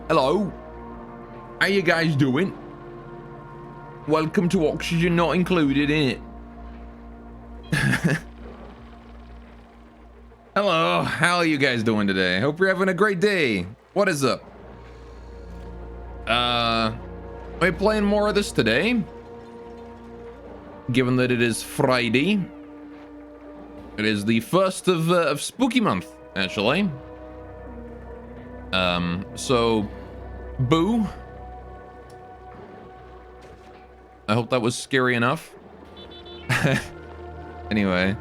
Hello. How you guys doing? Welcome to Oxygen Not Included, innit? Hello. How are you guys doing today? Hope you're having a great day. What is up? We're playing more of this today. Given that it is Friday. It is the first of Spooky Month, actually. So, boo. I hope that was scary enough. Anyway.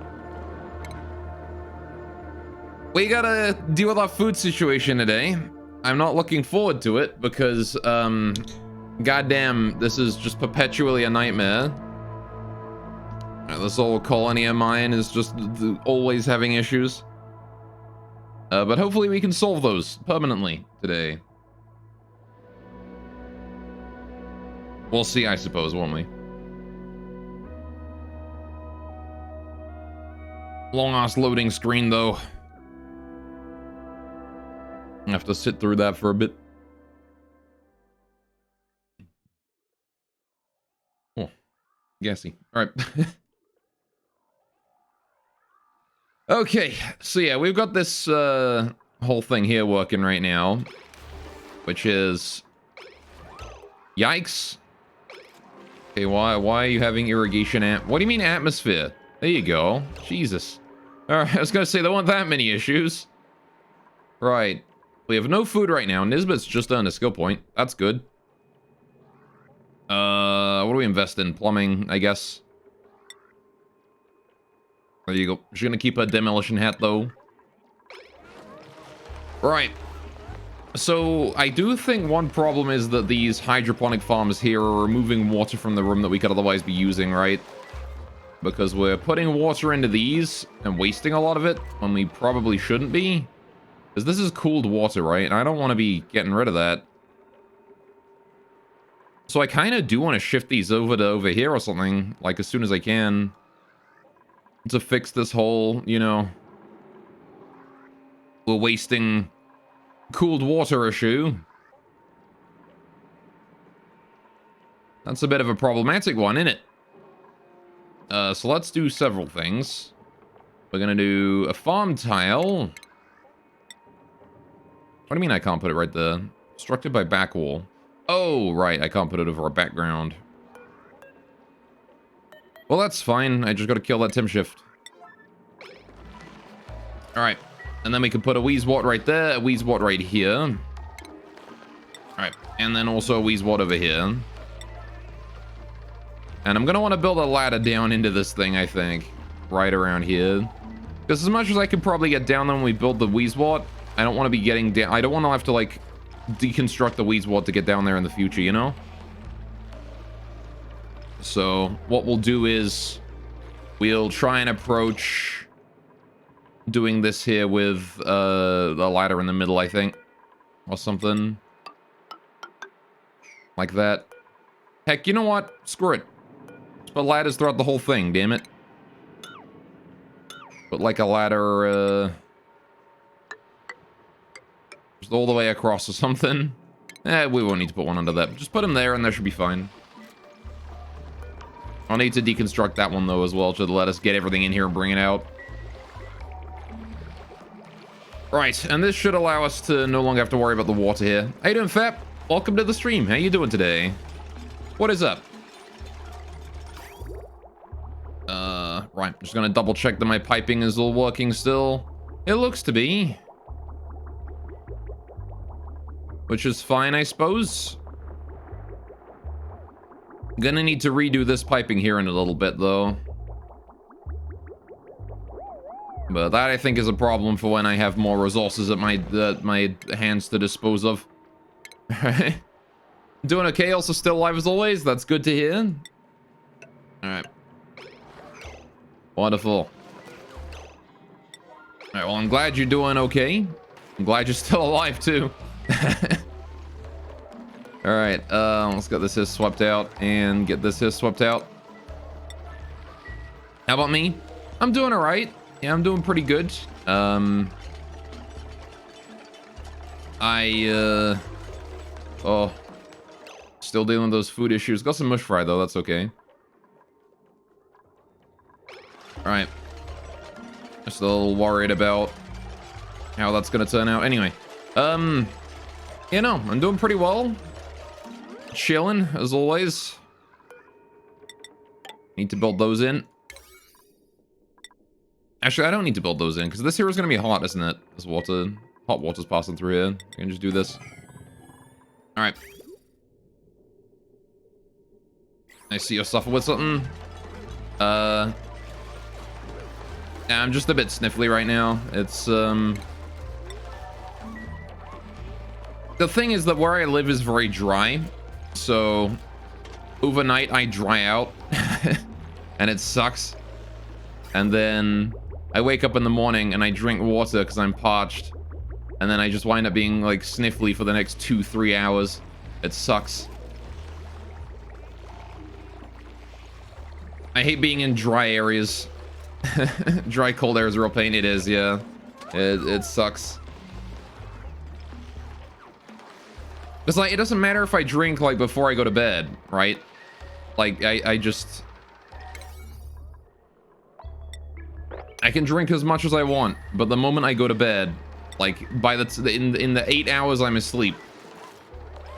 We gotta deal with our food situation today. I'm not looking forward to it because, goddamn, this is just perpetually a nightmare. This whole colony of mine is just always having issues. But hopefully we can solve those permanently today. We'll see, I suppose, won't we? Long-ass loading screen, though. I have to sit through that for a bit. Oh, gassy. All right. Okay, so yeah, we've got this whole thing here working right now, which is... Yikes. Okay, why are you having irrigation what do you mean atmosphere? There you go. Jesus. Alright, I was gonna say there weren't that many issues. Right. We have no food right now. Nisbet's just earned a skill point. That's good. What do we invest in? Plumbing, I guess. There you go. She's gonna keep a demolition hat, though. Right. So, I do think one problem is that these hydroponic farms here are removing water from the room that we could otherwise be using, right? Because we're putting water into these and wasting a lot of it when we probably shouldn't be. Because this is cooled water, right? And I don't want to be getting rid of that. So I kind of do want to shift these over to over here or something, like as soon as I can. To fix this whole, you know, we're wasting cooled water issue. That's a bit of a problematic one, isn't it? So let's do several things. We're gonna do a farm tile. What do you mean I can't put it right there? Constructed by back wall. Oh, right, I can't put it over a background. Well, that's fine. I just gotta kill that Tim shift. Alright. And then we can put a Wheezewort right there, a Wheezewort right here. Alright. And then also a Wheezewort over here. And I'm gonna want to build a ladder down into this thing, I think. Right around here. Because as much as I can probably get down there when we build the Wheezewort, I don't want to be getting down. I don't want to have to, like, deconstruct the Wheezewort to get down there in the future, you know? So, what we'll do is we'll try and approach doing this here with the ladder in the middle, I think. Or something. Like that. Heck, you know what? Screw it. Just put ladders throughout the whole thing, damn it. Put like a ladder, just all the way across or something. We won't need to put one under that. Just put them there and that should be fine. I'll need to deconstruct that one, though, as well, to let us get everything in here and bring it out. Right, and this should allow us to no longer have to worry about the water here. How you doing, Fap? Welcome to the stream. How you doing today? What is up? Right, I'm just gonna double check that my piping is all working still. It looks to be. Which is fine, I suppose. Gonna need to redo this piping here in a little bit, though. But that, I think, is a problem for when I have more resources at my hands to dispose of. Alright. Doing okay, also still alive as always. That's good to hear. Alright. Wonderful. Alright, well, I'm glad you're doing okay. I'm glad you're still alive, too. Alright, let's get this here swept out and get this here swept out. How about me? I'm doing alright. Yeah, I'm doing pretty good. Oh. Still dealing with those food issues. Got some mush fry, though. That's okay. Alright. Just a little worried about how that's gonna turn out. Anyway. You know, I'm doing pretty well. Chilling, as always. Need to build those in. Actually, I don't need to build those in, because this here is going to be hot, isn't it? This water. Hot water's passing through here. I can just do this. Alright. I see you're suffering with something. Yeah, I'm just a bit sniffly right now. It's, The thing is that where I live is very dry. So, overnight I dry out. And it sucks. And then I wake up in the morning and I drink water because I'm parched. And then I just wind up being, like, sniffly for the next 2-3 hours. It sucks. I hate being in dry areas. Dry, cold air is a real pain. It is, yeah. It sucks. It's like, it doesn't matter if I drink, like, before I go to bed, right? Like, I just... I can drink as much as I want, but the moment I go to bed, like, by in the 8 hours I'm asleep,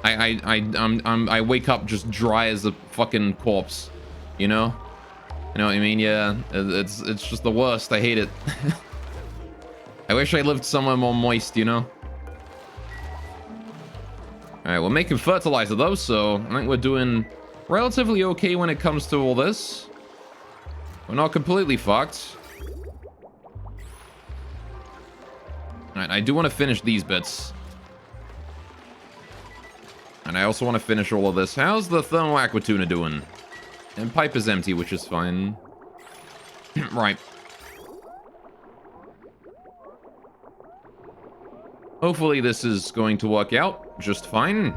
I wake up just dry as a fucking corpse, you know? You know what I mean? Yeah, it's just the worst. I hate it. I wish I lived somewhere more moist, you know? Alright, we're making fertilizer though, so I think we're doing relatively okay when it comes to all this. We're not completely fucked. Alright, I do want to finish these bits. And I also want to finish all of this. How's the thermal aqua tuna doing? And pipe is empty, which is fine. Right. Hopefully this is going to work out just fine.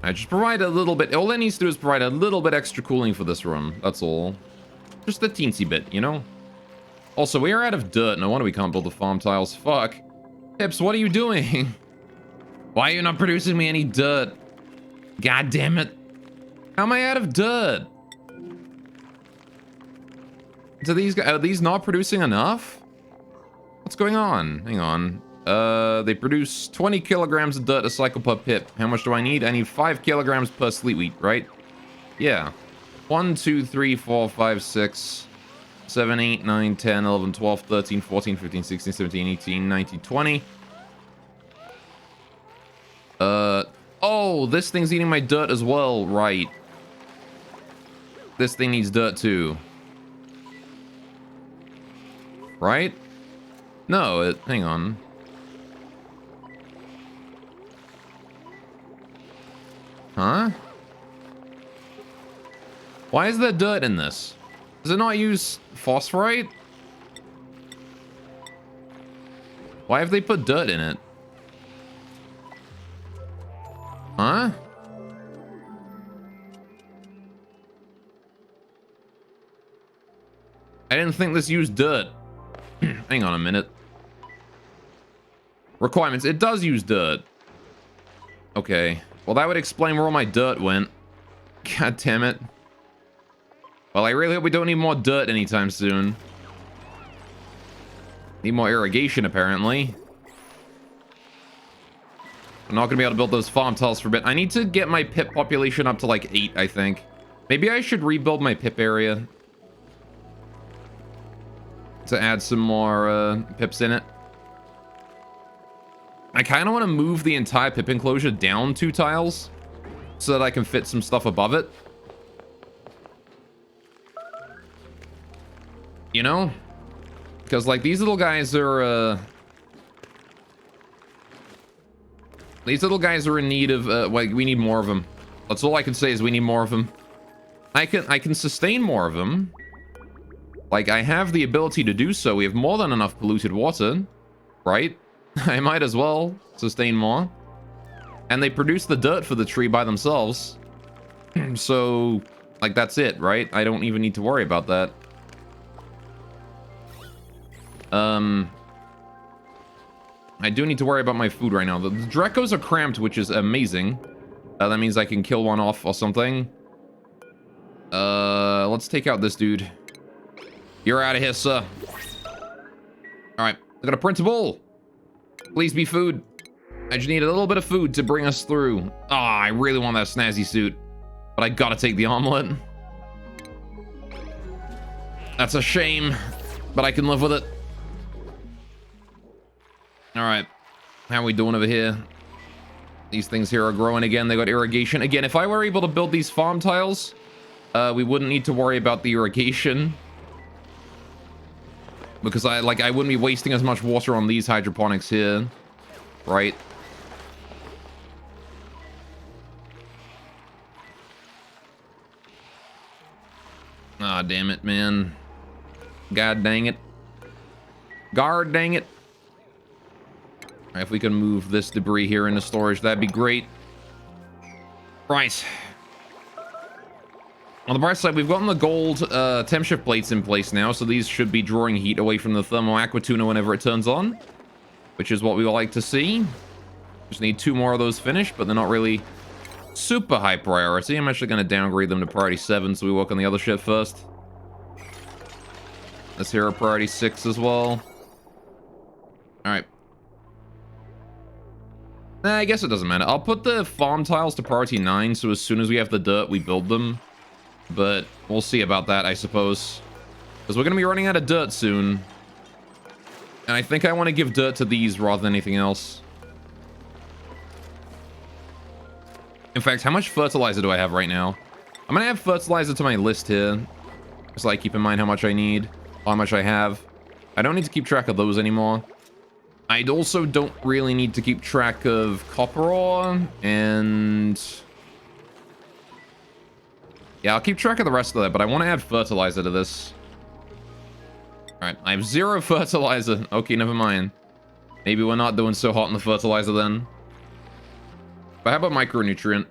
I just provide a little bit. All it needs to do is provide a little bit extra cooling for this room. That's all. Just a teensy bit, you know? Also, we are out of dirt. No wonder we can't build the farm tiles. Fuck. Pips, what are you doing? Why are you not producing me any dirt? God damn it. How am I out of dirt? Are these not producing enough? What's going on? Hang on. They produce 20 kilograms of dirt a cycle per pip. How much do I need? I need 5 kilograms per sleet wheat, right? Yeah. 1, 2, 3, 4, 5, 6, 7, 8, 9, 10, 11, 12, 13, 14, 15, 16, 17, 18, 19, 20. Oh, this thing's eating my dirt as well. Right. This thing needs dirt too. Right? No, hang on. Huh? Why is there dirt in this? Does it not use phosphorite? Why have they put dirt in it? Huh? I didn't think this used dirt. Hang on a minute. Requirements. It does use dirt. Okay. Well, that would explain where all my dirt went. God damn it. Well, I really hope we don't need more dirt anytime soon. Need more irrigation, apparently. I'm not gonna be able to build those farm tiles for a bit. I need to get my pip population up to like 8, I think. Maybe I should rebuild my pip area to add some more pips in it. I kind of want to move the entire pip enclosure down 2 tiles so that I can fit some stuff above it. You know? Because, like, these little guys are, these little guys are in need of, like, we need more of them. That's all I can say is we need more of them. I can sustain more of them. Like, I have the ability to do so. We have more than enough polluted water, right? I might as well sustain more. And they produce the dirt for the tree by themselves. So, like, that's it, right? I don't even need to worry about that. I do need to worry about my food right now. The Dracos are cramped, which is amazing. That means I can kill one off or something. Let's take out this dude. You're out of here, sir. Alright, I got a printable. Please be food. I just need a little bit of food to bring us through. Ah, I really want that snazzy suit. But I gotta take the omelet. That's a shame, but I can live with it. Alright, how are we doing over here? These things here are growing again. They got irrigation. Again, if I were able to build these farm tiles, we wouldn't need to worry about the irrigation. Because I wouldn't be wasting as much water on these hydroponics here. Right? Ah, damn it, man. God dang it. God dang it. All right, if we can move this debris here into storage, that'd be great. Right. On the bright side, we've gotten the gold temp shift plates in place now, so these should be drawing heat away from the thermal aqua tuna whenever it turns on, which is what we like to see. Just need 2 more of those finished, but they're not really super high priority. I'm actually going to downgrade them to priority 7, so we work on the other ship first. Let's hear a priority 6 as well. Alright. Nah, I guess it doesn't matter. I'll put the farm tiles to priority 9, so as soon as we have the dirt, we build them. But we'll see about that, I suppose. Because we're going to be running out of dirt soon. And I think I want to give dirt to these rather than anything else. In fact, how much fertilizer do I have right now? I'm going to add fertilizer to my list here. So I keep in mind how much I need, how much I have. I don't need to keep track of those anymore. I also don't really need to keep track of copper ore and... yeah, I'll keep track of the rest of that, but I want to add fertilizer to this. Alright, I have 0 fertilizer. Okay, never mind. Maybe we're not doing so hot in the fertilizer then. But how about micronutrient?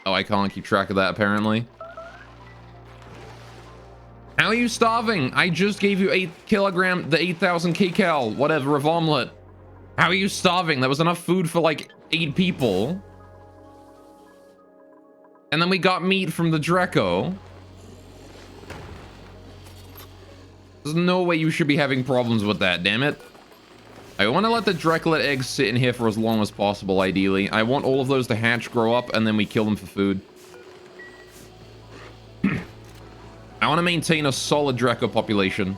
Oh, I can't keep track of that, apparently. How are you starving? I just gave you 8 kilogram, the 8,000 kcal, whatever, of omelet. How are you starving? That was enough food for, like, 8 people. And then we got meat from the Draco. There's no way you should be having problems with that, damn it. I want to let the Dracolet eggs sit in here for as long as possible, ideally. I want all of those to hatch, grow up, and then we kill them for food. I want to maintain a solid Draco population.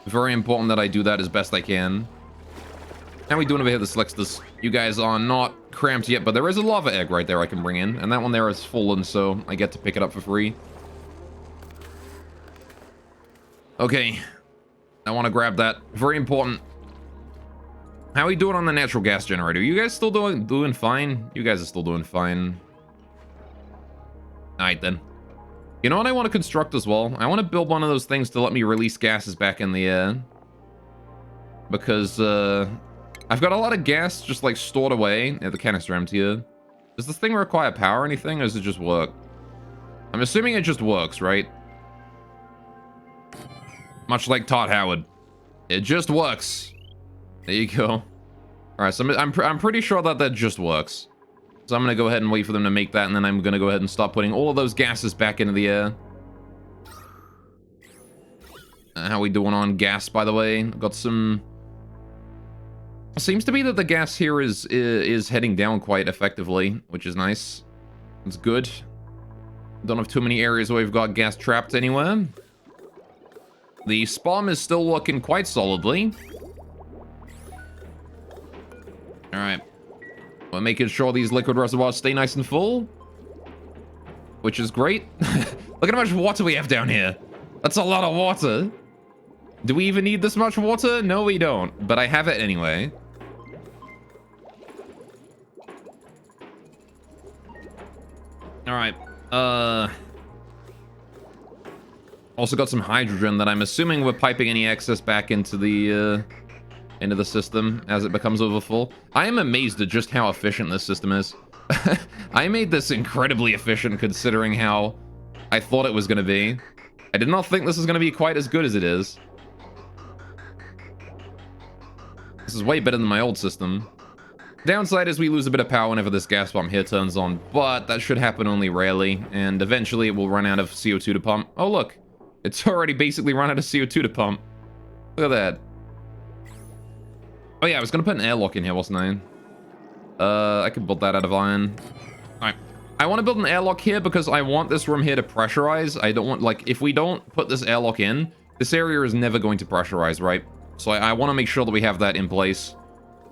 Very important that I do that as best I can. How are we doing over here, the Slextus? You guys are not cramped yet, but there is a lava egg right there I can bring in. And that one there is full, and so I get to pick it up for free. Okay. I want to grab that. Very important. How are we doing on the natural gas generator? You guys still doing fine? You guys are still doing fine. Alright then. You know what I want to construct as well? I want to build one of those things to let me release gases back in the air. Because, I've got a lot of gas just, like, stored away. Yeah, the canister empty here. Does this thing require power or anything, or does it just work? I'm assuming it just works, right? Much like Todd Howard. It just works. There you go. Alright, so I'm pretty sure that just works. So I'm going to go ahead and wait for them to make that, and then I'm going to go ahead and start putting all of those gases back into the air. How we doing on gas, by the way? Got some... Seems to be that the gas here is heading down quite effectively, which is nice. It's good. Don't have too many areas where we've got gas trapped anywhere. The spawn is still working quite solidly. Alright. We're making sure these liquid reservoirs stay nice and full. Which is great. Look at how much water we have down here. That's a lot of water. Do we even need this much water? No, we don't. But I have it anyway. Alright. Also got some hydrogen that I'm assuming we're piping any excess back into the system as it becomes overfull. I am amazed at just how efficient this system is. I made this incredibly efficient considering how I thought it was going to be. I did not think this was going to be quite as good as it is. This is way better than my old system. Downside is we lose a bit of power whenever this gas pump here turns on, but that should happen only rarely, and eventually it will run out of CO2 to pump. Oh, look. It's already basically run out of CO2 to pump. Look at that. Oh, yeah, I was going to put an airlock in here, wasn't I? I could build that out of iron. Alright. I want to build an airlock here because I want this room here to pressurize. I don't want, like, if we don't put this airlock in, this area is never going to pressurize, right? So I want to make sure that we have that in place.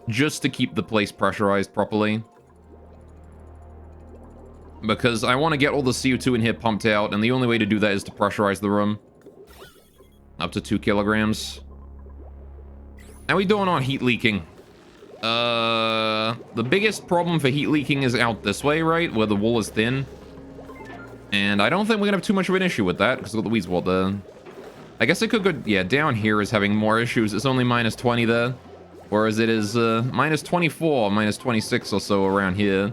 Just to keep the place pressurized properly. Because I want to get all the CO2 in here pumped out, and the only way to do that is to pressurize the room. Up to 2 kilograms. How are we doing on heat leaking? The biggest problem for heat leaking is out this way, right? Where the wool is thin. And I don't think we're going to have too much of an issue with that, because of the weeds water. I guess it could go... Yeah, down here is having more issues. It's only minus 20 there. Whereas it is minus 24, minus 26 or so around here.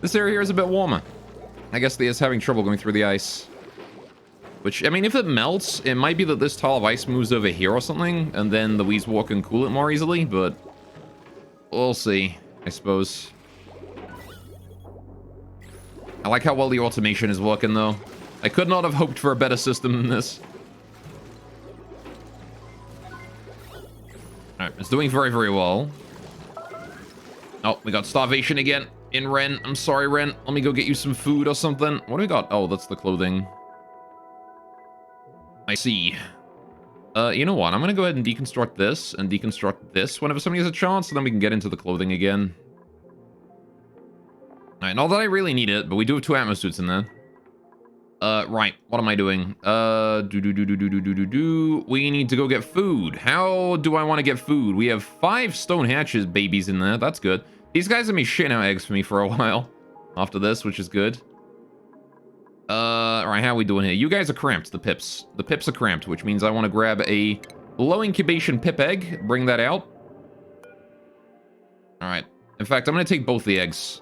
This area here is a bit warmer. I guess they is having trouble going through the ice. Which, I mean, if it melts, it might be that this tile of ice moves over here or something, and then the weeds walk can cool it more easily, but we'll see, I suppose. I like how well the automation is working, though. I could not have hoped for a better system than this. Alright, it's doing very, very well. Oh, we got starvation again in Ren. I'm sorry, Ren. Let me go get you some food or something. What do we got? Oh, that's the clothing. I see. You know what? I'm going to go ahead and deconstruct this and deconstruct this whenever somebody has a chance, and then we can get into the clothing again. Alright, not that I really need it, but we do have 2 atmo suits in there. Right. What am I doing? We need to go get food. How do I want to get food? We have 5 stone hatches babies in there. That's good. These guys are going to be shitting out eggs for me for a while after this, which is good. Alright, how are we doing here? You guys are cramped, the pips. The pips are cramped, which means I want to grab a low incubation pip egg, bring that out. Alright. In fact, I'm going to take both the eggs.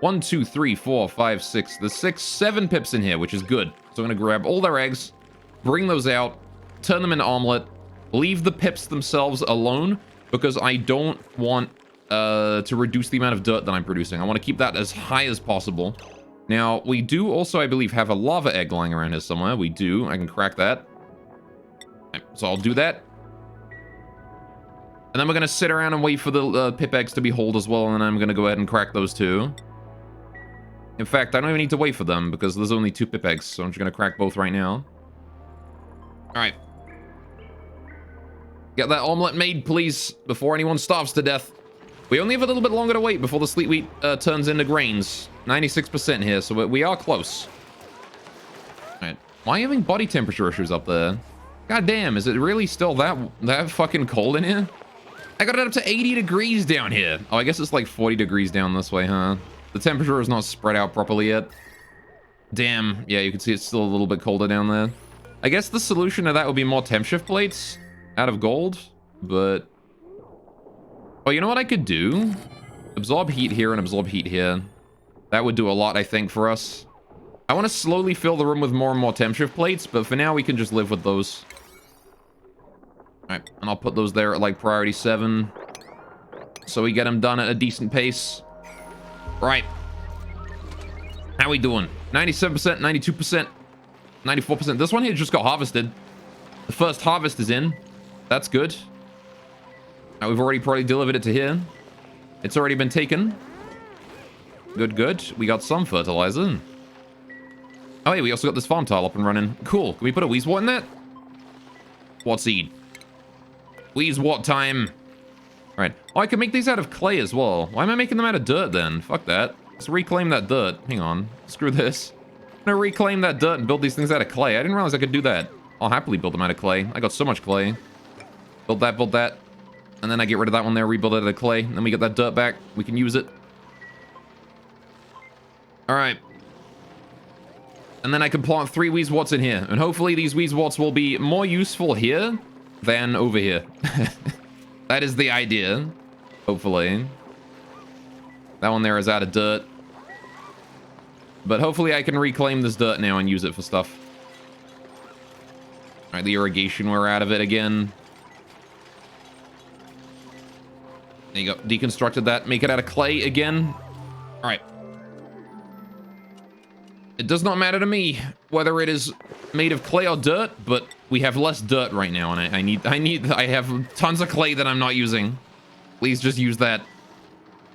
1, 2, 3, 4, 5, 6. There's 7 pips in here, which is good. So I'm going to grab all their eggs, bring those out, turn them into omelet, leave the pips themselves alone, because I don't want to reduce the amount of dirt that I'm producing. I want to keep that as high as possible. Now, we do also, I believe, have a lava egg lying around here somewhere. We do. I can crack that. Right, so I'll do that. And then we're going to sit around and wait for the pip eggs to be whole as well, and then I'm going to go ahead and crack those too. In fact, I don't even need to wait for them, because there's only 2 pip eggs, so I'm just going to crack both right now. Alright. Get that omelet made, please, before anyone starves to death. We only have a little bit longer to wait before the sleet wheat turns into grains. 96% here, so we are close. Alright. Why are you having body temperature issues up there? God damn, is it really still that fucking cold in here? I got it up to 80 degrees down here. Oh, I guess it's like 40 degrees down this way, huh? The temperature is not spread out properly yet. Damn. Yeah, you can see it's still a little bit colder down there. I guess the solution to that would be more temp shift plates out of gold, but... Oh, you know what I could do? Absorb heat here and absorb heat here. That would do a lot, I think, for us. I want to slowly fill the room with more and more temp shift plates, but for now we can just live with those. Alright, and I'll put those there at like priority 7. So we get them done at a decent pace. Right. How we doing? 97%, 92%, 94%. This one here just got harvested. The first harvest is in. That's good. Now we've already probably delivered it to here. It's already been taken. Good, good. We got some fertilizer. Oh, yeah, we also got this farm tile up and running. Cool. Can we put a Weezewort in that? What seed? Weezewort time. Right. Oh, I can make these out of clay as well. Why am I making them out of dirt then? Fuck that. Let's reclaim that dirt. Hang on. Screw this. I'm gonna reclaim that dirt and build these things out of clay. I didn't realize I could do that. I'll happily build them out of clay. I got so much clay. Build that, build that. And then I get rid of that one there, rebuild it out of clay. Then we get that dirt back. We can use it. Alright. And then I can plant 3 Weezeworts in here. And hopefully these Weezeworts will be more useful here than over here. That is the idea. Hopefully. That one there is out of dirt. But hopefully I can reclaim this dirt now and use it for stuff. Alright, the irrigation, we're out of it again. There you go. Deconstructed that. Make it out of clay again. All right. It does not matter to me whether it is made of clay or dirt, but we have less dirt right now, and I have tons of clay that I'm not using. Please just use that.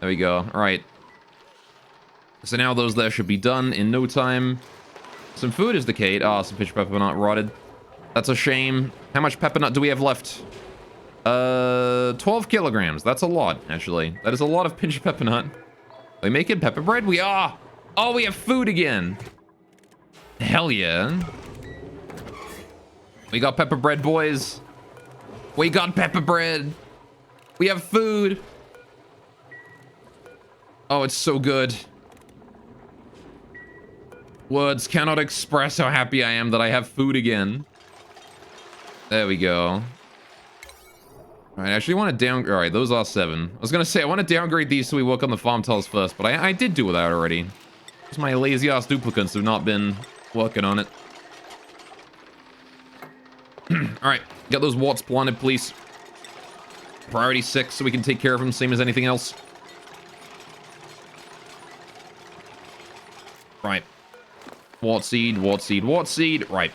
There we go. All right. So now those there should be done in no time. Some food is decayed. Ah, some pitch pepper nut rotted. That's a shame. How much pepper nut do we have left? 12 kilograms. That's a lot, actually. That is a lot of pinch pepper nut. Are we making pepper bread? We are. Oh, we have food again. Hell yeah. We got pepper bread, boys. We got pepper bread. We have food. Oh, it's so good. Words cannot express how happy I am that I have food again. There we go. All right, I actually want to down... All right, those are 7. I was going to say, I want to downgrade these so we work on the farm tiles first, but I did do that already. It's my lazy-ass duplicants have not been working on it. All right, get those warts planted, please. Priority 6, so we can take care of them, same as anything else. Right. Wart seed, wart seed, wart seed. Right.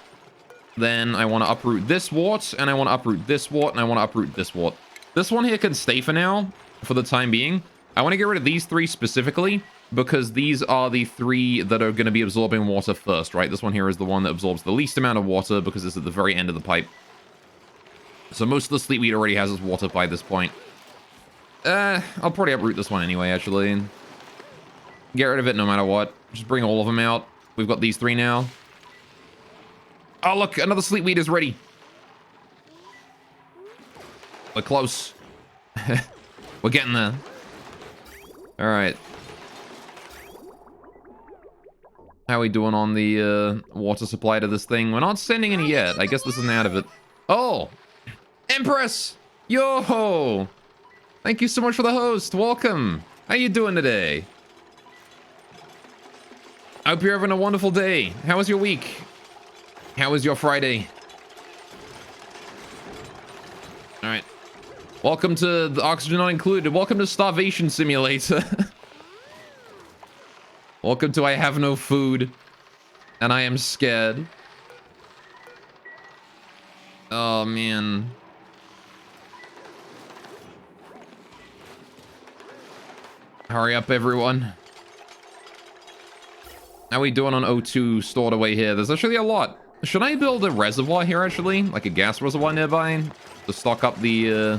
Then I want to uproot this wart, and I want to uproot this wart, and I want to uproot this wart. This one here can stay for now, for the time being. I want to get rid of these 3 specifically, because these are the 3 that are going to be absorbing water first, right? This one here is the one that absorbs the least amount of water, because it's at the very end of the pipe. So most of the sleepweed already has its water by this point. I'll probably uproot this one anyway, actually. Get rid of it no matter what. Just bring all of them out. We've got these 3 now. Oh, look, another sleepweed is ready. We're close. We're getting there. All right. How are we doing on the water supply to this thing? We're not sending any yet. I guess this isn't out of it. Oh, Empress! Yo! Thank you so much for the host. Welcome. How you doing today? I hope you're having a wonderful day. How was your week? How was your Friday? All right. Welcome to the Oxygen Not Included. Welcome to Starvation Simulator. Welcome to I have no food. And I am scared. Oh, man. Hurry up, everyone. How are we doing on O2 stored away here? There's actually a lot. Should I build a reservoir here, actually? Like a gas reservoir nearby? To stock up the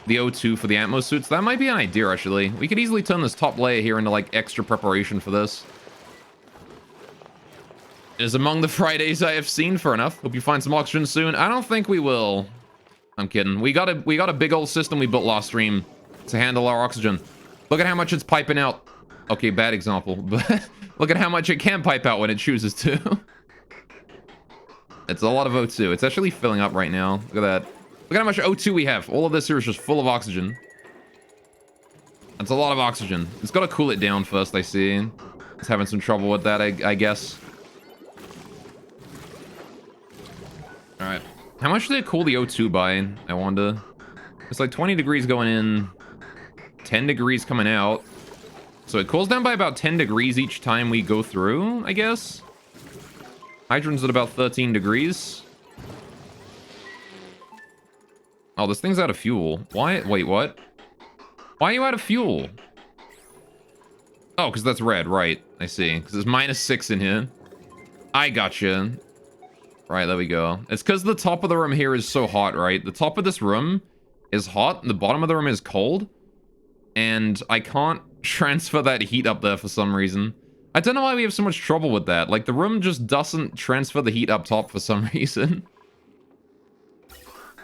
O2 for the Atmos suits? That might be an idea, actually. We could easily turn this top layer here into, like, extra preparation for this. It is among the Fridays I have seen. Fair enough. Hope you find some oxygen soon. I don't think we will. I'm kidding. We got a big old system we built last stream to handle our oxygen. Look at how much it's piping out. Okay, bad example, but look at how much it can pipe out when it chooses to. It's a lot of O2. It's actually filling up right now. Look at that. Look at how much O2 we have. All of this here is just full of oxygen. That's a lot of oxygen. It's got to cool it down first, I see. It's having some trouble with that, I guess. All right. How much did it cool the O2 by, I wonder? It's like 20 degrees going in, 10 degrees coming out. So it cools down by about 10 degrees each time we go through, I guess. Hydrogen's at about 13 degrees. Oh, this thing's out of fuel. Why? Wait, what? Why are you out of fuel? Oh, because that's red, right. I see. Because it's -6 in here. I gotcha. Right, there we go. It's because the top of the room here is so hot, right? The top of this room is hot, and the bottom of the room is cold. And I can't transfer that heat up there for some reason. I don't know why we have so much trouble with that. Like, the room just doesn't transfer the heat up top for some reason.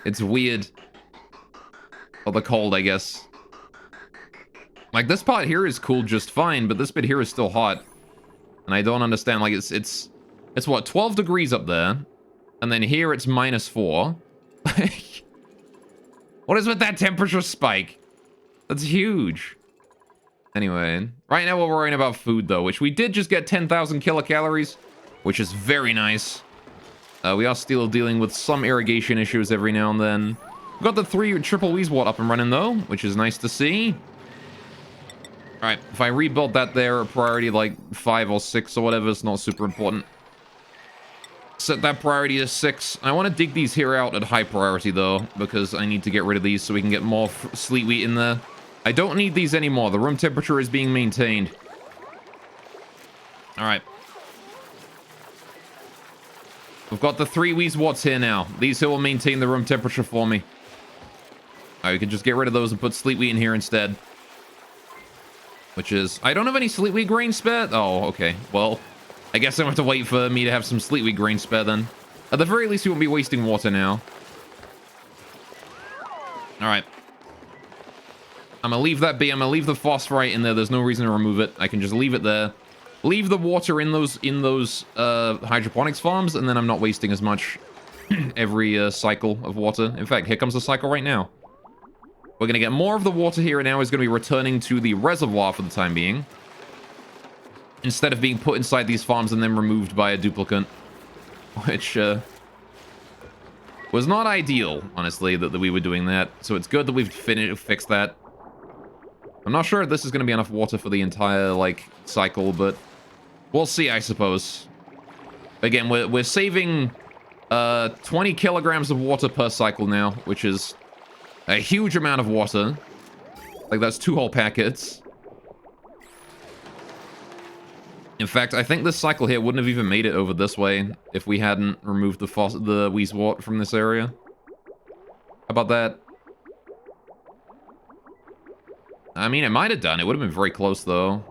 It's weird. Or the cold, I guess. Like, this part here is cool just fine, but this bit here is still hot. And I don't understand. Like, it's what, 12 degrees up there? And then here it's -4. Like, what is with that temperature spike? That's huge. Anyway, right now we're worrying about food, though, which we did just get 10,000 kilocalories, which is very nice. We are still dealing with some irrigation issues every now and then. Got the 3 triple Weezwort up and running though, which is nice to see. Alright, if I rebuild that there at priority like 5 or 6 or whatever, it's not super important. Set that priority to 6. I want to dig these here out at high priority though, because I need to get rid of these so we can get more sleet wheat in there. I don't need these anymore. The room temperature is being maintained. Alright. We've got the 3 Weezworts here now. These here will maintain the room temperature for me. Alright, we can just get rid of those and put sleet wheat in here instead. Which is... I don't have any sleet wheat grain spare? Oh, okay. Well, I guess I have to wait for me to have some sleet wheat grain spare then. At the very least, we won't be wasting water now. Alright. I'm gonna leave that be. I'm gonna leave the phosphorite in there. There's no reason to remove it. I can just leave it there. Leave the water in those hydroponics farms, and then I'm not wasting as much every cycle of water. In fact, here comes the cycle right now. We're going to get more of the water here, and now is going to be returning to the reservoir for the time being. Instead of being put inside these farms and then removed by a duplicate. Which, was not ideal, honestly, that we were doing that. So it's good that we've fixed that. I'm not sure if this is going to be enough water for the entire, like, cycle, but we'll see, I suppose. Again, we're saving 20 kilograms of water per cycle now, which is a huge amount of water. Like, that's 2 whole packets. In fact, I think this cycle here wouldn't have even made it over this way if we hadn't removed the Weezwort from this area. How about that? I mean, it might have done. It would have been very close, though.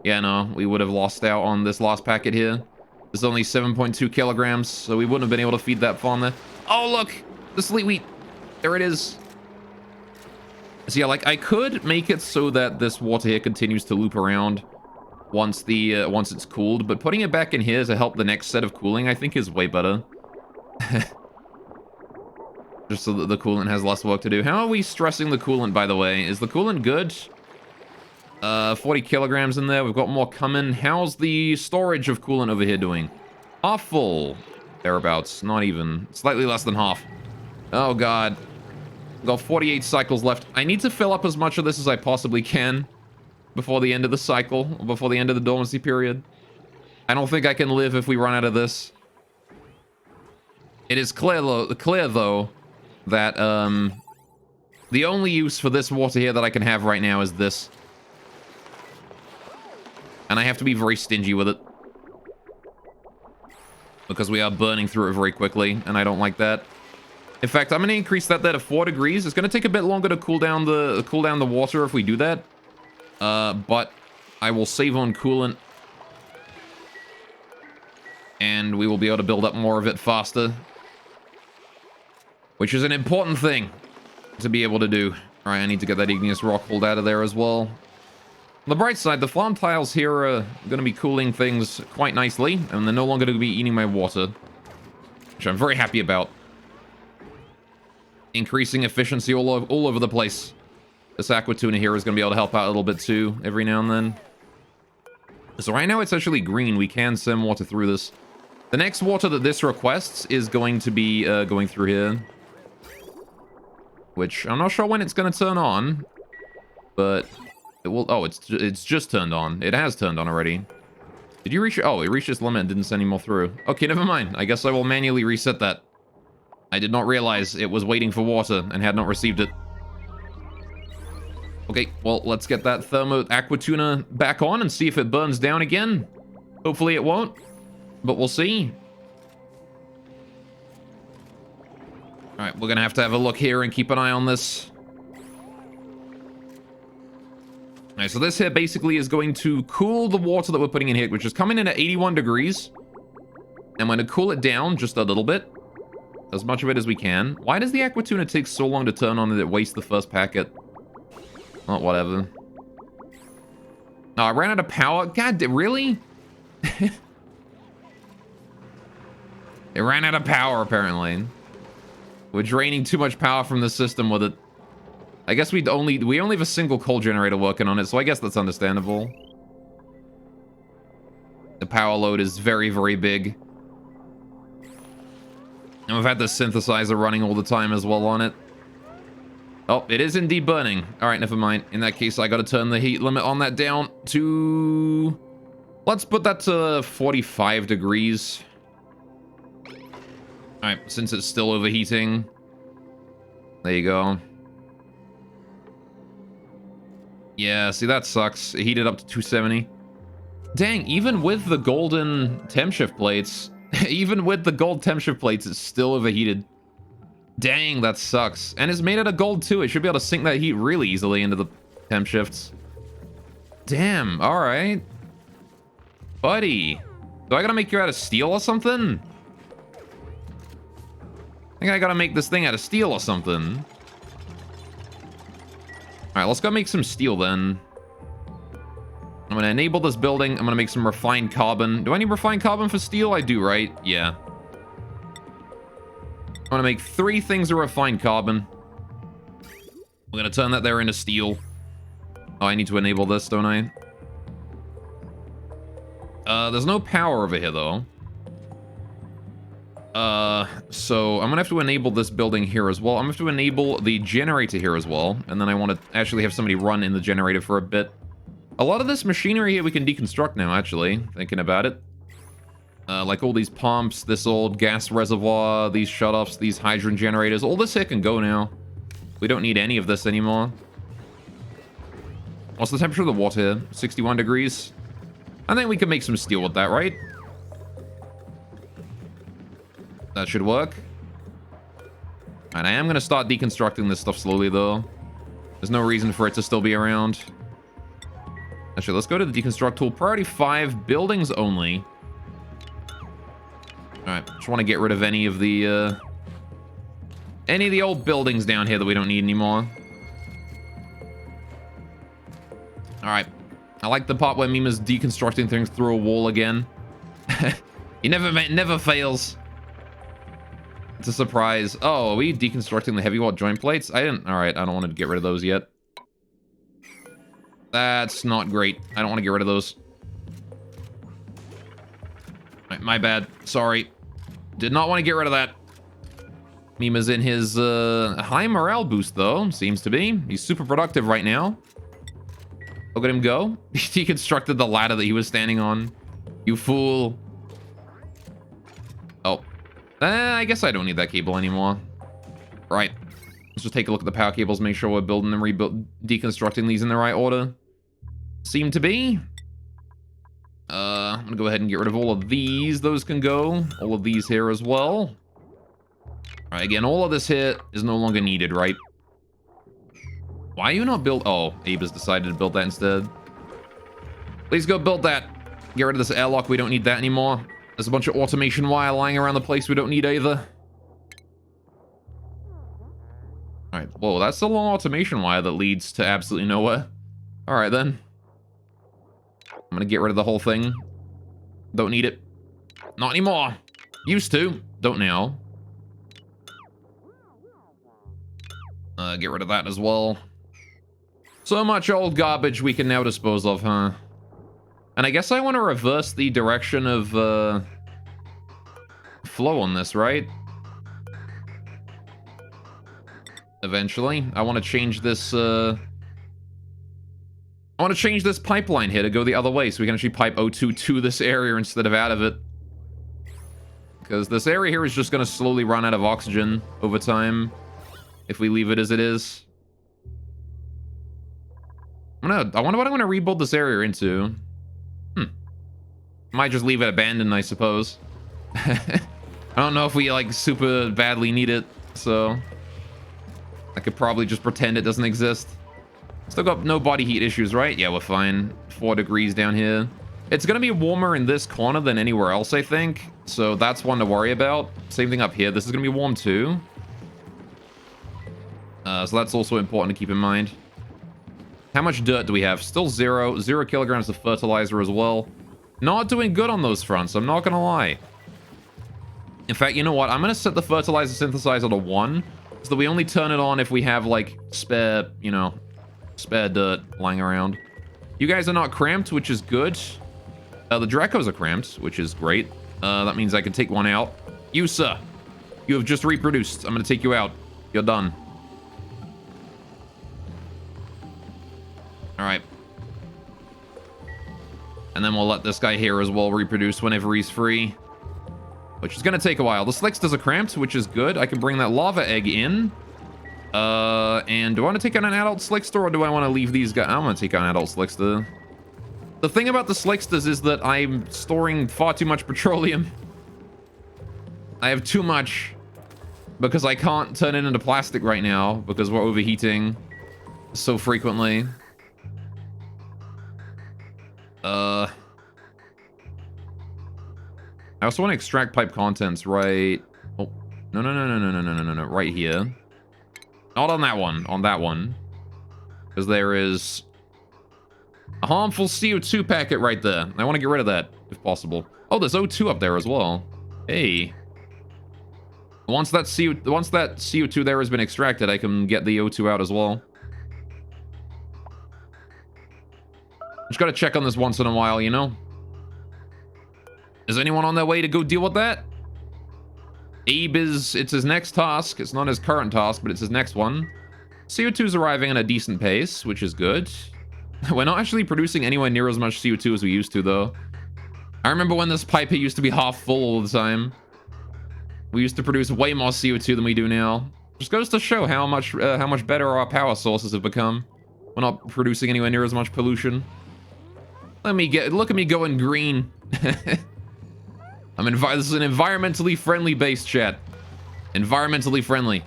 Yeah, no, we would have lost out on this last packet here. There's only 7.2 kilograms, so we wouldn't have been able to feed that farm there. Oh, look! The sleet wheat! There it is. So yeah, like, I could make it so that this water here continues to loop around once it's cooled, but putting it back in here to help the next set of cooling, I think is way better. Just so that the coolant has less work to do. How are we stressing the coolant, by the way? Is the coolant good? 40 kilograms in there. We've got more coming. How's the storage of coolant over here doing? Half full. Thereabouts. Not even. Slightly less than half. Oh, God. Got 48 cycles left. I need to fill up as much of this as I possibly can before the end of the cycle, or before the end of the dormancy period. I don't think I can live if we run out of this. It is clear, though, that the only use for this water here that I can have right now is this. And I have to be very stingy with it. Because we are burning through it very quickly, and I don't like that. In fact, I'm going to increase that there to 4 degrees. It's going to take a bit longer to cool down the water if we do that. But I will save on coolant. And we will be able to build up more of it faster. Which is an important thing to be able to do. Alright, I need to get that igneous rock pulled out of there as well. On the bright side, the farm tiles here are going to be cooling things quite nicely. And they're no longer going to be eating my water. Which I'm very happy about. Increasing efficiency all over the place. This aqua tuna here is going to be able to help out a little bit too, every now and then. So right now it's actually green. We can send water through this. The next water that this requests is going to be going through here. Which I'm not sure when it's going to turn on. But it will... Oh, it's just turned on. It has turned on already. Did you reach... Oh, it reached its limit and didn't send any more through. Okay, never mind. I guess I will manually reset that. I did not realize it was waiting for water and had not received it. Okay, well, let's get that thermo aqua tuna back on and see if it burns down again. Hopefully it won't, but we'll see. All right, we're gonna have to have a look here and keep an eye on this. All right, so this here basically is going to cool the water that we're putting in here, which is coming in at 81 degrees. I'm gonna cool it down just a little bit. As much of it as we can. Why does the aqua tuna take so long to turn on that it wastes the first packet? Oh, whatever. Oh, I ran out of power. God, really? It ran out of power, apparently. We're draining too much power from the system with it. I guess we only have a single coal generator working on it, so I guess that's understandable. The power load is very, very big. And we've had the synthesizer running all the time as well on it. Oh, it is indeed burning. All right, never mind. In that case, I got to turn the heat limit on that down to... Let's put that to 45 degrees. All right, since it's still overheating. There you go. Yeah, see, that sucks. It heated up to 270. Dang, even with the golden temp shift plates, even with the gold temp shift plates, it's still overheated. Dang, that sucks. And it's made out of gold, too. It should be able to sink that heat really easily into the temp shifts. Damn, all right. Buddy, do I gotta make you out of steel or something? I think I gotta make this thing out of steel or something. All right, let's go make some steel then. I'm gonna enable this building. I'm gonna make some refined carbon. Do I need refined carbon for steel? I do, right? Yeah. I'm gonna make 3 things of refined carbon. We're gonna turn that there into steel. Oh, I need to enable this, don't I? There's no power over here, though. So I'm gonna have to enable this building here as well. I'm gonna have to enable the generator here as well. And then I want to actually have somebody run in the generator for a bit. A lot of this machinery here we can deconstruct now, actually, thinking about it. Like all these pumps, this old gas reservoir, these shutoffs, these hydrogen generators. All this here can go now. We don't need any of this anymore. What's the temperature of the water here? 61 degrees. I think we can make some steel with that, right? That should work. And I am going to start deconstructing this stuff slowly, though. There's no reason for it to still be around. Actually, let's go to the deconstruct tool. Priority 5, buildings only. Alright, just want to get rid of any of the old buildings down here that we don't need anymore. Alright. I like the part where Mima's deconstructing things through a wall again. He never fails. It's a surprise. Oh, are we deconstructing the heavy wall joint plates? Alright, I don't want to get rid of those yet. That's not great. I don't want to get rid of those. Right, my bad. Sorry. Did not want to get rid of that. Mima's in his high morale boost, though. Seems to be. He's super productive right now. Look at him go. He deconstructed the ladder that he was standing on. You fool. Oh. I guess I don't need that cable anymore. Right. Let's just take a look at the power cables, make sure we're building and deconstructing these in the right order. Seem to be. I'm gonna go ahead and get rid of all of these. Those can go. All of these here as well. Alright, again, all of this here is no longer needed, right? Why are you not build? Oh, Abe has decided to build that instead. Please go build that. Get rid of this airlock. We don't need that anymore. There's a bunch of automation wire lying around the place we don't need either. Alright, whoa, that's a long automation wire that leads to absolutely nowhere. Alright then. I'm gonna get rid of the whole thing. Don't need it. Not anymore. Used to. Don't now. Get rid of that as well. So much old garbage we can now dispose of, huh? And I guess I want to reverse the direction of flow on this, right? Eventually. I want to change this pipeline here to go the other way so we can actually pipe O2 to this area instead of out of it. Because this area here is just going to slowly run out of oxygen over time if we leave it as it is. I wonder what I'm going to rebuild this area into. Might just leave it abandoned, I suppose. I don't know if we, like, super badly need it, so I could probably just pretend it doesn't exist. Still got no body heat issues, right? Yeah, we're fine. 4 degrees down here. It's going to be warmer in this corner than anywhere else, I think. So that's one to worry about. Same thing up here. This is going to be warm, too. So that's also important to keep in mind. How much dirt do we have? Still 0. 0 kilograms of fertilizer as well. Not doing good on those fronts, I'm not going to lie. In fact, you know what? I'm going to set the fertilizer synthesizer to 1. So that we only turn it on if we have, like, spare, you know, spare dirt lying around. You guys are not cramped, which is good. The Dracos are cramped, which is great. That means I can take one out. You, sir. You have just reproduced. I'm gonna take you out. You're done. Alright. And then we'll let this guy here as well reproduce whenever he's free. Which is gonna take a while. The Slicksters are cramped, which is good. I can bring that lava egg in. And do I want to take out an adult Slickster, or do I want to leave these guys? I'm gonna take out an adult Slickster. The thing about the Slicksters is that I'm storing far too much petroleum. I have too much. Because I can't turn it into plastic right now, because we're overheating so frequently. I also want to extract pipe contents right... Oh, no, right here. Not on that one, on that one. Because there is a harmful CO2 packet right there. I want to get rid of that, if possible. Oh, there's O2 up there as well. Hey. Once that CO2 there has been extracted, I can get the O2 out as well. Just gotta check on this once in a while, you know? Is anyone on their way to go deal with that? Abe it's his next task. It's not his current task, but it's his next one. CO2's arriving at a decent pace, which is good. We're not actually producing anywhere near as much CO2 as we used to, though. I remember when this pipe used to be half full all the time. We used to produce way more CO2 than we do now. Just goes to show how much better our power sources have become. We're not producing anywhere near as much pollution. Look at me going green. This is an environmentally friendly base, chat. Environmentally friendly.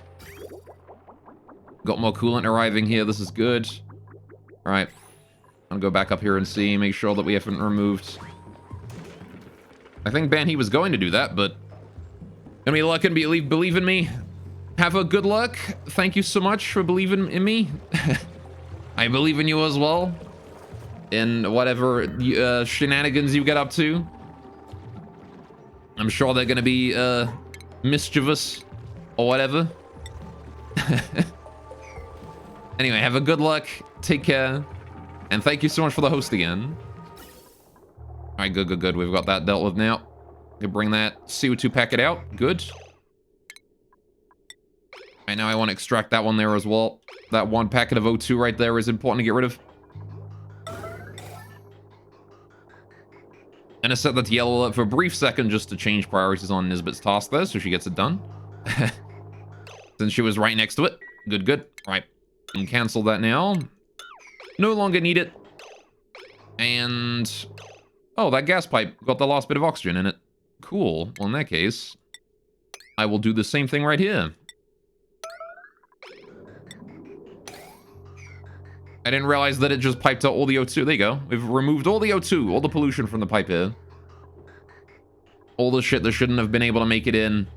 Got more coolant arriving here. This is good. All right. I'm gonna go back up here and see, make sure that we haven't removed. I think Banhee was going to do that, but gonna be luck and believe in me. Have a good luck. Thank you so much for believing in me. I believe in you as well. In whatever shenanigans you get up to. I'm sure they're gonna be mischievous or whatever. Anyway, have a good luck. Take care. And thank you so much for the host again. All right, good. We've got that dealt with now. We bring that CO2 packet out. Good. Right now I want to extract that one there as well. That one packet of O2 right there is important to get rid of. And I set that to yellow alert for a brief second just to change priorities on Nisbet's task there, so she gets it done. Since she was right next to it. Good. Right. And cancel that now. No longer need it. And... oh, that gas pipe got the last bit of oxygen in it. Cool. Well, in that case, I will do the same thing right here. I didn't realize that it just piped out all the O2. There you go. We've removed all the O2, all the pollution from the pipe here. All the shit that shouldn't have been able to make it in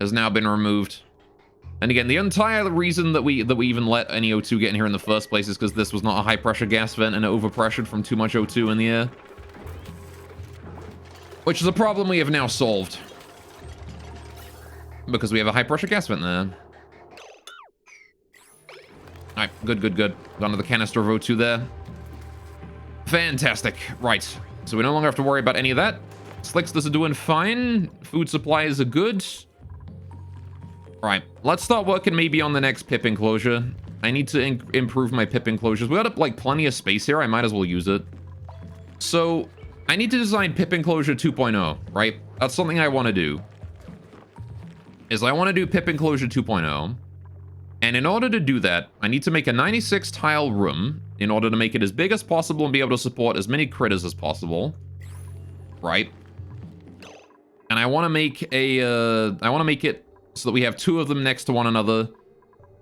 has now been removed. And again, the entire reason that we even let any O2 get in here in the first place is because this was not a high-pressure gas vent and it overpressured from too much O2 in the air. Which is a problem we have now solved. Because we have a high-pressure gas vent there. Alright, good. Got another canister of O2 there. Fantastic. Right. So we no longer have to worry about any of that. Slicksters are doing fine. Food supplies are good. Alright, let's start working maybe on the next pip enclosure. I need to improve my pip enclosures. We got, like, plenty of space here. I might as well use it. So, I need to design pip enclosure 2.0, right? That's something I want to do. I want to do pip enclosure 2.0. And in order to do that, I need to make a 96 tile room in order to make it as big as possible and be able to support as many critters as possible. Right? And I want to make it so that we have two of them next to one another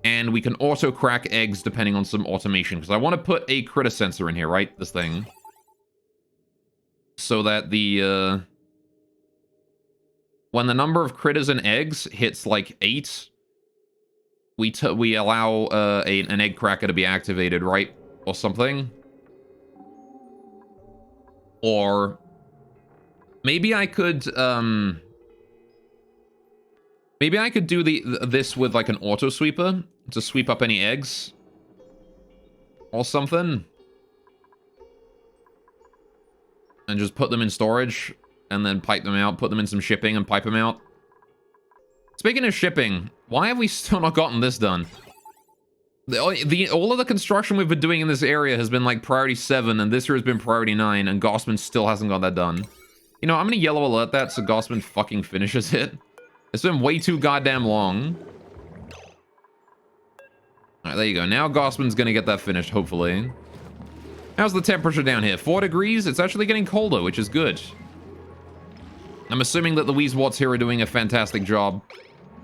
and we can auto crack eggs depending on some automation. Because I want to put a critter sensor in here, right? This thing. So that when the number of critters and eggs hits like 8, we allow an egg cracker to be activated, right? Or something. Or maybe I could do this with like an auto sweeper to sweep up any eggs or something. And just put them in storage and then pipe them out, put them in some shipping and pipe them out. Speaking of shipping, why have we still not gotten this done? All of the construction we've been doing in this area has been like priority 7, and this year has been priority 9, and Gossman still hasn't got that done. You know, I'm gonna yellow alert that so Gossman fucking finishes it. It's been way too goddamn long. Alright, there you go. Now Gossman's gonna get that finished, hopefully. How's the temperature down here? 4 degrees? It's actually getting colder, which is good. I'm assuming that the Weezwots here are doing a fantastic job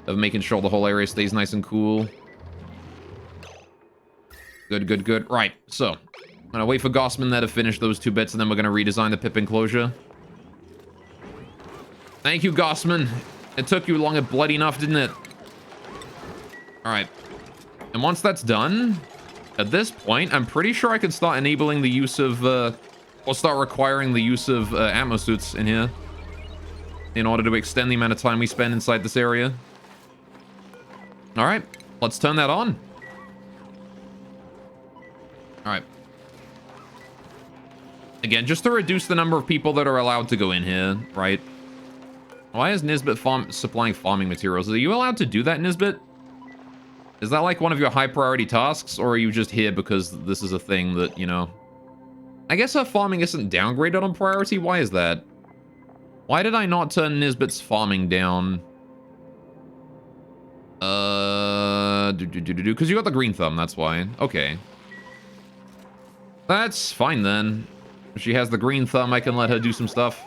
of making sure the whole area stays nice and cool. Good, good, good. Right, so I'm gonna wait for Gossman there to finish those 2 bits, and then we're gonna redesign the pip enclosure. Thank you, Gossman. It took you long and bloody enough, didn't it? Alright. And once that's done, at this point, I'm pretty sure I can start enabling the use of, or start requiring the use of atmosuits in here in order to extend the amount of time we spend inside this area. Alright, let's turn that on. Alright. Again, just to reduce the number of people that are allowed to go in here, right? Why is Nisbet supplying farming materials? Are you allowed to do that, Nisbet? Is that like one of your high priority tasks, or are you just here because this is a thing that, you know... I guess her farming isn't downgraded on priority. Why is that? Why did I not turn Nisbet's farming down? Because you got the green thumb, that's why. Okay. That's fine then. If she has the green thumb, I can let her do some stuff.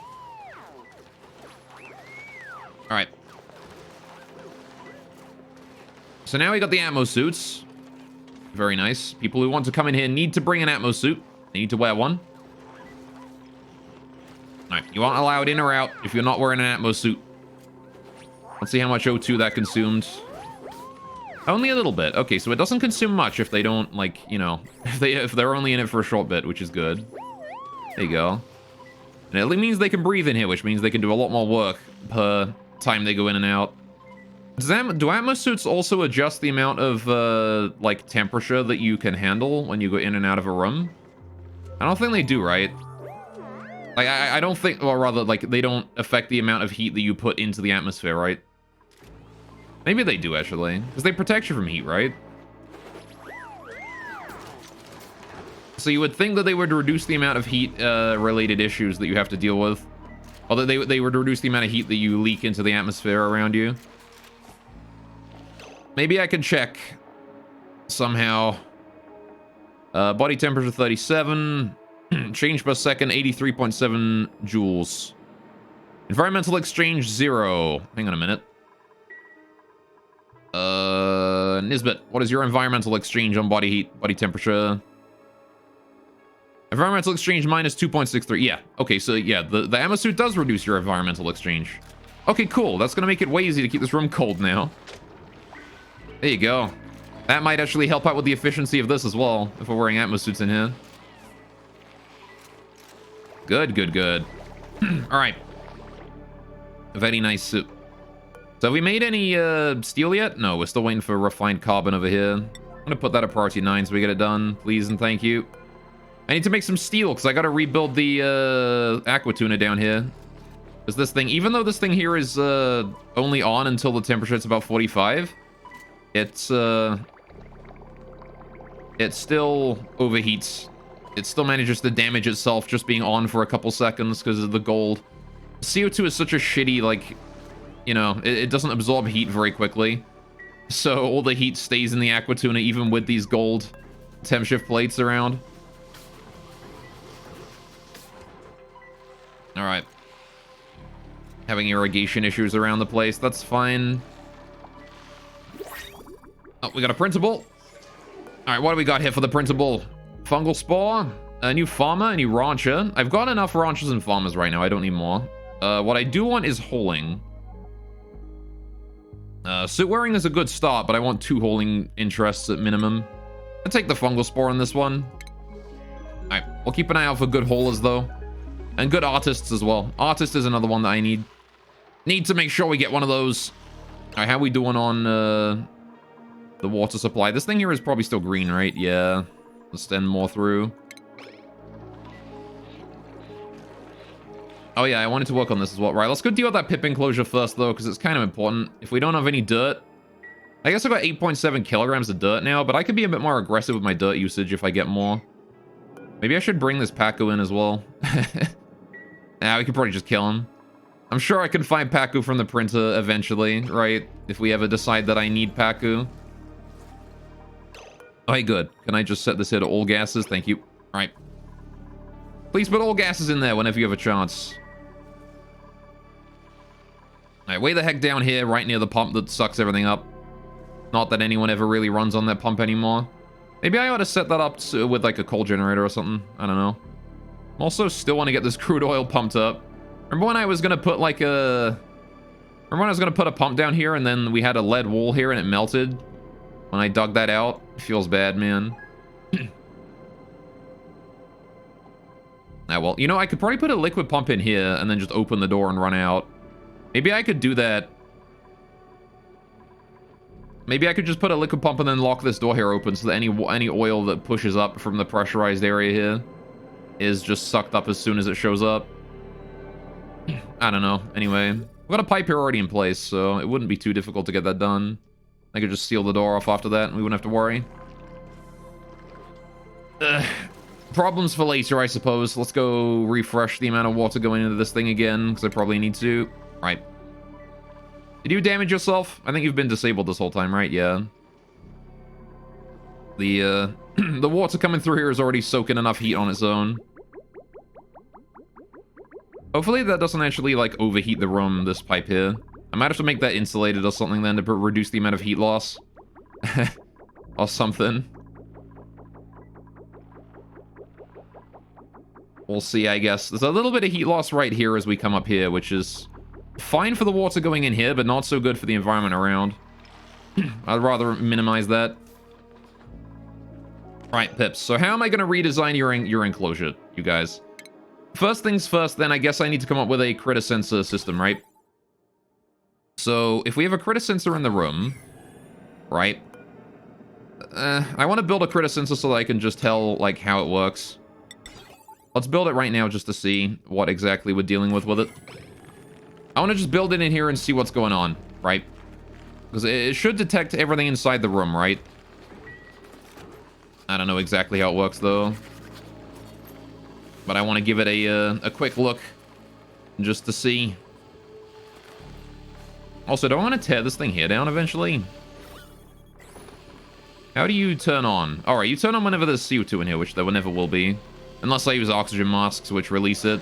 Alright. So now we got the Atmo suits. Very nice. People who want to come in here need to bring an Atmo suit. They need to wear one. Alright, you aren't allowed in or out if you're not wearing an Atmo suit. Let's see how much O2 that consumed. Only a little bit. Okay, so it doesn't consume much if they don't, like, you know, if they're only in it for a short bit, which is good. There you go. And it means they can breathe in here, which means they can do a lot more work per time they go in and out. Do Atmo suits also adjust the amount of, like, temperature that you can handle when you go in and out of a room? I don't think they do, right? Like, I don't think, or rather, like, they don't affect the amount of heat that you put into the atmosphere, right? Maybe they do, actually. Because they protect you from heat, right? So you would think that they would reduce the amount of heat-related issues that you have to deal with. Although they would reduce the amount of heat that you leak into the atmosphere around you. Maybe I can check somehow. Body temperature 37. Change per second 83.7 joules. Environmental exchange 0. Hang on a minute. Nisbet, what is your environmental exchange on body heat, body temperature? Environmental exchange minus 2.63. Yeah, okay, so yeah, the ammo suit does reduce your environmental exchange. Okay, cool. That's gonna make it way easy to keep this room cold now. There you go. That might actually help out with the efficiency of this as well, if we're wearing atmo suits in here. Good, good, good. Alright. Very nice suit. So have we made any steel yet? No, we're still waiting for refined carbon over here. I'm gonna put that at priority 9 so we get it done. Please and thank you. I need to make some steel because I gotta rebuild the aqua tuna down here. Because this thing, even though this thing here is only on until the temperature is about 45, it still overheats. It still manages to damage itself just being on for a couple seconds because of the gold. CO2 is such a shitty, like, you know, it doesn't absorb heat very quickly. So all the heat stays in the aqua tuna even with these gold temp shift plates around. Alright. Having irrigation issues around the place. That's fine. Oh, we got a printable. Alright, what do we got here for the printable? Fungal spore, a new farmer, a new rancher. I've got enough ranchers and farmers right now. I don't need more. What I do want is holing. Suit wearing is a good start, but I want 2 holing interests at minimum. I'll take the fungal spore on this one. Alright, we'll keep an eye out for good holers, though. And good artists as well. Artist is another one that I need. Need to make sure we get one of those. Alright, how are we doing on the water supply? This thing here is probably still green, right? Yeah. Let's send more through. Oh yeah, I wanted to work on this as well. Right, let's go deal with that pip enclosure first, though, because it's kind of important. If we don't have any dirt... I guess I've got 8.7 kilograms of dirt now, but I could be a bit more aggressive with my dirt usage if I get more. Maybe I should bring this Pacu in as well. Nah, we could probably just kill him. I'm sure I can find Pacu from the printer eventually, right? If we ever decide that I need Pacu. Okay, good. Can I just set this here to all gases? Thank you. All right. Please put all gases in there whenever you have a chance. All right, way the heck down here, right near the pump that sucks everything up. Not that anyone ever really runs on that pump anymore. Maybe I ought to set that up with like a coal generator or something. I don't know. Also still want to get this crude oil pumped up. Remember when I was going to put like a... Remember when I was going to put a pump down here and then we had a lead wool here and it melted? When I dug that out? It feels bad, man. Ah, well, you know, I could probably put a liquid pump in here and then just open the door and run out. Maybe I could do that. Maybe I could just put a liquid pump and then lock this door here open so that any oil that pushes up from the pressurized area here is just sucked up as soon as it shows up. I don't know. Anyway, we've got a pipe here already in place, so it wouldn't be too difficult to get that done. I could just seal the door off after that and we wouldn't have to worry. Problems for later, I suppose. Let's go refresh the amount of water going into this thing again, because I probably need to. Right. Did you damage yourself? I think you've been disabled this whole time, right? Yeah. The, the water coming through here is already soaking enough heat on its own. Hopefully that doesn't actually, like, overheat the room, this pipe here. I might have to make that insulated or something then to reduce the amount of heat loss. Or something. We'll see, I guess. There's a little bit of heat loss right here as we come up here, which is fine for the water going in here, but not so good for the environment around. I'd rather minimize that. Right, Pips. So how am I going to redesign your enclosure, you guys? First things first, then I guess I need to come up with a critter sensor system, right? So if we have a critter sensor in the room, right? I want to build a critter sensor so that I can just tell, like, how it works. Let's build it right now just to see what exactly we're dealing with it. I want to just build it in here and see what's going on, right? Because it should detect everything inside the room, right? I don't know exactly how it works, though. But I want to give it a quick look just to see. Also, do I want to tear this thing here down eventually? How do you turn on? Alright, you turn on whenever there's CO2 in here, which there never will be. Unless I use oxygen masks, which release it.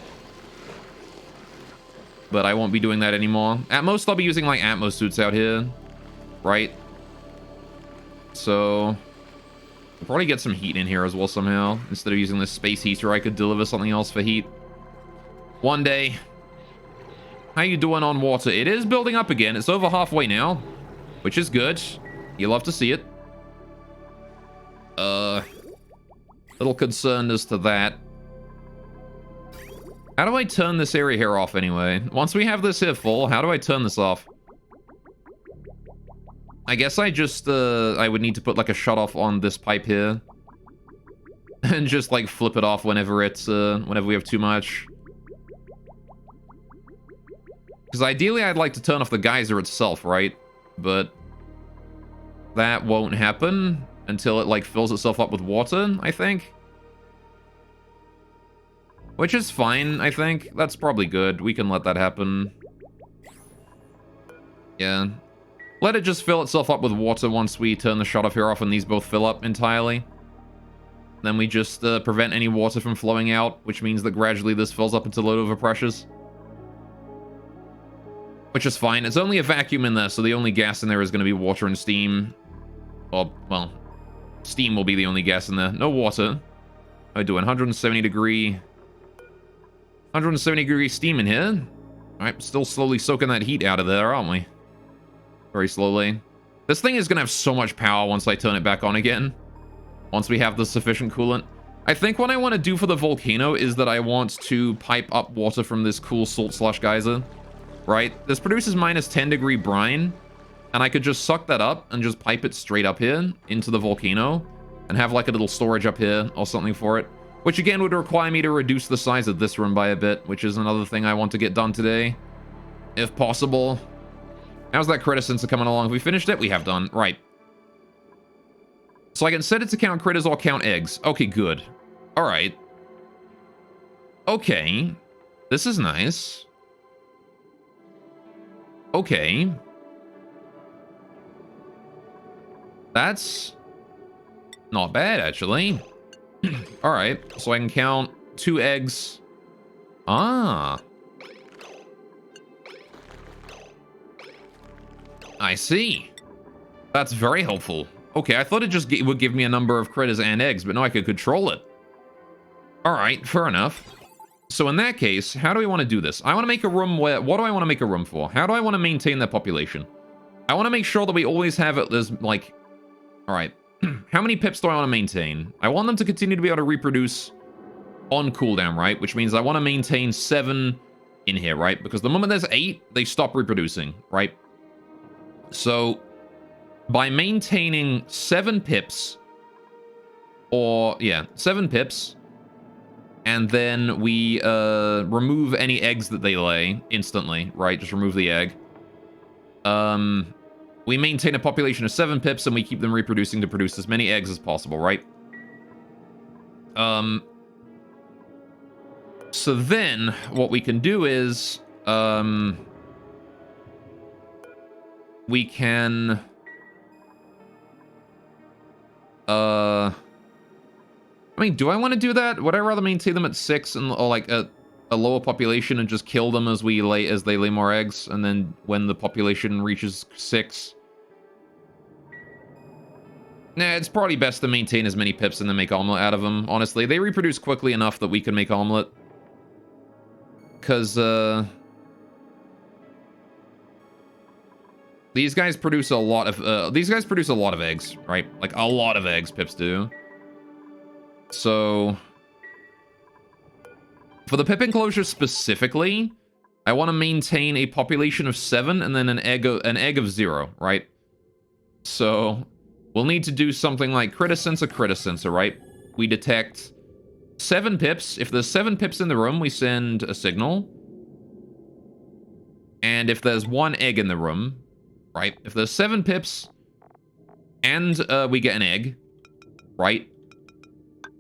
But I won't be doing that anymore. At most, I'll be using, like, Atmos suits out here. Right? So... I'll probably get some heat in here as well somehow. Instead of using this space heater, I could deliver something else for heat. One day. How you doing on water? It is building up again. It's over halfway now. Which is good. You love to see it. Little concerned as to that. How do I turn this area here off anyway? Once we have this here full, how do I turn this off? I guess I just, I would need to put like a shut off on this pipe here. And just like flip it off whenever it's, whenever we have too much. Because ideally I'd like to turn off the geyser itself, right? But that won't happen until it like fills itself up with water, I think. Which is fine, I think. That's probably good. We can let that happen. Yeah. Let it just fill itself up with water once we turn the shut off here off and these both fill up entirely. Then we just prevent any water from flowing out, which means that gradually this fills up until it overpressures. Which is fine. It's only a vacuum in there, so the only gas in there is going to be water and steam. Or, well, steam will be the only gas in there. No water. I do 170 degree steam in here. Alright, still slowly soaking that heat out of there, aren't we? Very slowly. This thing is going to have so much power once I turn it back on again. Once we have the sufficient coolant. I think what I want to do for the volcano is that I want to pipe up water from this cool salt slush geyser. Right? This produces minus 10 degree brine. And I could just suck that up and just pipe it straight up here into the volcano. And have like a little storage up here or something for it. Which again would require me to reduce the size of this room by a bit, which is another thing I want to get done today, if possible. How's that critter sensor coming along? Have we finished it? We have done. Right. So I can set it to count critters or count eggs. Okay, good. All right. Okay. This is nice. Okay. That's not bad, actually. All right. So I can count 2 eggs. Ah. I see. That's very helpful. Okay, I thought it just would give me a number of critters and eggs, but no, I could control it. All right, fair enough. So in that case, how do we want to do this? I want to make a room where... What do I want to make a room for? How do I want to maintain that population? I want to make sure that we always have it as, like... All right. How many pips do I want to maintain? I want them to continue to be able to reproduce on cooldown, right? Which means I want to maintain 7 in here, right? Because the moment there's 8, they stop reproducing, right? So, by maintaining 7 pips, or, yeah, 7 pips, and then we remove any eggs that they lay instantly, right? Just remove the egg. We maintain a population of 7 pips, and we keep them reproducing to produce as many eggs as possible, right? So then, what we can do is, we can... I mean, do I want to do that? Would I rather maintain them at 6 and or like at a lower population and just kill them as they lay more eggs, and then when the population reaches 6? Nah, it's probably best to maintain as many pips and then make omelet out of them. Honestly, they reproduce quickly enough that we can make omelet. Cause these guys produce a lot of eggs, right? Like a lot of eggs, pips do. So, for the pip enclosure specifically, I want to maintain a population of 7 and then an egg of 0, right? So, we'll need to do something like critter sensor, right? We detect 7 pips. If there's 7 pips in the room, we send a signal. And if there's 1 egg in the room, right? If there's 7 pips and we get an egg, right?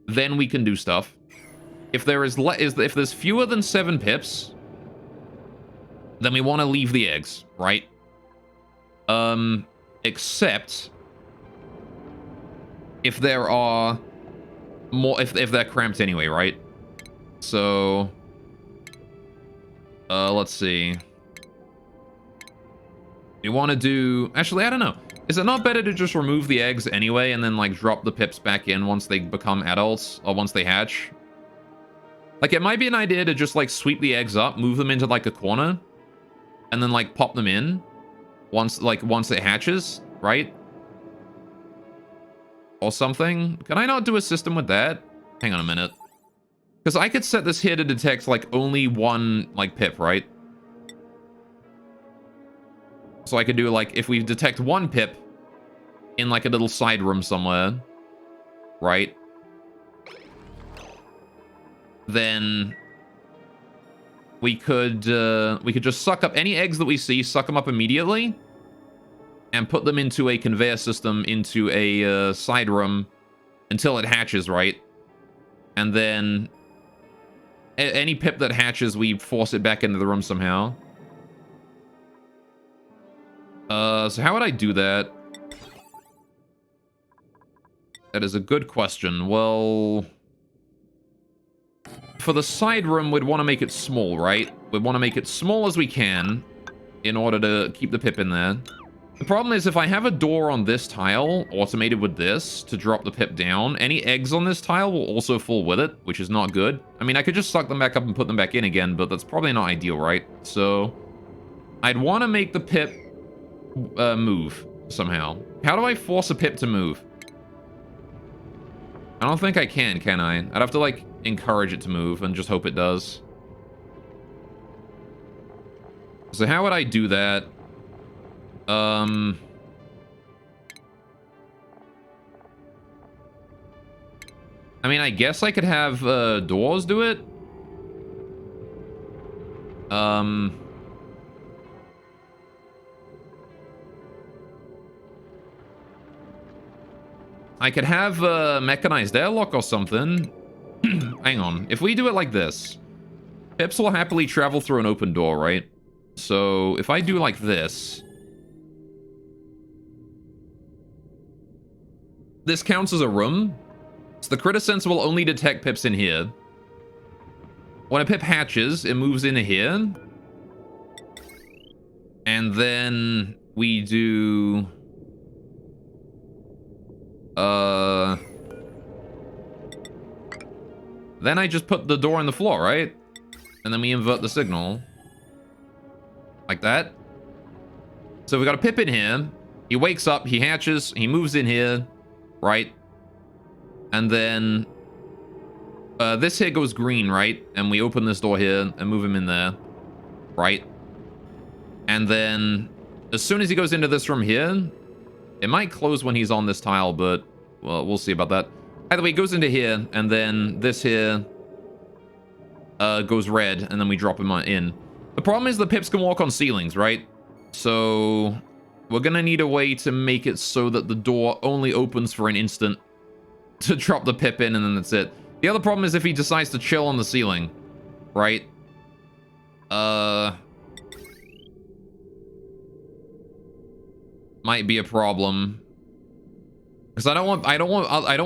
Then we can do stuff. If there's fewer than 7 pips, then we want to leave the eggs, right? Except if there are more, if they're cramped anyway, right? So, let's see. You want to do... Actually, I don't know. Is it not better to just remove the eggs anyway and then, like, drop the pips back in once they become adults? Or once they hatch? Like, it might be an idea to just, like, sweep the eggs up, move them into, like, a corner, and then, like, pop them in once it hatches, right? Or something. Can I not do a system with that? Hang on a minute. Because I could set this here to detect, like, only 1, like, pip, right? So I could do, like, if we detect 1 pip in, like, a little side room somewhere, right? Then we could just suck up any eggs that we see, suck them up immediately, and put them into a conveyor system into a side room until it hatches, right? And then any pip that hatches, we force it back into the room somehow. So how would I do that? That is a good question. Well, for the side room, we'd want to make it small, right? We'd want to make it small as we can in order to keep the pip in there. The problem is if I have a door on this tile, automated with this, to drop the pip down, any eggs on this tile will also fall with it, which is not good. I mean, I could just suck them back up and put them back in again, but that's probably not ideal, right? So, I'd want to make the pip move somehow. How do I force a pip to move? I don't think I can I? I'd have to, like, encourage it to move and just hope it does. So how would I do that? I, I mean, I guess I could have doors do it. I could have a mechanized airlock or something. Hang on. If we do it like this, Pips will happily travel through an open door, right? So if I do like this, this counts as a room. So the critter sensor will only detect Pips in here. When a Pip hatches, it moves into here. And then we do... Then I just put the door on the floor, right? And then we invert the signal. Like that. So we got a Pip in here. He wakes up, he hatches, he moves in here, right? And then this here goes green, right? And we open this door here and move him in there, right? And then as soon as he goes into this room here, it might close when he's on this tile, but well, we'll see about that. Either way, he goes into here, and then this here goes red, and then we drop him in. The problem is the Pips can walk on ceilings, right? So we're gonna need a way to make it so that the door only opens for an instant to drop the Pip in, and then that's it. The other problem is if he decides to chill on the ceiling, right? Might be a problem. Because I don't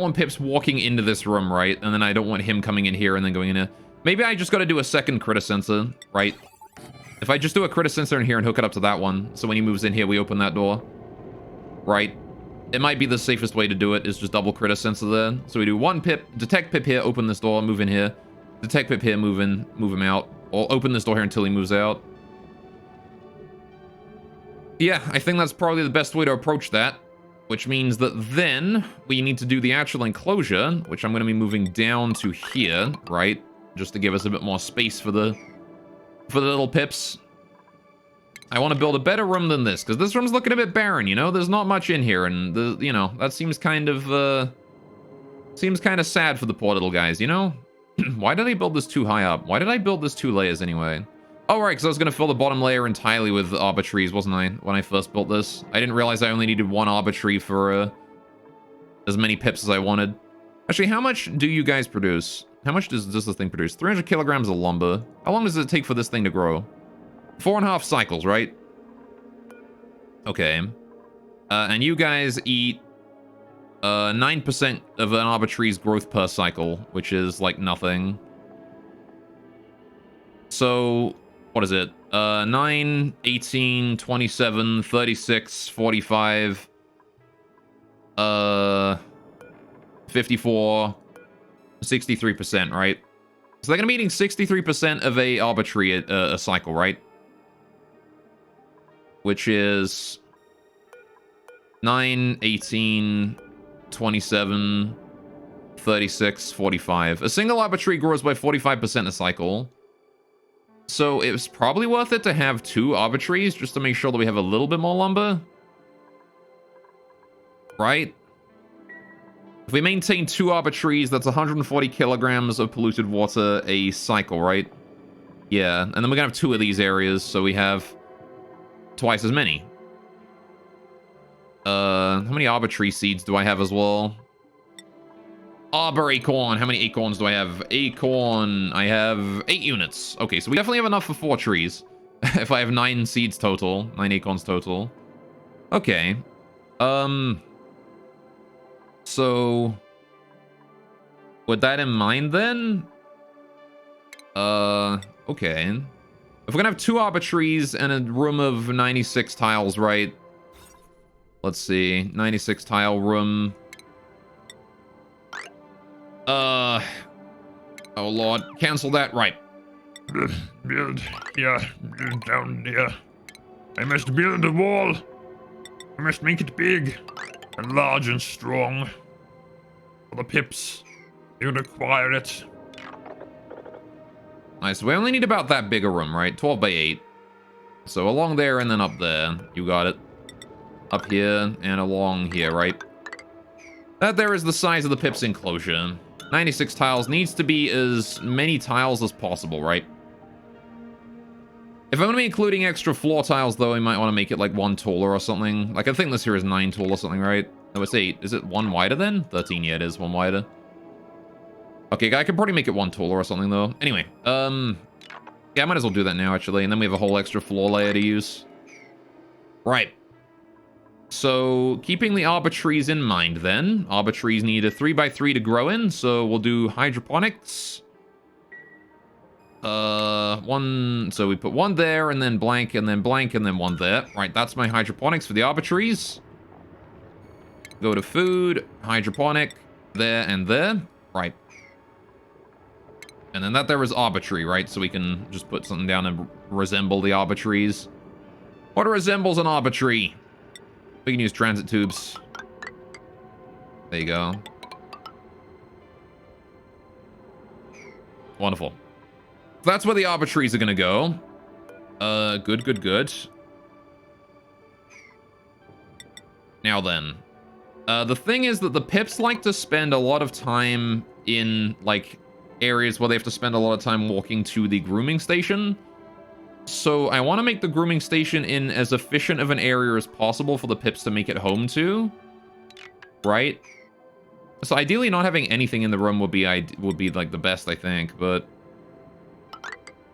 want Pips walking into this room, right? And then I don't want him coming in here and then going in here. Maybe I just gotta do a second critter sensor, right? If I just do a critter sensor in here and hook it up to that one, so when he moves in here, we open that door, right? It might be the safest way to do it, is just double critter sensor there. So we do one Pip, detect Pip here, open this door, move in here. Detect Pip here, move him out. Or open this door here until he moves out. Yeah, I think that's probably the best way to approach that. Which means that then we need to do the actual enclosure, which I'm going to be moving down to here, right? Just to give us a bit more space for the little Pips. I want to build a better room than this, because this room's looking a bit barren, you know? There's not much in here, and, you know, that seems kind of sad for the poor little guys, you know? Why did I build this too high up? Why did I build this 2 layers anyway? Oh, right, because I was going to fill the bottom layer entirely with arbor trees, wasn't I, when I first built this? I didn't realize I only needed 1 arbor tree for as many Pips as I wanted. Actually, how much do you guys produce? How much does this thing produce? 300 kilograms of lumber. How long does it take for this thing to grow? 4.5 cycles, right? Okay. And you guys eat 9% of an arbor tree's growth per cycle, which is like nothing. So... what is it? 9, 18, 27, 36, 45, 54, 63%, right? So they're going to be eating 63% of a arbor tree a cycle, right? Which is 9, 18, 27, 36, 45. A single arbor tree grows by 45% a cycle. So it's probably worth it to have 2 arbor trees just to make sure that we have a little bit more lumber. Right? If we maintain 2 arbor trees, that's 140 kilograms of polluted water a cycle, right? Yeah, and then we're gonna have 2 of these areas, so we have twice as many. How many arbor tree seeds do I have as well? Arbor acorn. How many acorns do I have? Acorn. I have 8 units. Okay, so we definitely have enough for 4 trees. If I have 9 seeds total. 9 acorns total. Okay. So... with that in mind then? Okay. If we're gonna have 2 arbor trees and a room of 96 tiles, right? Let's see. 96 tile room... oh lord, cancel that, right. Build, yeah, down here. I must build a wall. I must make it big, and large and strong. For the Pips, they require it. Nice, we only need about that big a room, right? 12 by 8. So along there and then up there. You got it. Up here and along here, right? That there is the size of the Pips enclosure. 96 tiles needs to be as many tiles as possible, right? If I'm going to be including extra floor tiles, though, I might want to make it like 1 taller or something. Like, I think this here is 9 tall or something, right? No, it's 8. Is it 1 wider then? 13, yeah, it is 1 wider. Okay, I could probably make it 1 taller or something, though. Anyway, yeah, I might as well do that now, actually. And then we have a whole extra floor layer to use. Right. So, keeping the arbor trees in mind, then. Arbor trees need a 3x3 to grow in, so we'll do hydroponics. So we put 1 there, and then blank, and then blank, and then 1 there. Right, that's my hydroponics for the arbor trees. Go to food, hydroponic, there and there. Right. And then that there is arbor tree, right? So we can just put something down and resemble the arbor trees. What resembles an arbor tree? We can use transit tubes. There you go. Wonderful. So that's where the arbor trees are gonna go. Good. Now then. The thing is that the pips like to spend a lot of time in, like, areas where they have to spend a lot of time walking to the grooming station. So I want to make the grooming station in as efficient of an area as possible for the pips to make it home to. Right? So ideally not having anything in the room would be like the best, I think, but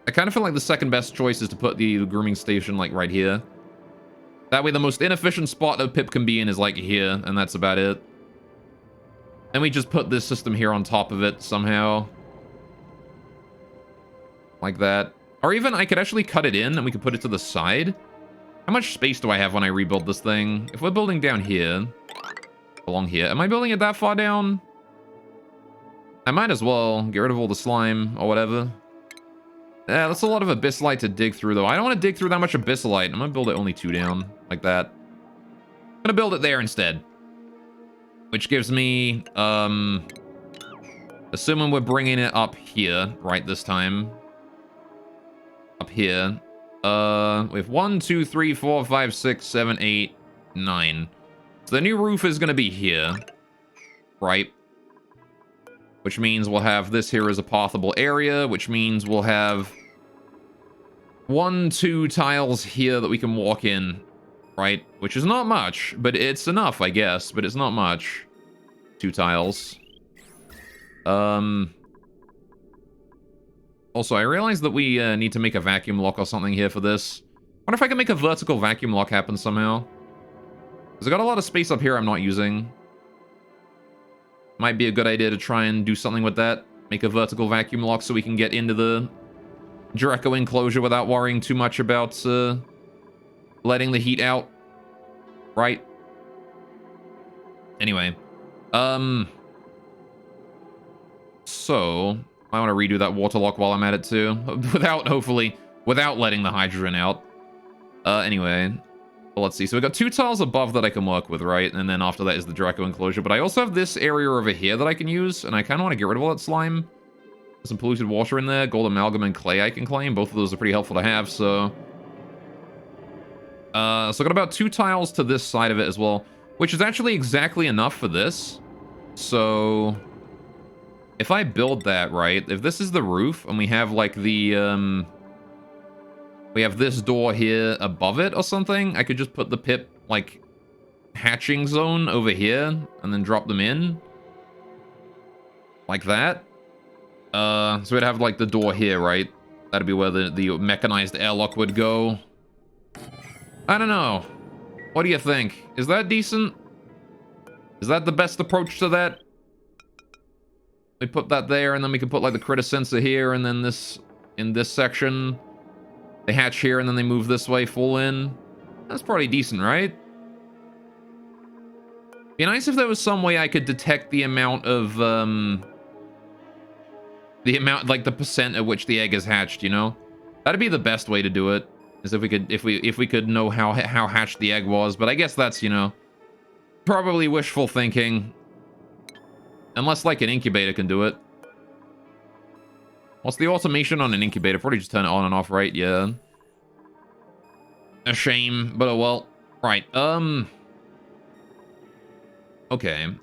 I kind of feel like the second best choice is to put the grooming station like right here. That way the most inefficient spot a pip can be in is like here, and that's about it. And we just put this system here on top of it somehow. Like that. Or even I could actually cut it in and we could put it to the side. How much space do I have when I rebuild this thing? If we're building down here, along here, am I building it that far down? I might as well get rid of all the slime or whatever. Yeah, that's a lot of abyssalite to dig through, though. I don't want to dig through that much abyssalite. I'm going to build it only 2 down, like that. I'm going to build it there instead. Which gives me, assuming we're bringing it up here, right, this time. Up here. We have 1, 2, 3, 4, 5, 6, 7, 8, 9. So the new roof is going to be here. Right. Which means we'll have this here as a pathable area, which means we'll have 1, 2 tiles here that we can walk in, right? Which is not much, but it's enough, I guess, but it's not much. 2 tiles. Also, I realized that we need to make a vacuum lock or something here for this. Wonder if I can make a vertical vacuum lock happen somehow. Because I got a lot of space up here I'm not using. Might be a good idea to try and do something with that. Make a vertical vacuum lock so we can get into the Draco enclosure without worrying too much about letting the heat out. Right? Anyway. So, I want to redo that water lock while I'm at it too. Hopefully, without letting the hydrogen out. Anyway. Well, let's see. So we got 2 tiles above that I can work with, right? And then after that is the Draco enclosure. But I also have this area over here that I can use. And I kind of want to get rid of all that slime. There's some polluted water in there. Gold amalgam and clay I can claim. Both of those are pretty helpful to have, so... so I got about 2 tiles to this side of it as well. Which is actually exactly enough for this. So... if I build that, right? If this is the roof, and we have, like, the, we have this door here above it or something, I could just put the pip, like, hatching zone over here, and then drop them in. Like that. So we'd have, like, the door here, right? That'd be where the mechanized airlock would go. I don't know. What do you think? Is that decent? Is that the best approach to that? We put that there, and then we can put, like, the critter sensor here, and then this, in this section. They hatch here, and then they move this way, full in. That's probably decent, right? Be nice if there was some way I could detect the amount of, like, the percent at which the egg is hatched, you know? That'd be the best way to do it, is if we could know how hatched the egg was, but I guess that's, you know, probably wishful thinking. Unless, like, an incubator can do it. What's the automation on an incubator? Probably just turn it on and off, right? Yeah. A shame, but oh well. Right, okay.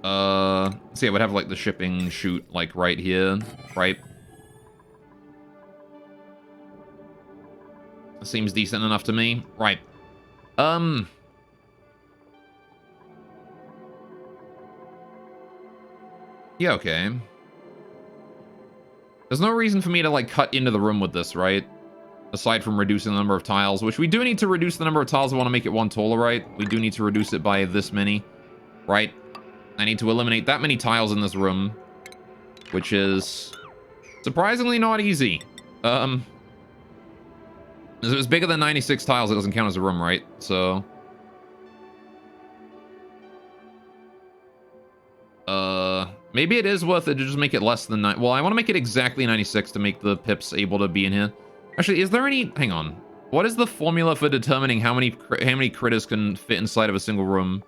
So yeah, we'd have like the shipping chute like right here, right? Seems decent enough to me. Right. Yeah, okay. There's no reason for me to like cut into the room with this, right? Aside from reducing the number of tiles, which we do need to reduce the number of tiles. I want to make it one taller, right? We do need to reduce it by this many, right? I need to eliminate that many tiles in this room, which is surprisingly not easy. If it's bigger than 96 tiles, it doesn't count as a room, right? So, maybe it is worth it to just make it less than 9. Well, I want to make it exactly 96 to make the pips able to be in here. Actually, is there any... Hang on. What is the formula for determining how many critters can fit inside of a single room?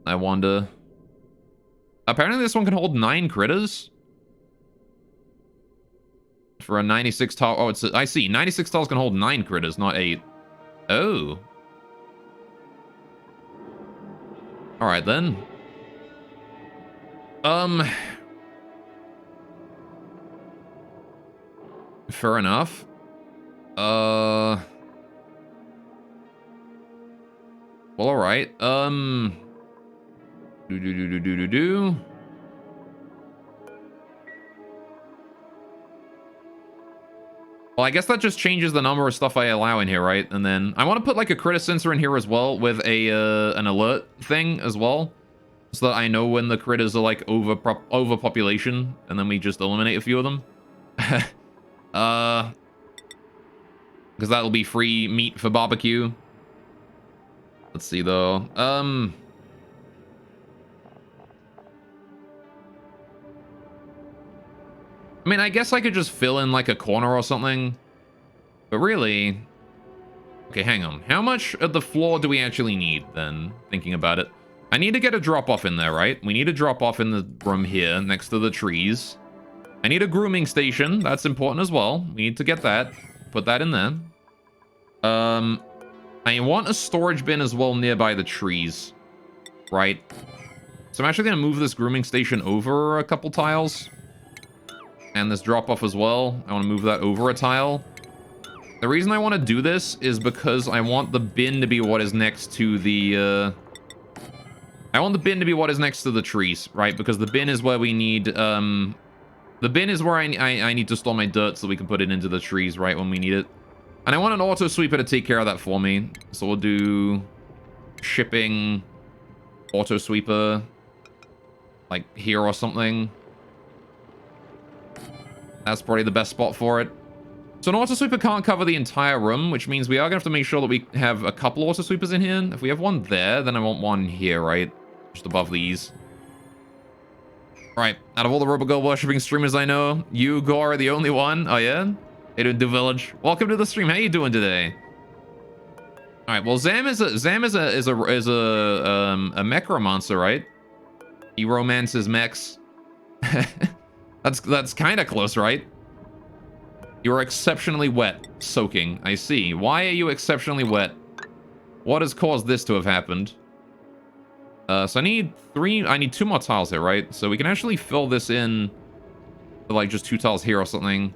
I wonder. Apparently this one can hold 9 critters. For a 96 tile... Oh, it's... I see. 96 tiles can hold 9 critters, not 8. Oh. Alright, then. Fair enough. Well, alright. Do. Well, I guess that just changes the number of stuff I allow in here, right? And then I want to put like a critter sensor in here as well with a an alert thing as well, so that I know when the critters are like overpopulation, and then we just eliminate a few of them. Because that'll be free meat for barbecue. Let's see though. I mean, I guess I could just fill in like a corner or something. But really... Okay, hang on. How much of the floor do we actually need then? Thinking about it. I need to get a drop-off in there, right? We need a drop-off in the room here next to the trees. I need a grooming station. That's important as well. We need to get that. Put that in there. I want a storage bin as well nearby the trees. Right? So I'm actually going to move this grooming station over a couple tiles. And this drop-off as well. I want to move that over a tile. The reason I want to do this is because I want the bin to be what is next to the, I want the bin to be what is next to the trees, right? Because the bin is where we need, the bin is where I need to store my dirt so we can put it into the trees, right, when we need it. And I want an auto sweeper to take care of that for me. So we'll do shipping, auto sweeper, like here or something. That's probably the best spot for it. So an auto sweeper can't cover the entire room, which means we are going to have to make sure that we have a couple auto sweepers in here. If we have one there, then I want one here, right? Just above these. Right, out of all the RoboGirl worshipping streamers I know, you, Gore, are the only one. Oh, yeah? Hey, dude, Do Village. Welcome to the stream. How you doing today? All right, well, Zam is a mechromancer, right? He romances mechs. That's kind of close, right? You are exceptionally wet. Soaking. I see. Why are you exceptionally wet? What has caused this to have happened? So I need 2 more tiles here, right? So we can actually fill this in with like just 2 tiles here or something.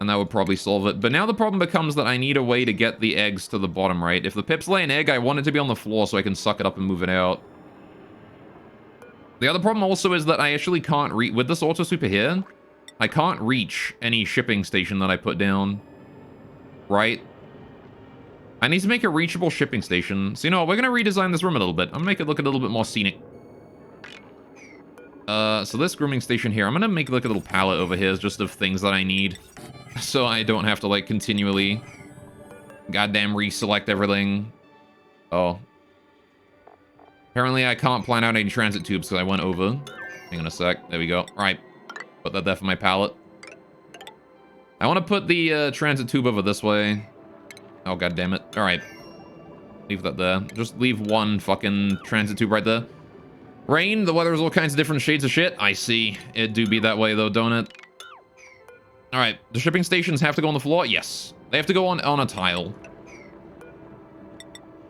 And that would probably solve it. But now the problem becomes that I need a way to get the eggs to the bottom, right? If the pips lay an egg, I want it to be on the floor so I can suck it up and move it out. The other problem also is that I actually can't reach... With this auto sweeper here, I can't reach any shipping station that I put down. Right? I need to make a reachable shipping station. So, you know what? We're going to redesign this room a little bit. I'm going to make it look a little bit more scenic. So this grooming station here, I'm going to make like a little palette over here just of things that I need. So I don't have to like continually goddamn reselect everything. Oh. Apparently I can't plan out any transit tubes because I went over. Hang on a sec. There we go. All right. Put that there for my palette. I want to put the transit tube over this way. Oh, god damn it. All right. Leave that there. Just leave one fucking transit tube right there. Rain, the weather is all kinds of different shades of shit. I see. It do be that way though, don't it? All right. The shipping stations have to go on the floor? Yes. They have to go on a tile.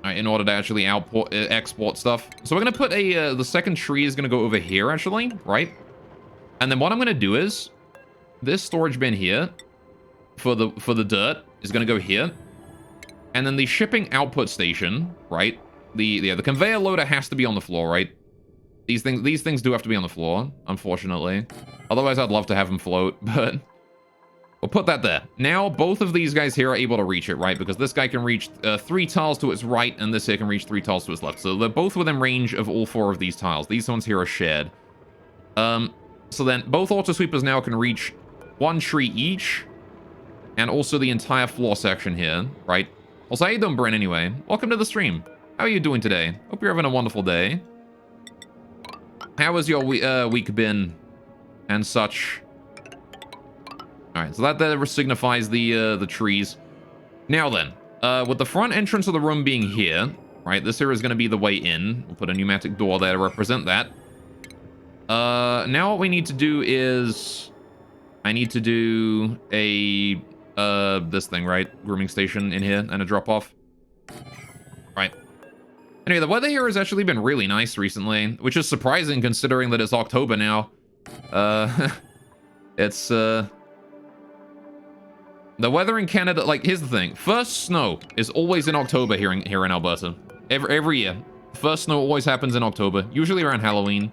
All in order to actually export stuff. So we're going to put the second tree is going to go over here, actually, right? And then what I'm going to do is, this storage bin here, for the dirt, is going to go here. And then the shipping output station, right? The conveyor loader has to be on the floor, right? These things do have to be on the floor, unfortunately. Otherwise, I'd love to have them float, but we'll put that there. Now, both of these guys here are able to reach it, right? Because this guy can reach 3 tiles to its right, and this here can reach 3 tiles to its left. So they're both within range of all 4 of these tiles. These ones here are shared. So then both auto sweepers now can reach 1 tree each, and also the entire floor section here, right? Also, how you doing, Bryn, anyway? Welcome to the stream. How are you doing today? Hope you're having a wonderful day. How has your week been and such? Alright, so that there signifies the trees. Now then, with the front entrance of the room being here, right, this here is going to be the way in. We'll put a pneumatic door there to represent that. Now what we need to do is... I need to do a... this thing, right? Grooming station in here and a drop-off. Right. Anyway, the weather here has actually been really nice recently, which is surprising considering that it's October now. It's, the weather in Canada, like, here's the thing. First snow is always in October here in Alberta. Every year. First snow always happens in October, usually around Halloween.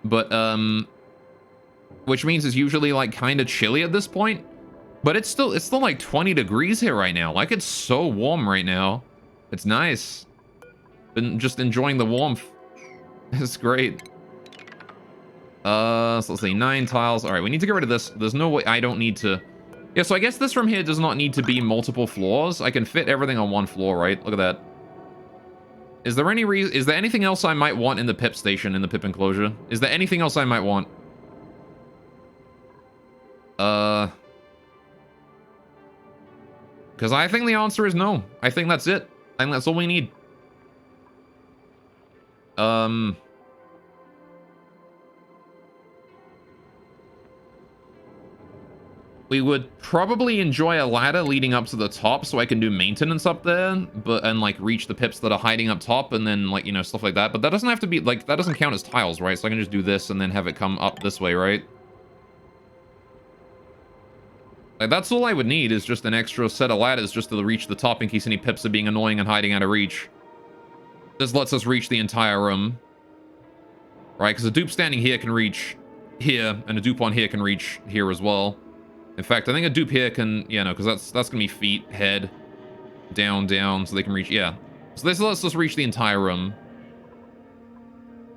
But, which means it's usually, like, kind of chilly at this point. But it's still like 20 degrees here right now. Like, it's so warm right now. It's nice. Been just enjoying the warmth. It's great. So let's see, 9 tiles. All right, we need to get rid of this. There's no way I don't need to... Yeah, so I guess this from here does not need to be multiple floors. I can fit everything on 1 floor, right? Look at that. Is there any reason... Is there anything else I might want in the pip station, in the pip enclosure? Is there anything else I might want? Because I think the answer is no. I think that's it. I think that's all we need. We would probably enjoy a ladder leading up to the top so I can do maintenance up there, and like reach the pips that are hiding up top and then like, you know, stuff like that. But that doesn't have to be like, that doesn't count as tiles, right? So I can just do this and then have it come up this way, right? Like, that's all I would need is just an extra set of ladders just to reach the top in case any pips are being annoying and hiding out of reach. This lets us reach the entire room. Right, because a dupe standing here can reach here, and a dupe on here can reach here as well. In fact, I think a dupe here can, yeah, no, because that's going to be feet, head, down, so they can reach, yeah. So this lets us reach the entire room.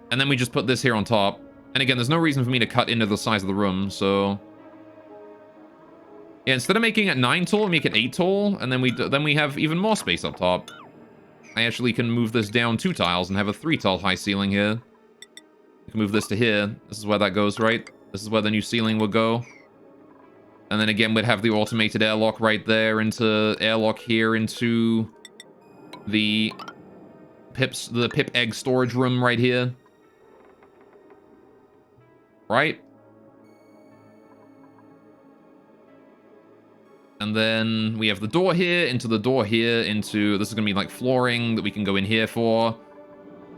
And then we just put this here on top. And again, there's no reason for me to cut into the size of the room, so... Yeah, instead of making it 9 tall, make it 8 tall, and then we have even more space up top. I actually can move this down 2 tiles and have a 3 tile high ceiling here. We can move this to here. This is where that goes, right? This is where the new ceiling would go. And then again, we'd have the automated airlock right there into airlock here into the pip egg storage room right here. Right? And then we have the door here, into the door here, into... This is going to be like flooring that we can go in here for.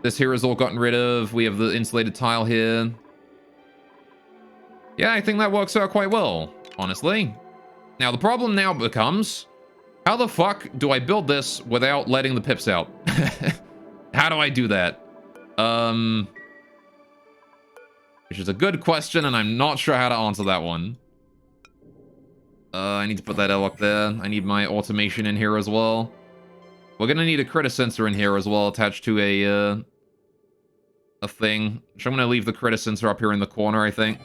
This here is all gotten rid of. We have the insulated tile here. Yeah, I think that works out quite well, honestly. Now, the problem now becomes... How the fuck do I build this without letting the pips out? How do I do that? Which is a good question, and I'm not sure how to answer that one. I need to put that airlock there. I need my automation in here as well. We're gonna need a critter sensor in here as well, attached to a thing. So I'm gonna leave the critter sensor up here in the corner, I think.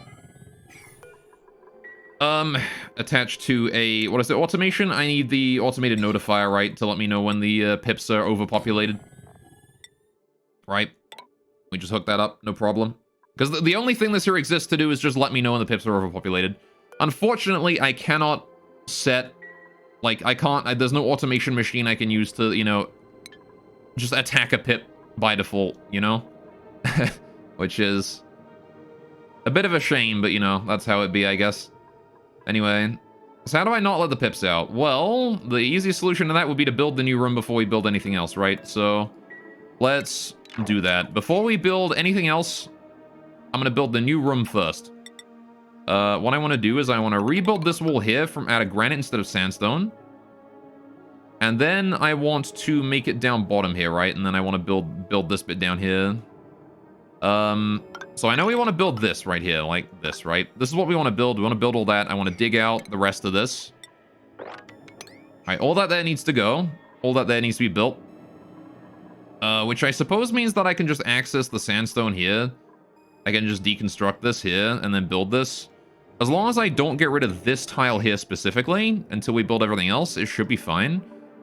Attached to a... What is it? Automation? I need the automated notifier, right? To let me know when the pips are overpopulated. Right? We just hook that up, no problem. Because the only thing this here exists to do is just let me know when the pips are overpopulated. Unfortunately, I cannot set... Like, I can't... There's no automation machine I can use to, you know... Just attack a pip by default, you know? Which is... a bit of a shame, but, you know, that's how it be, I guess. Anyway... So how do I not let the pips out? Well, the easiest solution to that would be to build the new room before we build anything else, right? So let's do that. Before we build anything else, I'm going to build the new room first. What I want to do is I want to rebuild this wall here from out of granite instead of sandstone. And then I want to make it down bottom here, right? And then I want to build this bit down here. So I know we want to build this right here, like this, right? This is what we want to build. We want to build all that. I want to dig out the rest of this. All right, all that there needs to go. All that there needs to be built. Which I suppose means that I can just access the sandstone here. I can just deconstruct this here and then build this. As long as I don't get rid of this tile here specifically until we build everything else, it should be fine.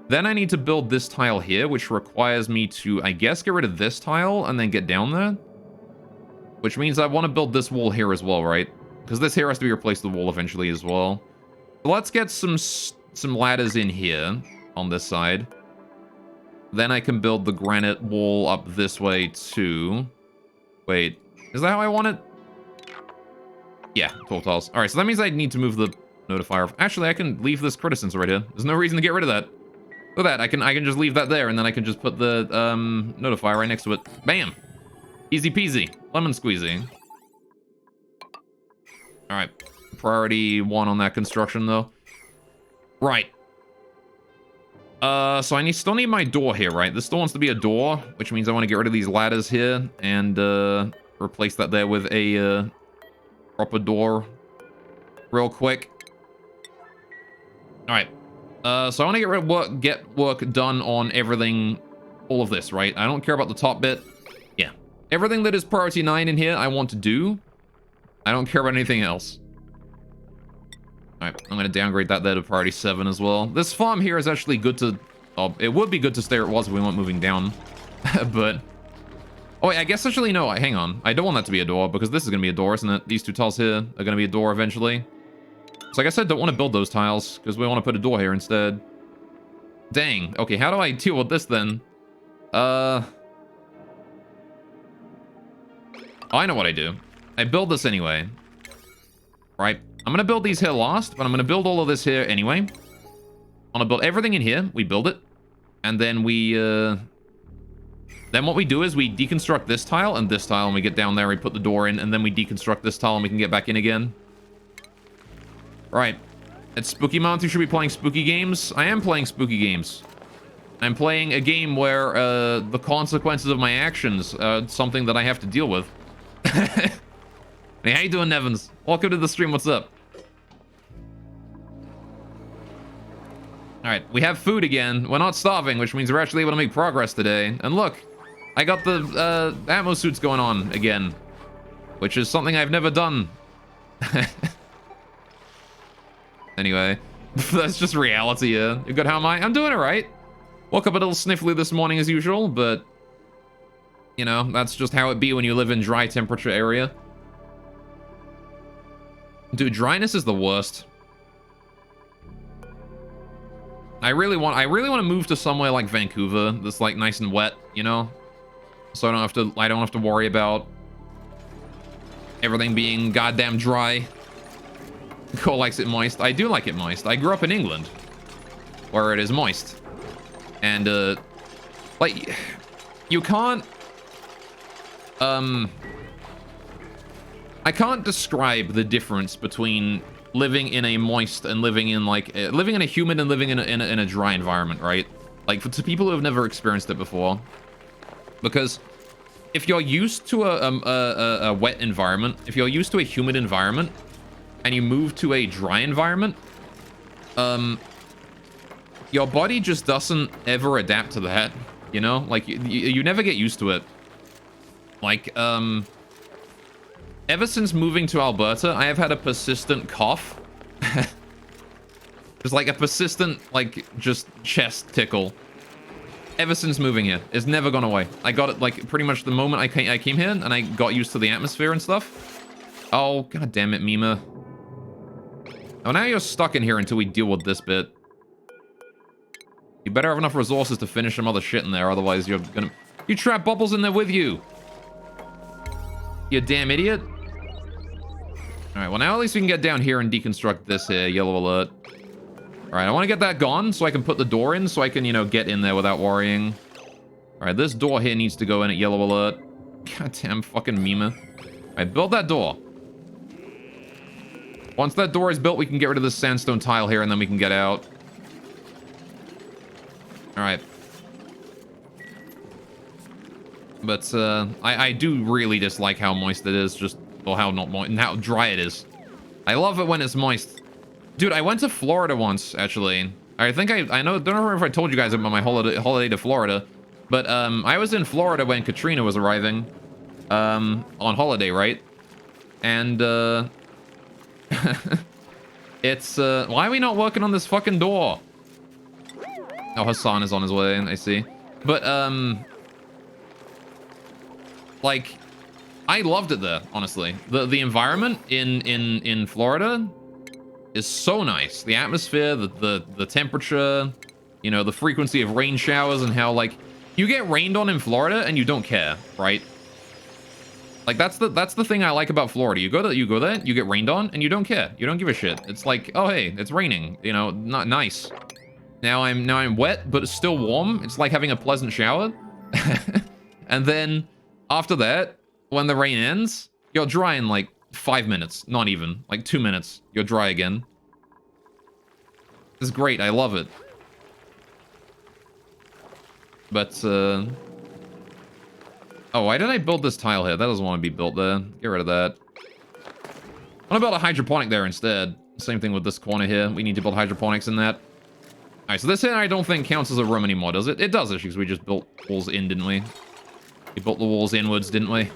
Then I need to build this tile here, which requires me to, I guess, get rid of this tile and then get down there. Which means I want to build this wall here as well, right? Because this here has to be replaced with the wall eventually as well. So let's get some ladders in here on this side. Then I can build the granite wall up this way too. Wait, is that how I want it? Yeah, 12 tiles. All right, so that means I need to move the notifier. Actually, I can leave this critter sensor right here. There's no reason to get rid of that. Look at that. I can just leave that there, and then I can just put the notifier right next to it. Bam. Easy peasy. Lemon squeezy. All right. Priority 1 on that construction, though. Right. So I still need my door here, right? This still wants to be a door, which means I want to get rid of these ladders here and replace that there with a proper door real quick. All right. So I want to get work done on everything, all of this, right? I don't care about the top bit. Yeah. Everything that is priority 9 in here, I want to do. I don't care about anything else. All right, I'm going to downgrade that there to priority 7 as well. This farm here is actually good to... Oh, it would be good to stay where it was if we weren't moving down. But... Oh, wait, I guess actually, no, hang on. I don't want that to be a door, because this is going to be a door, isn't it? These 2 tiles here are going to be a door eventually. So I guess I don't want to build those tiles, because we want to put a door here instead. Dang. Okay, how do I deal with this then? Oh, I know what I do. I build this anyway. Right? I'm going to build these here last, but I'm going to build all of this here anyway. I'm going to build everything in here. We build it. And then we, then what we do is we deconstruct this tile and this tile, and we get down there, we put the door in, and then we deconstruct this tile, and we can get back in again. Right. It's Spooky Month. You should be playing spooky games. I am playing spooky games. I'm playing a game where the consequences of my actions are something that I have to deal with. Hey, how you doing, Nevins? Welcome to the stream. What's up? All right, we have food again. We're not starving, which means we're actually able to make progress today. And look, I got the ammo suits going on again, which is something I've never done. Anyway, that's just reality, yeah. You good? How am I? I'm doing all right. Woke up a little sniffly this morning as usual, but you know, that's just how it be when you live in dry temperature area. Dude, dryness is the worst. I really want to move to somewhere like Vancouver that's like nice and wet, you know? So I don't have to worry about everything being goddamn dry. Cole likes it moist. I do like it moist. I grew up in England where it is moist. And like you can't I can't describe the difference between living in a moist and living in like living in a humid and living in a dry environment, right? Like to people who have never experienced it before. Because if you're used to a wet environment, if you're used to a humid environment, and you move to a dry environment, your body just doesn't ever adapt to that, you know? Like you never get used to it. Like ever since moving to Alberta, I have had a persistent cough. Just like a persistent, like, just chest tickle. Ever since moving here. It's never gone away. I got it, like, pretty much the moment I came here, and I got used to the atmosphere and stuff. Oh, god damn it, Mima. Oh, now you're stuck in here until we deal with this bit. You better have enough resources to finish some other shit in there, otherwise you're gonna... You trap bubbles in there with you! You damn idiot. Alright, well now at least we can get down here and deconstruct this here, yellow alert. Alright, I want to get that gone so I can put the door in so I can, you know, get in there without worrying. Alright, this door here needs to go in at yellow alert. Goddamn fucking Mima. Alright, build that door. Once that door is built, we can get rid of this sandstone tile here and then we can get out. Alright. But, I do really dislike how moist it is, just, or how not moist, and how dry it is. I love it when it's moist. Dude, I went to Florida once, actually. I think I know, don't remember if I told you guys about my holiday to Florida, but, I was in Florida when Katrina was arriving, on holiday, right? And, it's, why are we not working on this fucking door? Oh, Hassan is on his way, I see. But, like, I loved it there, honestly. The environment in Florida is so nice. The atmosphere, the temperature, you know, the frequency of rain showers and how, like, you get rained on in Florida and you don't care, right? Like, that's the thing I like about Florida. You go there, you get rained on, and you don't care. You don't give a shit. It's like, oh hey, it's raining. You know, not nice. Now I'm wet, but it's still warm. It's like having a pleasant shower. And then after that, when the rain ends, you're dry in like 5 minutes. Not even. Like 2 minutes. You're dry again. It's great. I love it. But, oh, why did I build this tile here? That doesn't want to be built there. Get rid of that. I want to build a hydroponic there instead. Same thing with this corner here. We need to build hydroponics in that. Alright, so this here I don't think counts as a room anymore, does it? It does, actually, because we just built walls in, didn't we? We built the walls inwards, didn't we?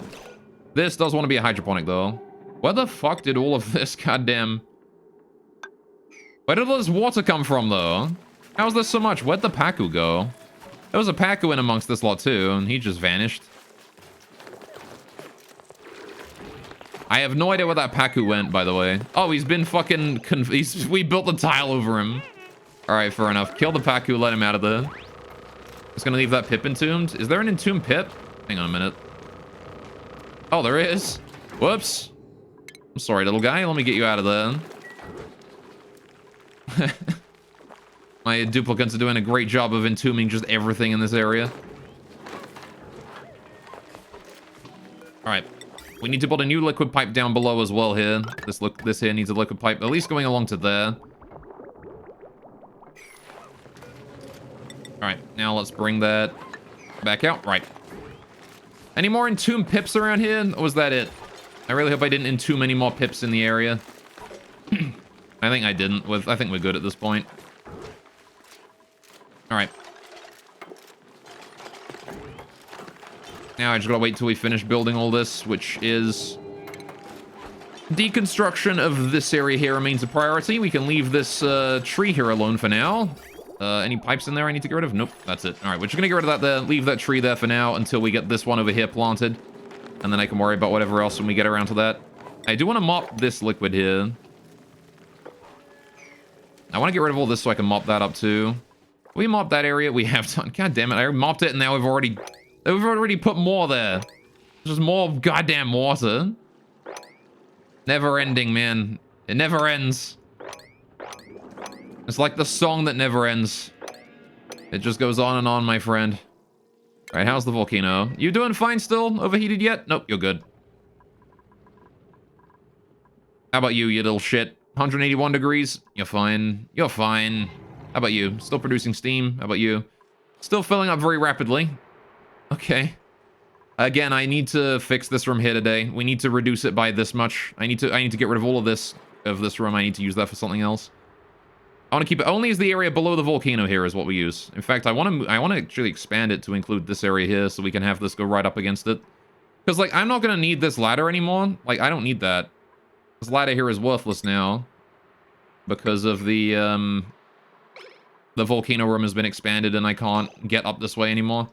This does want to be a hydroponic, though. Where the fuck did all of this goddamn... Where did all this water come from, though? How's there so much? Where'd the Pacu go? There was a Pacu in amongst this lot, too, and he just vanished. I have no idea where that Pacu went, by the way. Oh, he's been fucking... we built the tile over him. Alright, fair enough. Kill the Pacu, let him out of there. Just gonna leave that Pip entombed. Is there an entombed Pip? Hang on a minute. Oh, there is. Whoops. I'm sorry, little guy. Let me get you out of there. My duplicates are doing a great job of entombing just everything in this area. Alright. We need to build a new liquid pipe down below as well here. This here needs a liquid pipe, at least going along to there. Alright, now let's bring that back out. Right. Any more entombed Pips around here? Or was that it? I really hope I didn't entomb any more Pips in the area. I think I didn't. I think we're good at this point. Alright. Now I just gotta wait till we finish building all this, which is... Deconstruction of this area here remains a priority. We can leave this tree here alone for now. Any pipes in there I need to get rid of? Nope, that's it. Alright, we're just gonna get rid of that there. Leave that tree there for now until we get this one over here planted. And then I can worry about whatever else when we get around to that. I do want to mop this liquid here. I want to get rid of all this so I can mop that up too. We mopped that area. We have done. God damn it, I mopped it and now we've already put more there. There's just more goddamn water. Never ending, man. It never ends. It's like the song that never ends. It just goes on and on, my friend. Alright, how's the volcano? You doing fine still? Overheated yet? Nope, you're good. How about you, you little shit? 181 degrees? You're fine. You're fine. How about you? Still producing steam? How about you? Still filling up very rapidly. Okay. Again, I need to fix this room here today. We need to reduce it by this much. I need to get rid of all of this room. I need to use that for something else. I want to keep it only as the area below the volcano here is what we use. In fact, I want to actually expand it to include this area here so we can have this go right up against it. Because, like, I'm not going to need this ladder anymore. Like, I don't need that. This ladder here is worthless now. Because of the volcano room has been expanded and I can't get up this way anymore.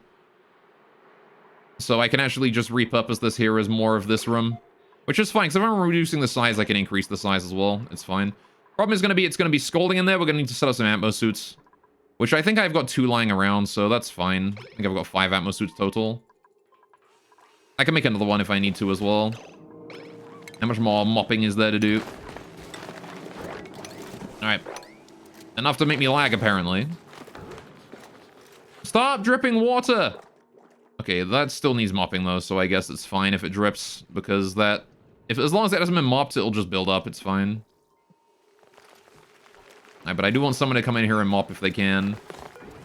So I can actually just repurpose this here as more of this room. Which is fine, because if I'm reducing the size, I can increase the size as well. It's fine. Problem is it's going to be scalding in there. We're going to need to set up some Atmo suits. Which I think I've got 2 lying around, so that's fine. I think I've got 5 Atmo suits total. I can make another one if I need to as well. How much more mopping is there to do? Alright. Enough to make me lag, apparently. Stop dripping water! Okay, that still needs mopping, though, so I guess it's fine if it drips, because that... as long as that hasn't been mopped, it'll just build up, it's fine. Right, but I do want someone to come in here and mop if they can.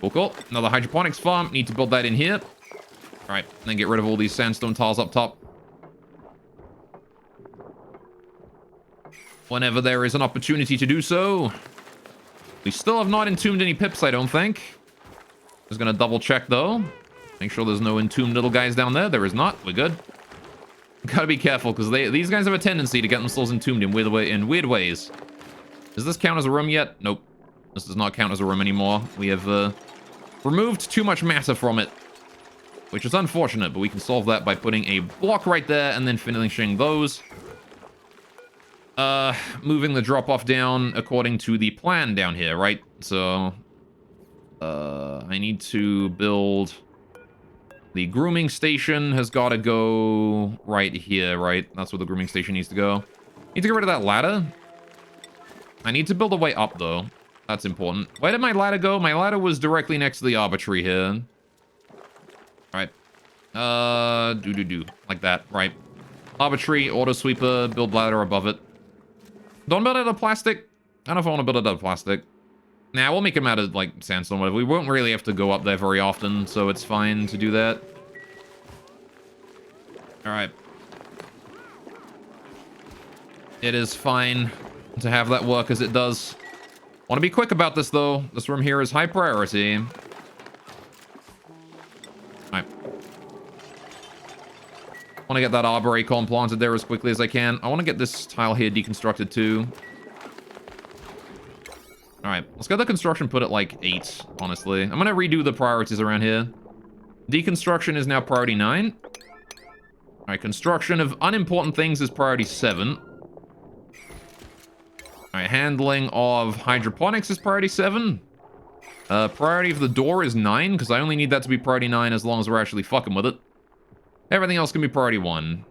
Cool, cool. Another hydroponics farm. Need to build that in here. Alright, then get rid of all these sandstone tiles up top. Whenever there is an opportunity to do so. We still have not entombed any pips, I don't think. Just gonna double check, though. Make sure there's no entombed little guys down there. There is not. We're good. Gotta be careful, because these guys have a tendency to get themselves entombed in weird ways. Does this count as a room yet? Nope. This does not count as a room anymore. We have removed too much matter from it, which is unfortunate, but we can solve that by putting a block right there and then finishing those. Moving the drop-off down according to the plan down here, right? So, I need to build... The grooming station has got to go right here, right? That's where the grooming station needs to go. Need to get rid of that ladder. I need to build a way up, though. That's important. Where did my ladder go? My ladder was directly next to the arbitrary here. Alright. Like that, right. Arbitrary, auto sweeper, build ladder above it. Don't build it out of plastic. I don't know if I want to build it out of plastic. Nah, we'll make them out of, like, sandstone, whatever. We won't really have to go up there very often, so it's fine to do that. Alright. It is fine to have that work as it does. Want to be quick about this, though. This room here is high priority. Alright. Want to get that arbor acorn planted there as quickly as I can. I want to get this tile here deconstructed, too. Alright, let's get the construction put at, like, 8, honestly. I'm going to redo the priorities around here. Deconstruction is now priority 9. Alright, construction of unimportant things is priority 7. Alright, handling of hydroponics is priority 7. Priority of the door is 9, because I only need that to be priority 9 as long as we're actually fucking with it. Everything else can be priority 1.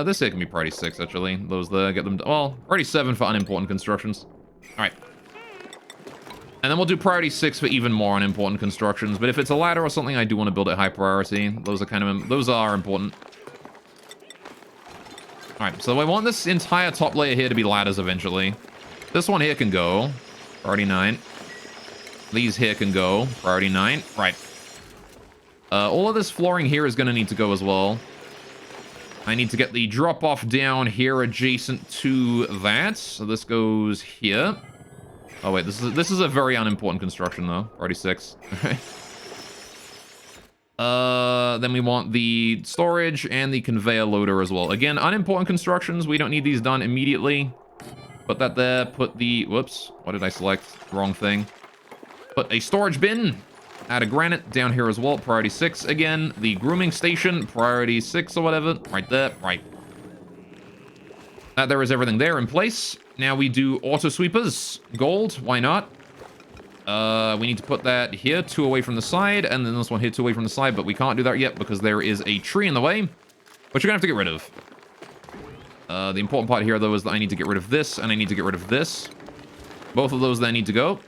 This here can be priority 6, actually. Those there, get them... Well, priority 7 for unimportant constructions. Alright. And then we'll do priority 6 for even more unimportant constructions. But if it's a ladder or something, I do want to build at high priority. Those are important. Alright, so I want this entire top layer here to be ladders eventually. This one here can go. Priority 9. These here can go. Priority 9. Right. All of this flooring here is going to need to go as well. I need to get the drop-off down here adjacent to that. So this goes here. Oh, wait. This is a very unimportant construction, though. Priority 6. Then we want the storage and the conveyor loader as well. Again, unimportant constructions. We don't need these done immediately. Put that there. Put the... Whoops. What did I select? Wrong thing. Put a storage bin. Add a granite down here as well. Priority 6 again. The grooming station. Priority 6 or whatever. Right there. Right. There is everything there in place. Now we do auto sweepers. Gold. Why not? We need to put that here, 2 away from the side, and then this one here, 2 away from the side, but we can't do that yet because there is a tree in the way, which you're gonna have to get rid of. The important part here, though, is that I need to get rid of this, and I need to get rid of this. Both of those then need to go.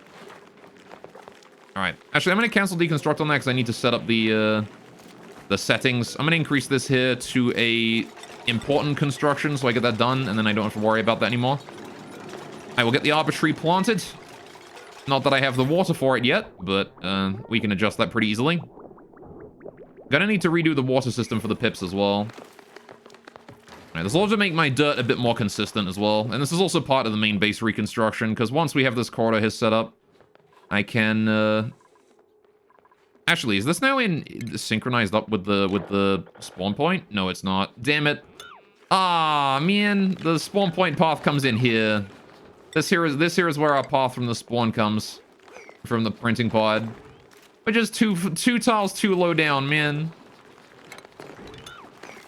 Alright. Actually, I'm gonna cancel deconstruct on that because I need to set up the settings. I'm gonna increase this here to a important construction so I get that done, and then I don't have to worry about that anymore. I will get the arbor tree planted. Not that I have the water for it yet, but we can adjust that pretty easily. Gonna need to redo the water system for the pips as well. Alright, this will also make my dirt a bit more consistent as well. And this is also part of the main base reconstruction, because once we have this corridor here set up, I can... Actually, is this now synchronized up with the spawn point? No, it's not. Damn it. Ah, man. The spawn point path comes in here. This here is where our path from the spawn comes. From the printing pod. But just two tiles too low down, man.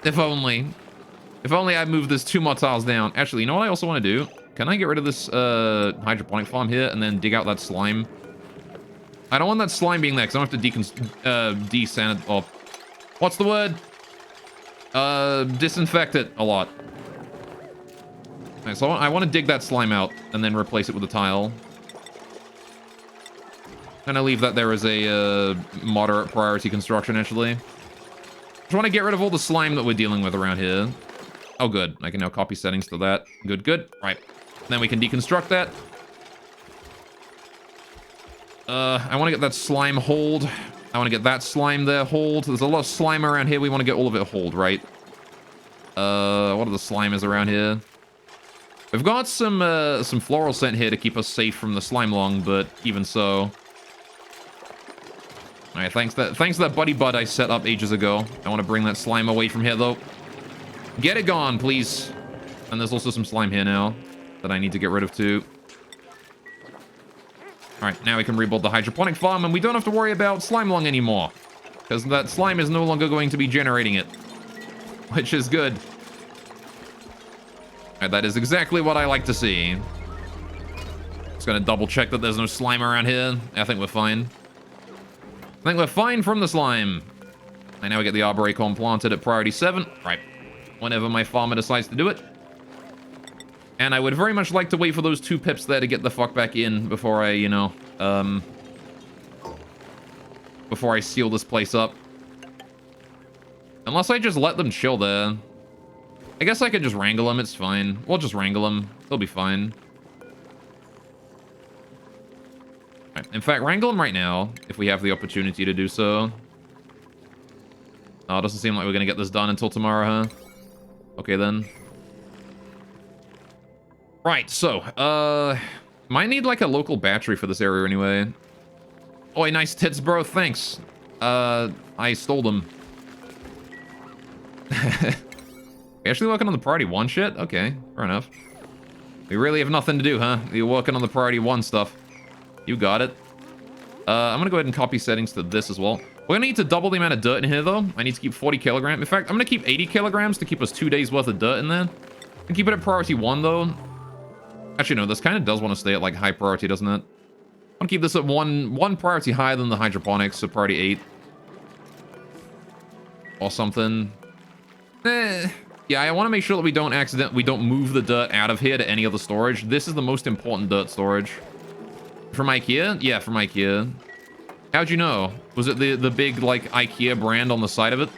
If only. If only I moved this 2 more tiles down. Actually, you know what I also want to do? Can I get rid of this hydroponic farm here and then dig out that slime? I don't want that slime being there because I don't have to desanit... Oh, what's the word? Disinfect it a lot. Alright, so I want to dig that slime out and then replace it with a tile. Gonna leave that there as a moderate priority construction, actually. Just want to get rid of all the slime that we're dealing with around here. Oh, good. I can now copy settings to that. Good, good. Right. Then we can deconstruct that. I want to get that slime hold. I want to get that slime there hold. There's a lot of slime around here. We want to get all of it hold, right? What are the slimes around here? We've got some floral scent here to keep us safe from the slime lung, but even so. Alright, thanks to that buddy bud I set up ages ago. I want to bring that slime away from here, though. Get it gone, please. And there's also some slime here now that I need to get rid of, too. Alright, now we can rebuild the hydroponic farm, and we don't have to worry about slime lung anymore. Because that slime is no longer going to be generating it. Which is good. Alright, that is exactly what I like to see. Just gonna double check that there's no slime around here. I think we're fine. I think we're fine from the slime. I now get the arbor acorn planted at priority 7. Right. Whenever my farmer decides to do it. And I would very much like to wait for those 2 pips there to get the fuck back in before I, you know, before I seal this place up. Unless I just let them chill there. I guess I could just wrangle them, it's fine. We'll just wrangle them. They'll be fine. Right. In fact, wrangle them right now, if we have the opportunity to do so. Oh, it doesn't seem like we're gonna get this done until tomorrow, huh? Okay, then. Right, so, might need, like, a local battery for this area anyway. Oi, nice tits, bro, thanks. I stole them. We actually working on the priority 1 shit? Okay, fair enough. We really have nothing to do, huh? You're working on the priority 1 stuff. You got it. I'm gonna go ahead and copy settings to this as well. We're gonna need to double the amount of dirt in here, though. I need to keep 40 kilograms. In fact, I'm gonna keep 80 kilograms to keep us 2 days worth of dirt in there. And keep it at priority 1, though. Actually, no, this kind of does want to stay at, like, high priority, doesn't it? I want to keep this at one priority higher than the hydroponics, so priority 8. Or something. Yeah, I want to make sure that we don't move the dirt out of here to any other storage. This is the most important dirt storage. From IKEA? Yeah, from IKEA. How'd you know? Was it the big, like, IKEA brand on the side of it?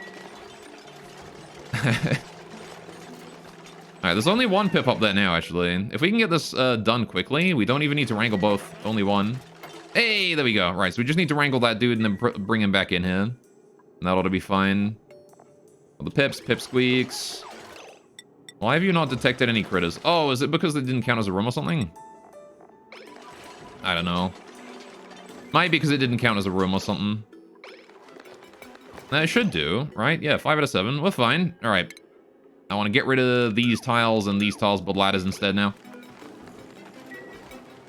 Alright, there's only 1 pip up there now, actually. If we can get this done quickly, we don't even need to wrangle both. Only 1. Hey, there we go. Right, so we just need to wrangle that dude and then bring him back in here. And that ought to be fine. The pips, pipsqueaks. Why have you not detected any critters? Oh, is it because they didn't count as a room or something? I don't know. Might be because it didn't count as a room or something. It should do, right? Yeah, 5 out of 7. We're fine. Alright. I want to get rid of these tiles and these tiles, build ladders instead now.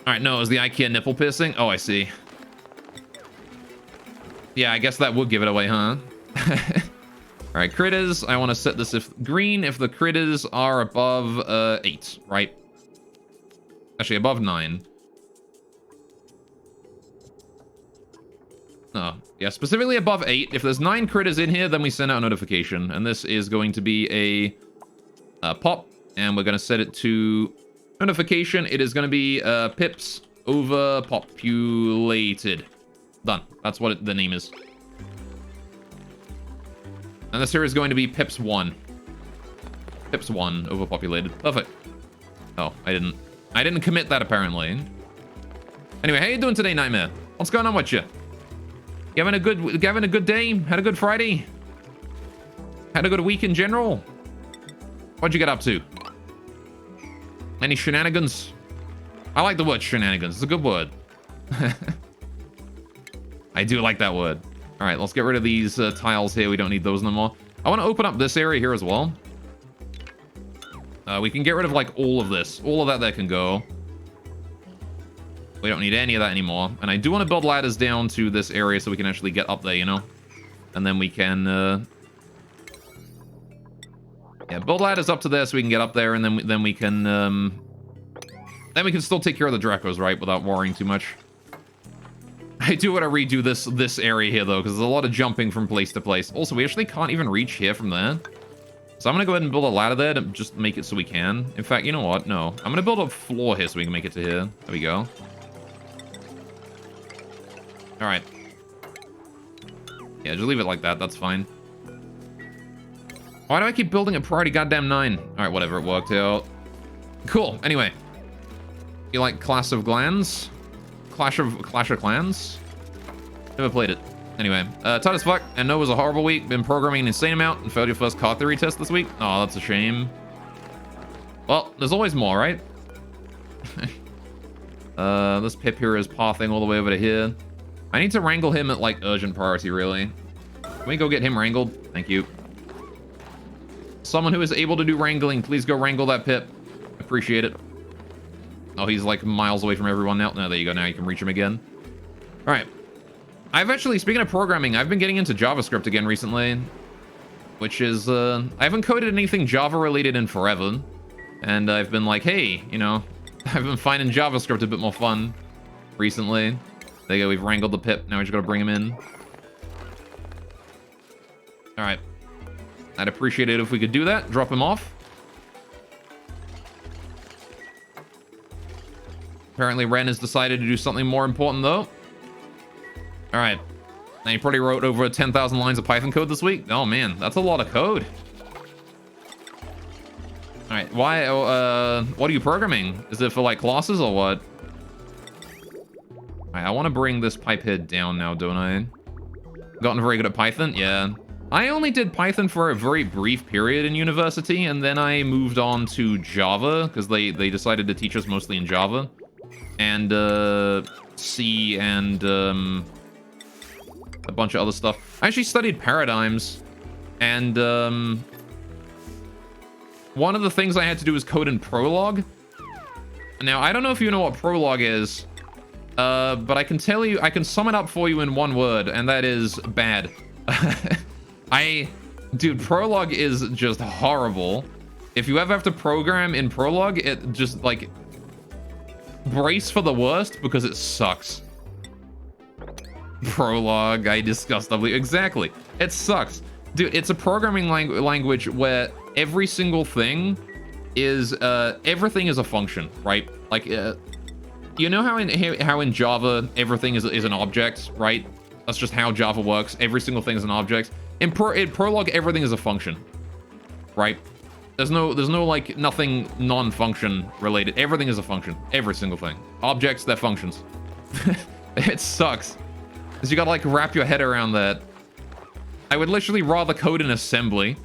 Alright, no, is the IKEA nipple piercing? Oh, I see. Yeah, I guess that would give it away, huh? Alright, critters. I want to set this if green if the critters are above 8, right? Actually, above 9. Oh, yeah, specifically above 8. If there's 9 critters in here, then we send out a notification. And this is going to be a pop. And we're going to set it to notification. It is going to be pips overpopulated. Done. That's what the name is. And this here is going to be pips 1. Pips 1 overpopulated. Perfect. Oh, I didn't commit that apparently. Anyway, how you doing today, Nightmare? What's going on with you? You having a good day? Had a good Friday? Had a good week in general? What'd you get up to? Any shenanigans? I like the word shenanigans. It's a good word. I do like that word. All right, let's get rid of these tiles here. We don't need those no more. I want to open up this area here as well. We can get rid of, like, all of this. All of that there can go. We don't need any of that anymore. And I do want to build ladders down to this area so we can actually get up there, you know? And then we can, yeah, build ladders up to there so we can get up there, and then we can still take care of the Dracos, right? Without worrying too much. I do want to redo this area here, though, because there's a lot of jumping from place to place. Also, we actually can't even reach here from there. So I'm going to go ahead and build a ladder there to just make it so we can. In fact, you know what? No. I'm going to build a floor here so we can make it to here. There we go. Alright. Yeah, just leave it like that. That's fine. Why do I keep building a priority goddamn 9? Alright, whatever. It worked out. Cool. Anyway. You like Clash of Clans? Clash of Clans? Never played it. Anyway, tight as fuck, and no, it was a horrible week. Been programming an insane amount and failed your first card theory test this week. Oh, that's a shame. Well, there's always more, right? This Pip here is pathing all the way over to here. I need to wrangle him at, like, urgent priority, really. Can we go get him wrangled? Thank you. Someone who is able to do wrangling, please go wrangle that Pip. Appreciate it. Oh, he's, like, miles away from everyone now. No, there you go. Now you can reach him again. All right. I've actually, speaking of programming, I've been getting into JavaScript again recently, which is, I haven't coded anything Java-related in forever, and I've been like, hey, you know, I've been finding JavaScript a bit more fun recently. There you go, we've wrangled the Pip, now we just gotta bring him in. Alright. I'd appreciate it if we could do that, drop him off. Apparently Ren has decided to do something more important, though. Alright. Now you probably wrote over 10,000 lines of Python code this week? Oh man, that's a lot of code. Alright, why, what are you programming? Is it for like classes or what? Alright, I want to bring this pipehead down now, don't I? Gotten very good at Python? Yeah. I only did Python for a very brief period in university, and then I moved on to Java, because they decided to teach us mostly in Java. And, C and, a bunch of other stuff. I actually studied paradigms, and one of the things I had to do was code in Prolog. Now, I don't know if you know what Prolog is, but I can tell you, I can sum it up for you in one word, and that is bad. Dude, Prolog is just horrible. If you ever have to program in Prolog, it just, like, brace for the worst, because it sucks. Prolog, I disgustingly... Exactly. It sucks. Dude, it's a programming language where every single thing is... everything is a function, right? Like, you know how in Java, everything is an object, right? That's just how Java works. Every single thing is an object. In Prolog, everything is a function, right? There's no, like, nothing non-function related. Everything is a function. Every single thing. Objects, they're functions. It sucks. Because you gotta, like, wrap your head around that. I would literally rather code in assembly.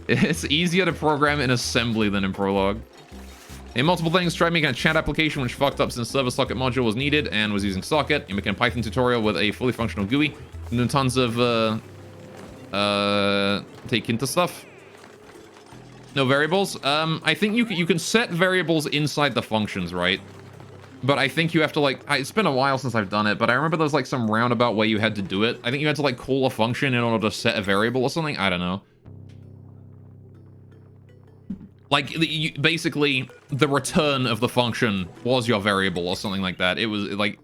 It's easier to program in assembly than in Prolog. In multiple things, tried making a chat application which fucked up since server socket module was needed and was using socket. You're making a Python tutorial with a fully functional GUI. And tons of, take into stuff. No variables. I think you can set variables inside the functions, right? But I think you have to, like, it's been a while since I've done it, but I remember there's, like, some roundabout way you had to do it. I think you had to, like, call a function in order to set a variable or something. I don't know. Like, basically, the return of the function was your variable or something like that. It was, like,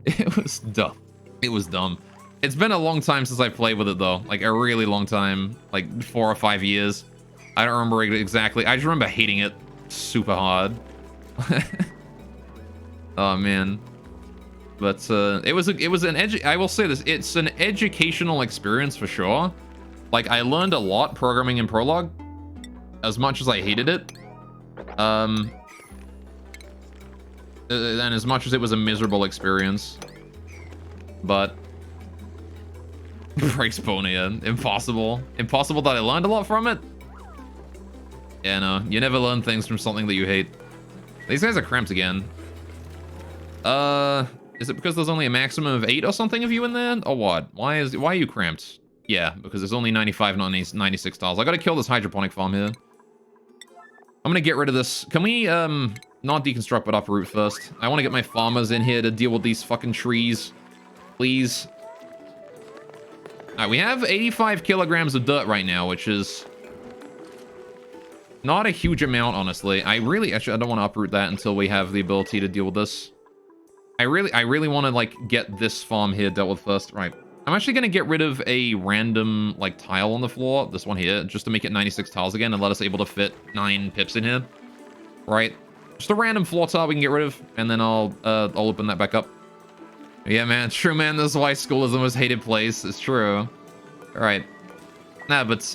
it was dumb. It was dumb. It's been a long time since I've played with it, though. Like, a really long time. Like, 4 or 5 years. I don't remember exactly. I just remember hating it super hard. Oh man, but it was I will say this, it's an educational experience for sure. Like, I learned a lot programming in Prolog, as much as I hated it. And as much as it was a miserable experience, but breaks Bonia, impossible that I learned a lot from it. Yeah, no, you never learn things from something that you hate. These guys are cramped again. Is it because there's only a maximum of 8 or something of you in there? Or what? Why are you cramped? Yeah, because there's only 95, not 96 tiles. I gotta kill this hydroponic farm here. I'm gonna get rid of this. Can we, not deconstruct, but uproot first? I want to get my farmers in here to deal with these fucking trees. Please. Alright, we have 85 kilograms of dirt right now, which is not a huge amount, honestly. Actually, I don't want to uproot that until we have the ability to deal with this. I really want to, like, get this farm here dealt with first. Right. I'm actually going to get rid of a random, like, tile on the floor. This one here, just to make it 96 tiles again and let us able to fit 9 pips in here. Right. Just a random floor tile we can get rid of, and then I'll open that back up. Yeah, man, it's true, man. This is why school is the most hated place. It's true. All right. Nah, but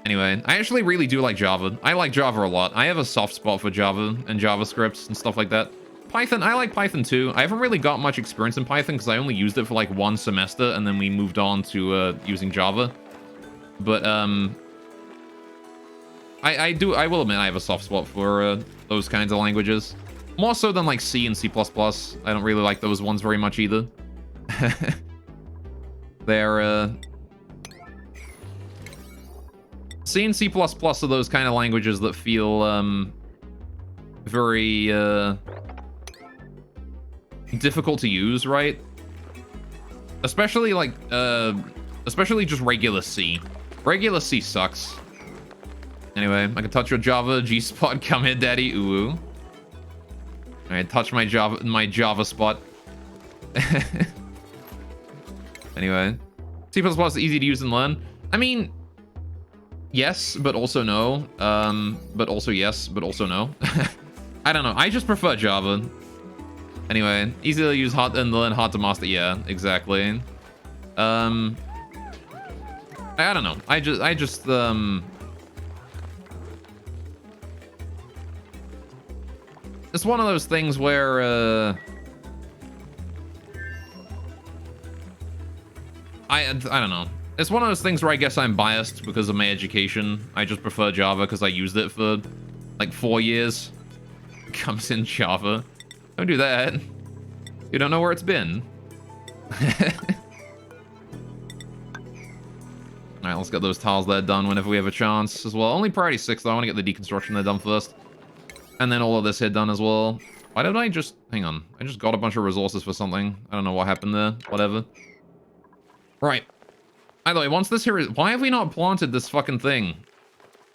anyway, I actually really do like Java. I like Java a lot. I have a soft spot for Java and JavaScript and stuff like that. Python, I like Python too. I haven't really got much experience in Python because I only used it for like 1 semester and then we moved on to using Java. But I will admit I have a soft spot for those kinds of languages. More so than like C and C++. I don't really like those ones very much either. They're C and C++ are those kind of languages that feel very difficult to use, right? Especially like especially just regular C. Regular C sucks. Anyway, I can touch your Java G-spot. Come here, daddy. Ooh. Alright, touch my Java spot. Anyway, C++ is easy to use and learn. I mean, yes, but also no. But also yes, but also no. I don't know. I just prefer Java. Anyway, easy to use, hard and learn, hard to master. Yeah, exactly. I don't know. I just it's one of those things where I don't know. It's one of those things where I guess I'm biased because of my education. I just prefer Java because I used it for like 4 years. Comes in Java. Don't do that. You don't know where it's been. Alright, let's get those tiles there done whenever we have a chance as well. Only priority 6 though. I want to get the deconstruction there done first. And then all of this here done as well. Why did I just... Hang on. I just got a bunch of resources for something. I don't know what happened there. Whatever. Right. By the way, once this here is... Why have we not planted this fucking thing?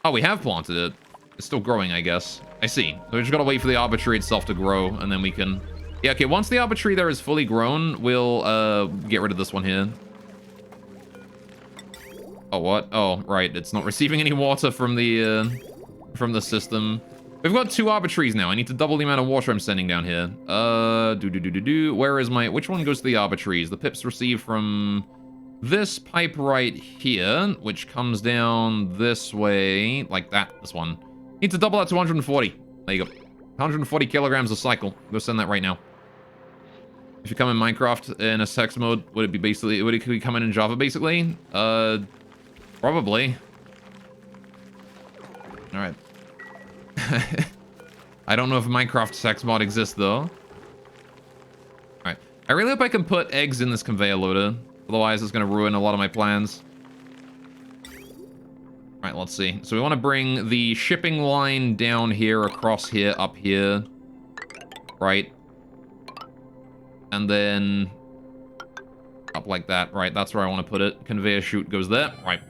Oh, we have planted it. It's still growing, I guess. I see. So we just gotta wait for the arbitrary itself to grow, and then we can... Yeah, okay, once the arbitrary there is fully grown, we'll get rid of this one here. Oh, what? Oh, right. It's not receiving any water from the system. We've got 2 arbitraries now. I need to double the amount of water I'm sending down here. Where is my... Which one goes to the arbitraries? The pips received from this pipe right here, which comes down this way, like that, this one. Need to double that to 140. There you go. 140 kilograms a cycle. Go send that right now. If you come in Minecraft in a sex mode, would it be basically... Would it be coming in Java, basically? Probably. Alright. I don't know if Minecraft sex mod exists, though. Alright. I really hope I can put eggs in this conveyor loader. Otherwise, it's going to ruin a lot of my plans. Alright, let's see. So we want to bring the shipping line down here, across here, up here. Right. And then... up like that. Right, that's where I want to put it. Conveyor chute goes there. Right.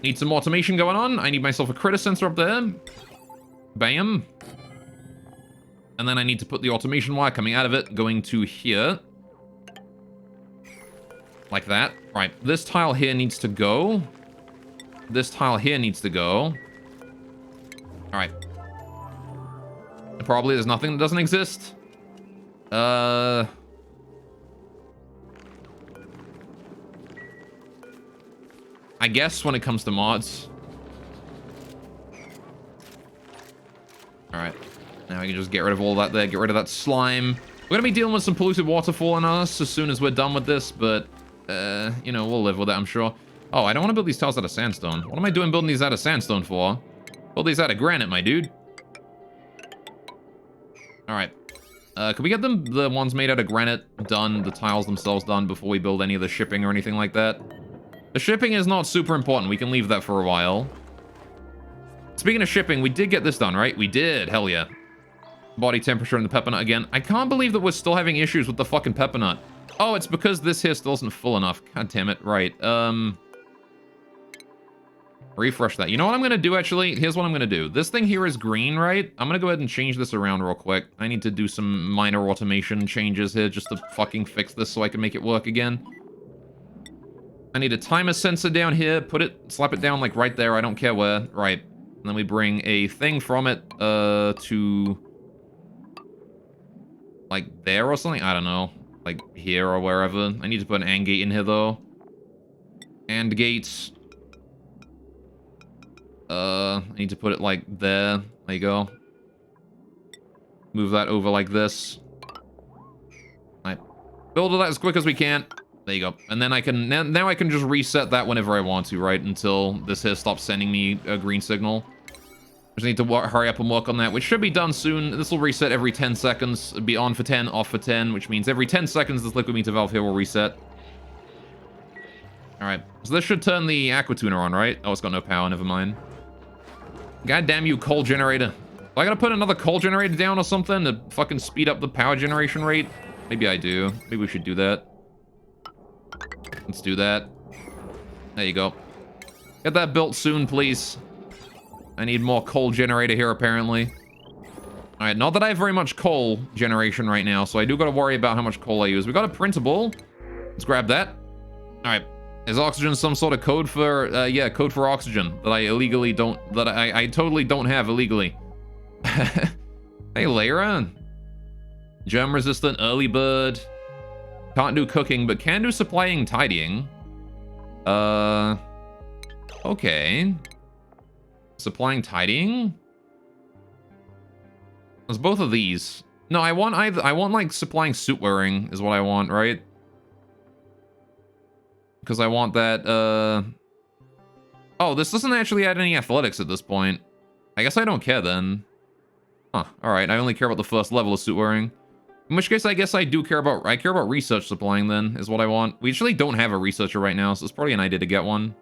Need some automation going on. I need myself a critter sensor up there. Bam. And then I need to put the automation wire coming out of it, going to here. Like that. Right, this tile here needs to go. This tile here needs to go. Alright. Probably there's nothing that doesn't exist. I guess when it comes to mods. Alright. Now we can just get rid of all that there. Get rid of that slime. We're going to be dealing with some polluted waterfall on us as soon as we're done with this, but, you know, we'll live with it, I'm sure. Oh, I don't want to build these tiles out of sandstone. What am I doing building these out of sandstone for? Build these out of granite, my dude. Alright. Could we get the ones made out of granite done, the tiles themselves done, before we build any of the shipping or anything like that? The shipping is not super important. We can leave that for a while. Speaking of shipping, we did get this done, right? We did. Hell yeah. Body temperature in the pepper nut again. I can't believe that we're still having issues with the fucking pepper nut. Oh, it's because this here still isn't full enough. God damn it. Right. Refresh that. You know what I'm going to do, actually? Here's what I'm going to do. This thing here is green, right? I'm going to go ahead and change this around real quick. I need to do some minor automation changes here just to fucking fix this so I can make it work again. I need a timer sensor down here. Slap it down like right there. I don't care where. Right. And then we bring a thing from it to like there or something. I don't know, like here or wherever. I need to put an AND gate in here though. AND gates. I need to put it like there. There you go. Move that over like this. Right. Build it as quick as we can. There you go. And then I can now I can just reset that whenever I want to, right? Until this here stops sending me a green signal. Just need to hurry up and work on that, which should be done soon. This will reset every 10 seconds. It'll be on for 10, off for 10, which means every 10 seconds this liquid meter valve here will reset. Alright, so this should turn the aqua tuner on, right? Oh, it's got no power, never mind. God damn you, coal generator. Do I gotta put another coal generator down or something to fucking speed up the power generation rate? Maybe I do. Maybe we should do that. Let's do that. There you go. Get that built soon, please. I need more coal generator here, apparently. Alright, not that I have very much coal generation right now, so I do gotta worry about how much coal I use. We got a printable. Let's grab that. Alright. Is oxygen some sort of code for, yeah, code for oxygen that I illegally don't, that I totally don't have illegally. Hey, Lyra. Germ resistant, early bird. Can't do cooking, but can do supplying tidying. Okay. Supplying tidying? There's both of these. No, I want either. I want like supplying suit wearing is what I want, right? Because I want that, oh, this doesn't actually add any athletics at this point. I guess I don't care then. Huh, alright, I only care about the first level of suit wearing. In which case, I guess I care about research supplying then, is what I want. We actually don't have a researcher right now, so it's probably an idea to get one.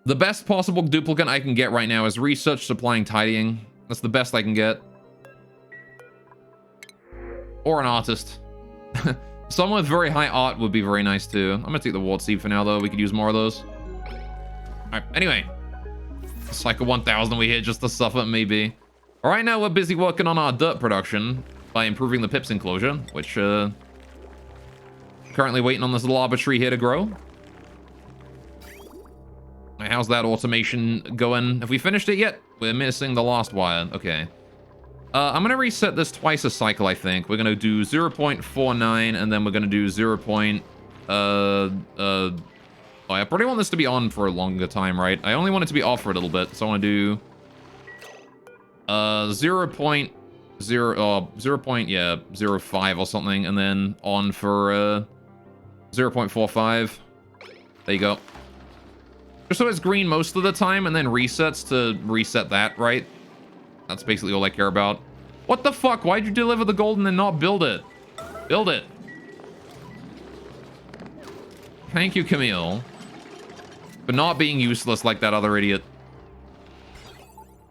The best possible duplicate I can get right now is research supplying tidying. That's the best I can get. Or an artist. Someone with very high art would be very nice too. I'm gonna take the ward seed for now though. We could use more of those. Alright, anyway. Cycle 1000 we hit just to suffer, maybe. Alright, now we're busy working on our dirt production by improving the pips enclosure, which, currently waiting on this little arbitrary here to grow. How's that automation going? Have we finished it yet? We're missing the last wire. Okay. I'm going to reset this twice a cycle, I think. We're going to do 0.49, and then we're going to do 0. Oh, I probably want this to be on for a longer time, right? I only want it to be off for a little bit, so I want to do 0.05 or something, and then on for 0.45. There you go. Just so it's green most of the time, and then resets to reset that, right? That's basically all I care about. What the fuck? Why'd you deliver the gold and then not build it? Build it. Thank you, Camille. For not being useless like that other idiot.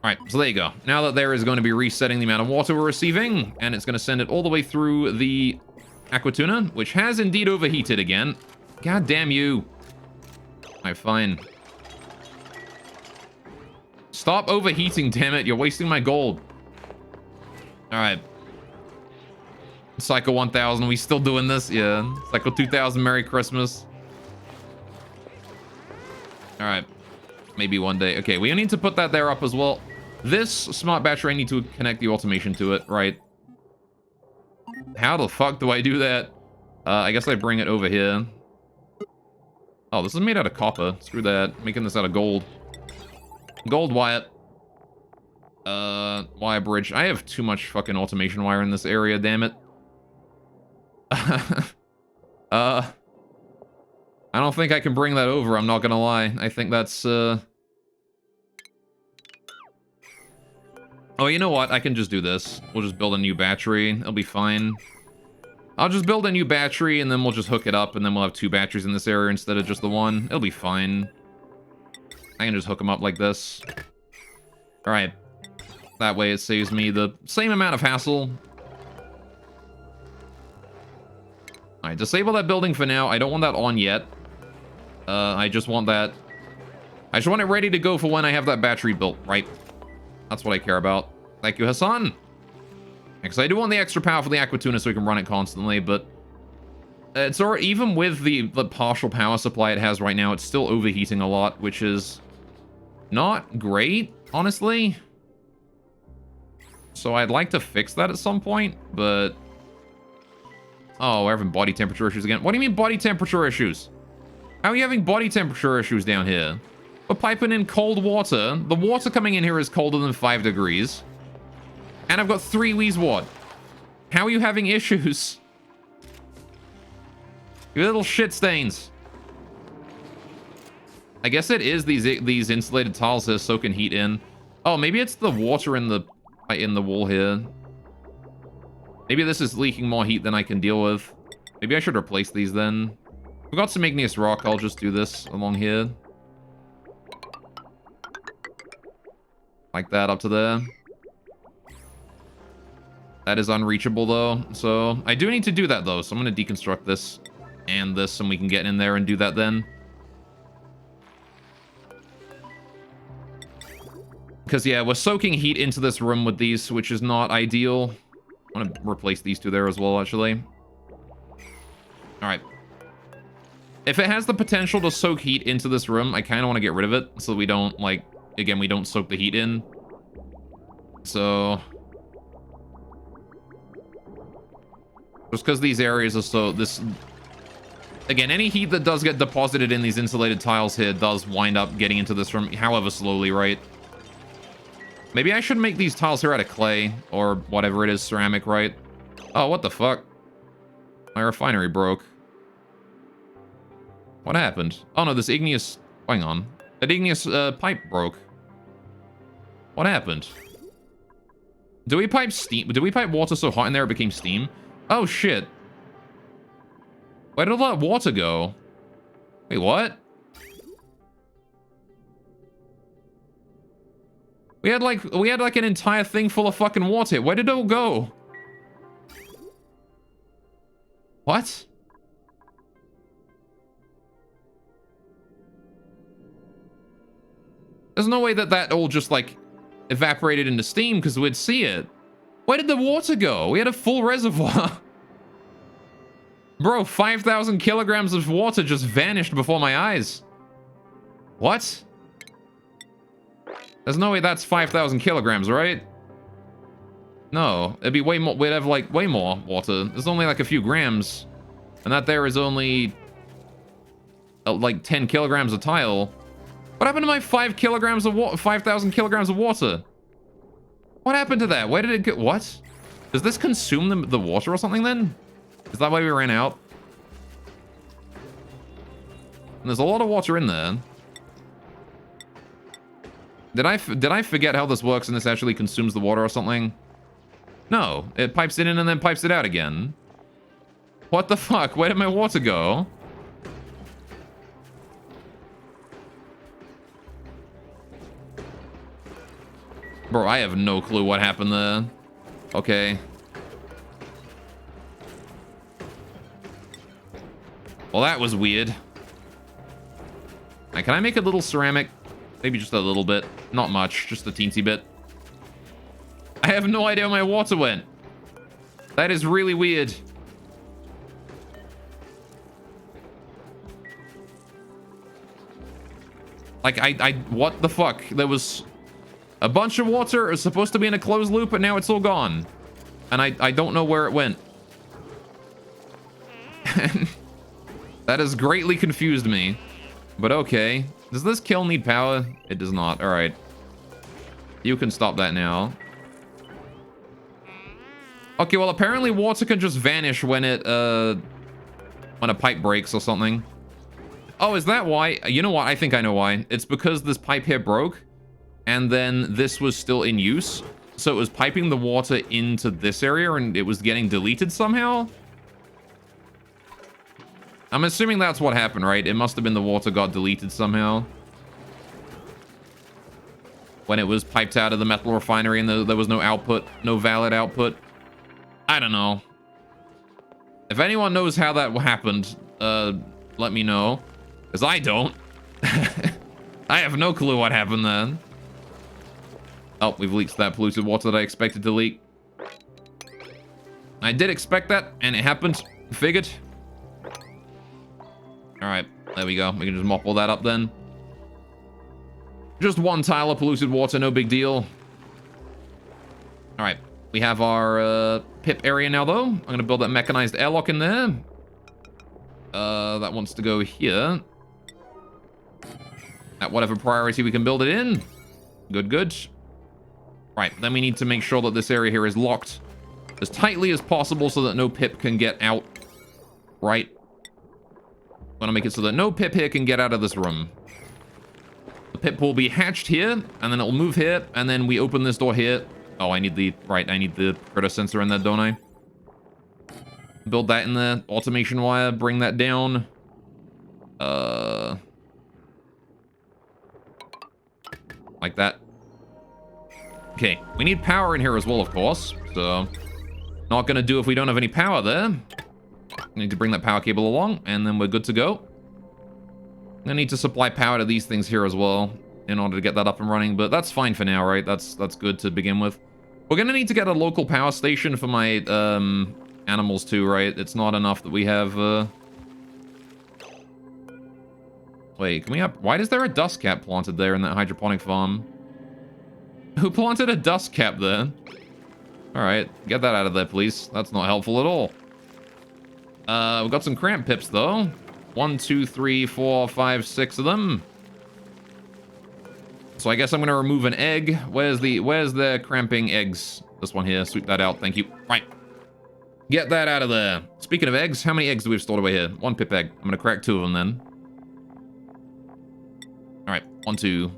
Alright, so there you go. Now that there is going to be resetting the amount of water we're receiving, and it's going to send it all the way through the aqua tuna, which has indeed overheated again. God damn you. Alright, fine. Stop overheating, damn it. You're wasting my gold. Alright. Cycle 1000. We still doing this? Yeah. Cycle 2000. Merry Christmas. Alright. Maybe one day. Okay, we need to put that there up as well. This smart battery, I need to connect the automation to it, right? How the fuck do I do that? I guess I bring it over here. Oh, this is made out of copper. Screw that. Making this out of gold. Gold wire. Wire bridge. I have too much fucking automation wire in this area, damn it. I don't think I can bring that over, I'm not gonna lie. I think that's, Oh, you know what? I can just do this. We'll just build a new battery. It'll be fine. I'll just build a new battery, and then we'll just hook it up, and then we'll have 2 batteries in this area instead of just the one. It'll be fine. I can just hook them up like this. Alright. That way it saves me the same amount of hassle. Alright, disable that building for now. I don't want that on yet. I just want that... I just want it ready to go for when I have that battery built, right? That's what I care about. Thank you, Hassan. Because I do want the extra power for the aqua tuna so we can run it constantly, but... It's already, even with the partial power supply it has right now, it's still overheating a lot, which is Not great, honestly. So I'd like to fix that at some point, but... Oh, we're having body temperature issues again. What do you mean body temperature issues? How are you having body temperature issues down here? We're piping in cold water. The water coming in here is colder than 5 degrees. And I've got 3 Wheezewort. How are you having issues? You little shit stains. I guess it is these insulated tiles here soaking heat in. Oh, maybe it's the water in the wall here. Maybe this is leaking more heat than I can deal with. Maybe I should replace these then. We've got some igneous rock. I'll just do this along here. Like that up to there. That is unreachable though. So I do need to do that though. So I'm going to deconstruct this and this and we can get in there and do that then. Because yeah, we're soaking heat into this room with these, which is not ideal. I'm going to replace these two there as well, actually. Alright. If it has the potential to soak heat into this room, I kind of want to get rid of it. So we don't, like, again, we don't soak the heat in. So... just because these areas are so... Again, any heat that does get deposited in these insulated tiles here does wind up getting into this room, however slowly, right? Maybe I should make these tiles here out of clay, or whatever it is, ceramic, right? Oh, what the fuck? My refinery broke. What happened? Oh no, this igneous... hang on. That igneous pipe broke. What happened? Do we pipe steam? Did we pipe water so hot in there it became steam? Oh shit. Where did all that water go? Wait, what? We had like an entire thing full of fucking water. Where did it all go? What? There's no way that that all just like evaporated into steam because we'd see it. Where did the water go? We had a full reservoir. Bro, 5,000 kilograms of water just vanished before my eyes. What? There's no way that's 5,000 kilograms, right? No, it'd be way more. We'd have like way more water. There's only like a few grams. And that there is only like 10 kilograms of tile. What happened to my 5 kilograms of water? 5,000 kilograms of water? What happened to that? Where did it go? What? Does this consume the water or something then? Is that why we ran out? And there's a lot of water in there. Did I forget how this works and this actually consumes the water or something? No, it pipes it in and then pipes it out again. What the fuck? Where did my water go? Bro, I have no clue what happened there. Okay. Well, that was weird. Can I make a little ceramic? Maybe just a little bit. Not much, just a teensy bit. I have no idea where my water went. That is really weird. Like, what the fuck? There was a bunch of water. It was supposed to be in a closed loop, but now it's all gone. And I don't know where it went. That has greatly confused me. But okay. Does this kiln need power? It does not. Alright. You can stop that now. Okay, well, apparently water can just vanish when it, when a pipe breaks or something. Oh, is that why? You know what? I think I know why. It's because this pipe here broke, and then this was still in use. So it was piping the water into this area, and it was getting deleted somehow? I'm assuming that's what happened, right? It must have been the water got deleted somehow. When it was piped out of the metal refinery and there was no output, no valid output. I don't know. If anyone knows how that happened, let me know. Because I don't. I have no clue what happened then. Oh, we've leaked that polluted water that I expected to leak. I did expect that, and it happened. Figured. Alright, there we go. We can just mop all that up then. Just one tile of polluted water, no big deal. All right, we have our pip area now, though. I'm going to build that mechanized airlock in there. That wants to go here. At whatever priority we can build it in. Good, good. Right, then we need to make sure that this area here is locked as tightly as possible so that no pip can get out. Right. Want to make it so that no pip here can get out of this room. The pip will be hatched here, and then it'll move here, and then we open this door here. Oh, I need the critter sensor in there, don't I? Build that in the automation wire, bring that down. Like that. Okay, we need power in here as well, of course. So, not gonna do if we don't have any power there. Need to bring that power cable along, and then we're good to go. I need to supply power to these things here as well in order to get that up and running, but that's fine for now, right? That's good to begin with. We're gonna need to get a local power station for my animals too, right? It's not enough that we have. Wait, can we have? Why is there a dust cap planted there in that hydroponic farm? Who planted a dust cap there? All right, get that out of there, please. That's not helpful at all. We've got some cramp pips though. 1, 2, 3, 4, 5, 6 of them. So I guess I'm gonna remove an egg. Where's the cramping eggs? This one here. Sweep that out. Thank you. Right. Get that out of there. Speaking of eggs, how many eggs do we have stored away here? 1 pip egg. I'm gonna crack 2 of them then. All right. 1, 2.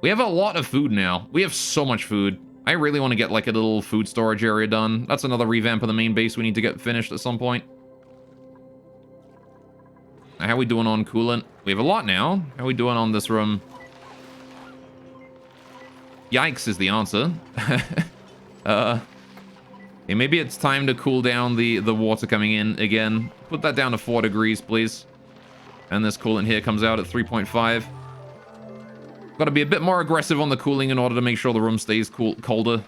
We have a lot of food now. We have so much food. I really want to get like a little food storage area done. That's another revamp of the main base we need to get finished at some point. How are we doing on coolant? We have a lot now. How are we doing on this room? Yikes is the answer. Okay, maybe it's time to cool down the water coming in again. Put that down to 4 degrees, please. And this coolant here comes out at 3.5. Got to be a bit more aggressive on the cooling in order to make sure the room stays colder.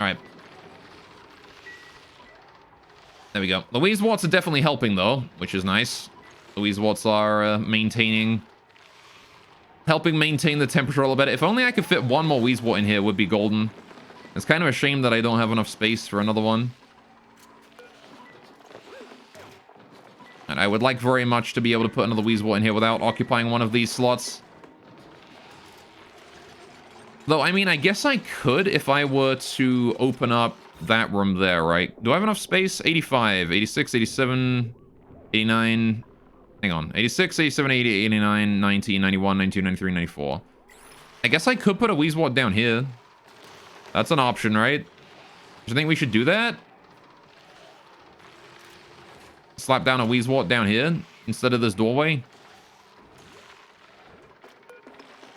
All right. There we go. Louise Watts are definitely helping, though, which is nice. Louise Watts are helping maintain the temperature a little bit. If only I could fit 1 more Weezewort in here, would be golden. It's kind of a shame that I don't have enough space for another one. And I would like very much to be able to put another Weezewort in here without occupying one of these slots. Though, I mean, I guess I could if I were to open up that room there, right? Do I have enough space? 85, 86, 87, 89... Hang on. 86, 87, 80, 89, 90, 91, 92, 93, 94. I guess I could put a Weezewort down here. That's an option, right? Do you think we should do that? Slap down a Weezewort down here instead of this doorway?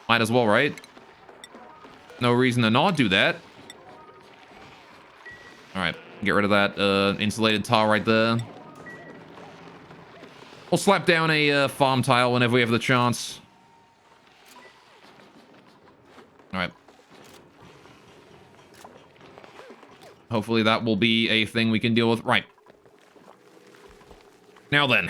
Might as well, right? No reason to not do that. Alright, get rid of that insulated tile right there. We'll slap down a farm tile whenever we have the chance. Alright. Hopefully that will be a thing we can deal with. Right. Now then,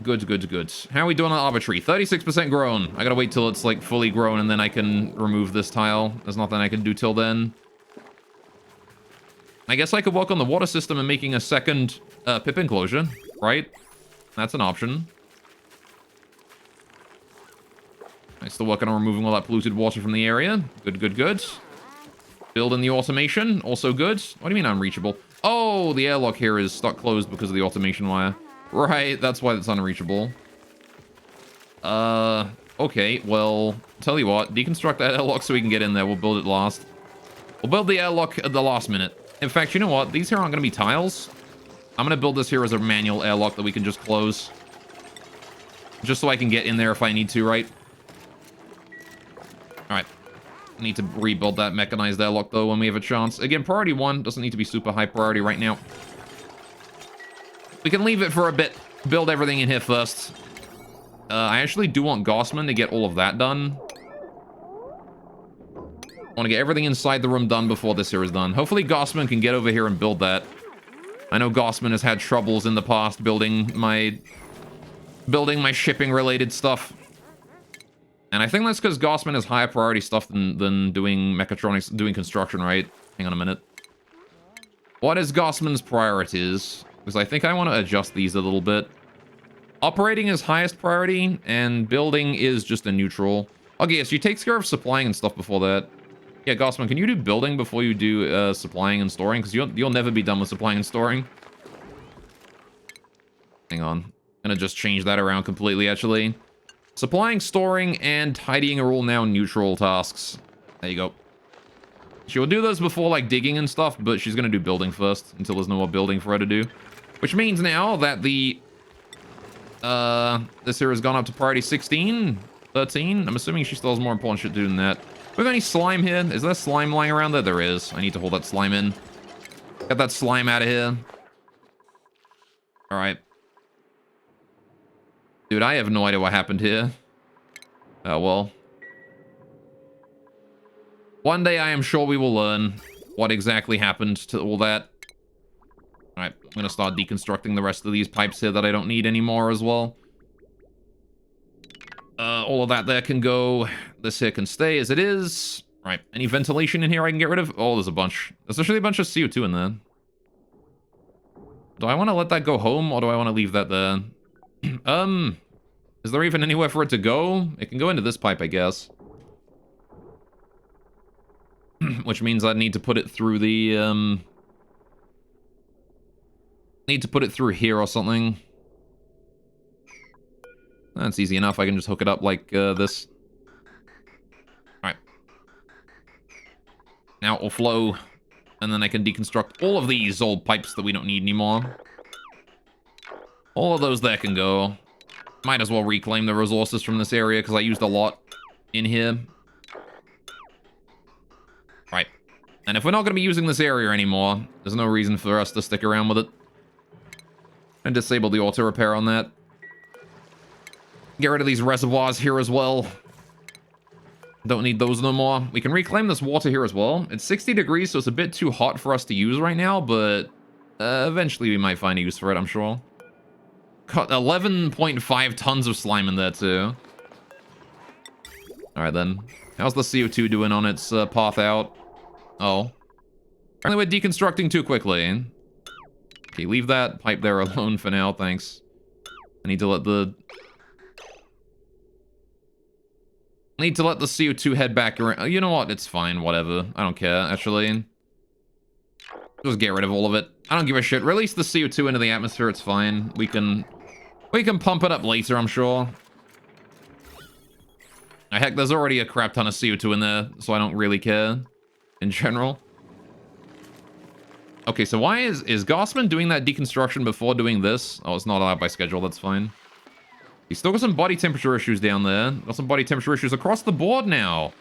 good. How are we doing on Arbitrary? 36% grown. I gotta wait till it's, like, fully grown, and then I can remove this tile. There's nothing I can do till then. I guess I could work on the water system and making a second, pip enclosure, right? That's an option. I'm still working on removing all that polluted water from the area. Good. Building the automation, also good. What do you mean unreachable? Oh, the airlock here is stuck closed because of the automation wire. Right, that's why it's unreachable. Okay, well, tell you what, deconstruct that airlock so we can get in there. We'll build it last. We'll build the airlock at the last minute. In fact, you know what? These here aren't going to be tiles. I'm going to build this here as a manual airlock that we can just close. Just so I can get in there if I need to, right? Alright. Need to rebuild that mechanized airlock, though, when we have a chance. Again, priority 1 doesn't need to be super high priority right now. We can leave it for a bit. Build everything in here first. I actually do want Gossman to get all of that done. I want to get everything inside the room done before this here is done. Hopefully Gossman can get over here and build that. I know Gossman has had troubles in the past building my shipping-related stuff. And I think that's because Gossman is higher priority stuff than doing mechatronics, doing construction, right? Hang on a minute. What is Gossman's priorities? Because I think I want to adjust these a little bit. Operating is highest priority, and building is just a neutral. Okay, yes, you take care of supplying and stuff before that. Yeah, Gossman, can you do building before you do supplying and storing? Because you'll never be done with supplying and storing. Hang on. I'm gonna just change that around completely, actually. Supplying, storing, and tidying are all now neutral tasks. There you go. She will do those before, like, digging and stuff, but she's gonna do building first until there's no more building for her to do. Which means now that the... this here has gone up to priority 16, 13. I'm assuming she still has more important shit to do than that. Do we have any slime here? Is there slime lying around there? There is. I need to hold that slime in. Get that slime out of here. Alright. Dude, I have no idea what happened here. Oh, well. One day I am sure we will learn what exactly happened to all that. Alright, I'm gonna start deconstructing the rest of these pipes here that I don't need anymore as well. All of that there can go. This here can stay as it is. Right, any ventilation in here I can get rid of? Oh, there's a bunch. There's actually a bunch of CO2 in there. Do I want to let that go home, or do I want to leave that there? Is there even anywhere for it to go? It can go into this pipe, I guess. Which means I'd need to put it through the, need to put it through here or something. That's easy enough. I can just hook it up like this. Alright. Now it will flow. And then I can deconstruct all of these old pipes that we don't need anymore. All of those there can go. Might as well reclaim the resources from this area because I used a lot in here. Right. And if we're not going to be using this area anymore, there's no reason for us to stick around with it. And disable the auto repair on that. Get rid of these reservoirs here as well. Don't need those no more. We can reclaim this water here as well. It's 60 degrees, so it's a bit too hot for us to use right now, but eventually we might find a use for it, I'm sure. Got 11.5 tons of slime in there, too. Alright, then. How's the CO2 doing on its path out? Oh. Apparently we're deconstructing too quickly. Okay, leave that pipe there alone for now, thanks. I need to let the... CO2 head back around. You know what? It's fine. Whatever. I don't care, actually. Just get rid of all of it. I don't give a shit. Release the CO2 into the atmosphere. It's fine. We can pump it up later, I'm sure. Heck, there's already a crap ton of CO2 in there, so I don't really care in general. Okay, so why is Gossman doing that deconstruction before doing this? Oh, it's not allowed by schedule. That's fine. He's still got some body temperature issues down there. Got some body temperature issues across the board now.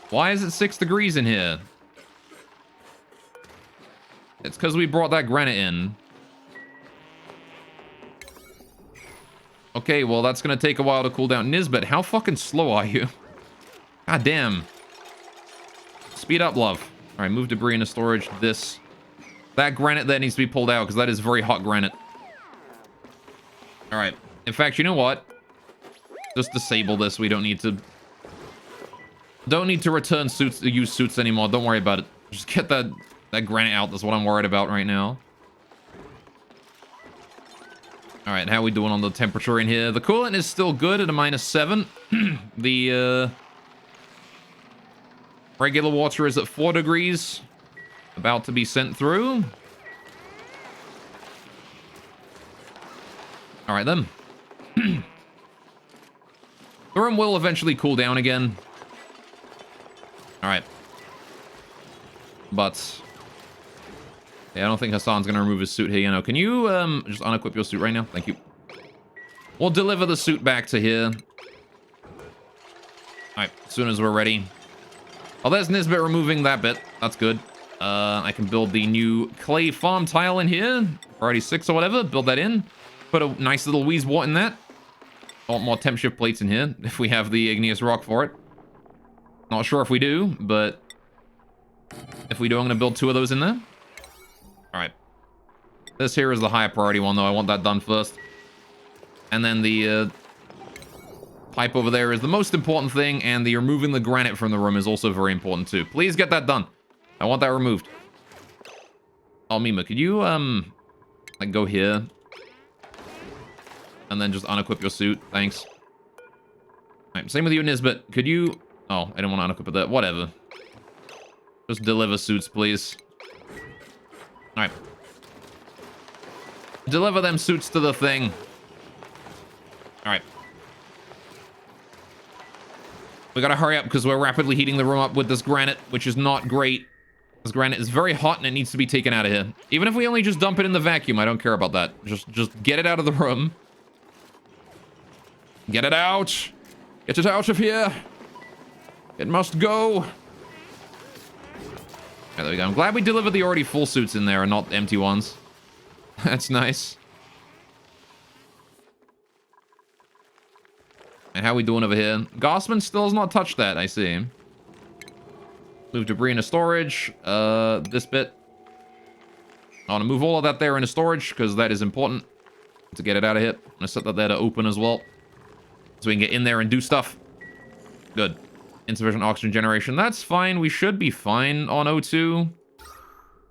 Why is it 6 degrees in here? It's because we brought that granite in. Okay, well, that's going to take a while to cool down. Nisbet, how fucking slow are you? God damn. Speed up, love. All right, move debris into storage. That granite there needs to be pulled out because that is very hot granite. All right. In fact, you know what? Just disable this. We don't need to return suits, use suits anymore. Don't worry about it. Just get that granite out. That's what I'm worried about right now. All right, how are we doing on the temperature in here? The coolant is still good at a -7. The regular water is at 4 degrees. About to be sent through. All right, then. The room will eventually cool down again. All right. But... yeah, I don't think Hassan's going to remove his suit here, you know. Can you just unequip your suit right now? Thank you. We'll deliver the suit back to here. All right, as soon as we're ready. Oh, there's Nisbet removing that bit. That's good. I can build the new clay farm tile in here. Priority 6 or whatever. Build that in. Put a nice little Wheezewort in that. I want more temp shift plates in here, if we have the igneous rock for it. Not sure if we do, but if we do, I'm going to build 2 of those in there. Alright. This here is the higher priority one, though. I want that done first. And then the pipe over there is the most important thing, and the removing the granite from the room is also very important too. Please get that done. I want that removed. Oh, Mima, could you, like, go here? And then just unequip your suit. Thanks. Alright, same with you, Nisbet. Could you... Oh, I didn't want to unequip that. Whatever. Just deliver suits, please. Alright. Deliver them suits to the thing. Alright. We gotta hurry up because we're rapidly heating the room up with this granite, which is not great. This granite is very hot and it needs to be taken out of here. Even if we only just dump it in the vacuum, I don't care about that. Just get it out of the room. Get it out. Get it out of here. It must go. Right, there we go. I'm glad we delivered the already full suits in there and not empty ones. That's nice. And how we doing over here? Gossman still has not touched that, I see. Move debris into storage. This bit. I want to move all of that there into storage, because that is important to get it out of here. I'm going to set that there to open as well, so we can get in there and do stuff. Good. Insufficient oxygen generation. That's fine. We should be fine on O2.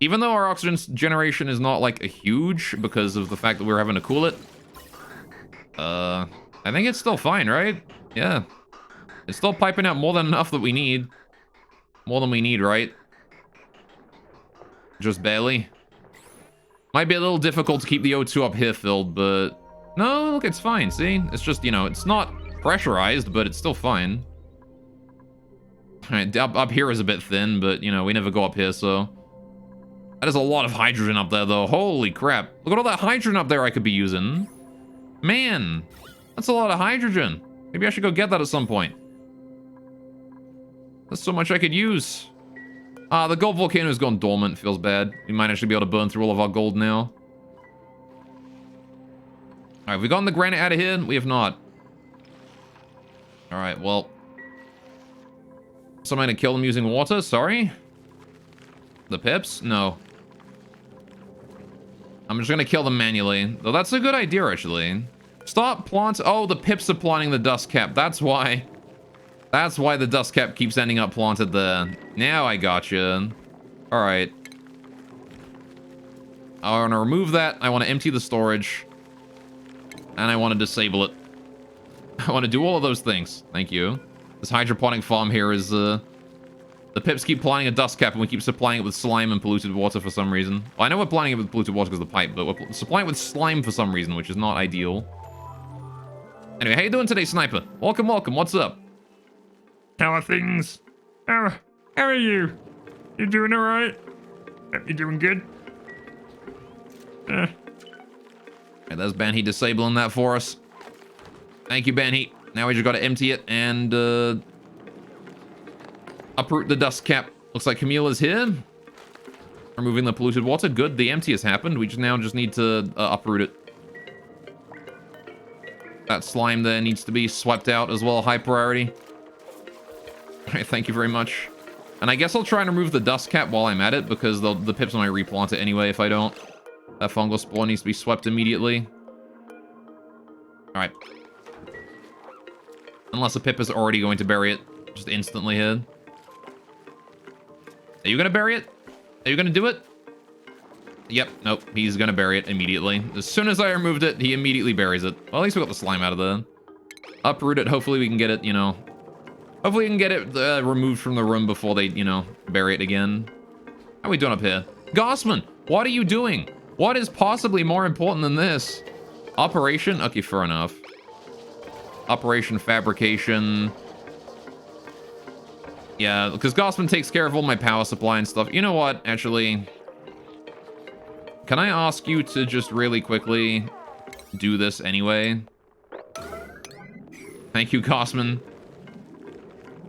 Even though our oxygen generation is not, like, a huge, because of the fact that we're having to cool it. I think it's still fine, right? Yeah. It's still piping out more than enough that we need. More than we need, right? Just barely. Might be a little difficult to keep the O2 up here filled, but... No, look, it's fine, see? It's just, you know, it's not pressurized, but it's still fine. Alright, up here is a bit thin, but, you know, we never go up here, so... That is a lot of hydrogen up there, though. Holy crap. Look at all that hydrogen up there I could be using. Man, that's a lot of hydrogen. Maybe I should go get that at some point. That's so much I could use. Ah, the gold volcano's gone dormant. Feels bad. We might actually be able to burn through all of our gold now. Alright, have we gotten the granite out of here? We have not. Alright, well. So I'm gonna kill them using water? Sorry? The pips? No. I'm just gonna kill them manually. Though that's a good idea, actually. Stop plant. Oh, the pips are planting the dust cap. That's why. That's why the dust cap keeps ending up planted there. Now I gotcha. Alright. I want to remove that. I want to empty the storage. And I want to disable it. I want to do all of those things. Thank you. This hydroponic farm here is, the pips keep planting a dust cap and we keep supplying it with slime and polluted water for some reason. Well, I know we're planting it with polluted water because of the pipe, but we're supplying it with slime for some reason, which is not ideal. Anyway, how you doing today, Sniper? Welcome, welcome. What's up? How are things? How are you? You doing alright? You doing good? Okay, there's Banheat disabling that for us. Thank you, Banheat. Now we just gotta empty it and, uproot the dust cap. Looks like Camille is here. Removing the polluted water. Good, the empty has happened. We just need to uproot it. That slime there needs to be swept out as well. High priority. Alright, thank you very much. And I guess I'll try and remove the dust cap while I'm at it, because the pips might replant it anyway if I don't. That fungal spore needs to be swept immediately. Alright. Unless a pip is already going to bury it just instantly here. Are you gonna bury it? Are you gonna do it? Yep, nope, he's gonna bury it immediately. As soon as I removed it, he immediately buries it. Well, at least we got the slime out of there. Uproot it, hopefully we can get it, you know... Hopefully we can get it removed from the room before they, you know, bury it again. How are we doing up here? Gossman, what are you doing? What is possibly more important than this? Operation? Okay, fair enough. Operation fabrication. Yeah, because Gossman takes care of all my power supply and stuff. You know what, actually... Can I ask you to just really quickly do this anyway? Thank you, Gossman.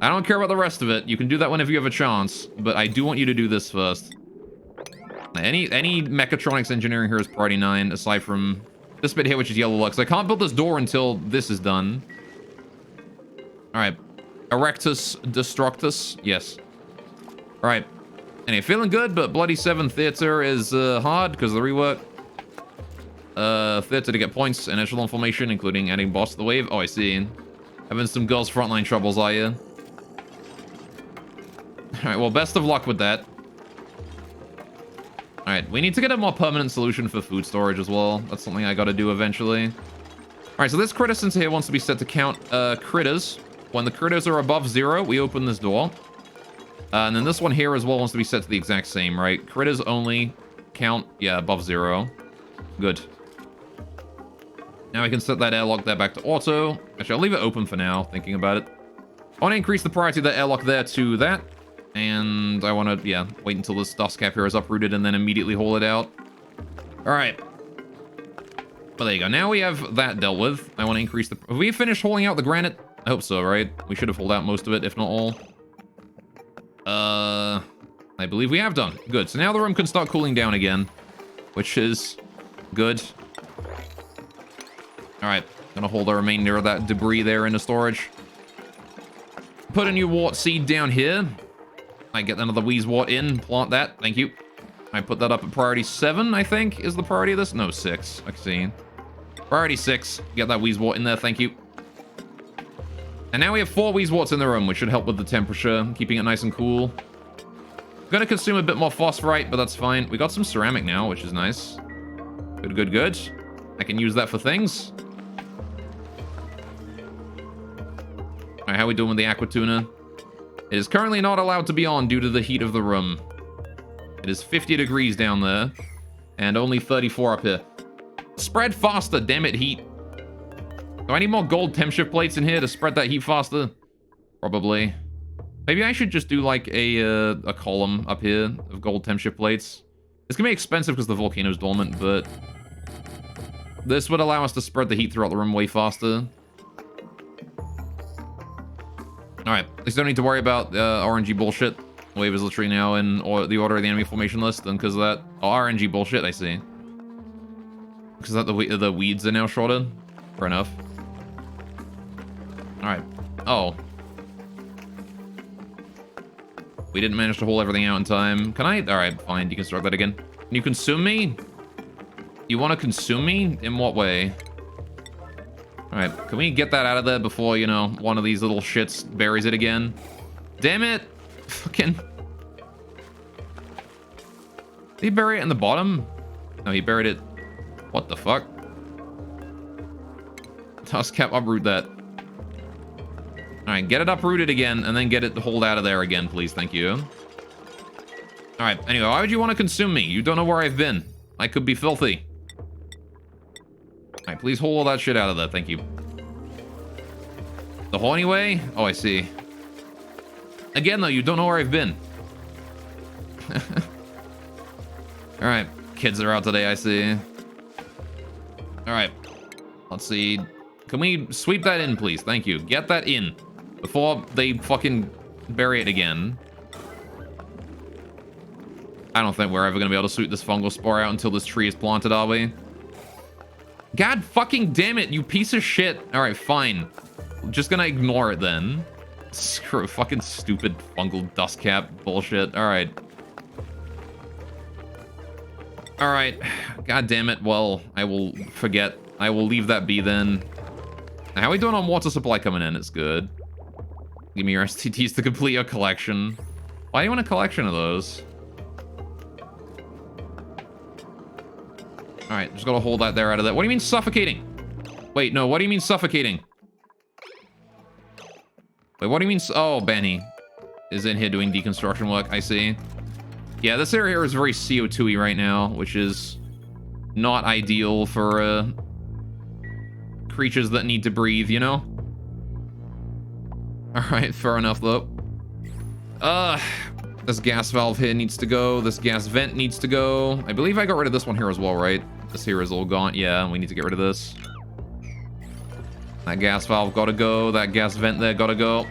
I don't care about the rest of it. You can do that whenever you have a chance, but I do want you to do this first. Any mechatronics engineering here is priority 9, aside from this bit here, which is yellow lux. I can't build this door until this is done. Alright. Erectus Destructus? Yes. Alright. Anyway, feeling good, but Bloody 7 Theater is hard because of the rework. Theater to get points and echelon formation, including adding boss to the wave. Oh, I see. Having some girls' frontline troubles, are you? Alright, well, best of luck with that. Alright, we need to get a more permanent solution for food storage as well. That's something I gotta do eventually. Alright, so this critter sensor here wants to be set to count critters. When the critters are above 0, we open this door. And then this one here as well wants to be set to the exact same, right? Critters only count, yeah, above 0. Good. Now we can set that airlock there back to auto. Actually, I'll leave it open for now, thinking about it. I want to increase the priority of the airlock there to that. And I want to, yeah, wait until this dust cap here is uprooted and then immediately haul it out. Alright. Well, there you go. Now we have that dealt with. I want to increase the... Have we finished hauling out the granite? I hope so, right? We should have hauled out most of it, if not all. I believe we have done. Good. So now the room can start cooling down again, which is good. Alright. Gonna hold the remainder of that debris there into storage. Put a new wart seed down here. I get another wheezewort in. Plant that. Thank you. I put that up at priority 7, I think, is the priority of this. No, 6. I see. Priority 6. Get that wheezewort in there. Thank you. And now we have 4 wheezeworts in the room, which should help with the temperature, keeping it nice and cool. Gonna consume a bit more phosphorite, but that's fine. We got some ceramic now, which is nice. Good, good, good. I can use that for things. Alright, how are we doing with the aqua tuna? It is currently not allowed to be on due to the heat of the room. It is 50 degrees down there, and only 34 up here. Spread faster, damn it, heat. Do I need more gold temp shift plates in here to spread that heat faster? Probably. Maybe I should just do like a column up here of gold temp shift plates. It's gonna be expensive because the volcano's dormant, but this would allow us to spread the heat throughout the room way faster. Alright, at least don't need to worry about RNG bullshit. Wave is literally now in the order of the enemy formation list, and because of that... Oh, RNG bullshit, I see. Because that the weeds are now shorter? Fair enough. Alright. Oh. We didn't manage to haul everything out in time. Can I? Alright, fine. Deconstruct that again. Can you consume me? You want to consume me? In what way? Alright, can we get that out of there before, you know, one of these little shits buries it again? Damn it! Fucking... Did he bury it in the bottom? No, he buried it... What the fuck? Dust cap, uproot that. Alright, get it uprooted again, and then get it hauled out of there again, please. Thank you. Alright, anyway, why would you want to consume me? You don't know where I've been. I could be filthy. Alright, please haul all that shit out of there. Thank you. The horny way? Oh, I see. Again, though, you don't know where I've been. Alright, kids are out today, I see. Alright, let's see. Can we sweep that in, please? Thank you. Get that in before they fucking bury it again. I don't think we're ever going to be able to sweep this fungal spore out until this tree is planted, are we? God fucking damn it, you piece of shit. Alright, fine. I'm just gonna ignore it then. Screw fucking stupid fungal dust cap bullshit. Alright. Alright. God damn it. Well, I will forget. I will leave that be then. How are we doing on water supply coming in? It's good. Give me your STTs to complete your collection. Why do you want a collection of those? Alright, just gotta hold that there out of that. What do you mean suffocating? Wait, no, what do you mean suffocating? Wait, what do you mean... Oh, Benny is in here doing deconstruction work, I see. Yeah, this area here is very CO2-y right now, which is not ideal for creatures that need to breathe, you know? Alright, fair enough, though. This gas valve here needs to go. This gas vent needs to go. I believe I got rid of this one here as well, right? This here is all gone. Yeah, we need to get rid of this. That gas valve gotta go. That gas vent there gotta go.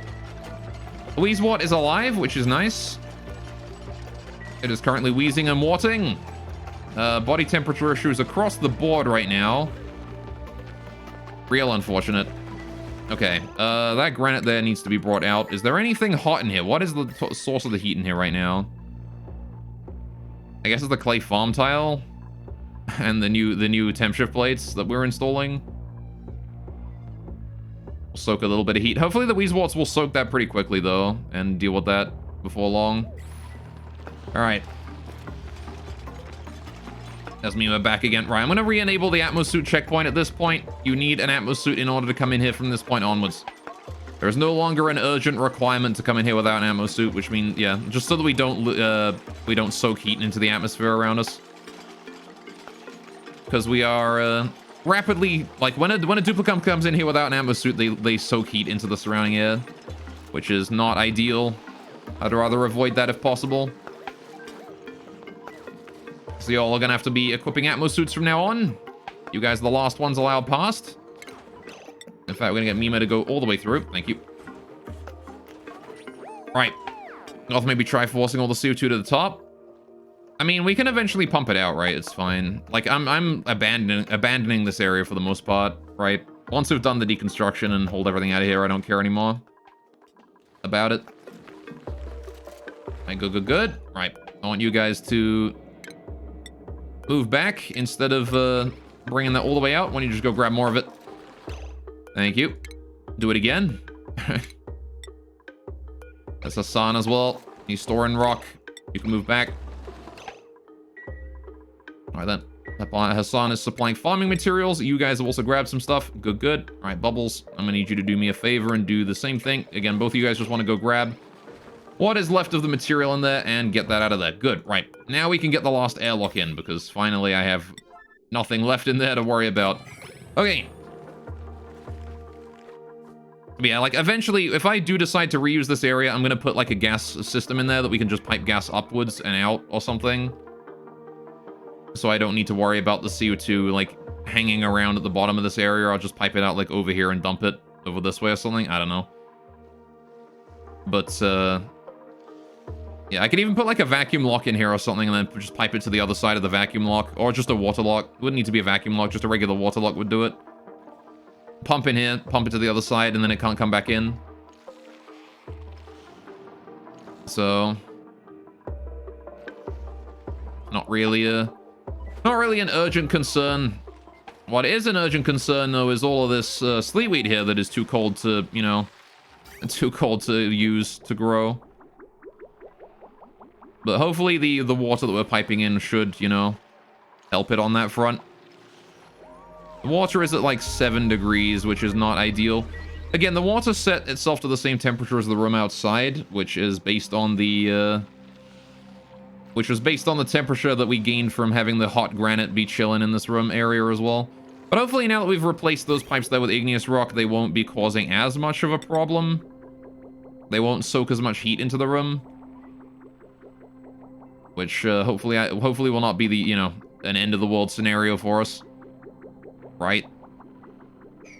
Wheezewort is alive, which is nice. It is currently wheezing and warting. Body temperature issues across the board right now. Real unfortunate. Okay, that granite there needs to be brought out. Is there anything hot in here? What is the source of the heat in here right now? I guess it's the clay farm tile and the new temp shift plates that we're installing. We'll soak a little bit of heat. Hopefully the Weezwarts will soak that pretty quickly, though, and deal with that before long. All right. That's me, we're back again. Right, I'm going to re-enable the Atmosuit checkpoint at this point. You need an Atmosuit in order to come in here from this point onwards. There is no longer an urgent requirement to come in here without an Atmosuit, which means, yeah, just so that we don't soak heat into the atmosphere around us. Because we are rapidly, like, when a Duplicum comes in here without an Atmosuit, they soak heat into the surrounding air, which is not ideal. I'd rather avoid that if possible. So y'all are going to have to be equipping Atmosuits from now on. You guys are the last ones allowed past. In fact, we're going to get Mima to go all the way through. Thank you. Right. I'll maybe try forcing all the CO2 to the top. I mean, we can eventually pump it out, right? It's fine. Like, I'm abandoning this area for the most part, right? Once we've done the deconstruction and hold everything out of here, I don't care anymore about it. Right, good. Right. I want you guys to move back instead of bringing that all the way out. Why don't you just go grab more of it? Thank you. Do it again. That's Hassan as well. He's storing rock. You can move back. All right, then. Hassan is supplying farming materials. You guys have also grabbed some stuff. Good. All right, Bubbles, I'm gonna need you to do me a favor and do the same thing. Again, both of you guys just want to go grab what is left of the material in there and get that out of there. Good. Right. Now we can get the last airlock in because finally I have nothing left in there to worry about. Okay. But yeah, like eventually, if I do decide to reuse this area, I'm going to put like a gas system in there that we can just pipe gas upwards and out or something. So I don't need to worry about the CO2 like hanging around at the bottom of this area. I'll just pipe it out like over here and dump it over this way or something. I don't know. But, yeah, I could even put like a vacuum lock in here or something and then just pipe it to the other side of the vacuum lock. Or just a water lock. It wouldn't need to be a vacuum lock, just a regular water lock would do it. Pump in here, pump it to the other side, and then it can't come back in. So, not really an urgent concern. What is an urgent concern, though, is all of this sleetweed here that is too cold to, you know, too cold to use to grow. But hopefully the water that we're piping in should, you know, help it on that front. The water is at like 7 degrees, which is not ideal. Again, the water set itself to the same temperature as the room outside, which is based on the, which was based on the temperature that we gained from having the hot granite be chilling in this room area as well. But hopefully now that we've replaced those pipes there with igneous rock, they won't be causing as much of a problem. They won't soak as much heat into the room. Which, hopefully will not be the, you know, an end of the world scenario for us. Right.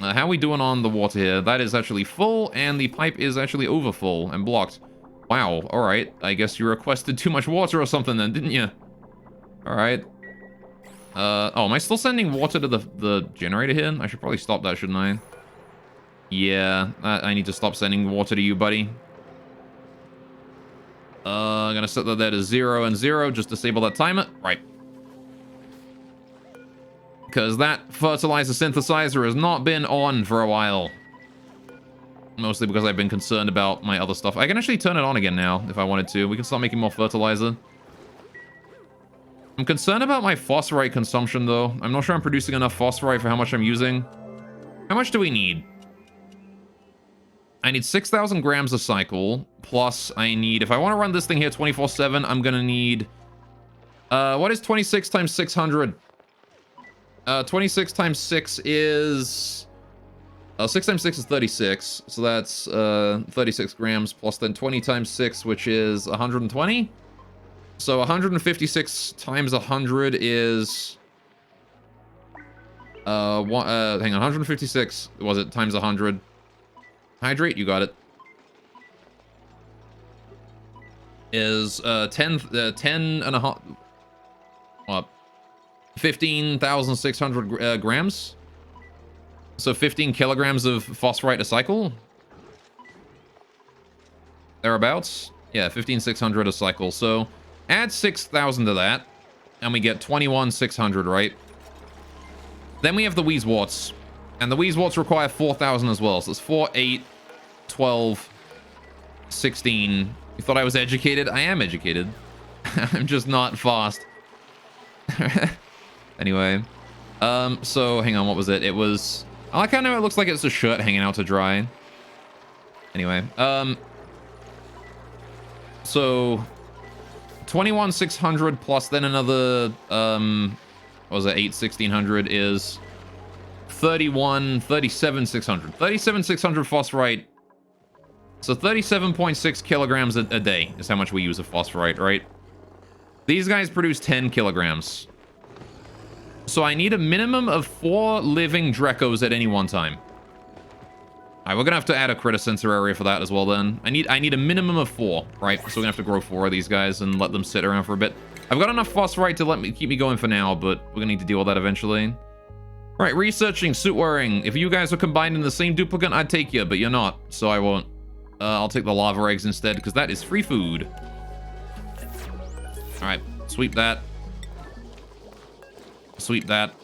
How are we doing on the water here? That is actually full, and the pipe is actually over full and blocked. Wow, alright. I guess you requested too much water or something then, didn't you? Alright. Oh, am I still sending water to the generator here? I should probably stop that, shouldn't I? Yeah, I need to stop sending water to you, buddy. I'm gonna set that there to 0 and 0, just disable that timer. Right. Because that fertilizer synthesizer has not been on for a while. Mostly because I've been concerned about my other stuff. I can actually turn it on again now, if I wanted to. We can start making more fertilizer. I'm concerned about my phosphorite consumption, though. I'm not sure I'm producing enough phosphorite for how much I'm using. How much do we need? I need 6,000 grams a cycle, plus I need... If I want to run this thing here 24/7, I'm gonna need... what is 26 times 600? 26 times 6 is... 6 times 6 is 36, so that's 36 grams, plus then 20 times 6, which is 120. So 156 times 100 is... hang on, 156, was it, times 100. Hydrate, you got it. Is 10 and a half... What? 15,600 grams. So 15 kilograms of phosphorite a cycle. Thereabouts. Yeah, 15,600 a cycle. So add 6,000 to that, and we get 21,600, right? Then we have the Weezwarts. And the Weezeworts require 4,000 as well. So it's 4, 8, 12, 16. You thought I was educated? I am educated. I'm just not fast. Anyway. So hang on, what was it? It was... I like how now it looks like it's a shirt hanging out to dry. Anyway. So 21,600 plus then another what was it, 1600 is 37,600. 37,600 phosphorite. So 37.6 kilograms a day is how much we use of phosphorite, right? These guys produce 10 kilograms. So I need a minimum of 4 living Drecos at any one time. Alright, we're gonna have to add a critter sensor area for that as well then. I need a minimum of 4, right? So we're gonna have to grow 4 of these guys and let them sit around for a bit. I've got enough phosphorite to keep me going for now, but we're gonna need to deal with that eventually. Alright, researching, suit wearing. If you guys are combined in the same duplicate, I'd take you, but you're not, so I won't. I'll take the lava eggs instead, because that is free food. Alright, sweep that. Sweep that.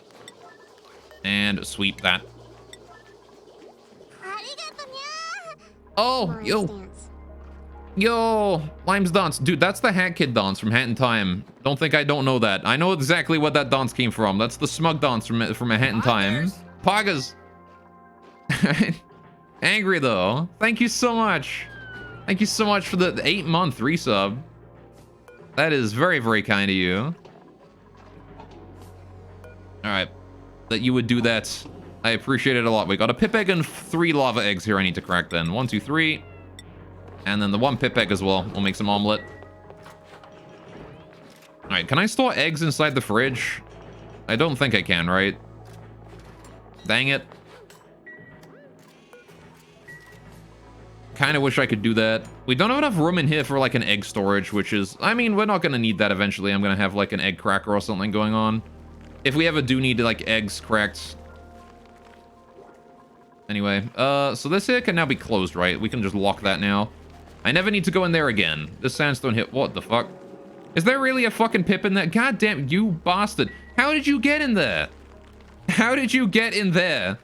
And sweep that. Oh, yo, Lime's dance. Dude, that's the Hat Kid dance from Hat in Time. Don't think I don't know that. I know exactly what that dance came from. That's the smug dance from A Hat in Time. Poggers. Angry, though. Thank you so much. Thank you so much for the 8-month resub. That is very, very kind of you. Alright. That you would do that. I appreciate it a lot. We got a pip egg and 3 lava eggs here I need to crack then. 1, 2, 3. And then the 1 pip egg as well. We'll make some omelet. Alright, can I store eggs inside the fridge? I don't think I can, right? Dang it. Kind of wish I could do that. We don't have enough room in here for like an egg storage, which is... I mean, we're not going to need that eventually. I'm going to have like an egg cracker or something going on. If we ever do need like eggs cracked. Anyway, so this here can now be closed, right? We can just lock that now. I never need to go in there again. This sandstone hit... What the fuck? Is there really a fucking pip in there? God damn, you bastard. How did you get in there? How did you get in there?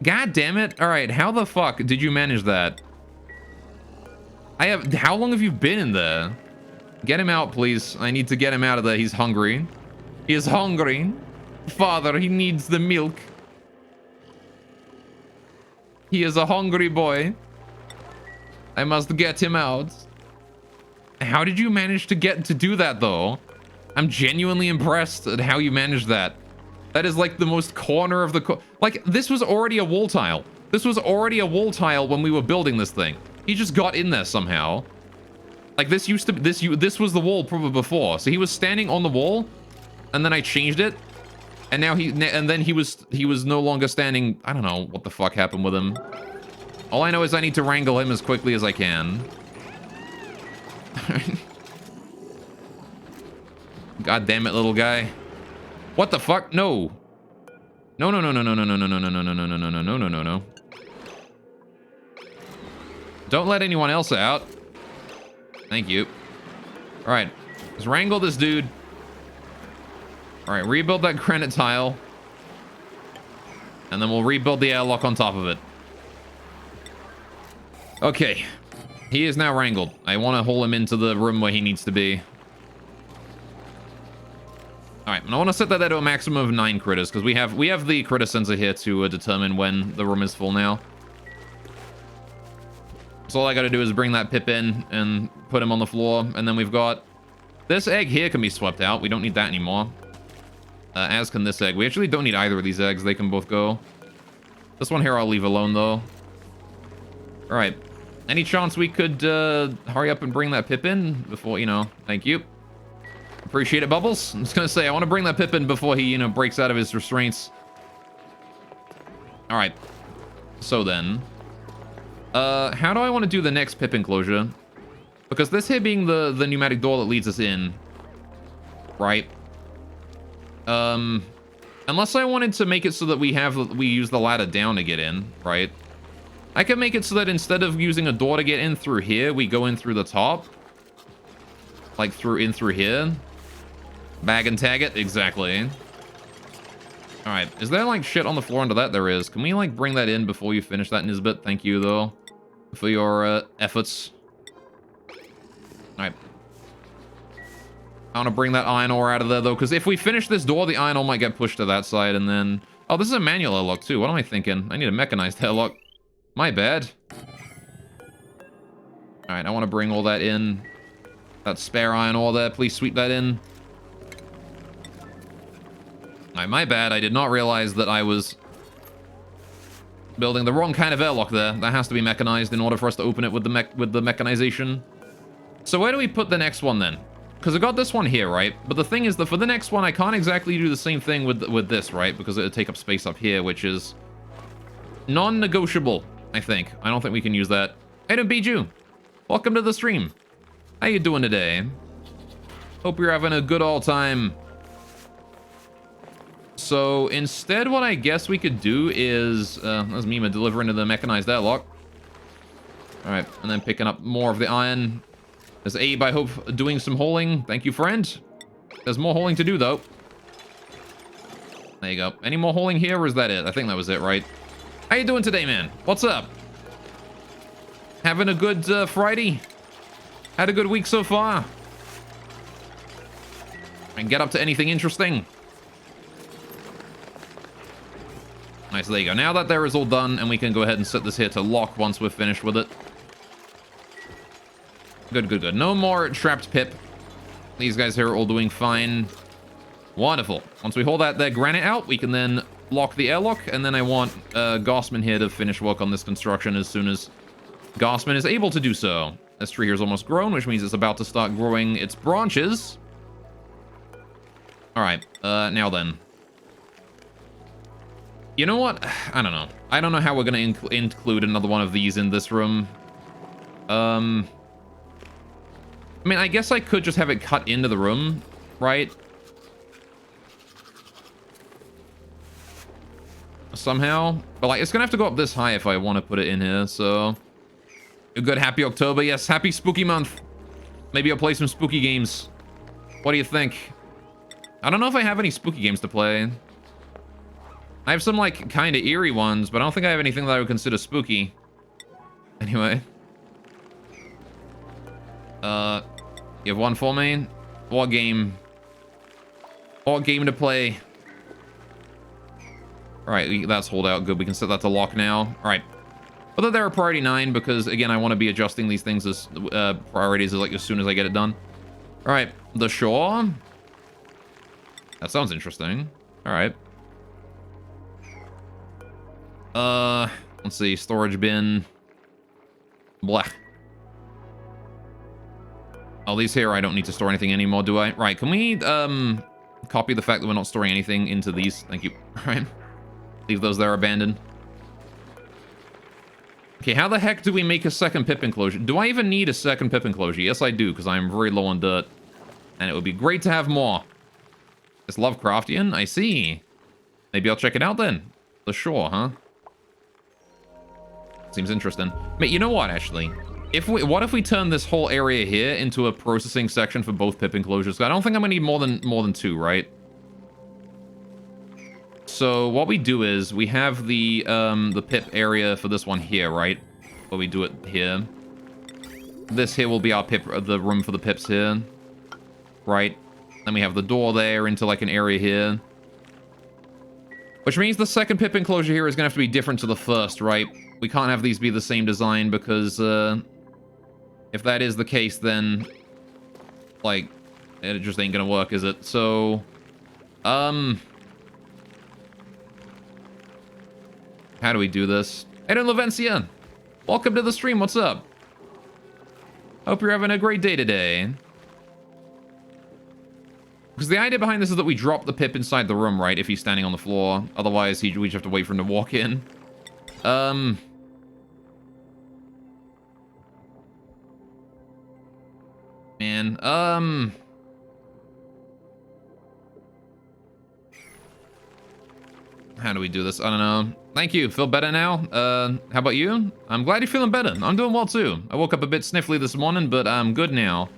God damn it. All right, how the fuck did you manage that? How long have you been in there? Get him out, please. I need to get him out of there. He's hungry. He is hungry. Father, he needs the milk. He is a hungry boy. I must get him out. How did you manage to do that, though? I'm genuinely impressed at how you managed that. That is like the most corner of the... Like, this was already a wall tile. This was already a wall tile when we were building this thing. He just got in there somehow. Like, this used to... This was the wall probably before. So he was standing on the wall, and then I changed it. And now he was no longer standing... I don't know what the fuck happened with him. All I know is I need to wrangle him as quickly as I can. God damn it, little guy. What the fuck? No. No, no, no, no, no, no, no, no, no, no, no, no, no, no, no, no, no, no, no. Don't let anyone else out. Thank you. All right. Let's wrangle this dude. All right, rebuild that granite tile. And then we'll rebuild the airlock on top of it. Okay. He is now wrangled. I want to haul him into the room where he needs to be. All right, and I want to set that there to a maximum of 9 critters, because we have the critter sensor here to determine when the room is full now. So all I got to do is bring that pip in and put him on the floor, and then we've got... This egg here can be swept out. We don't need that anymore. As can this egg. We actually don't need either of these eggs. They can both go. This one here I'll leave alone, though. All right. Any chance we could hurry up and bring that pip in before, thank you. Appreciate it, Bubbles. I'm just going to say, I want to bring that pip in before he, breaks out of his restraints. All right. So then, how do I want to do the next pip enclosure? Because this here being the pneumatic door that leads us in, right? Unless I wanted to make it so that we use the ladder down to get in, right? I can make it so that instead of using a door to get in through here, we go in through the top. Like through here. Bag and tag it, exactly. Alright, is there, like, shit on the floor under that? There is. Can we, like, bring that in before you finish that, Nisbet? Thank you, though, for your, efforts. Alright. I want to bring that iron ore out of there, though, because if we finish this door, the iron ore might get pushed to that side, and then... Oh, this is a manual airlock, too. What am I thinking? I need a mechanized airlock. My bad. Alright, I want to bring all that in. That spare iron ore there, please sweep that in. Alright, my bad. I did not realize that I was building the wrong kind of airlock there. That has to be mechanized in order for us to open it with the mechanization. So where do we put the next one, then? Because I got this one here, right? But the thing is that for the next one, I can't exactly do the same thing with this, right? Because it would take up space up here, which is non-negotiable, I think. I don't think we can use that. Hey, Biju! Welcome to the stream. How you doing today? Hope you're having a good all time. So instead, what I guess we could do is... that's Mima delivering to the mechanized airlock. Alright, and then picking up more of the iron. There's Abe, I hope, doing some hauling. Thank you, friend. There's more hauling to do, though. There you go. Any more hauling here, or is that it? I think that was it, right? How you doing today, man? What's up? Having a good Friday? Had a good week so far? And get up to anything interesting? Nice, there you go. Now that there is all done, and we can go ahead and set this here to lock once we're finished with it. Good, good, good. No more trapped pip. These guys here are all doing fine. Wonderful. Once we haul that there granite out, we can then lock the airlock, and then I want Gossman here to finish work on this construction as soon as Gossman is able to do so. This tree here is almost grown, which means it's about to start growing its branches. Alright, now then. You know what? I don't know. I don't know how we're going to include another one of these in this room. I mean, I guess I could just have it cut into the room, right? Somehow. But, like, it's going to have to go up this high if I want to put it in here, so... A good happy October. Yes, happy spooky month. Maybe I'll play some spooky games. What do you think? I don't know if I have any spooky games to play. I have some, like, kind of eerie ones, but I don't think I have anything that I would consider spooky. Anyway. You have one for me? What game? What game to play? Alright, that's hold out. Good, we can set that to lock now. Alright. Although they're a priority 9, because, again, I want to be adjusting these things as priorities like as soon as I get it done. Alright, the shore. That sounds interesting. Alright. Let's see, storage bin. Blah. Oh, these here, I don't need to store anything anymore, do I? Right, can we, copy the fact that we're not storing anything into these? Thank you. Alright. Leave those there abandoned. Okay, how the heck do we make a second pip enclosure? Do I even need a second pip enclosure? Yes, I do, because I am very low on dirt. And it would be great to have more. It's Lovecraftian? I see. Maybe I'll check it out then. The shore, huh? Seems interesting. But you know what, actually? What if we turn this whole area here into a processing section for both pip enclosures? I don't think I'm gonna need more than 2, right? So what we do is we have the pip area for this one here, right? Where we do it here. This here will be our pip, the room for the pips here, right? Then we have the door there into like an area here, which means the second pip enclosure here is gonna have to be different to the first, right? We can't have these be the same design because if that is the case, then like it just ain't gonna work, is it? So, how do we do this? Hey, Levencia, welcome to the stream. What's up? Hope you're having a great day today. Because the idea behind this is that we drop the pip inside the room, right? If he's standing on the floor. Otherwise, we just have to wait for him to walk in. Man, how do we do this? I don't know. Thank you. Feel better now? How about you? I'm glad you're feeling better. I'm doing well, too. I woke up a bit sniffly this morning, but I'm good now.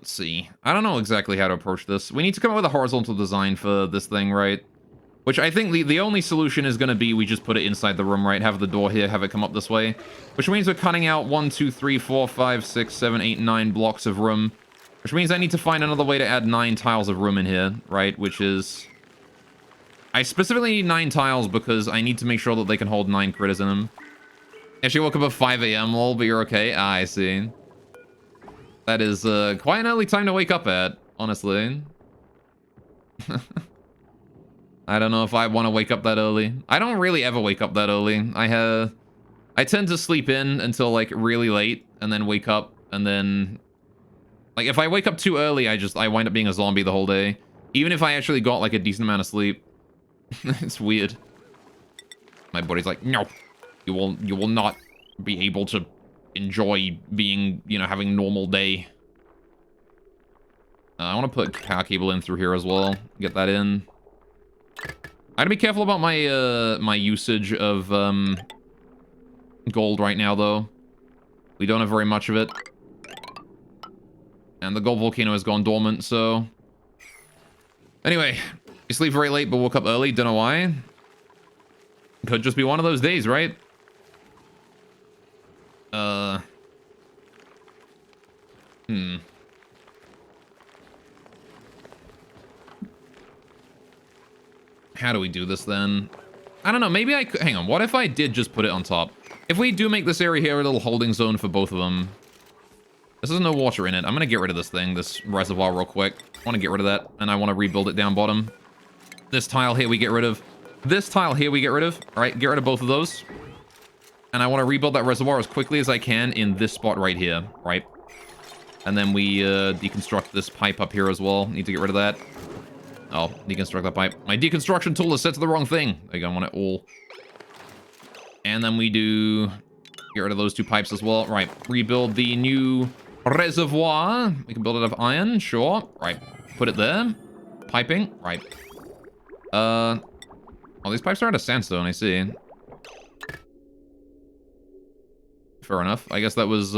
Let's see. I don't know exactly how to approach this. We need to come up with a horizontal design for this thing, right? Which I think the only solution is going to be we just put it inside the room, right? Have the door here, have it come up this way. Which means we're cutting out 1, 2, 3, 4, 5, 6, 7, 8, 9 blocks of room. Which means I need to find another way to add 9 tiles of room in here, right? Which is... I specifically need 9 tiles because I need to make sure that they can hold 9 critters in them. Actually woke up at 5 a.m. lol, but you're okay. Ah, I see. That is quite an early time to wake up at, honestly. I don't know if I want to wake up that early. I don't really ever wake up that early. I tend to sleep in until like really late and then wake up and then like if I wake up too early, I wind up being a zombie the whole day. Even if I actually got like a decent amount of sleep. It's weird. My body's like, no, you will not be able to enjoy being, you know, having a normal day. I want to put power cable in through here as well. Get that in. I gotta be careful about my my usage of gold right now, though. We don't have very much of it, and the gold volcano has gone dormant. So, anyway, we sleep very late, but woke up early. Don't know why. Could just be one of those days, right? How do we do this then? I don't know. Maybe I could... Hang on. What if I did just put it on top? If we do make this area here a little holding zone for both of them. This has no water in it. I'm going to get rid of this thing, this reservoir real quick. I want to get rid of that, and I want to rebuild it down bottom. This tile here we get rid of. This tile here we get rid of. All right, get rid of both of those. And I want to rebuild that reservoir as quickly as I can in this spot right here, right? And then we deconstruct this pipe up here as well. Need to get rid of that. Oh, deconstruct that pipe. My deconstruction tool is set to the wrong thing. There you go, I want it all. And then we do... Get rid of those 2 pipes as well. Right, rebuild the new reservoir. We can build it of iron, sure. Right, put it there. Piping, right. Oh, these pipes are out of sandstone, I see. Fair enough. I guess that was,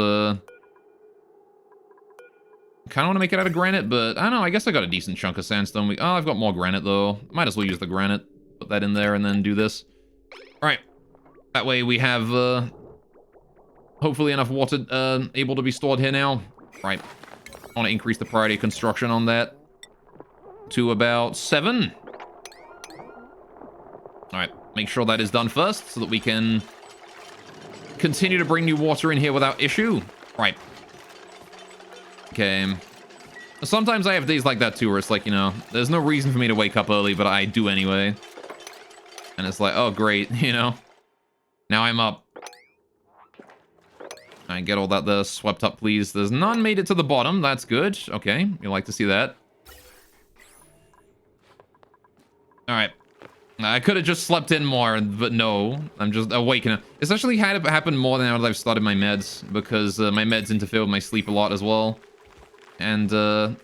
kind of want to make it out of granite, but I don't know. I guess I got a decent chunk of sandstone. Oh, I've got more granite, though. Might as well use the granite. Put that in there and then do this. All right. That way we have, hopefully enough water able to be stored here now. Right. I want to increase the priority of construction on that to about 7. All right. Make sure that is done first so that we can continue to bring new water in here without issue. Right. Okay. Sometimes I have days like that too, where it's like, you know, there's no reason for me to wake up early, but I do anyway. And it's like, oh, great, you know. Now I'm up. I get all that there swept up, please. There's none made it to the bottom. That's good. Okay, you like to see that. All right. I could have just slept in more, but no. I'm just awakening. It's actually had happened more than now that I've started my meds, because my meds interfere with my sleep a lot as well. And so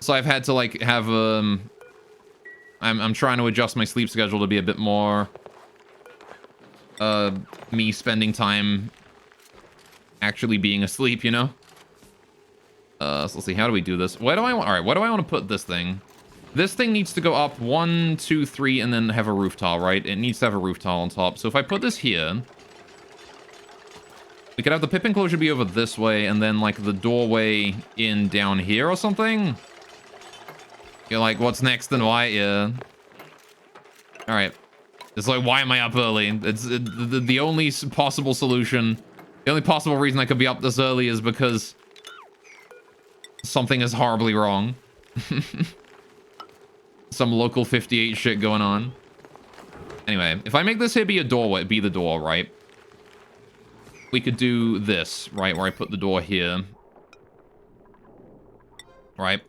I've had to like have I'm trying to adjust my sleep schedule to be a bit more me spending time actually being asleep, you know. So let's see, how do we do this? Why do I want... All right, why do I want to put this thing? This thing needs to go up 1, 2, 3 and then have a roof tile, right? It needs to have a roof tile on top. So if I put this here, we could have the pip enclosure be over this way, and then, like, the doorway in down here or something? You're like, what's next and why? Yeah. Alright. It's like, why am I up early? It's the only possible solution. The only possible reason I could be up this early is because something is horribly wrong. Some local 58 shit going on. Anyway, if I make this here be a doorway, be the door, right? We could do this, right, where I put the door here. Right.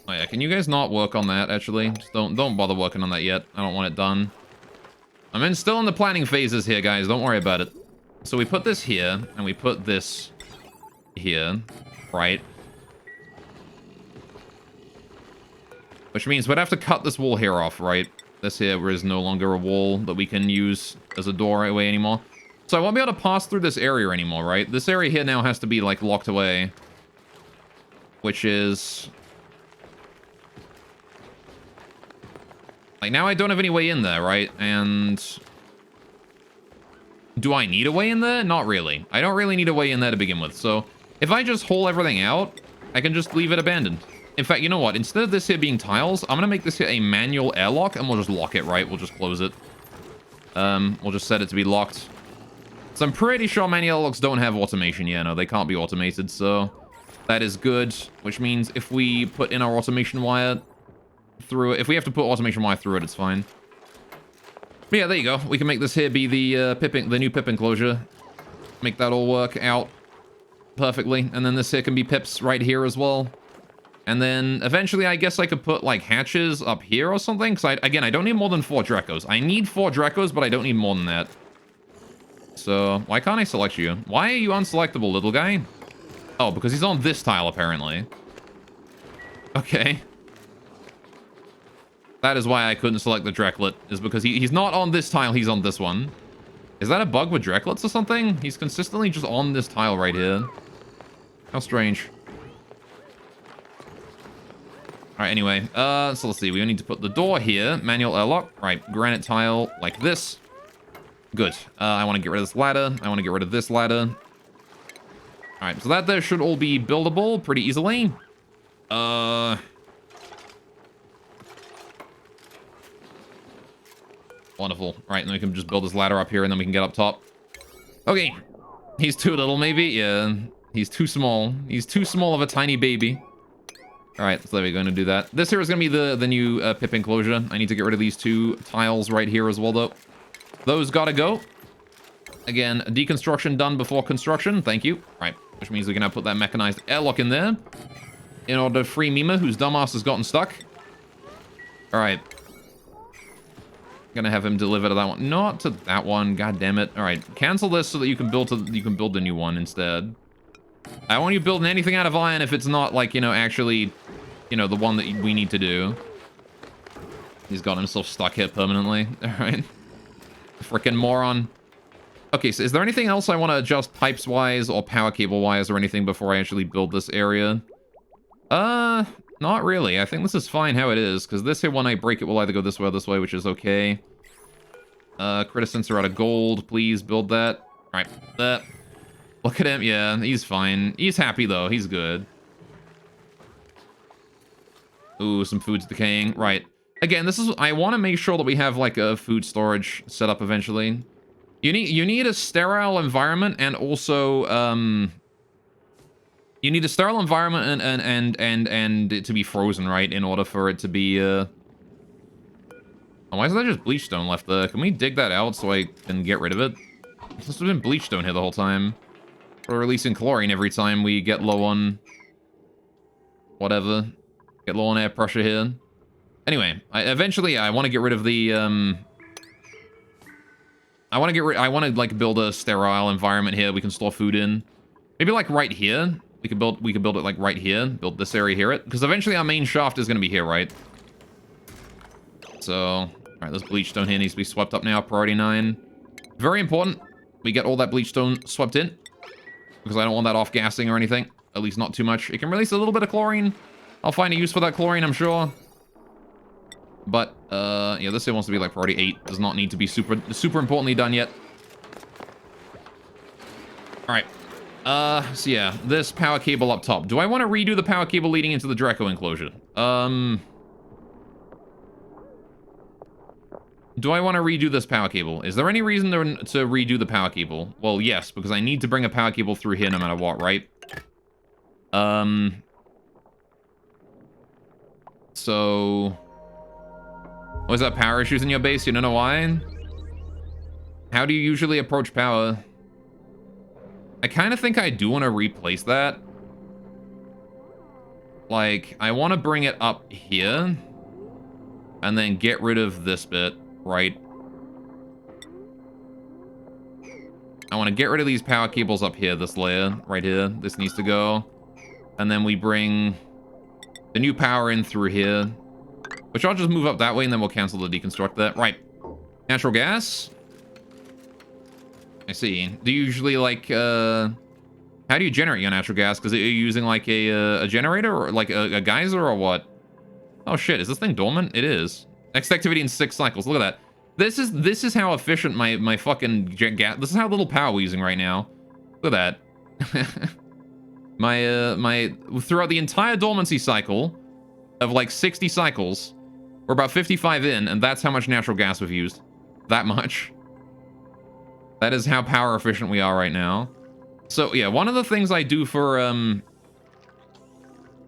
Oh yeah, can you guys not work on that, actually? Just don't bother working on that yet. I don't want it done. I'm still in the planning phases here, guys. Don't worry about it. So we put this here, and we put this here, right? Which means we'd have to cut this wall here off, right? This here is no longer a wall that we can use as a doorway anymore. So I won't be able to pass through this area anymore, right? This area here now has to be, like, locked away. Which is... like, now I don't have any way in there, right? And... do I need a way in there? Not really. I don't really need a way in there to begin with. So, if I just hole everything out, I can just leave it abandoned. In fact, you know what? Instead of this here being tiles, I'm going to make this here a manual airlock, and we'll just lock it, right? We'll just close it. We'll just set it to be locked. So I'm pretty sure manual airlocks don't have automation. Yeah, no, they can't be automated, so that is good. Which means if we put in our automation wire through it, if we have to put automation wire through it, it's fine. But yeah, there you go. We can make this here be the the new pip enclosure. Make that all work out perfectly. And then this here can be pips right here as well. And then eventually I guess I could put like hatches up here or something. Because again, I don't need more than 4 Drecos. I need 4 Drecos, but I don't need more than that. So why can't I select you? Why are you unselectable, little guy? Oh, because he's on this tile apparently. Okay. That is why I couldn't select the Dreklet, is because he's not on this tile, he's on this one. Is that a bug with Dreklets or something? He's consistently just on this tile right here. How strange. Alright, anyway. So let's see. We need to put the door here. Manual airlock. Right, granite tile like this. Good. I want to get rid of this ladder. I want to get rid of this ladder. Alright, so that there should all be buildable pretty easily. Wonderful. Right, and then we can just build this ladder up here, and then we can get up top. Okay. He's too little, maybe? Yeah. He's too small. He's too small of a tiny baby. Alright, so there we're going to do that. This here is going to be the new pip enclosure. I need to get rid of these 2 tiles right here as well, though. Those gotta go. Again, deconstruction done before construction. Thank you. Right, which means we can now put that mechanized airlock in there in order to free Mima, whose dumbass has gotten stuck. Alright. Gonna have him deliver to that one. Not to that one. God damn it. Alright, cancel this so that you can build the new one instead. I want you building anything out of iron if it's not, like, you know, actually, you know, the one that we need to do. He's got himself stuck here permanently. Alright. Frickin' moron. Okay, so is there anything else I want to adjust pipes-wise or power cable-wise or anything before I actually build this area? Not really. I think this is fine how it is, because this here, when I break it, will either go this way or this way, which is okay. Critter sensor out of gold. Please build that. Alright, that. Look at him. Yeah, he's fine. He's happy, though. He's good. Ooh, some food's decaying. Right. Again, this is... I want to make sure that we have, like, a food storage set up eventually. You need a sterile environment and also, you need a sterile environment and it to be frozen, right? In order for it to be, Oh, why is there just bleach stone left there? Can we dig that out so I can get rid of it? This has been bleach stone here the whole time. We're releasing chlorine every time we get low on... whatever. Get low on air pressure here. Anyway, eventually I want to get rid of the, I want to like build a sterile environment here we can store food in. Maybe like right here. We could build it like right here. Build this area here. Because eventually our main shaft is going to be here, right? So, alright, this bleach stone here needs to be swept up now. Priority 9. Very important. We get all that bleach stone swept in. Because I don't want that off-gassing or anything. At least not too much. It can release a little bit of chlorine. I'll find a use for that chlorine, I'm sure. But, yeah, this here wants to be like priority 8. Does not need to be super importantly done yet. Alright. So yeah, this power cable up top. Do I want to redo the power cable leading into the Draco enclosure? Do I want to redo this power cable? Is there any reason to redo the power cable? Well, yes, because I need to bring a power cable through here no matter what, right? So... was that power issues in your base? You don't know why? How do you usually approach power? I kind of think I do want to replace that. Like, I want to bring it up here. And then get rid of this bit, right? I want to get rid of these power cables up here, this layer, right here. This needs to go. And then we bring the new power in through here. Which I'll just move up that way, and then we'll cancel the deconstruct that. Right. Natural gas. I see. Do you usually, like, how do you generate your natural gas? Because are you using, like, a generator or, like, a geyser or what? Oh, shit. Is this thing dormant? It is. Next activity in 6 cycles. Look at that. This is how efficient my fucking gas... This is how little power we're using right now. Look at that. my throughout the entire dormancy cycle of, like, 60 cycles, we're about 55 in, and that's how much natural gas we've used. That much. That is how power efficient we are right now. So, yeah, one of the things I do for, you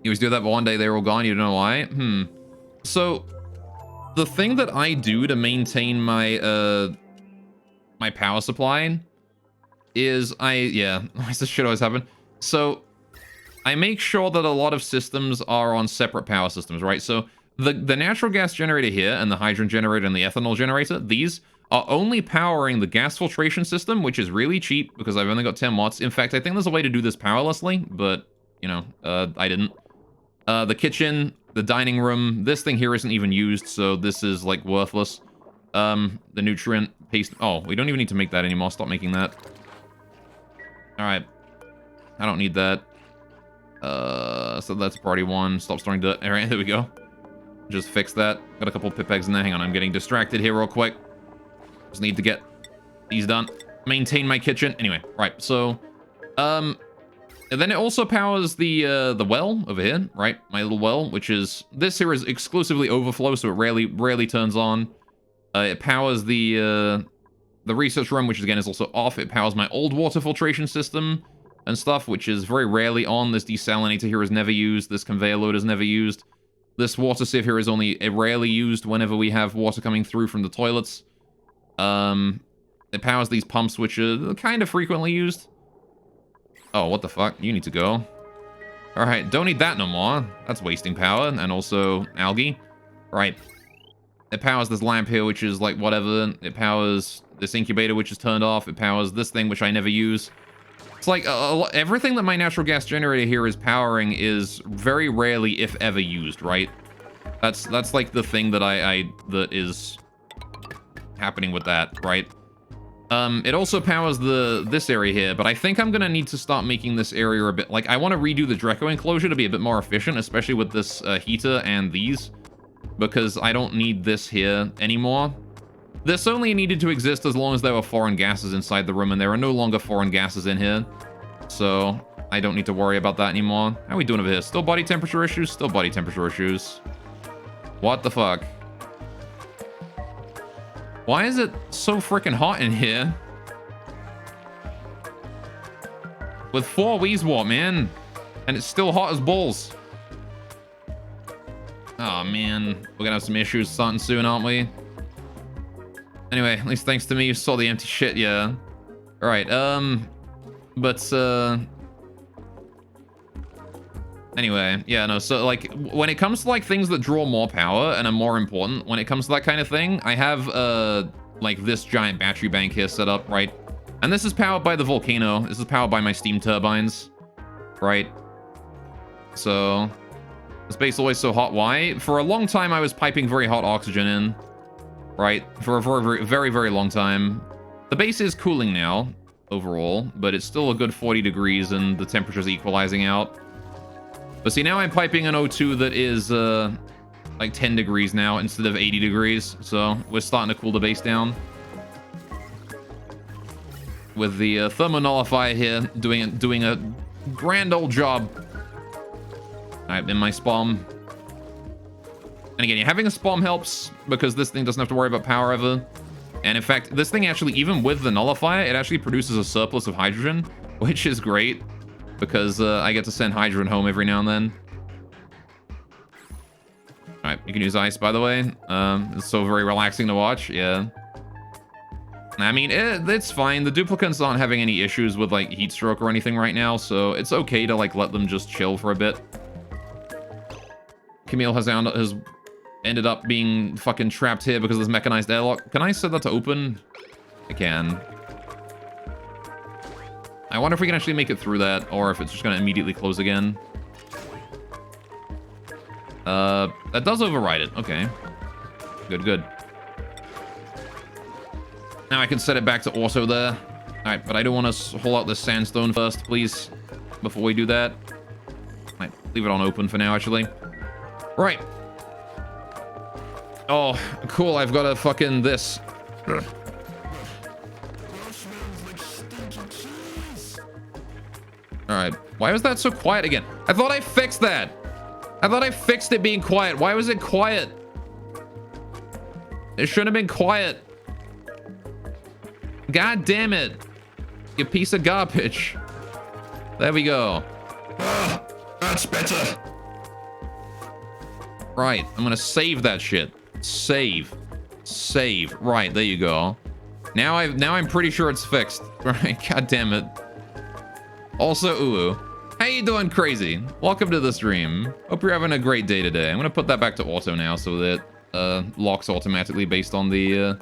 always do that, but one day they were all gone, you don't know why? So, the thing that I do to maintain my, my power supply is yeah, why does this shit always happen? So, I make sure that a lot of systems are on separate power systems, right? So, the natural gas generator here, and the hydrogen generator, and the ethanol generator, these are only powering the gas filtration system, which is really cheap because I've only got 10 watts. In fact, I think there's a way to do this powerlessly, but, you know, I didn't. The kitchen, the dining room, this thing here isn't even used, so this is, like, worthless. The nutrient paste... Oh, we don't even need to make that anymore. Stop making that. Alright. I don't need that. So that's priority 1. Stop storing dirt. Alright, there we go. Just fix that. Got a couple pip eggs in there. Hang on, I'm getting distracted here real quick. Just need to get these done. Maintain my kitchen. Anyway, right, so... and then it also powers the well over here, right? My little well, which is... This here is exclusively overflow, so it rarely turns on. It powers the research room, which again is also off. It powers my old water filtration system and stuff, which is very rarely on. This desalinator here is never used. This conveyor loader is never used. This water sieve here is only rarely used whenever we have water coming through from the toilets. It powers these pumps, which are kind of frequently used. Oh, what the fuck? You need to go. Alright, don't need that no more. That's wasting power, and also algae. Right. It powers this lamp here, which is like whatever. It powers this incubator, which is turned off. It powers this thing, which I never use. It's like everything that my natural gas generator here is powering is very rarely, if ever, used, right? That's like the thing that that is happening with that, right? It also powers this area here, but I think I'm gonna need to start making this area a bit... Like, I want to redo the Dreco enclosure to be a bit more efficient, especially with this heater and these, because I don't need this here anymore. This only needed to exist as long as there were foreign gases inside the room, and there are no longer foreign gases in here. So, I don't need to worry about that anymore. How are we doing over here? Still body temperature issues? Still body temperature issues. What the fuck? Why is it so freaking hot in here? With 4 Wheezewort, man. And it's still hot as balls. Oh, man. We're gonna have some issues starting soon, aren't we? Anyway, at least thanks to me, you saw the empty shit, yeah. Alright, anyway, yeah, no, so, like, when it comes to, like, things that draw more power and are more important, when it comes to that kind of thing, I have, like, this giant battery bank here set up, right? And this is powered by the volcano. This is powered by my steam turbines, right? So, this base is always so hot. Why? For a long time, I was piping very hot oxygen in, right? For a very, very, very long time. The base is cooling now, overall, but it's still a good 40 degrees, and the temperature's equalizing out. But see, now I'm piping an O2 that is, like 10 degrees now instead of 80 degrees. So we're starting to cool the base down. With the thermonullifier here doing a grand old job. Alright, in my spom. And again, having a spom helps because this thing doesn't have to worry about power ever. And in fact, this thing actually, even with the nullifier, it actually produces a surplus of hydrogen, which is great. Because I get to send hydrogen home every now and then. Alright, you can use ice, by the way. It's so very relaxing to watch, yeah. I mean, it's fine. The duplicants aren't having any issues with, like, heat stroke or anything right now, so it's okay to, like, let them just chill for a bit. Camille has ended up being fucking trapped here because of this mechanized airlock. Can I set that to open? I can. I wonder if we can actually make it through that, or if it's just going to immediately close again. That does override it. Okay. Good, good. Now I can set it back to auto there. Alright, but I do want to haul out this sandstone first, please, before we do that. Alright, leave it on open for now, actually. Right. Oh, cool, I've got a fucking this. Alright, why was that so quiet again? I thought I fixed that. I thought I fixed it being quiet. Why was it quiet? It shouldn't have been quiet. God damn it. You piece of garbage. There we go. That's better. Right, I'm gonna save that shit. Save. Save. Right, there you go. Now I'm pretty sure it's fixed. Right, god damn it. Also, Ulu. How you doing, crazy? Welcome to the stream. Hope you're having a great day today. I'm gonna put that back to auto now so that locks automatically based on the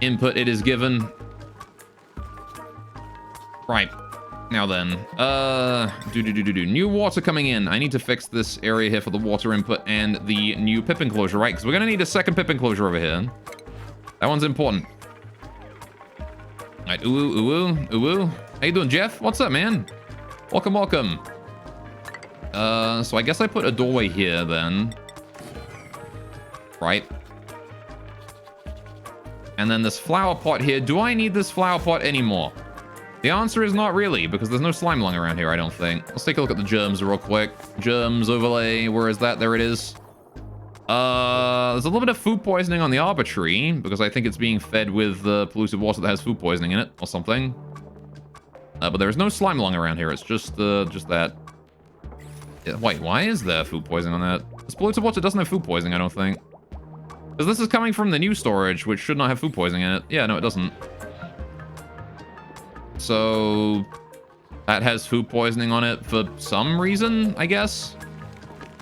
input it is given. Right. Now then, new water coming in. I need to fix this area here for the water input and the new pip enclosure, right? Because we're gonna need a second pip enclosure over here. That one's important. All right, ooh. How you doing, Jeff? What's up, man? Welcome, welcome. So I guess I put a doorway here then. Right. And then this flower pot here. Do I need this flower pot anymore? The answer is not really, because there's no slime lung around here, I don't think. Let's take a look at the germs real quick. Germs overlay, where is that? There it is. There's a little bit of food poisoning on the arbitrary, because I think it's being fed with polluted water that has food poisoning in it, or something. But there's no slime lung around here, it's just that. Yeah, wait, why is there food poisoning on that? This polluted water doesn't have food poisoning, I don't think. Because this is coming from the new storage, which should not have food poisoning in it. Yeah, no, it doesn't. So that has food poisoning on it for some reason, I guess.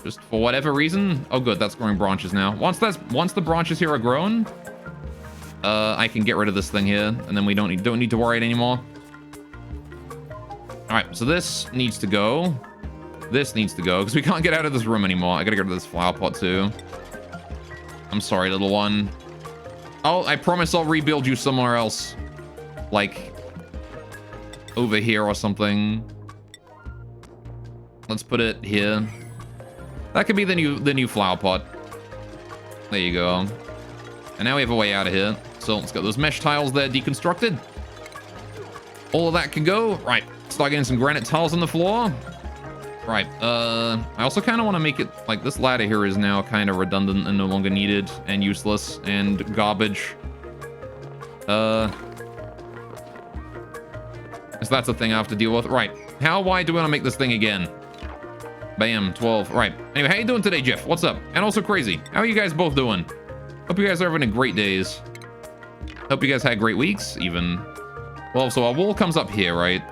Just for whatever reason. Oh, good, that's growing branches now. Once the branches here are grown, I can get rid of this thing here, and then we don't need to worry it anymore. All right, so this needs to go. This needs to go because we can't get out of this room anymore. I gotta get rid of this flower pot too. I'm sorry, little one. Oh, I promise I'll rebuild you somewhere else, like over here or something. Let's put it here. That could be the new flower pot. There you go. And now we have a way out of here. So let's get those mesh tiles there deconstructed. All of that can go. Right. Start getting some granite tiles on the floor. Right. I also kind of want to make it like this ladder here is now kind of redundant and no longer needed and useless and garbage. So that's a thing I have to deal with. Right. How wide do we want to make this thing again? Bam, 12. Right. Anyway, how you doing today, Jeff? What's up? And also Crazy. How are you guys both doing? Hope you guys are having a great days. Hope you guys had great weeks, even. Well, so our wall comes up here, right?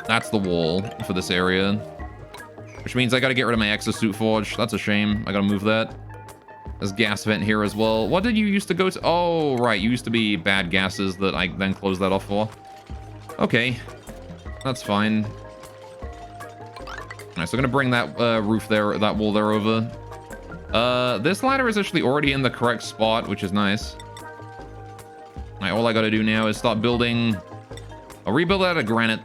That's the wall for this area. Which means I gotta get rid of my exosuit forge. That's a shame. I gotta move that. There's gas vent here as well. What did you used to go to? Oh, right. You used to be bad gases that I then closed that off for. Okay. That's fine. Alright, so I'm gonna bring that roof there, that wall there over. This ladder is actually already in the correct spot, which is nice. Alright, all I gotta do now is start building. I'll rebuild that out of granite.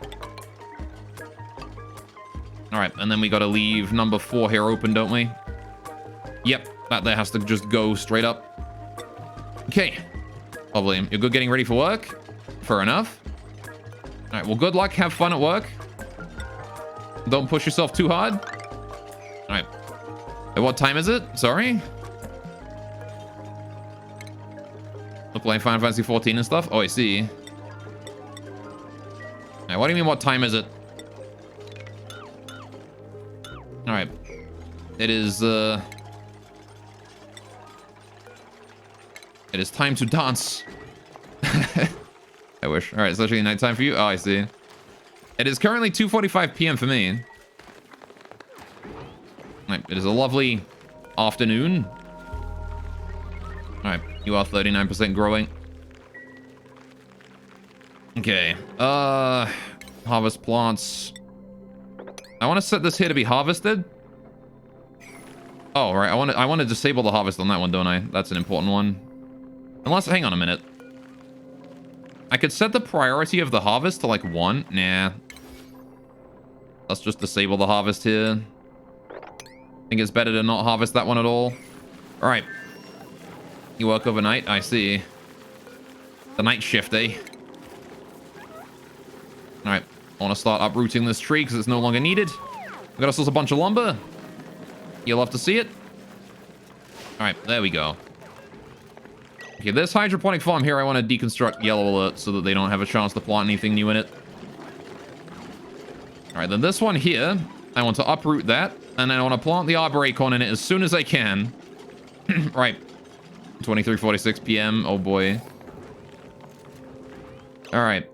Alright, and then we gotta leave number 4 here open, don't we? Yep, that there has to just go straight up. Okay. Lovely. You're good getting ready for work? Fair enough. Alright, well, good luck. Have fun at work. Don't push yourself too hard. Alright. Hey, what time is it? Sorry? We're playing Final Fantasy 14 and stuff? Oh, I see. Alright, what do you mean, what time is it? Alright. It is, it is time to dance. I wish. Alright, it's actually nighttime for you? Oh, I see. It is currently 2:45 p.m. for me. Alright, it is a lovely afternoon. Alright, you are 39% growing. Okay. Harvest plants. I want to set this here to be harvested. Oh, right. I want to disable the harvest on that one, don't I? That's an important one. Unless, hang on a minute. I could set the priority of the harvest to like 1. Nah. Let's just disable the harvest here. I think it's better to not harvest that one at all. All right. You work overnight? I see. The night shift, eh? All right. I want to start uprooting this tree because it's no longer needed. We got ourselves a bunch of lumber. You'll love to see it. All right. There we go. Okay, this hydroponic farm here, I want to deconstruct Yellow Alert so that they don't have a chance to plant anything new in it. All right, then this one here, I want to uproot that, and then I want to plant the arbor acorn in it as soon as I can. Right. 23:46 p.m. Oh, boy. All right.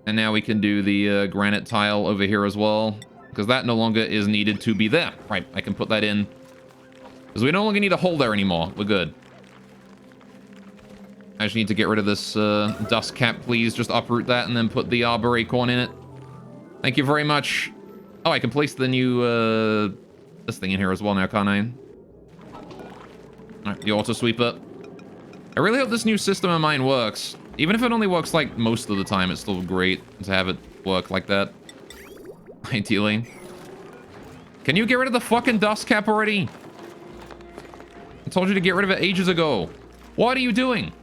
And now we can do the granite tile over here as well, because that no longer is needed to be there. Right, I can put that in. Because we no longer need a hole there anymore. We're good. I just need to get rid of this dust cap, please. Just uproot that and then put the arbor acorn in it. Thank you very much. Oh, I can place the new this thing in here as well now, can't I? All right, the auto sweeper. I really hope this new system of mine works. Even if it only works like most of the time, it's still great to have it work like that. Ideally. Can you get rid of the fucking dust cap already? I told you to get rid of it ages ago. What are you doing?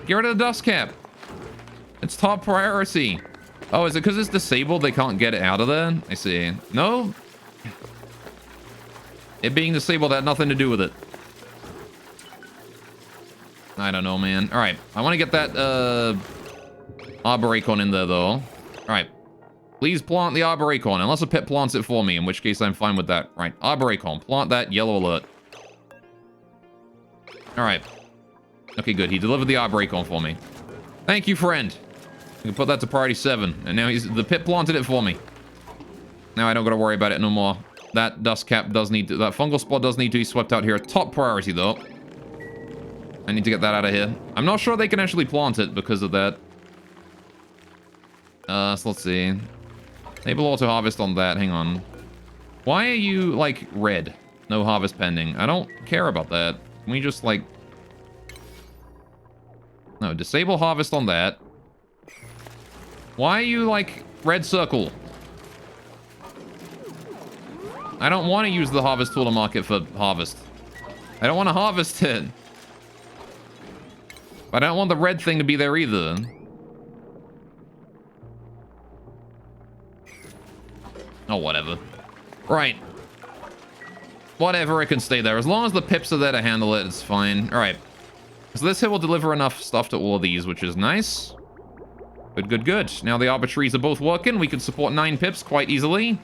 Get rid of the dust cap. It's top priority. Oh, is it because it's disabled they can't get it out of there? I see. No? It being disabled had nothing to do with it. I don't know, man. All right. I want to get that arbor acorn in there, though. All right. Please plant the arbor acorn, unless a pet plants it for me, in which case I'm fine with that. Right. Arbor acorn. Plant that. Yellow alert. All right. Okay, good. He delivered the arbor acorn for me. Thank you, friend. We can put that to priority 7. And now the pit planted it for me. Now I don't got to worry about it no more. That dust cap does need to... That fungal spot does need to be swept out here. Top priority, though. I need to get that out of here. I'm not sure they can actually plant it because of that. So let's see. Enable auto harvest on that. Hang on. Why are you, like, red? No harvest pending. I don't care about that. Can we just, like... No, disable harvest on that. Why are you, like, red circle? I don't want to use the harvest tool to mark it for harvest. I don't want to harvest it. But I don't want the red thing to be there either. Oh, whatever. Right. Whatever, it can stay there. As long as the pips are there to handle it, it's fine. All right. So this here will deliver enough stuff to all of these, which is nice. Good, good, good. Now the arbor trees are both working. We can support 9 pips quite easily.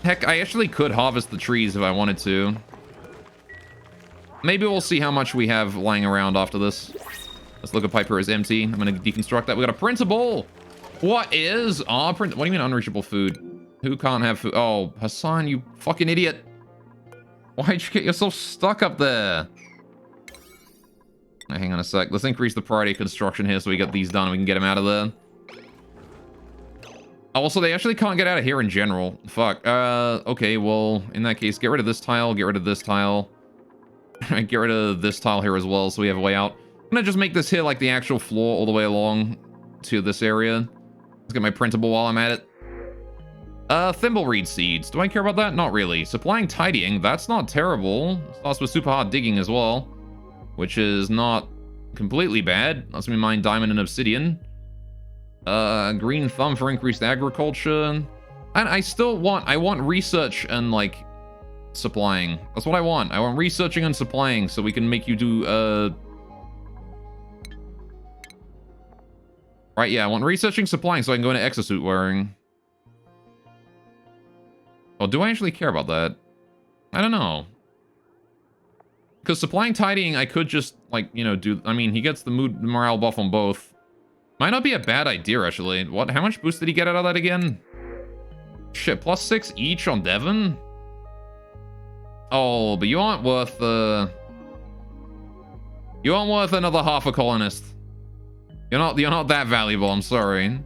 Heck, I actually could harvest the trees if I wanted to. Maybe we'll see how much we have lying around after this. This liquor piper is empty. I'm going to deconstruct that. We got a printable. What is our print? What do you mean unreachable food? Who can't have food? Oh, Hassan, you fucking idiot. Why'd you get yourself stuck up there? Now, hang on a sec. Let's increase the priority of construction here so we get these done and we can get them out of there. Also, they actually can't get out of here in general. Fuck. Okay, well, in that case, get rid of this tile, get rid of this tile. Get rid of this tile here as well so we have a way out. I'm gonna just make this here like the actual floor all the way along to this area. Let's get my printable while I'm at it. Thimbleweed seeds. Do I care about that? Not really. Supplying tidying. That's not terrible. Starts with super hard digging as well, which is not completely bad. Let's me mine diamond and obsidian. Green thumb for increased agriculture. And I still want... I want research and, like, supplying. That's what I want. I want researching and supplying so we can make you do, Right, yeah, I want researching, supplying so I can go into exosuit wearing. Oh, do I actually care about that? I don't know. Because supplying tidying, I could just, like, you know, do... I mean, he gets the mood morale buff on both. Might not be a bad idea, actually. What? How much boost did he get out of that again? Shit, +6 each on Devon? Oh, but you aren't worth, You aren't worth another half a colonist. You're not that valuable, I'm sorry.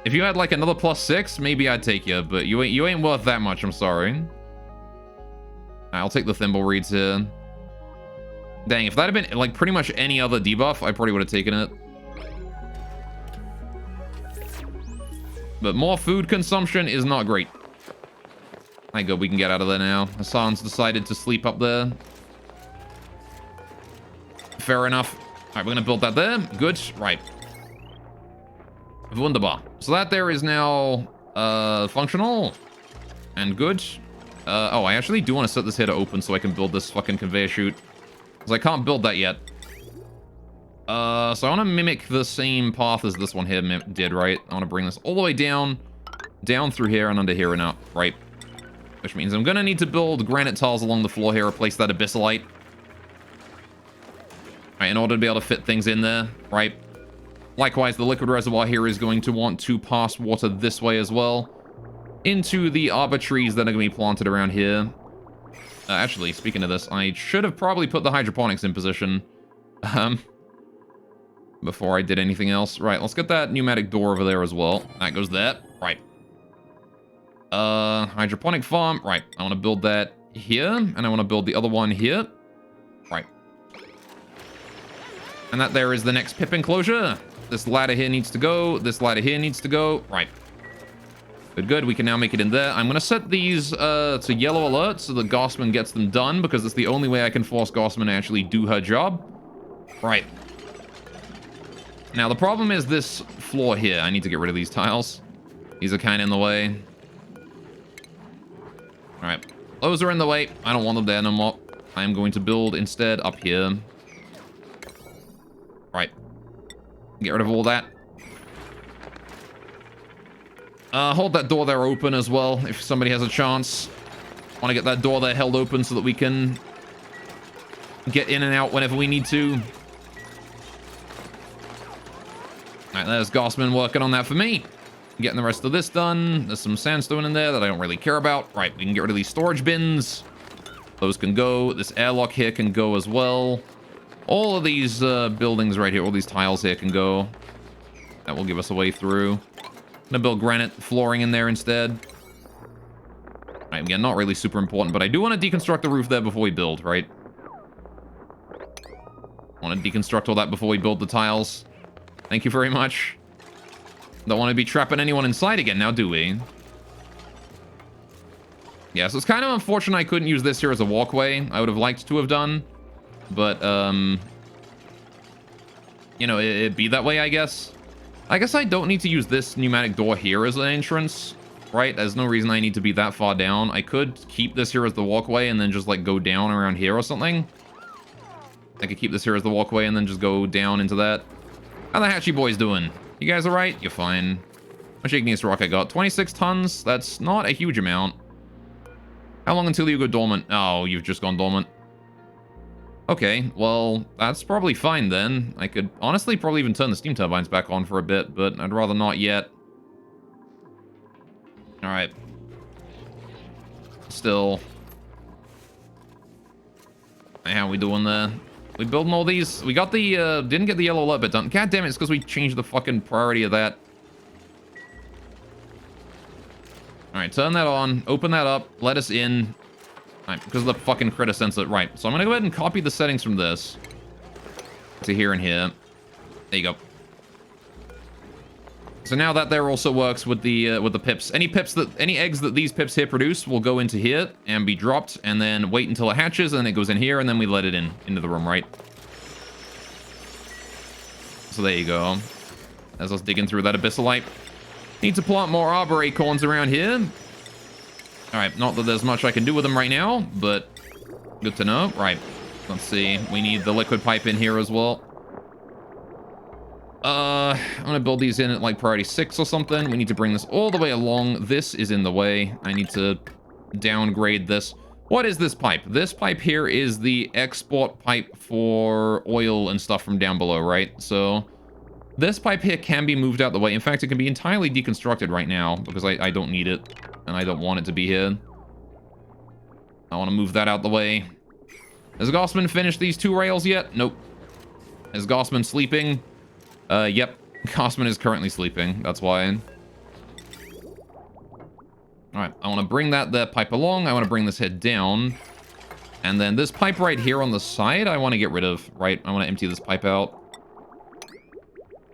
If you had, like, another +6, maybe I'd take you, but you ain't worth that much, I'm sorry. I'll take the thimble reeds here. Dang, if that had been, like, pretty much any other debuff, I probably would have taken it. But more food consumption is not great. Thank God we can get out of there now. Hassan's decided to sleep up there. Fair enough. All right, we're going to build that there. Good. Right. Wunderbar. So that there is now functional and good. Oh, I actually do want to set this here to open so I can build this fucking conveyor chute. Because I can't build that yet. So I want to mimic the same path as this one here did, right? I want to bring this all the way down through here and under here and up, right? Which means I'm going to need to build granite tiles along the floor here, replace that abyssalite. Right, in order to be able to fit things in there, right? Likewise, the liquid reservoir here is going to want to pass water this way as well into the arbor trees that are going to be planted around here. Actually, speaking of this, I should have probably put the hydroponics in position before I did anything else. Right, let's get that pneumatic door over there as well. That goes there. Right. Hydroponic farm. Right, I want to build that here, and I want to build the other one here. Right. And that there is the next pip enclosure. This ladder here needs to go. This ladder here needs to go. Right. Good, good. We can now make it in there. I'm going to set these to yellow alert so that Gossman gets them done, because it's the only way I can force Gossman to actually do her job. Right. Now, the problem is this floor here. I need to get rid of these tiles. These are kind of in the way. All right. Those are in the way. I don't want them there no more. I am going to build instead up here. Right. Get rid of all that. Hold that door there open as well, if somebody has a chance. Want to get that door there held open so that we can get in and out whenever we need to. Alright, there's Gossman working on that for me. Getting the rest of this done. There's some sandstone in there that I don't really care about. Right, we can get rid of these storage bins. Those can go. This airlock here can go as well. All of these buildings right here, all these tiles here can go. That will give us a way through. I'm gonna build granite flooring in there instead. Right, again, not really super important, but I do want to deconstruct the roof there before we build, right? I want to deconstruct all that before we build the tiles. Thank you very much. Don't want to be trapping anyone inside again now, do we? Yeah, so it's kind of unfortunate I couldn't use this here as a walkway. I would have liked to have done. But, you know, it'd be that way, I guess. I guess I don't need to use this pneumatic door here as an entrance, right? There's no reason I need to be that far down. I could keep this here as the walkway and then just, like, go down around here or something. I could keep this here as the walkway and then just go down into that. How the Hatchy boys doing? You guys alright? You're fine. How much igneous rock I got? 26 tons? That's not a huge amount. How long until you go dormant? Oh, you've just gone dormant. Okay, well, that's probably fine then. I could honestly probably even turn the steam turbines back on for a bit, but I'd rather not yet. Alright. Still. How we doing there? We building all these? We got the, didn't get the yellow alert bit done. God damn it, it's because we changed the fucking priority of that. Alright, turn that on. Open that up. Let us in. Alright, because of the fucking critter sensor. Right, so I'm gonna go ahead and copy the settings from this to here and here. There you go. So now that there also works with the pips. Any eggs that these pips here produce will go into here and be dropped, and then wait until it hatches, and then it goes in here, and then we let it into the room, right? So there you go. As I was digging through that abyssalite. Need to plant more arbor acorns around here. Alright, not that there's much I can do with them right now, but good to know. Right, let's see. We need the liquid pipe in here as well. I'm gonna build these in at like priority 6 or something. We need to bring this all the way along. This is in the way. I need to downgrade this. What is this pipe? This pipe here is the export pipe for oil and stuff from down below, right? So this pipe here can be moved out the way. In fact, it can be entirely deconstructed right now because I don't need it and I don't want it to be here. I want to move that out the way. Has Gossman finished these 2 rails yet? Nope. Is Gossman sleeping? Yep. Gossman is currently sleeping. That's why. Alright, I want to bring that pipe along. I want to bring this head down. And then this pipe right here on the side, I want to get rid of, right? I want to empty this pipe out.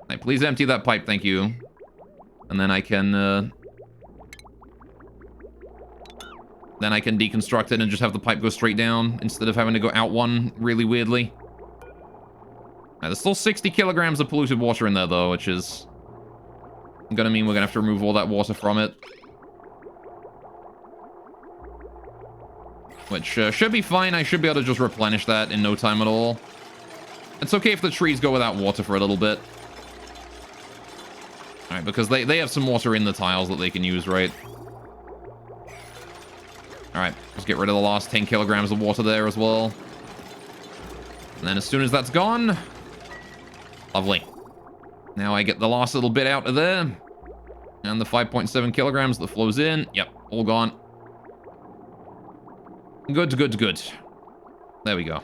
Right, please empty that pipe, thank you. And then I can deconstruct it and just have the pipe go straight down instead of having to go out one really weirdly. There's still 60 kilograms of polluted water in there, though, which is gonna mean we're gonna have to remove all that water from it. Which should be fine. I should be able to just replenish that in no time at all. It's okay if the trees go without water for a little bit. Alright, because they have some water in the tiles that they can use, right? Alright, let's get rid of the last 10 kilograms of water there as well. And then as soon as that's gone... Lovely. Now I get the last little bit out of there. And the 5.7 kilograms that flows in. Yep, all gone. Good, good, good. There we go.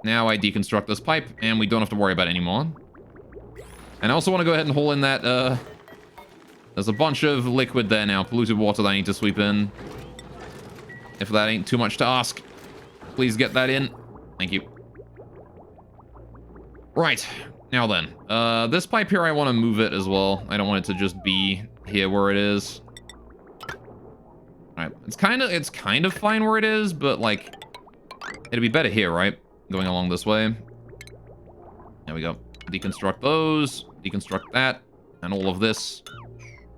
Now I deconstruct this pipe, and we don't have to worry about it anymore. And I also want to go ahead and haul in that, there's a bunch of liquid there now, polluted water that I need to sweep in. If that ain't too much to ask, please get that in. Thank you. Right. Now then, this pipe here, I want to move it as well. I don't want it to just be here where it is. Alright, it's kind of fine where it is, but, like, it'd be better here, right? Going along this way. There we go. Deconstruct those, deconstruct that, and all of this.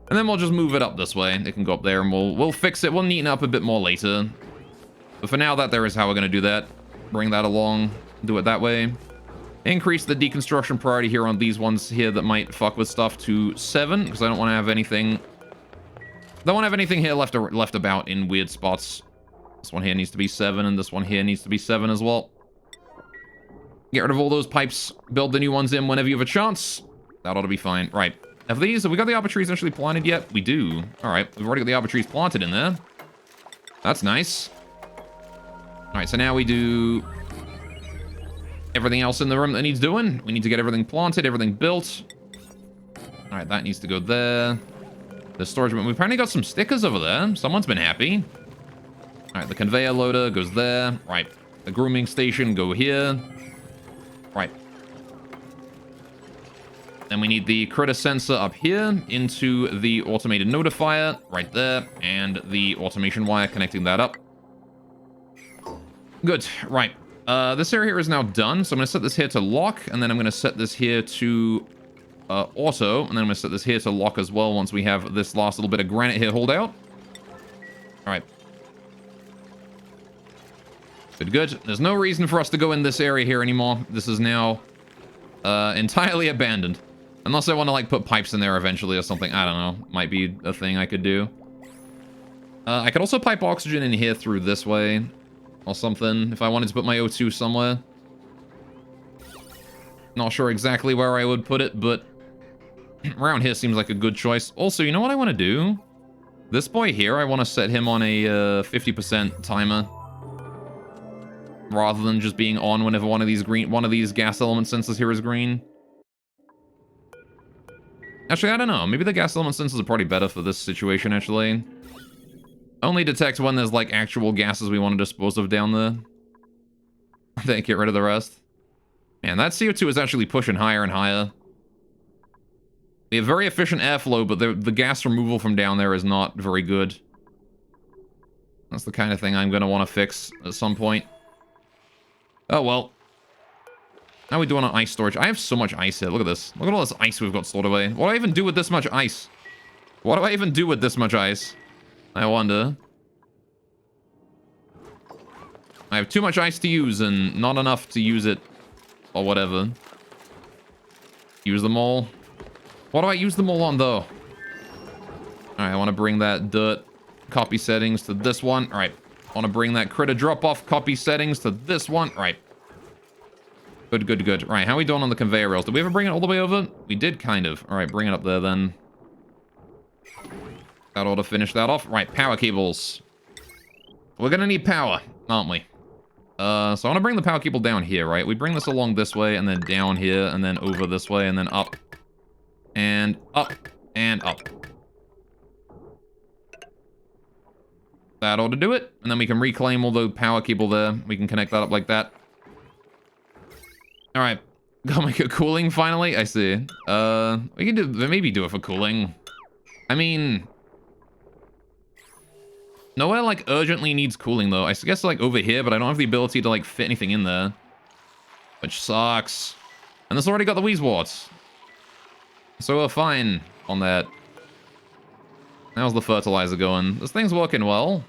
And then we'll just move it up this way. It can go up there, and we'll fix it. We'll neaten up a bit more later. But for now, that there is how we're going to do that. Bring that along, do it that way. Increase the deconstruction priority here on these ones here that might fuck with stuff to 7, because I don't want to have anything... Don't want to have anything here left about in weird spots. This one here needs to be 7, and this one here needs to be 7 as well. Get rid of all those pipes. Build the new ones in whenever you have a chance. That ought to be fine. Right. Have we got the arbor trees actually planted yet? We do. Alright, we've already got the arbor trees planted in there. That's nice. Alright, so now we do... everything else in the room that needs doing. We need to get everything planted, everything built. Alright, that needs to go there. The storage room. We've apparently got some stickers over there. Someone's been happy. Alright, the conveyor loader goes there. Right. The grooming station go here. Right. Then we need the critter sensor up here into the automated notifier right there, and the automation wire connecting that up. Good. Right. This area here is now done, so I'm going to set this here to lock, and then I'm going to set this here to auto, and then I'm going to set this here to lock as well once we have this last little bit of granite here hold out. Alright. Good, good. There's no reason for us to go in this area here anymore. This is now entirely abandoned. Unless I want to, like, put pipes in there eventually or something. I don't know. Might be a thing I could do. I could also pipe oxygen in here through this way or something if I wanted to put my O2 somewhere. Not sure exactly where I would put it, but around here seems like a good choice. Also, you know what I want to do? This boy here, I want to set him on a 50% timer. Rather than just being on whenever one of these gas element sensors here is green. Actually, I don't know. Maybe the gas element sensors are probably better for this situation, actually. Only detect when there's, like, actual gases we want to dispose of down there. Then get rid of the rest. Man, that CO2 is actually pushing higher and higher. We have very efficient airflow, but the gas removal from down there is not very good. That's the kind of thing I'm going to want to fix at some point. Oh, well. How are we doing on ice storage? I have so much ice here. Look at this. Look at all this ice we've got stored away. What do I even do with this much ice? What do I even do with this much ice? I wonder. I have too much ice to use and not enough to use it. Or whatever. Use them all. What do I use them all on, though? Alright, I want to bring that dirt copy settings to this one. Alright. I want to bring that critter drop-off copy settings to this one. Right. Good, good, good. Right, how are we doing on the conveyor rails? Did we ever bring it all the way over? We did, kind of. Alright, bring it up there, then. That ought to finish that off. Right, power cables. We're gonna need power, aren't we? So I want to bring the power cable down here, right? We bring this along this way, and then down here, and then over this way, and then up. And up. And up. That ought to do it. And then we can reclaim all the power cable there. We can connect that up like that. Alright. Got my cooling finally? I see. We can maybe do it for cooling. I mean, nowhere, like, urgently needs cooling, though. I guess, like, over here, but I don't have the ability to, like, fit anything in there. Which sucks. And this already got the Wheezeworts. So we're fine on that. How's the fertilizer going? This thing's working well.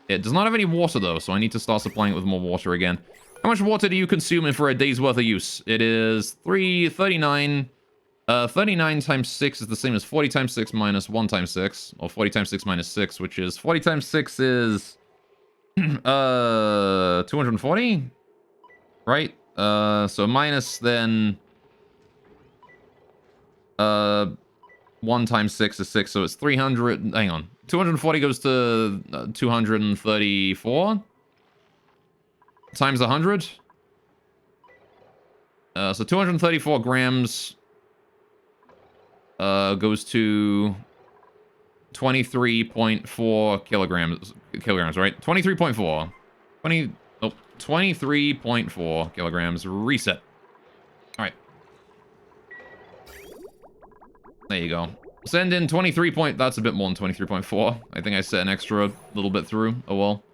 It does not have any water, though, so I need to start supplying it with more water again. How much water do you consume in for a day's worth of use? It is 339. 39 times 6 is the same as 40 times 6 minus 1 times 6. Or 40 times 6 minus 6, which is... 40 times 6 is... 240? Right? So minus then... 1 times 6 is 6, so it's 300... Hang on. 240 goes to 234? Times 100? So 234 grams... goes to 23.4 kilograms, right? 23.4. 23.4 kilograms. Reset. All right. There you go. Send in 23 point... That's a bit more than 23.4. I think I set an extra little bit through. Oh, well.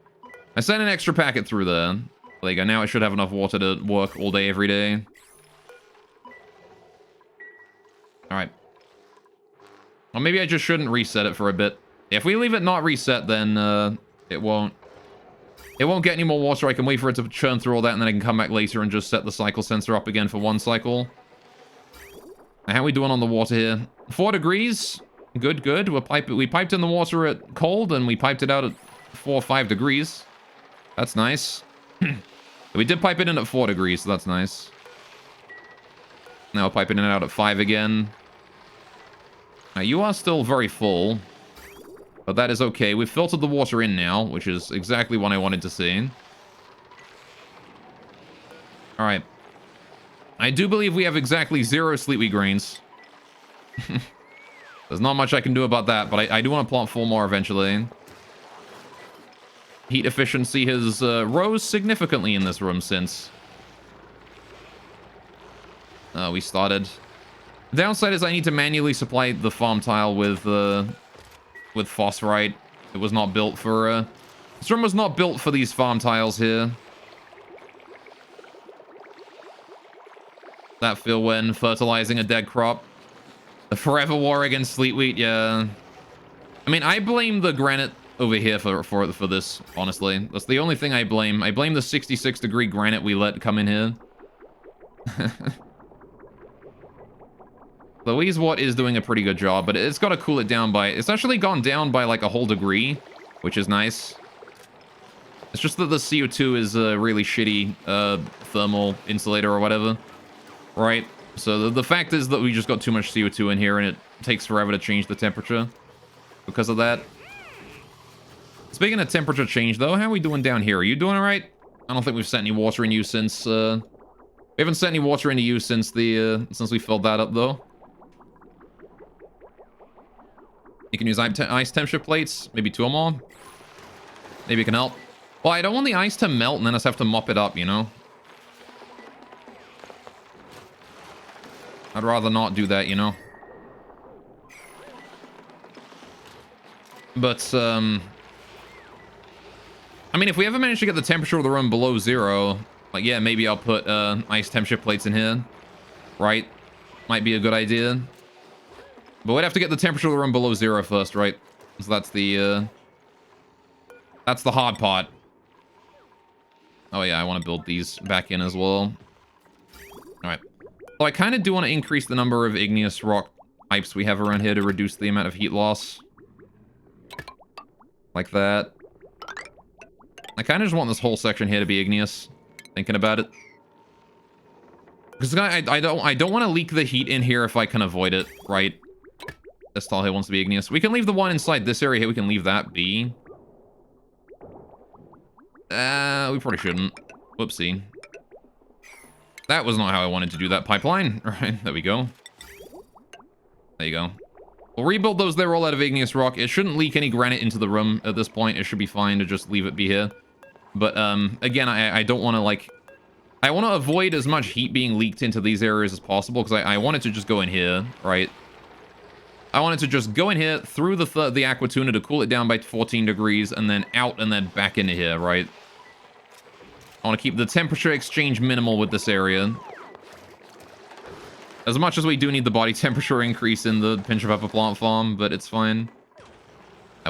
I sent an extra packet through there. There you go. Now I should have enough water to work all day, every day. All right. Or maybe I just shouldn't reset it for a bit. If we leave it not reset, then it won't get any more water. I can wait for it to churn through all that, and then I can come back later and just set the cycle sensor up again for 1 cycle. How are we doing on the water here? 4 degrees. Good, good. We piped in the water at cold, and we piped it out at 4 or 5 degrees. That's nice. We did pipe it in at 4 degrees, so that's nice. Now we're piping it out at 5 again. Now, you are still very full, but that is okay. We've filtered the water in now, which is exactly what I wanted to see. All right. I do believe we have exactly 0 sleetwheat grains. There's not much I can do about that, but I do want to plant 4 more eventually. Heat efficiency has rose significantly in this room since we started. The downside is I need to manually supply the farm tile with phosphorite. It was not built for... This room was not built for these farm tiles here. That feel when fertilizing a dead crop. The forever war against sleetwheat, yeah. I mean, I blame the granite over here for this, honestly. That's the only thing I blame. I blame the 66-degree granite we let come in here. The Wheezeworts is doing a pretty good job, but it's got to cool it down by... It's actually gone down by like a whole degree, which is nice. It's just that the CO2 is a really shitty thermal insulator or whatever. Right? So the fact is that we just got too much CO2 in here, and it takes forever to change the temperature because of that. Speaking of temperature change, though, how are we doing down here? Are you doing all right? I don't think we've set any water in you since... we haven't set any water into you since since we filled that up, though. You can use ice temperature plates, maybe 2 or more. Maybe it can help. Well, I don't want the ice to melt and then us have to mop it up, you know? I'd rather not do that, you know? But, I mean, if we ever manage to get the temperature of the room below 0, like, yeah, maybe I'll put ice temperature plates in here. Right? Might be a good idea. But we'd have to get the temperature of the room below 0 first, right? So that's the hard part. Oh yeah, I want to build these back in as well. Alright. So I kind of do want to increase the number of igneous rock pipes we have around here to reduce the amount of heat loss. Like that. I kind of just want this whole section here to be igneous. Thinking about it. Because I don't want to leak the heat in here if I can avoid it, right? This tall hill wants to be igneous. We can leave the one inside this area here. We can leave that be. We probably shouldn't. Whoopsie. That was not how I wanted to do that pipeline. All right, there we go. There you go. We'll rebuild those. They're all out of igneous rock. It shouldn't leak any granite into the room at this point. It should be fine to just leave it be here. But, again, I don't want to, like... I want to avoid as much heat being leaked into these areas as possible, because I want it to just go in here, right? I want it to just go in here through the aqua tuna to cool it down by 14 degrees and then out and then back into here, right? I want to keep the temperature exchange minimal with this area. As much as we do need the body temperature increase in the pinch of pepper plant farm, but it's fine.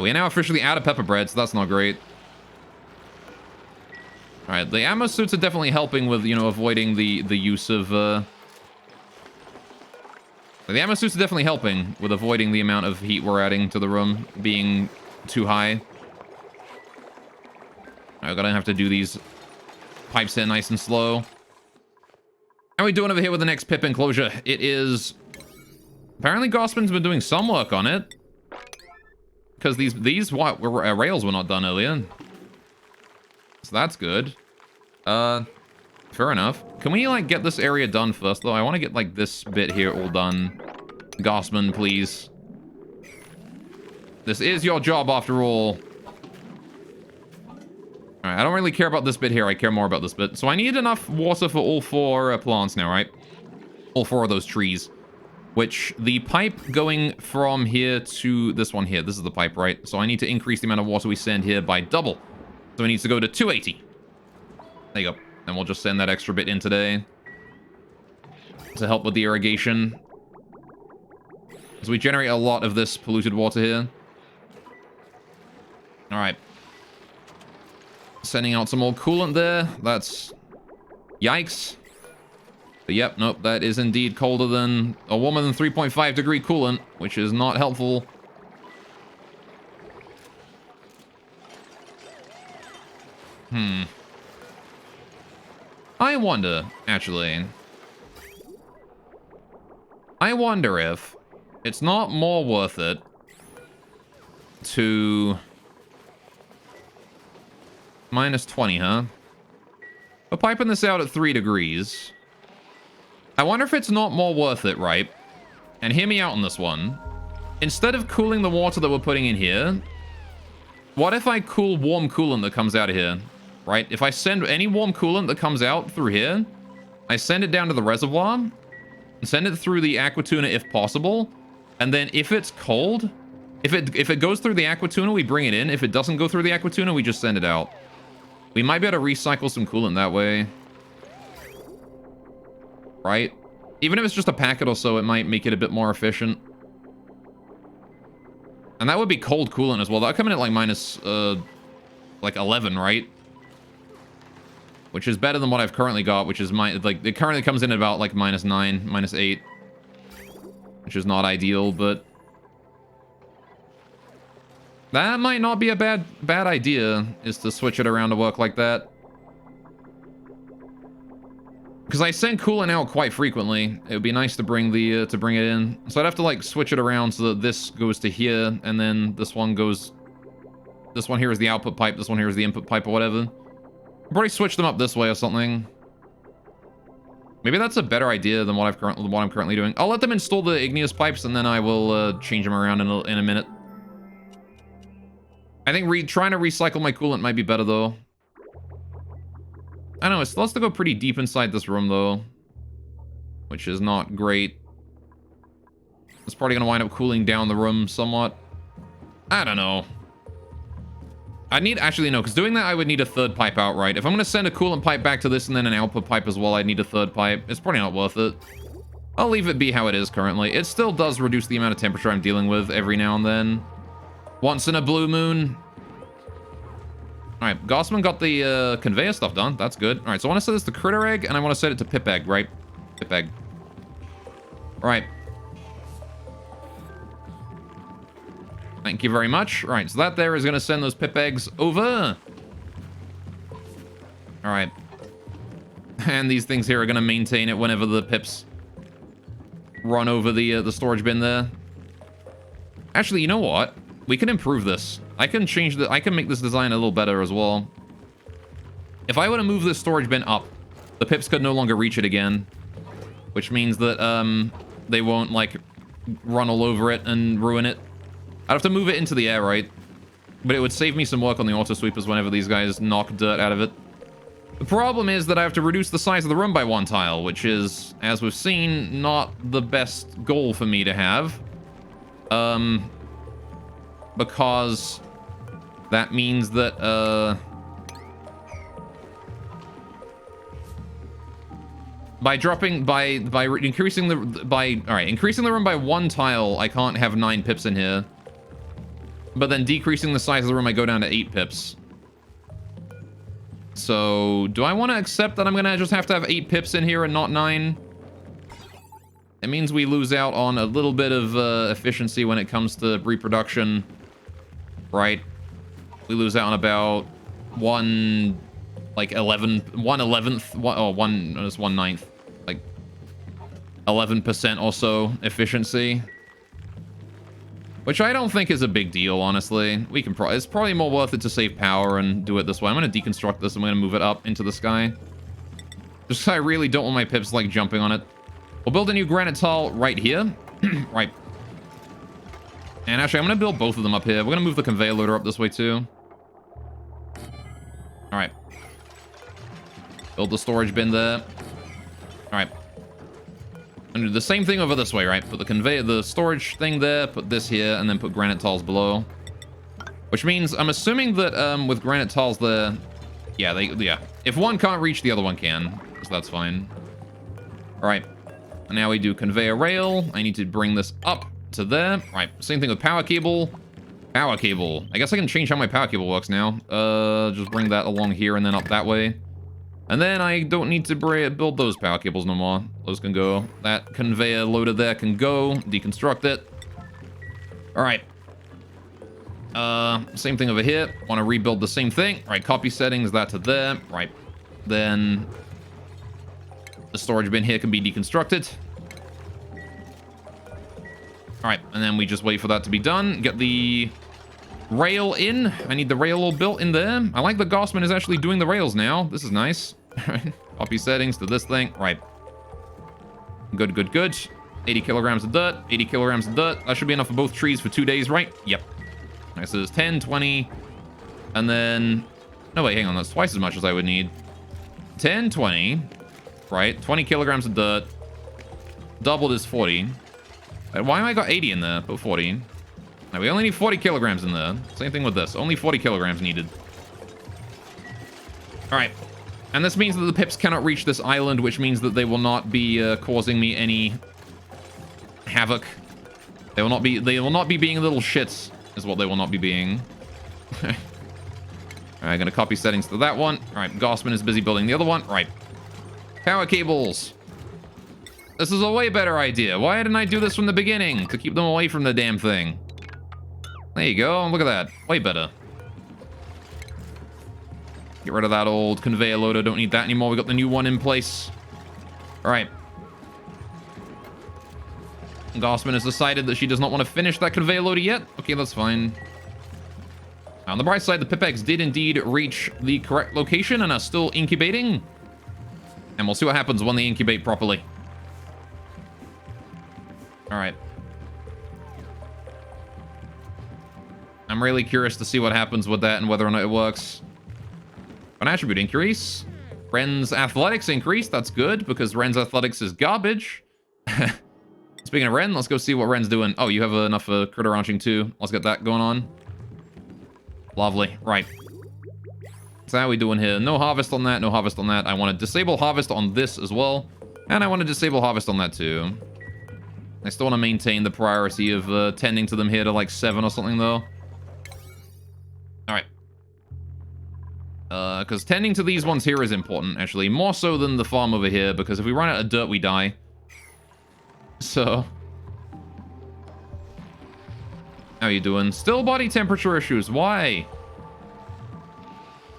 We are now officially out of pepper bread, so that's not great. Alright, the ammo suits are definitely helping with, you know, avoiding the use of, The ammo suits are definitely helping with avoiding the amount of heat we're adding to the room being too high. I'm gonna have to do these pipes here nice and slow. How are we doing over here with the next pip enclosure? It is... Apparently Gossman's been doing some work on it. Because these rails were not done earlier. So that's good. Fair enough. Can we, like, get this area done first, though? I want to get, like, this bit here all done. Gossman, please. This is your job, after all. Alright, I don't really care about this bit here. I care more about this bit. So I need enough water for all 4 plants now, right? All 4 of those trees. Which, the pipe going from here to this one here. This is the pipe, right? So I need to increase the amount of water we send here by double. So it needs to go to 280. There you go. And we'll just send that extra bit in today. To help with the irrigation. So we generate a lot of this polluted water here. Alright. Sending out some more coolant there. That's... Yikes. But yep, nope, that is indeed colder than... or warmer than 3.5 degree coolant, which is not helpful. I wonder, actually. I wonder if it's not more worth it to... minus 20, huh? We're piping this out at 3 degrees. I wonder if it's not more worth it, right? And hear me out on this one. Instead of cooling the water that we're putting in here, what if I cool warm coolant that comes out of here, right? If I send any warm coolant that comes out through here, I send it down to the reservoir, and send it through the aqua tuna if possible, and then if it's cold, if it goes through the aqua tuna, we bring it in. If it doesn't go through the aqua tuna, we just send it out. We might be able to recycle some coolant that way. Right? Even if it's just a packet or so, it might make it a bit more efficient. And that would be cold coolant as well. That would come in at like minus, like 11, right? Which is better than what I've currently got, which is it currently comes in at about like minus 9, minus 8. Which is not ideal, but... that might not be a bad idea, is to switch it around to work like that. Because I send coolant out quite frequently. It would be nice to bring it in. So I'd have to like switch it around so that this goes to here, and then this one goes... this one here is the output pipe, this one here is the input pipe or whatever. I'll probably switch them up this way or something. Maybe that's a better idea than what I'm currently doing. I'll let them install the igneous pipes, and then I will change them around in a minute. I think trying to recycle my coolant might be better, though. I don't know, it still has to go pretty deep inside this room, though. Which is not great. It's probably going to wind up cooling down the room somewhat. I don't know. Actually, no, because doing that, I would need a third pipe outright. If I'm going to send a coolant pipe back to this and then an output pipe as well, I'd need a third pipe. It's probably not worth it. I'll leave it be how it is currently. It still does reduce the amount of temperature I'm dealing with every now and then. Once in a blue moon. Alright, Gossman got the conveyor stuff done. That's good. Alright, so I want to set this to critter egg, and I want to set it to pip egg, right? Pip egg. Alright. Thank you very much. Alright, so that there is going to send those pip eggs over. Alright. And these things here are going to maintain it whenever the pips run over the storage bin there. Actually, you know what? We can improve this. I can make this design a little better as well. If I were to move this storage bin up, the pips could no longer reach it again. Which means that, they won't, like, run all over it and ruin it. I'd have to move it into the air, right? But it would save me some work on the auto sweepers whenever these guys knock dirt out of it. The problem is that I have to reduce the size of the room by 1 tile, which is, as we've seen, not the best goal for me to have. Because that means that, increasing the room by 1 tile, I can't have 9 pips in here. But then decreasing the size of the room, I go down to 8 pips. So, do I want to accept that I'm going to just have to have 8 pips in here and not 9? It means we lose out on a little bit of efficiency when it comes to reproduction, right? We lose out on about 1 11th, it's 1/9, like 11% or so efficiency. Which I don't think is a big deal, honestly. We can it's probably more worth it to save power and do it this way. I'm going to deconstruct this. I'm going to move it up into the sky. Just 'cause I really don't want my pips, like, jumping on it. We'll build a new granite tile right here. Right. And actually, I'm going to build both of them up here. We're going to move the conveyor loader up this way, too. Alright. Build the storage bin there. Alright. And do the same thing over this way, right? Put the storage thing there, put this here, and then put granite tiles below. Which means, I'm assuming that with granite tiles there... Yeah, if one can't reach, the other one can. So that's fine. Alright. And now we do conveyor rail. I need to bring this up to there. Right, same thing with power cable. Power cable. I guess I can change how my power cable works now. Just bring that along here and then up that way. And then I don't need to build those power cables no more. Those can go. That conveyor loader there can go. Deconstruct it. Alright. Same thing over here. Want to rebuild the same thing. Right, copy settings, that to there. Right. Then the storage bin here can be deconstructed. Alright, and then we just wait for that to be done. Get the rail in. I need the rail all built in there. I like the Gossman is actually doing the rails now. This is nice. Copy settings to this thing. Right. Good, good, good. 80 kilograms of dirt. 80 kilograms of dirt. That should be enough for both trees for 2 days, right? Yep. Alright, so there's 10, 20. And then... No, wait, hang on. That's twice as much as I would need. 10, 20. Right. 20 kilograms of dirt. Doubled is 40. Why am I got 80 in there? Put 40. Now, we only need 40 kilograms in there. Same thing with this. Only 40 kilograms needed. Alright. And this means that the pips cannot reach this island, which means that they will not be causing me any havoc. They will not be being little shits, is what they will not be being. Alright, I'm gonna copy settings to that one. Alright, Gossman is busy building the other one. Right. Power cables. This is a way better idea. Why didn't I do this from the beginning? To keep them away from the damn thing. There you go. Look at that. Way better. Get rid of that old conveyor loader. Don't need that anymore. We got the new one in place. All right. Gossman has decided that she does not want to finish that conveyor loader yet. Okay, that's fine. On the bright side, the pip eggs did indeed reach the correct location and are still incubating. And we'll see what happens when they incubate properly. All right. I'm really curious to see what happens with that and whether or not it works. An attribute increase. Ren's athletics increase. That's good because Ren's athletics is garbage. Speaking of Ren, let's go see what Ren's doing. Oh, you have enough for critter ranching too. Let's get that going on. Lovely. Right. So how are we doing here? No harvest on that. No harvest on that. I want to disable harvest on this as well. And I want to disable harvest on that too. I still want to maintain the priority of tending to them here to like 7 or something though. Alright. Because tending to these ones here is important, actually. More so than the farm over here, because if we run out of dirt, we die. So... How you doing? Still body temperature issues. Why?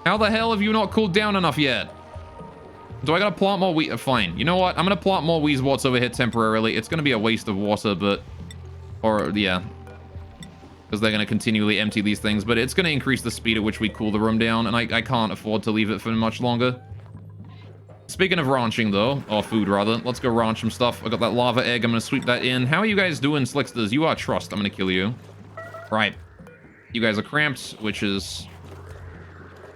How the hell have you not cooled down enough yet? Do I gotta plant more wheat? Fine. You know what? I'm gonna plant more Weezeworts over here temporarily. It's gonna be a waste of water, but... Or, yeah. Because they're gonna continually empty these things, but it's gonna increase the speed at which we cool the room down, and I can't afford to leave it for much longer. Speaking of ranching, though, or food, rather, let's go ranch some stuff. I got that lava egg. I'm gonna sweep that in. How are you guys doing, Slicksters? You are trust. I'm gonna kill you. Right. You guys are cramped, which is...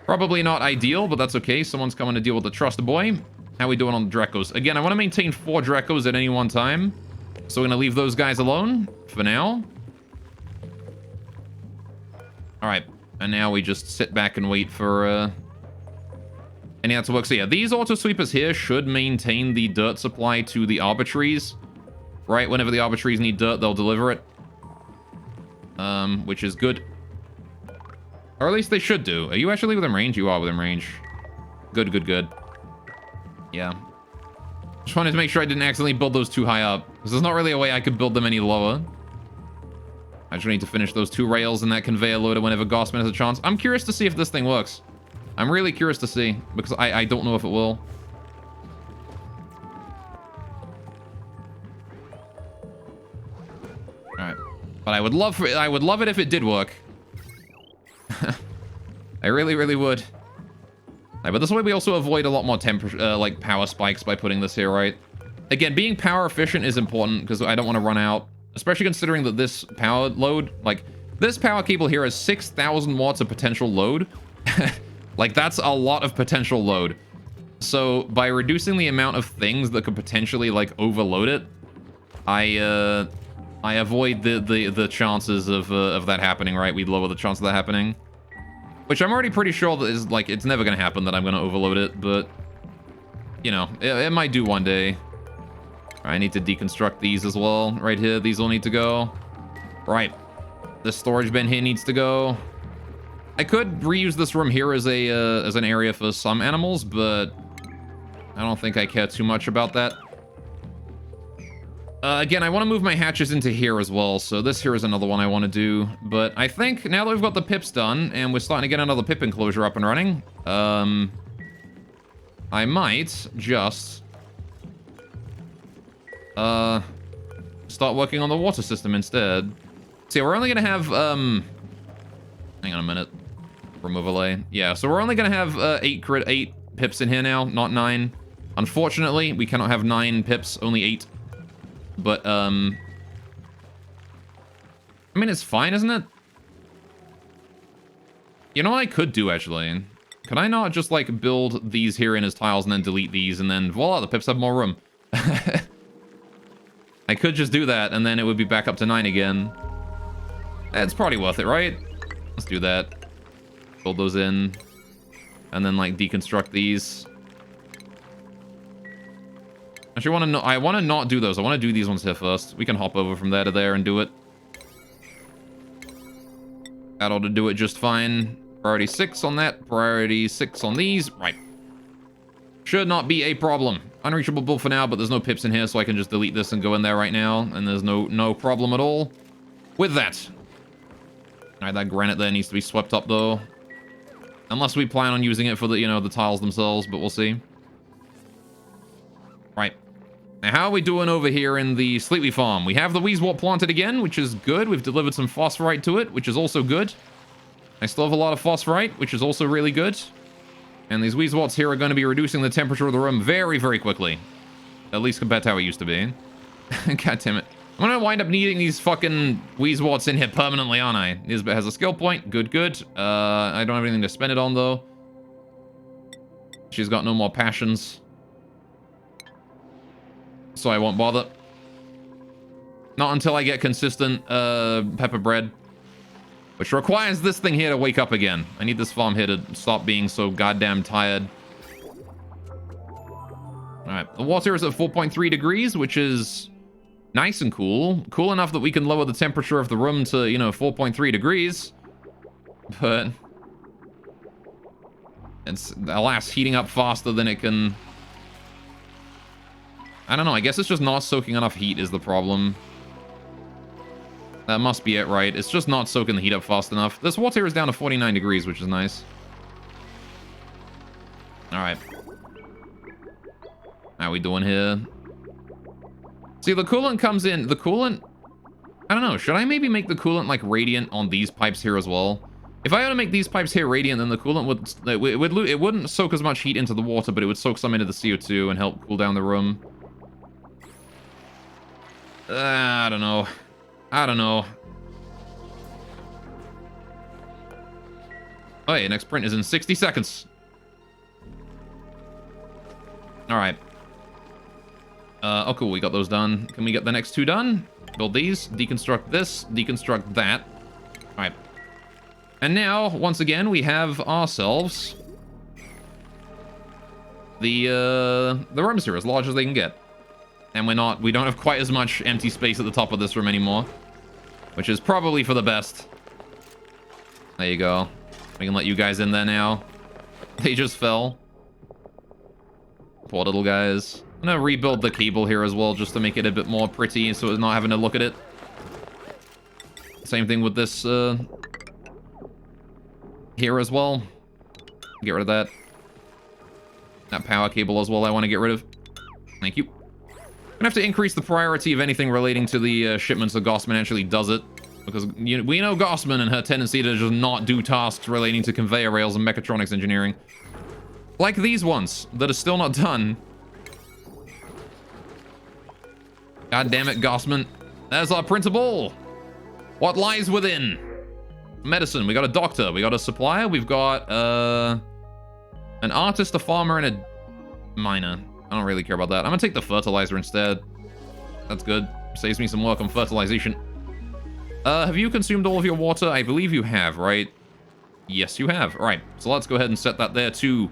probably not ideal, but that's okay. Someone's coming to deal with the trust boy. How are we doing on the Drekos? Again, I want to maintain 4 Drekos at any one time. So we're going to leave those guys alone for now. All right, and now we just sit back and wait for any of that to work. So yeah, these auto sweepers here should maintain the dirt supply to the arbitraries, right? Whenever the arbitraries need dirt, they'll deliver it, which is good. Or at least they should do. Are you actually within range? You are within range. Good, good, good. Yeah. Just wanted to make sure I didn't accidentally build those too high up, because there's not really a way I could build them any lower. I just need to finish those 2 rails and that conveyor loader whenever Gossman has a chance. I'm curious to see if this thing works. I'm really curious to see, because I don't know if it will. Alright. But I would love it if it did work. I really, really would. But this way we also avoid a lot more temperature, like power spikes by putting this here, right? Again, being power efficient is important because I don't want to run out, especially considering that this power load, like this power cable here has 6,000 watts of potential load. Like that's a lot of potential load. So by reducing the amount of things that could potentially like overload it, I avoid the chances of that happening, right? We lower the chance of that happening. Which I'm already pretty sure that is, like, it's never going to happen that I'm going to overload it, but, you know, it might do one day. I need to deconstruct these as well, right here. These will need to go. Right. This storage bin here needs to go. I could reuse this room here as an area for some animals, but I don't think I care too much about that. Again, I want to move my hatches into here as well, so this here is another one I want to do. But I think now that we've got the pips done, and we're starting to get another pip enclosure up and running, I might just start working on the water system instead. See, we're only going to have, hang on a minute. Remove allay. Yeah, so we're only going to have 8 pips in here now, not 9. Unfortunately, we cannot have 9 pips, only 8. But, I mean, it's fine, isn't it? You know what I could do, actually? Could I not just, like, build these here in as tiles and then delete these, and then, voila, the pips have more room. I could just do that, and then it would be back up to 9 again. It's probably worth it, right? Let's do that. Build those in. And then, like, deconstruct these. Actually, I want to not do those. I want to do these ones here first. We can hop over from there to there and do it. That ought to do it just fine. Priority 6 on that. Priority 6 on these. Right. Should not be a problem. Unreachable build for now, but there's no pips in here, so I can just delete this and go in there right now. And there's no problem at all with that. Alright, that granite there needs to be swept up, though. Unless we plan on using it for the, you know, the tiles themselves, but we'll see. Right. Now, how are we doing over here in the Sleepy Farm? We have the Weezewort planted again, which is good. We've delivered some phosphorite to it, which is also good. I still have a lot of phosphorite, which is also really good. And these Weezeworts here are going to be reducing the temperature of the room very, very quickly. At least compared to how it used to be. God damn it. I'm going to wind up needing these fucking Weezeworts in here permanently, aren't I? Nisbet has a skill point. Good, good. I don't have anything to spend it on, though. She's got no more passions. So I won't bother. Not until I get consistent pepper bread. Which requires this thing here to wake up again. I need this farm here to stop being so goddamn tired. Alright, the water is at 4.3 degrees, which is nice and cool. Cool enough that we can lower the temperature of the room to, you know, 4.3 degrees. But it's, alas, heating up faster than it can... I don't know, I guess it's just not soaking enough heat is the problem. That must be it, right? It's just not soaking the heat up fast enough. This water here is down to 49 degrees, which is nice. Alright. How are we doing here? See, the coolant comes in. The coolant... I don't know, should I maybe make the coolant, like, radiant on these pipes here as well? If I were to make these pipes here radiant, then the coolant would... It wouldn't soak as much heat into the water, but it would soak some into the CO2 and help cool down the room. I don't know. I don't know. Oh, yeah, next print is in 60 seconds. Alright. Oh, cool, we got those done. Can we get the next 2 done? Build these, deconstruct this, deconstruct that. Alright. And now, once again, we have ourselves the rooms here, as large as they can get. And we don't have quite as much empty space at the top of this room anymore, which is probably for the best. There you go. We can let you guys in there now. They just fell. Poor little guys. I'm gonna rebuild the cable here as well, just to make it a bit more pretty, so it's not having to look at it. Same thing with this here as well. Get rid of that. That power cable as well I want to get rid of. Thank you. Gonna have to increase the priority of anything relating to the shipment so Gossman actually does it. Because we know Gossman and her tendency to just not do tasks relating to conveyor rails and mechatronics engineering. Like these ones, that are still not done. God damn it, Gossman. There's our principal. What lies within? Medicine. We got a doctor. We got a supplier. We've got an artist, a farmer, and a miner. I don't really care about that. I'm gonna take the fertilizer instead. That's good. Saves me some work on fertilization. Have you consumed all of your water? I believe you have, right? Yes, you have. All right, so let's go ahead and set that there to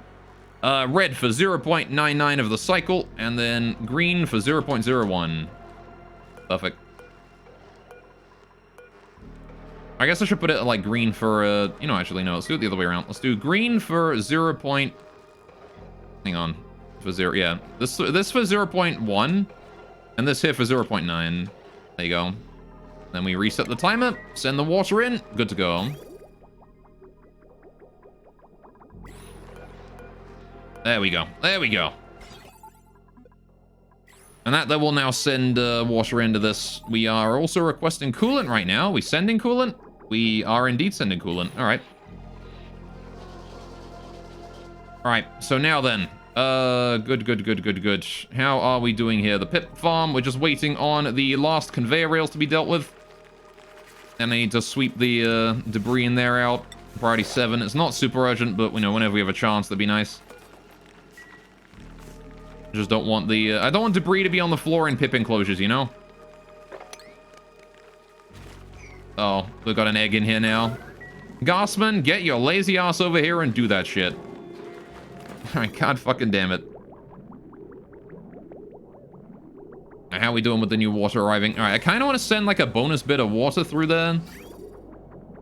red for 0.99 of the cycle, and then green for 0.01. Perfect. I guess I should put it like green for, you know, actually, no, let's do it the other way around. Let's do green for 0. Hang on. For 0, yeah. This for 0.1, and this here for 0.9. There you go. Then we reset the timer, send the water in, good to go. There we go. There we go. And that will now send water into this. We are also requesting coolant right now. Are we sending coolant? We are indeed sending coolant. All right. All right. So now then, good. How are we doing here? The pip farm. We're just waiting on the last conveyor rails to be dealt with. And I need to sweep the debris in there out. Priority 7. It's not super urgent, but you know, whenever we have a chance, that'd be nice. Just don't want the I don't want debris to be on the floor in pip enclosures, you know? Oh, we've got an egg in here now. Gossman, get your lazy ass over here and do that shit. Alright, god fucking damn it. How are we doing with the new water arriving? Alright, I kind of want to send like a bonus bit of water through there.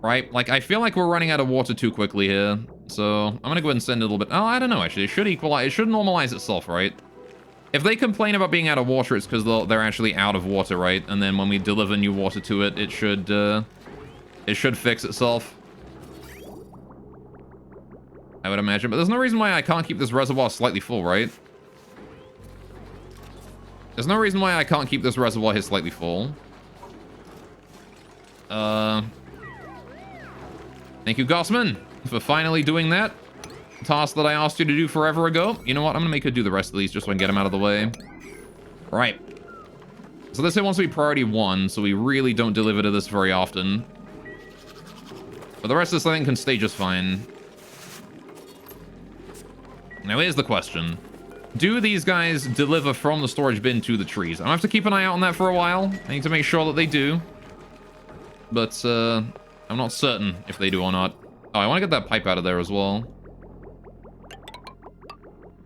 Right? Like, I feel like we're running out of water too quickly here. So, I'm gonna go ahead and send a little bit. Oh, I don't know, actually. It should equalize. It should normalize itself, right? If they complain about being out of water, it's because they're actually out of water, right? And then when we deliver new water to it, it should fix itself. I would imagine. But there's no reason why I can't keep this reservoir slightly full, right? There's no reason why I can't keep this reservoir here slightly full. Thank you, Gossman, for finally doing that. Task that I asked you to do forever ago. You know what? I'm gonna make her do the rest of these just so I can get them out of the way. Right. So this here wants to be priority 1, so we really don't deliver to this very often. But the rest of this, I think, can stay just fine. Now, here's the question. Do these guys deliver from the storage bin to the trees? I'm gonna have to keep an eye out on that for a while. I need to make sure that they do. But, I'm not certain if they do or not. Oh, I want to get that pipe out of there as well.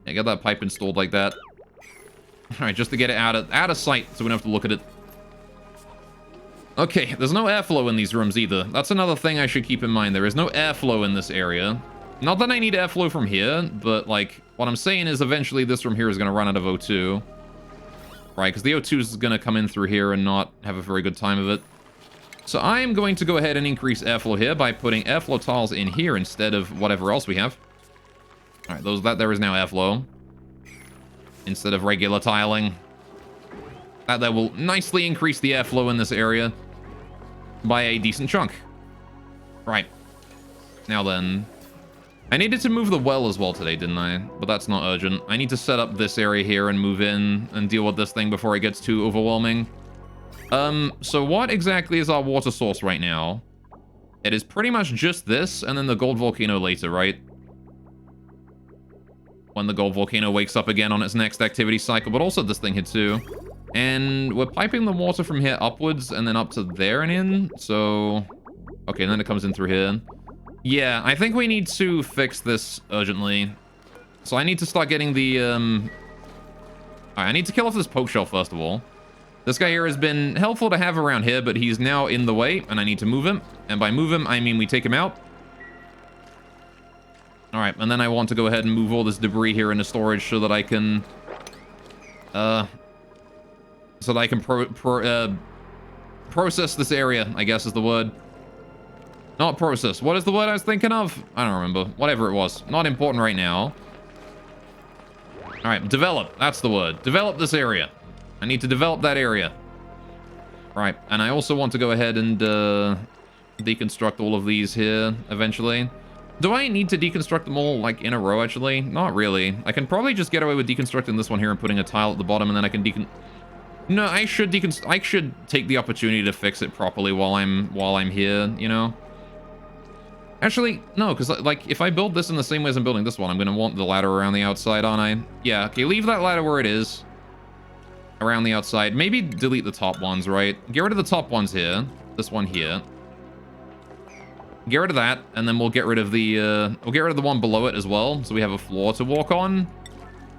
Yeah, get that pipe installed like that. Alright, just to get it out of sight so we don't have to look at it. Okay, there's no airflow in these rooms either. That's another thing I should keep in mind. There is no airflow in this area. Not that I need airflow from here, but, like, what I'm saying is eventually this room here is going to run out of O2. Right, because the O2 is going to come in through here and not have a very good time of it. So I am going to go ahead and increase airflow here by putting airflow tiles in here instead of whatever else we have. Alright, there is now airflow. Instead of regular tiling. That will nicely increase the airflow in this area by a decent chunk. Right. Now then. I needed to move the well as well today, didn't I? But that's not urgent. I need to set up this area here and move in and deal with this thing before it gets too overwhelming. So what exactly is our water source right now? It is pretty much just this and then the gold volcano later, right? When the gold volcano wakes up again on its next activity cycle, but also this thing here too. And we're piping the water from here upwards and then up to there and in. So, okay, and then it comes in through here. Yeah, I think we need to fix this urgently. So I need to start getting the, Alright, I need to kill off this poke shell first of all. This guy here has been helpful to have around here, but he's now in the way, and I need to move him. And by move him, I mean we take him out. Alright, and then I want to go ahead and move all this debris here into storage so that I can... process this area, I guess is the word. Not process. What is the word I was thinking of? I don't remember. Whatever it was. Not important right now. Alright, develop. That's the word. Develop this area. I need to develop that area. Right, and I also want to go ahead and deconstruct all of these here eventually. Do I need to deconstruct them all, like, in a row, actually? Not really. I can probably just get away with deconstructing this one here and putting a tile at the bottom, and then I can No, I should take the opportunity to fix it properly while I'm here, you know? Actually, no, because, like, if I build this in the same way as I'm building this one, I'm going to want the ladder around the outside, aren't I? Yeah, okay, leave that ladder where it is. Around the outside. Maybe delete the top ones, right? Get rid of the top ones here. This one here. Get rid of that, and then we'll get rid of the, we'll get rid of the one below it as well, so we have a floor to walk on.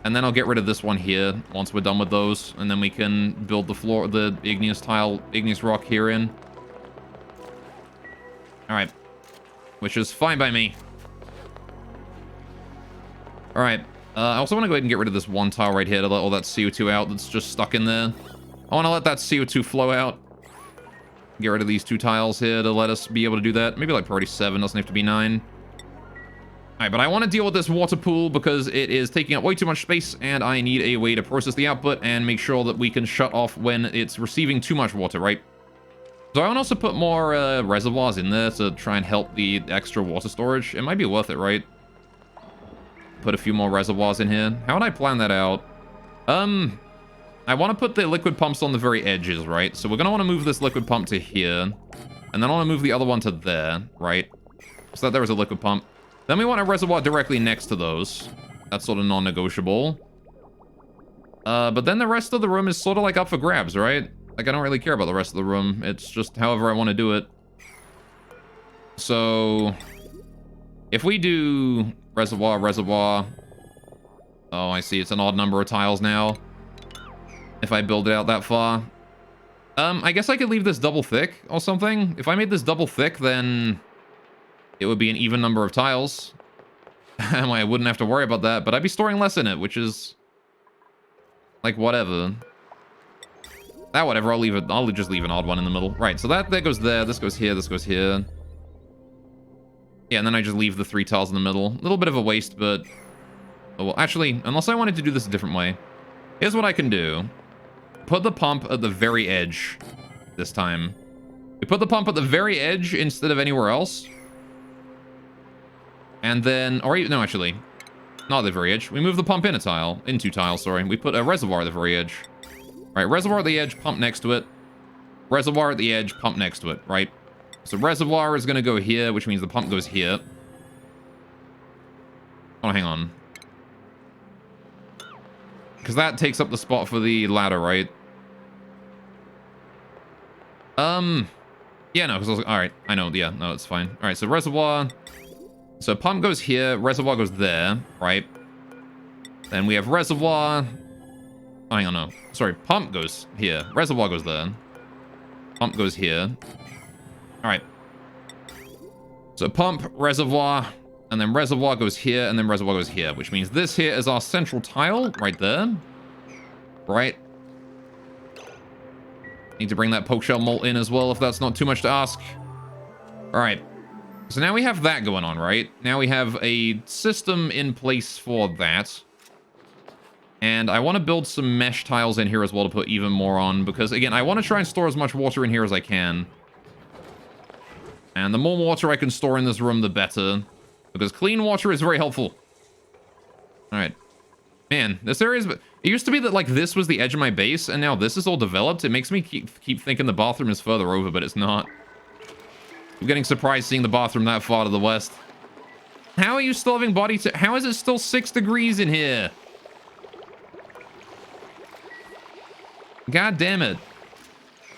And then I'll get rid of this one here once we're done with those, and then we can build the floor, the igneous rock here in. Alright. Which is fine by me. Alright. I also want to go ahead and get rid of this one tile right here to let all that CO2 out that's just stuck in there. I want to let that CO2 flow out. Get rid of these 2 tiles here to let us be able to do that. Maybe like priority 7, doesn't have to be 9. Alright, but I want to deal with this water pool because it is taking up way too much space, and I need a way to process the output and make sure that we can shut off when it's receiving too much water, right? So I want to also put more reservoirs in there to try and help the extra water storage. It might be worth it, right? Put a few more reservoirs in here. How would I plan that out? I want to put the liquid pumps on the very edges, right? So we're going to want to move this liquid pump to here. And then I want to move the other one to there, right? So that there is a liquid pump. Then we want a reservoir directly next to those. That's sort of non-negotiable. But then the rest of the room is sort of like up for grabs, right? Like, I don't really care about the rest of the room. It's just however I want to do it. So... if we do reservoir... Oh, I see. It's an odd number of tiles now. If I build it out that far. I guess I could leave this double thick or something. If I made this double thick, then it would be an even number of tiles. And I wouldn't have to worry about that, but I'd be storing less in it, which is... like, whatever. Whatever, I'll leave it. I'll just leave an odd one in the middle. Right, so that goes there, this goes here, this goes here. Yeah, and then I just leave the 3 tiles in the middle. A little bit of a waste, but... oh, well, actually, unless I wanted to do this a different way. Here's what I can do. Put the pump at the very edge this time. We put the pump at the very edge instead of anywhere else. And then... or, no, actually. Not at the very edge. We move the pump in a tile. In 2 tiles, sorry. We put a reservoir at the very edge. Right, reservoir at the edge, pump next to it. Reservoir at the edge, pump next to it, right? So reservoir is going to go here, which means the pump goes here. Oh, hang on. Because that takes up the spot for the ladder, right? Yeah, no, because alright, I know, yeah, no, it's fine. Alright, so reservoir. So pump goes here, reservoir goes there, right? Then we have reservoir. Oh, hang on, no. Sorry, pump goes here. Reservoir goes there. Pump goes here. Alright. So pump, reservoir, and then reservoir goes here, and then reservoir goes here, which means this here is our central tile, right there. Right. Need to bring that poke shell molt in as well, if that's not too much to ask. Alright. So now we have that going on, right? Now we have a system in place for that. And I want to build some mesh tiles in here as well to put even more on, because, again, I want to try and store as much water in here as I can. And the more water I can store in this room, the better. Because clean water is very helpful. Alright. Man, this area is... it used to be that, like, this was the edge of my base, and now this is all developed. It makes me keep thinking the bathroom is further over, but it's not. I'm getting surprised seeing the bathroom that far to the west. How are you still having body... how is it still 6 degrees in here? God damn it.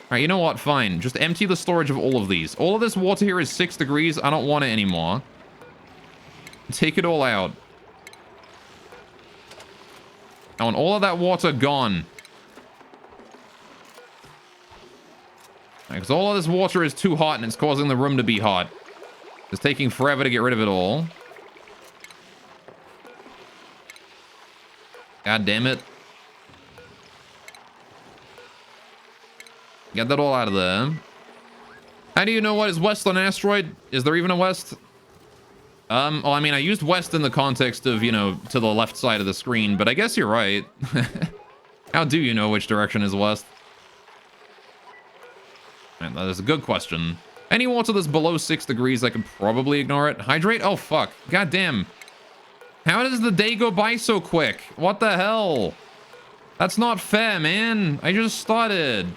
Alright, you know what? Fine. Just empty the storage of all of these. All of this water here is 6 degrees. I don't want it anymore. Take it all out. I want all of that water gone. Because all of this water is too hot and it's causing the room to be hot. It's taking forever to get rid of it all. God damn it. Get that all out of there. How do you know what is west on asteroid? Is there even a west? Well, I mean, I used west in the context of, you know, to the left side of the screen, but I guess you're right. How do you know which direction is west? Man, that is a good question. Any water that's below 6 degrees, I can probably ignore it. Hydrate? Oh, fuck. God damn. How does the day go by so quick? What the hell? That's not fair, man. I just started.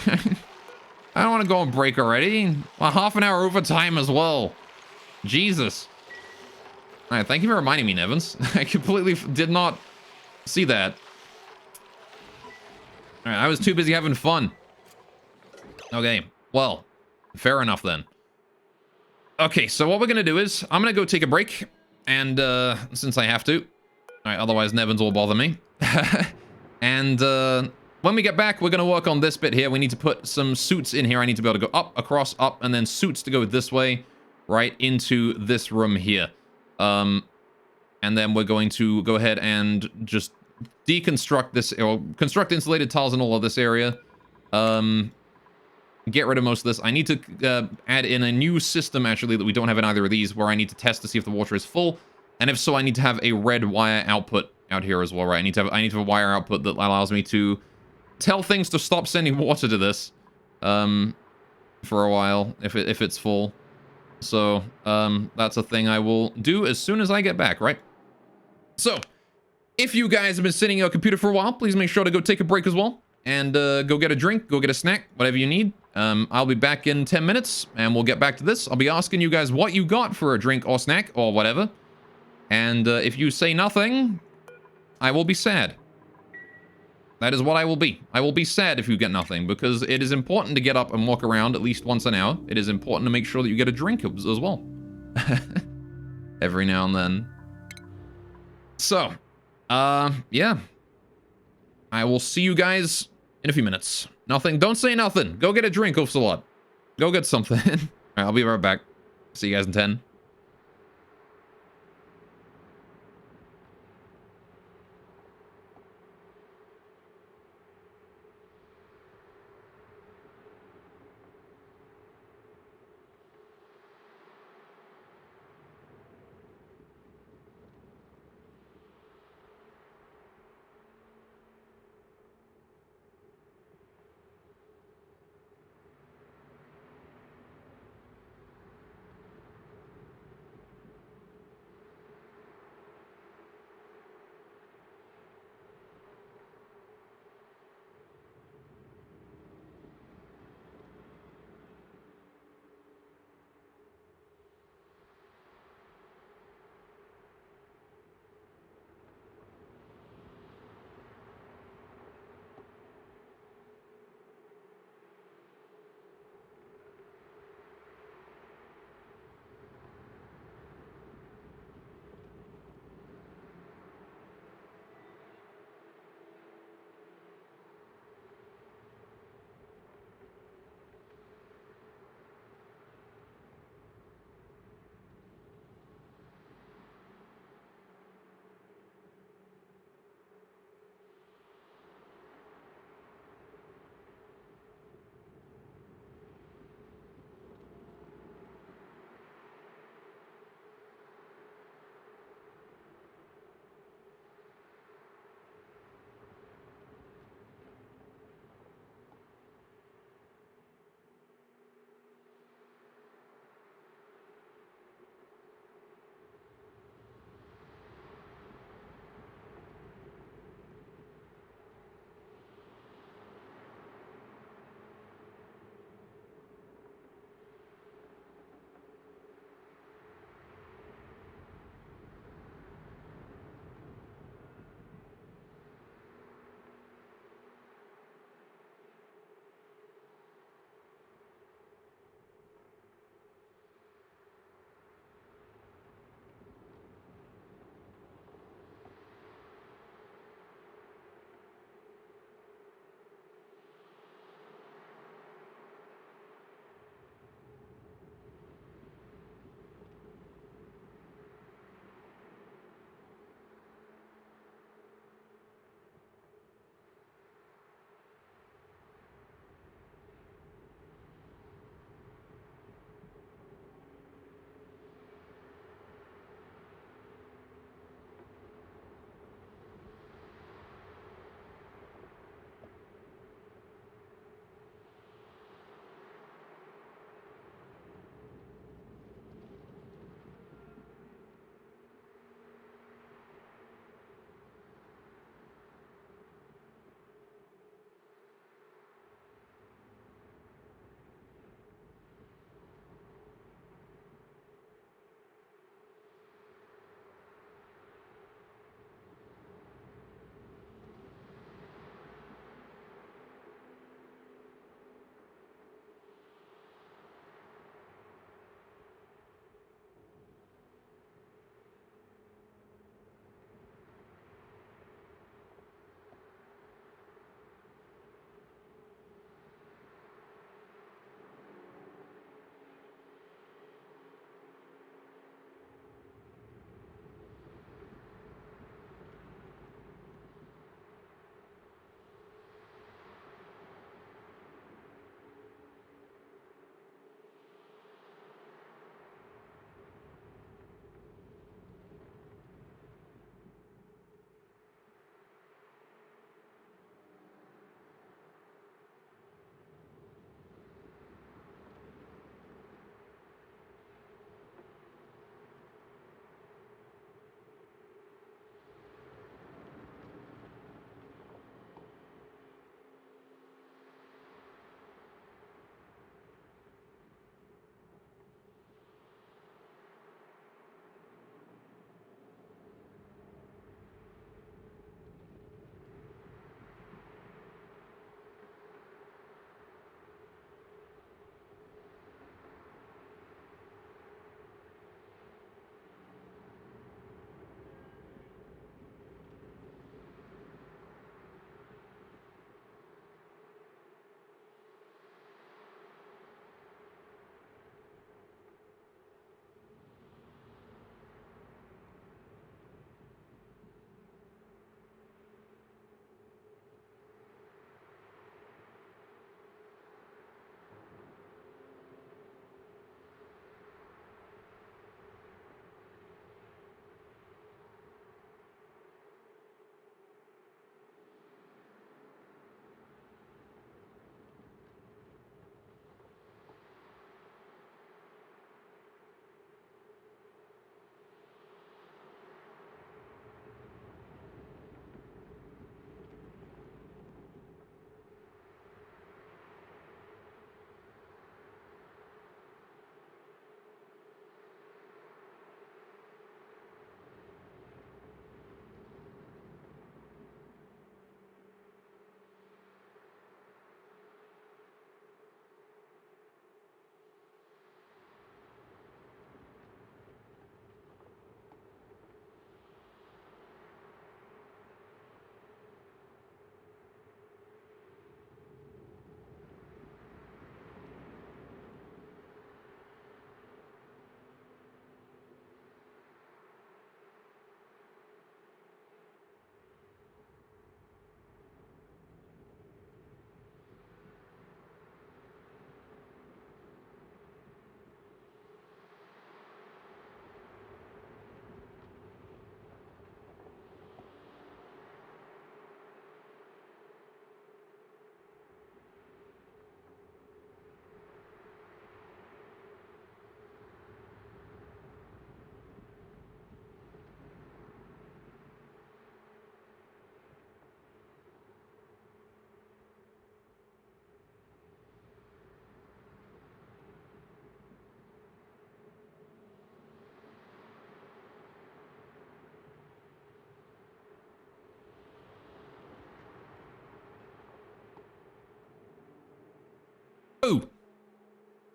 I don't want to go on break already. A half an hour overtime as well. Jesus. All right, thank you for reminding me, Nevins. I completely did not see that. All right, I was too busy having fun. Okay, well, fair enough then. Okay, so what we're going to do is I'm going to go take a break. And since I have to. All right, otherwise Nevins will bother me. And when we get back, we're going to work on this bit here. We need to put some suits in here. I need to be able to go up, across, up, and then suits to go this way, right into this room here. And then we're going to go ahead and just deconstruct this, or construct insulated tiles in all of this area. Get rid of most of this. I need to add in a new system, actually, that we don't have in either of these, where I need to test to see if the water is full. And if so, I need to have a red wire output out here as well, right? I need to have a wire output that allows me to tell things to stop sending water to this for a while, if it's full. So, that's a thing I will do as soon as I get back, right? So, if you guys have been sitting at your computer for a while, please make sure to go take a break as well. And go get a drink, go get a snack, whatever you need. I'll be back in 10 minutes, and we'll get back to this. I'll be asking you guys what you got for a drink or snack or whatever. And if you say nothing, I will be sad. That is what I will be. I will be sad if you get nothing, because it is important to get up and walk around at least once an hour. It is important to make sure that you get a drink as well. Every now and then. So, yeah. I will see you guys in a few minutes. Nothing. Don't say nothing. Go get a drink, Oofsalot. Go get something. All right, I'll be right back. See you guys in 10.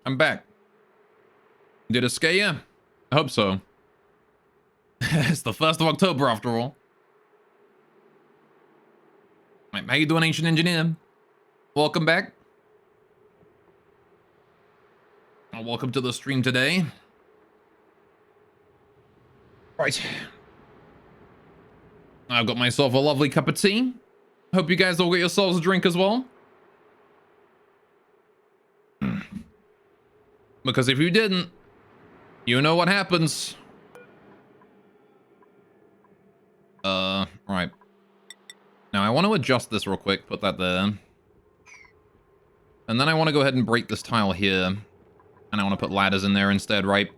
I'm back. Did it scare you? I hope so. It's the 1st of October, after all. Right, how you doing, Ancient Engineer? Welcome back. Welcome to the stream today. Right. I've got myself a lovely cup of tea. Hope you guys all get yourselves a drink as well. Because if you didn't, you know what happens. Right. Now I want to adjust this real quick, put that there. And then I want to go ahead and break this tile here. And I want to put ladders in there instead, right?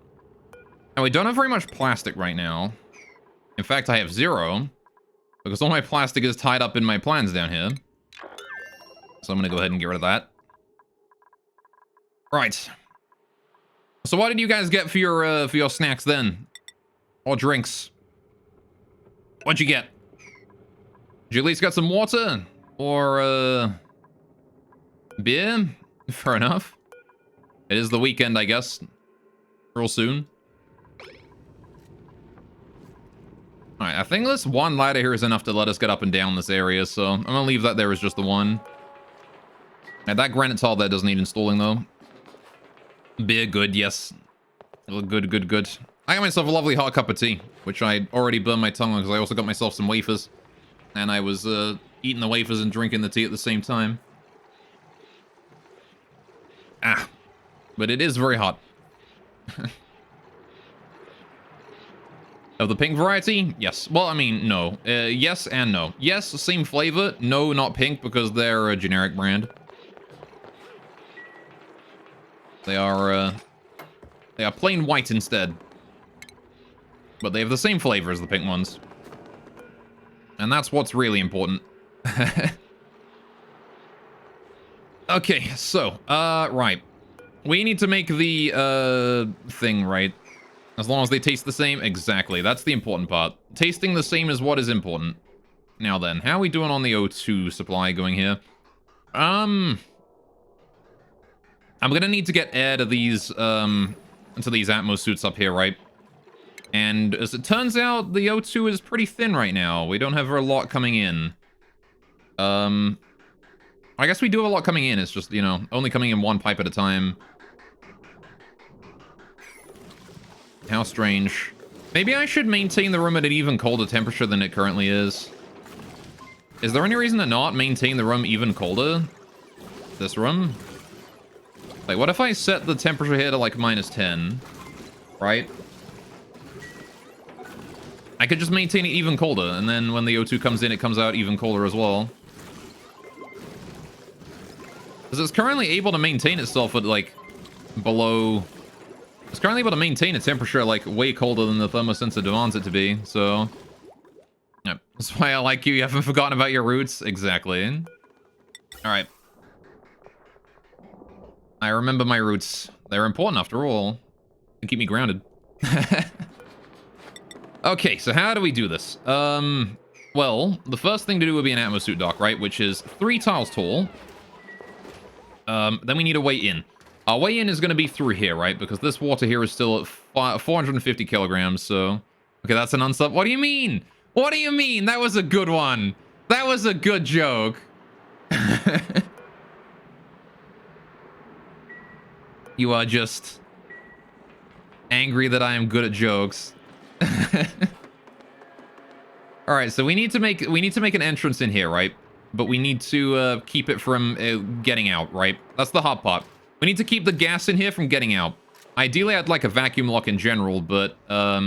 And we don't have very much plastic right now. In fact, I have 0. Because all my plastic is tied up in my plans down here. So I'm going to go ahead and get rid of that. Right. So what did you guys get for your snacks then? Or drinks? What'd you get? Did you at least get some water? Or, beer? Fair enough. It is the weekend, I guess. Real soon. Alright, I think this one ladder here is enough to let us get up and down this area, so I'm gonna leave that there as just the one. And that granite tile there doesn't need installing, though. Beer, good, yes. Good, good, good. I got myself a lovely hot cup of tea, which I already burned my tongue on because I also got myself some wafers. And I was eating the wafers and drinking the tea at the same time. Ah. But it is very hot. Of the pink variety? Yes. Well, I mean, no. Yes and no. Yes, same flavor. No, not pink, because they're a generic brand. They are plain white instead. But they have the same flavor as the pink ones. And that's what's really important. Okay, so, right. We need to make the, thing right. As long as they taste the same. Exactly, that's the important part. Tasting the same is what is important. Now then, how are we doing on the O2 supply going here? I'm gonna need to get air to these Atmos suits up here, right? And as it turns out, the O2 is pretty thin right now. We don't have a lot coming in. I guess we do have a lot coming in. It's just, you know, only coming in one pipe at a time. How strange. Maybe I should maintain the room at an even colder temperature than it currently is. Is there any reason to not maintain the room even colder? This room? Like, what if I set the temperature here to, like, -10? Right? I could just maintain it even colder, and then when the O2 comes in, it comes out even colder as well. Because it's currently able to maintain itself at, like, below... It's currently able to maintain a temperature, like, way colder than the thermosensor demands it to be, so... Yeah, that's why I like you. You haven't forgotten about your roots. Exactly. Alright. I remember my roots. They're important, after all. They keep me grounded. Okay, so how do we do this? Well, the first thing to do would be an atmosuit dock, right? Which is 3 tiles tall. Then we need a way in. Our way in is going to be through here, right? Because this water here is still at 450 kilograms, so... Okay, that's an unsub. What do you mean? What do you mean? That was a good one. That was a good joke. You are just angry that I am good at jokes. All right, so we need to make an entrance in here, right? But we need to keep it from getting out, right? That's the hot part. We need to keep the gas in here from getting out. Ideally, I'd like a vacuum lock in general, but I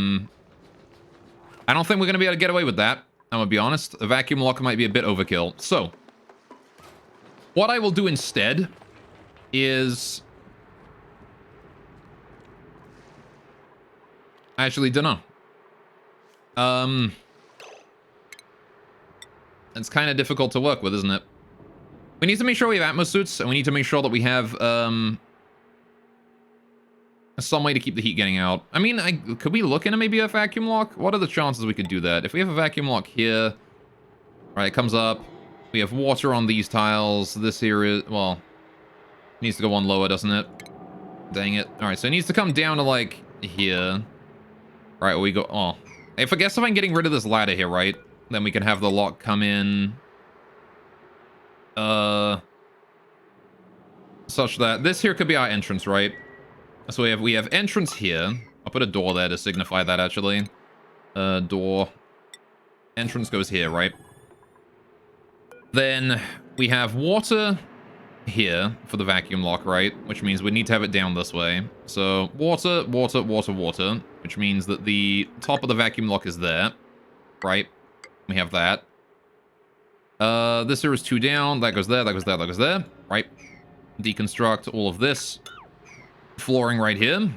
don't think we're gonna be able to get away with that. I'm gonna be honest. A vacuum lock might be a bit overkill. So, what I will do instead is... I actually don't know. It's kind of difficult to work with, isn't it? We need to make sure we have atmosuits, and we need to make sure that we have some way to keep the heat getting out. I mean, could we look into maybe a vacuum lock? What are the chances we could do that? If we have a vacuum lock here, right, it comes up. We have water on these tiles. This here is, well, needs to go on lower, doesn't it? Dang it. All right, so it needs to come down to, like, here. All right, we go... Oh. I guess if I'm getting rid of this ladder here, right? Then we can have the lock come in... Such that... This here could be our entrance, right? So we have entrance here. I'll put a door there to signify that, actually. Door. Entrance goes here, right? Then we have water... here for the vacuum lock, right? Which means we need to have it down this way. So water, water, water, water, which means that the top of the vacuum lock is there, right? We have that. This here is 2 down. That goes there, that goes there, that goes there, right? Deconstruct all of this. Flooring right here.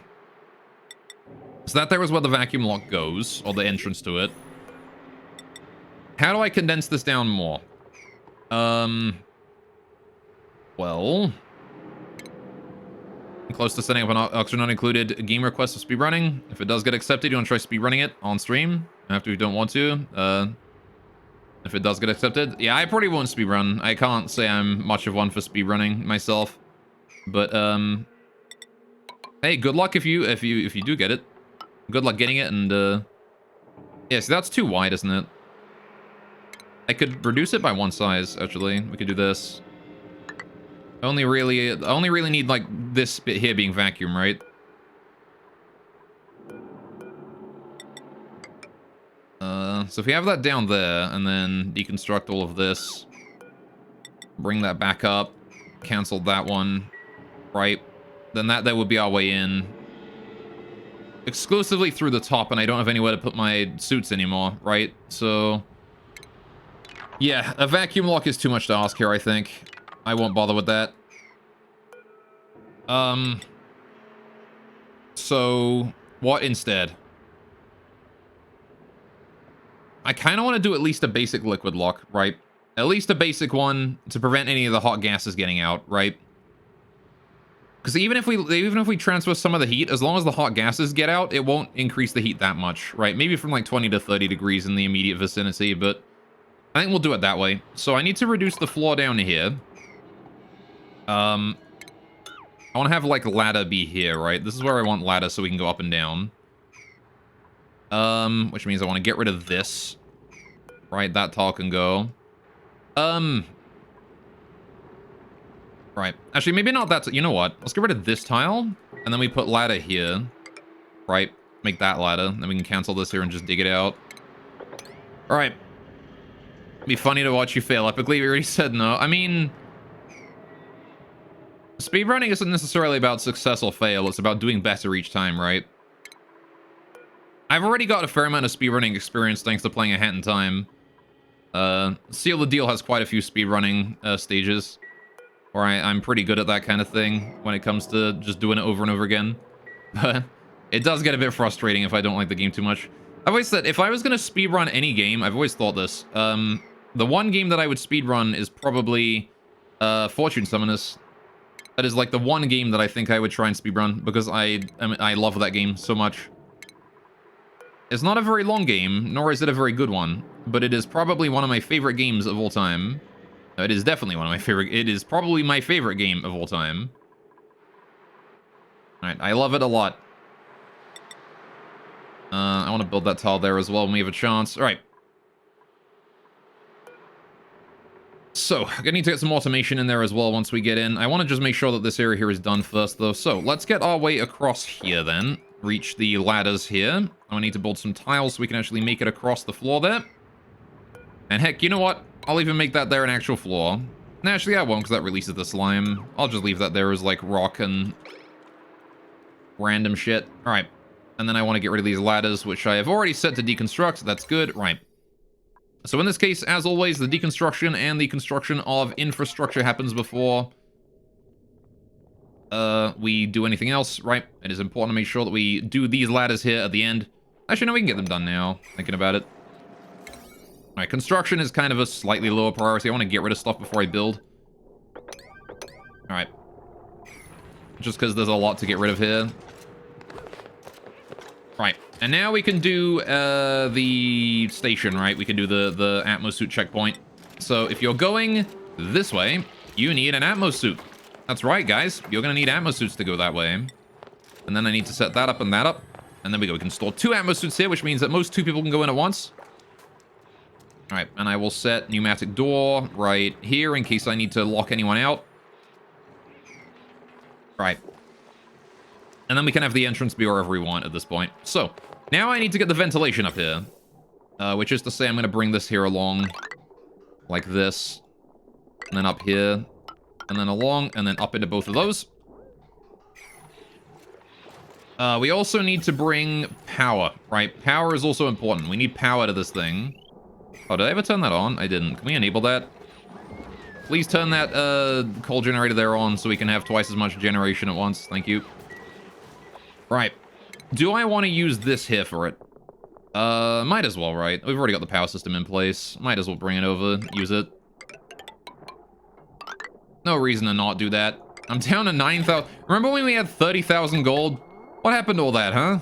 So that there is where the vacuum lock goes, or the entrance to it. How do I condense this down more? Well, close to setting up an Oxygen Not Included game request for speedrunning. If it does get accepted, you want to try speedrunning it on stream after you don't want to. If it does get accepted, yeah, I probably won't speedrun. I can't say I'm much of one for speedrunning myself, but hey, good luck if you do get it. Good luck getting it, and yeah, see, that's too wide, isn't it? I could reduce it by 1 size. Actually, we could do this. Only really need, like, this bit here being vacuum, right? So if we have that down there, and then deconstruct all of this, bring that back up, cancel that one, right? Then that would be our way in. Exclusively through the top, and I don't have anywhere to put my suits anymore, right? So... yeah, a vacuum lock is too much to ask here, I think. I won't bother with that. So, what instead? I kind of want to do at least a basic liquid lock, right? At least a basic one to prevent any of the hot gases getting out, right? Because even if we transfer some of the heat, as long as the hot gases get out, it won't increase the heat that much, right? Maybe from like 20 to 30 degrees in the immediate vicinity, but I think we'll do it that way. So I need to reduce the floor down to here. I want to have, like, ladder be here, right? This is where I want ladder so we can go up and down. Which means I want to get rid of this. Right, that tile can go. Right. Actually, maybe not that. You know what? Let's get rid of this tile, and then we put ladder here. Right? Make that ladder. Then we can cancel this here and just dig it out. Alright. It'd be funny to watch you fail epically. We already said no. I mean... speedrunning isn't necessarily about success or fail, it's about doing better each time, right? I've already got a fair amount of speedrunning experience thanks to playing A Hat in Time. Seal the Deal has quite a few speedrunning stages, where I'm pretty good at that kind of thing when it comes to just doing it over and over again. But it does get a bit frustrating if I don't like the game too much. I've always said, if I was going to speedrun any game, I've always thought this, the one game that I would speedrun is probably Fortune Summoners. That is, like, the one game that I think I would try and speedrun, because I love that game so much. It's not a very long game, nor is it a very good one, but it is probably one of my favorite games of all time. It is definitely one of my favorite... it is probably my favorite game of all time. Alright, I love it a lot. I want to build that tile there as well when we have a chance. Alright. So, I need to get some automation in there as well once we get in. I want to just make sure that this area here is done first, though. So, let's get our way across here, then. Reach the ladders here. I need to build some tiles so we can actually make it across the floor there. And heck, you know what? I'll even make that there an actual floor. No, actually, I won't, because that releases the slime. I'll just leave that there as, like, rock and random shit. Alright. And then I want to get rid of these ladders, which I have already set to deconstruct. That's good. Right. So in this case, as always, the deconstruction and the construction of infrastructure happens before we do anything else, right? It is important to make sure that we do these ladders here at the end. Actually, no, we can get them done now, thinking about it. Alright, construction is kind of a slightly lower priority. I want to get rid of stuff before I build. Alright. Just because there's a lot to get rid of here. Right. And now we can do the station, right? We can do the Atmos suit checkpoint. So if you're going this way, you need an Atmos suit. That's right, guys. You're going to need Atmos suits to go that way. And then I need to set that up and that up. And then we go. We can store 2 atmo suits here, which means that most 2 people can go in at once. All right, and I will set pneumatic door right here in case I need to lock anyone out. Right. And then we can have the entrance be wherever we want at this point. So, now I need to get the ventilation up here. Which is to say I'm going to bring this here along like this. And then up here. And then along, and then up into both of those. We also need to bring power, right? Power is also important. We need power to this thing. Oh, did I ever turn that on? I didn't. Can we enable that? Please turn that coal generator there on so we can have twice as much generation at once. Thank you. Right. Do I want to use this here for it? Might as well, right? We've already got the power system in place. Might as well bring it over, use it. No reason to not do that. I'm down to 9,000. Remember when we had 30,000 gold? What happened to all that, huh?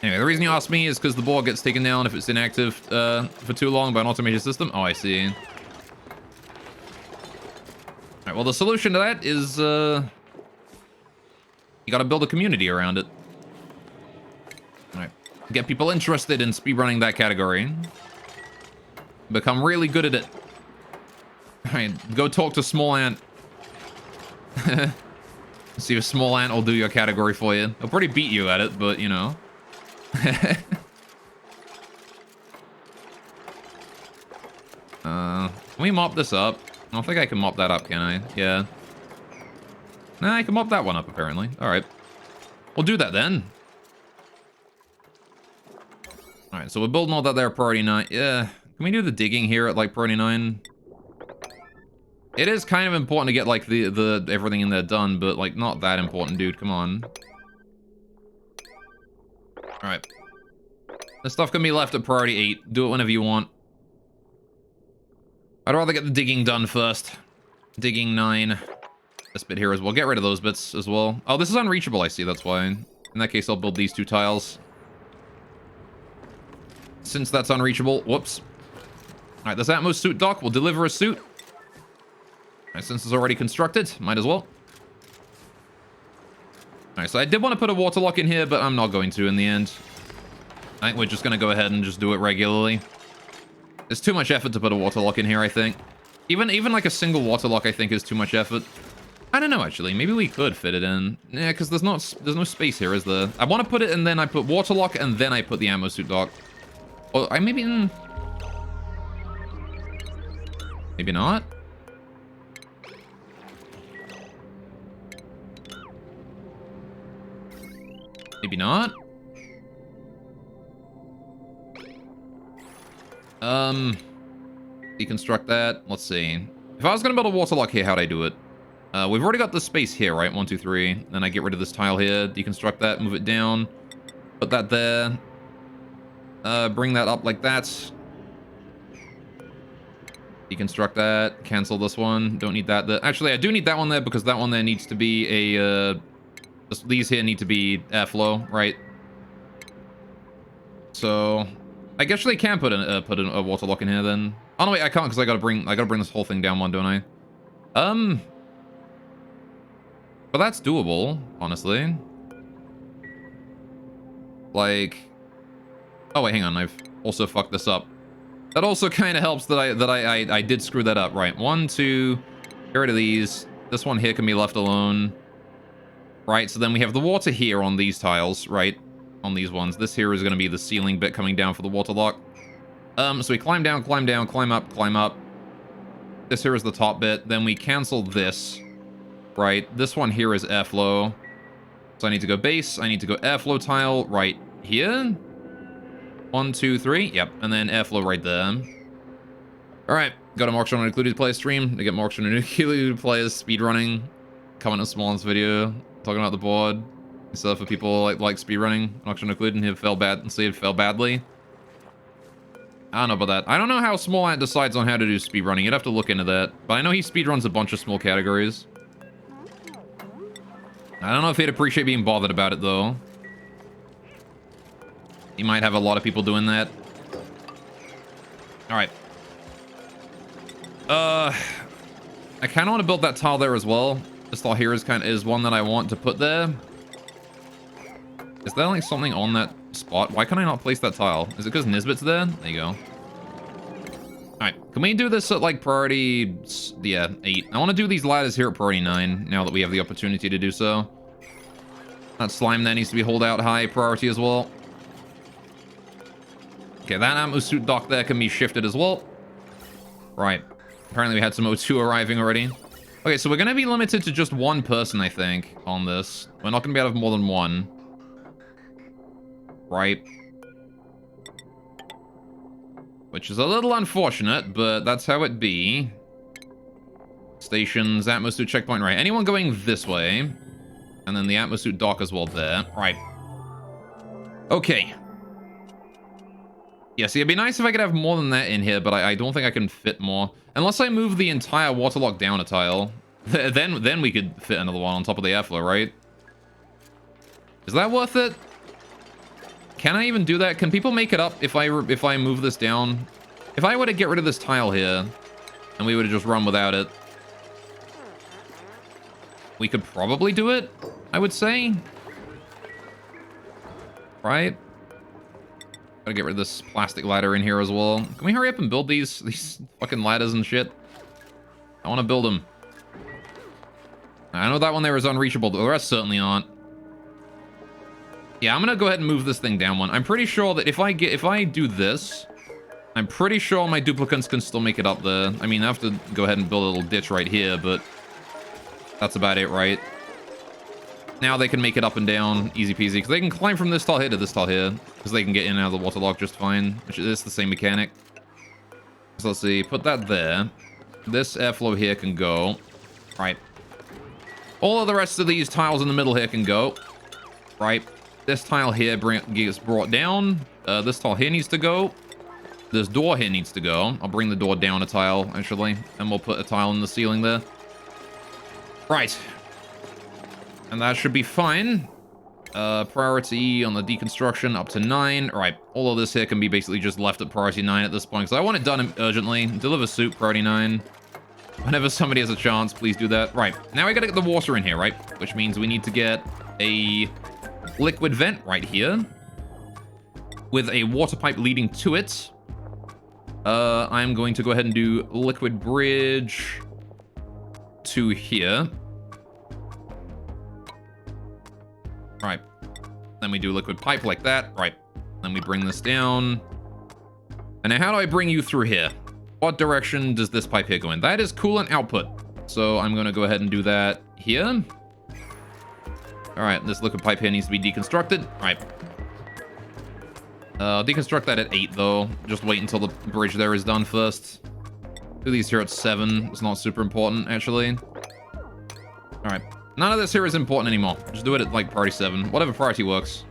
Anyway, the reason you asked me is because the board gets taken down if it's inactive for too long by an automated system. Oh, I see. Alright, well, the solution to that is, you gotta build a community around it. Alright. Get people interested in speedrunning that category. Become really good at it. Alright, go talk to Small Ant. See if Small Ant will do your category for you. He'll pretty beat you at it, but, you know. Can we mop this up? I don't think I can mop that up, can I? Yeah. Nah, I can mop that one up, apparently. Alright. We'll do that then. Alright, so we're building all that there at priority 9. Yeah. Can we do the digging here at, like, priority 9? It is kind of important to get, like, the everything in there done, but, like, not that important, dude. Come on. Alright. This stuff can be left at priority 8. Do it whenever you want. I'd rather get the digging done first. Digging 9. This bit here as well. Get rid of those bits as well. Oh, this is unreachable, I see. That's why. In that case, I'll build these 2 tiles. Since that's unreachable. Whoops. Alright, this Atmos suit dock will deliver a suit. Alright, since it's already constructed, might as well. Alright, so I did want to put a water lock in here, but I'm not going to in the end. I think we're just going to go ahead and just do it regularly. It's too much effort to put a water lock in here, I think. Even like a single water lock, I think, is too much effort. I don't know, actually. Maybe we could fit it in. Yeah, because there's no space here, is there? I want to put it, and then I put water lock, and then I put the ammo suit dock. Or I maybe... Maybe not? Maybe not? Deconstruct that. Let's see. If I was gonna build a water lock here, how'd I do it? We've already got the space here, right? 1, 2, 3. Then I get rid of this tile here. Deconstruct that. Move it down. Put that there. Bring that up like that. Deconstruct that. Cancel this one. Don't need that there. Actually, I do need that one there because that one there needs to be a... these here need to be airflow, right? So... I guess they can put a water lock in here then. Oh no, wait, I can't because I gotta bring this whole thing down one, don't I? But that's doable, honestly. Like, oh wait, hang on, I've also fucked this up. That also kind of helps that I did screw that up, right? 1, 2, get rid of these. This one here can be left alone. Right, so then we have the water here on these tiles, right? On these ones. This here is going to be the ceiling bit coming down for the water lock. So we climb down, climb up, climb up. This here is the top bit. Then we cancel this, right? This one here is airflow. So I need to go base. I need to go airflow tile right here. 1, 2, 3. Yep. And then airflow right there. All right. Got a Marks on Unedited play stream to get Marks on Unedited players speedrunning. Comment on Small's video talking about the board. So for people like speedrunning, Marks on Unedited and he fell bad and say it fell badly. I don't know about that. I don't know how Small Ant decides on how to do speedrunning. You'd have to look into that. But I know he speedruns a bunch of small categories. I don't know if he'd appreciate being bothered about it, though. He might have a lot of people doing that. Alright. I kind of want to build that tile there as well. This tile here is one that I want to put there. Is there like something on that spot? Why can I not place that tile? Is it because Nisbet's there? There you go. Alright, can we do this at like priority, yeah, 8. I want to do these ladders here at priority 9, now that we have the opportunity to do so. That slime there needs to be hold out high priority as well. Okay, that ammo suit dock there can be shifted as well. Right. Apparently we had some O2 arriving already. Okay, so we're going to be limited to just one person, I think, on this. We're not going to be able to have more than one. Right. Which is a little unfortunate, but that's how it be. Stations, atmosuit checkpoint, right. Anyone going this way. And then the atmosuit dock as well there. Right. Okay. Yeah, see, it'd be nice if I could have more than that in here, but I don't think I can fit more. Unless I move the entire waterlock down a tile. Then we could fit another one on top of the airflow, right? Is that worth it? Can I even do that? Can people make it up if I move this down? If I were to get rid of this tile here, and we were to just run without it, we could probably do it, I would say. Right? Gotta get rid of this plastic ladder in here as well. Can we hurry up and build these fucking ladders and shit? I want to build them. I know that one there is unreachable, but the rest certainly aren't. Yeah, I'm gonna go ahead and move this thing down one. I'm pretty sure that if I do this, I'm pretty sure my duplicants can still make it up there. I mean, I have to go ahead and build a little ditch right here, but that's about it, right? Now they can make it up and down, easy peasy, because they can climb from this tile here to this tile here, because they can get in and out of the waterlock just fine, which is the same mechanic. So let's see, put that there. This airflow here can go. Right. All of the rest of these tiles in the middle here can go. Right. This tile here gets brought down. This tile here needs to go. This door here needs to go. I'll bring the door down a tile, actually, and we'll put a tile in the ceiling there. Right. And that should be fine. Priority on the deconstruction up to 9. Right. All of this here can be basically just left at priority 9 at this point, because I want it done urgently. Deliver soup, priority 9. Whenever somebody has a chance, please do that. Right. Now we gotta get the water in here, right? Which means we need to get a liquid vent right here with a water pipe leading to it. I'm going to go ahead and do liquid bridge to here. Right. Then we do liquid pipe like that. Right. Then we bring this down. And now how do I bring you through here? What direction does this pipe here go in? That is coolant output. So I'm going to go ahead and do that here. All right, this liquid pipe here needs to be deconstructed. All right. Deconstruct that at 8, though. Just wait until the bridge there is done first. Do these here at 7. It's not super important, actually. All right. None of this here is important anymore. Just do it at, like, priority 7. Whatever priority works.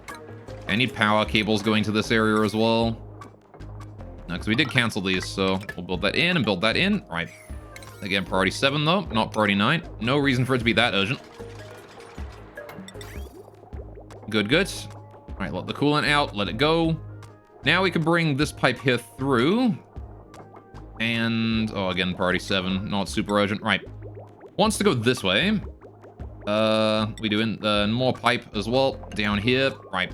I need power cables going to this area as well. No, because we did cancel these, so we'll build that in and build that in. All right. Again, priority 7, though, not priority 9. No reason for it to be that urgent. Good, good. All right, let the coolant out. Let it go. Now we can bring this pipe here through. And, oh, again, priority 7. Not super urgent. Right. Wants to go this way. We do more pipe as well down here. Right.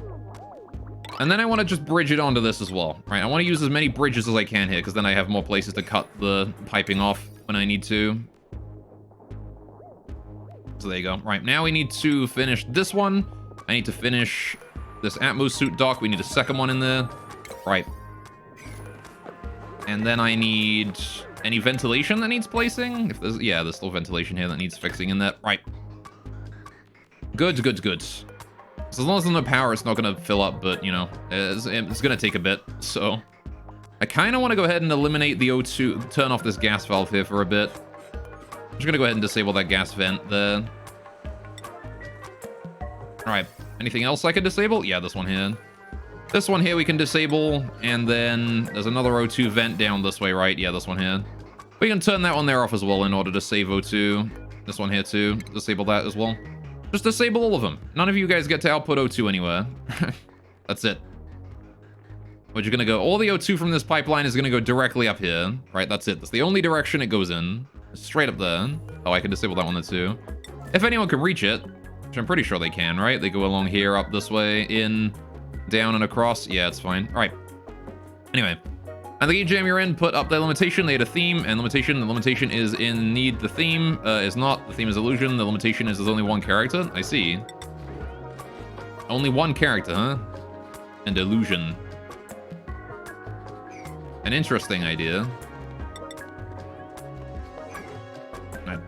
And then I want to just bridge it onto this as well. Right. I want to use as many bridges as I can here, because then I have more places to cut the piping off when I need to. So there you go. Right. Now we need to finish this one. I need to finish this Atmos suit dock. We need a second one in there. Right. And then I need any ventilation that needs placing. If there's, yeah, there's still ventilation here that needs fixing in that. Right. Good, good, good. So as long as there's no power, it's not going to fill up, but, you know, it's going to take a bit. So I kind of want to go ahead and eliminate the O2, turn off this gas valve here for a bit. I'm just going to go ahead and disable that gas vent there. All right. Anything else I can disable? Yeah, this one here. This one here we can disable, and then there's another O2 vent down this way, right? Yeah, this one here. We can turn that one there off as well in order to save O2. This one here too. Disable that as well. Just disable all of them. None of you guys get to output O2 anywhere. That's it. But you're gonna go, all the O2 from this pipeline is gonna go directly up here. Right, that's it. That's the only direction it goes in. Straight up there. Oh, I can disable that one there too. If anyone can reach it. Which I'm pretty sure they can, right? They go along here, up this way, in, down, and across. Yeah, it's fine. All right. Anyway. And the game jam you're in put up their limitation. They had a theme and limitation. The limitation is in need. The theme is not. The theme is illusion. The limitation is there's only one character. I see. Only one character, huh? And illusion. An interesting idea. Right.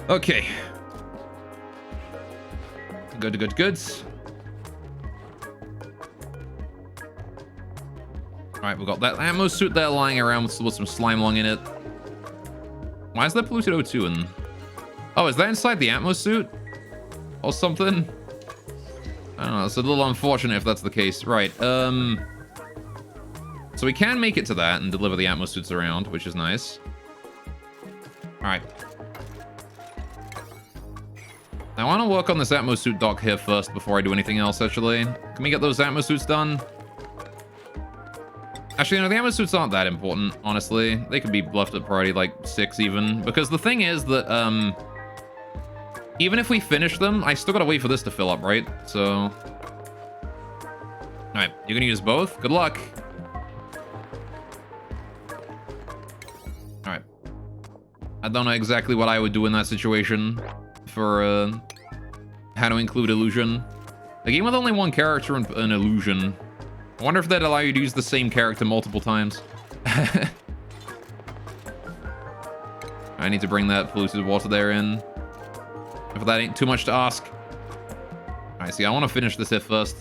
Okay. Good. Alright, we've got that ammo suit there lying around with some slime lung in it. Why is there polluted O2 in? Oh, is that inside the Atmos suit? Or something? I don't know, it's a little unfortunate if that's the case. Right, so we can make it to that and deliver the Atmos suits around, which is nice. Alright. I want to work on this Atmos suit dock here first before I do anything else, actually. Can we get those Atmos suits done? Actually, no, the Atmos suits aren't that important, honestly. They could be left at priority, like, 6 even. Because the thing is that, even if we finish them, I still gotta wait for this to fill up, right? So... Alright, you're gonna use both? Good luck. Alright. I don't know exactly what I would do in that situation for, how to include illusion. A game with only one character and an illusion. I wonder if that'd allow you to use the same character multiple times. I need to bring that polluted water there in. If that ain't too much to ask. Alright, see, I want to finish this here first.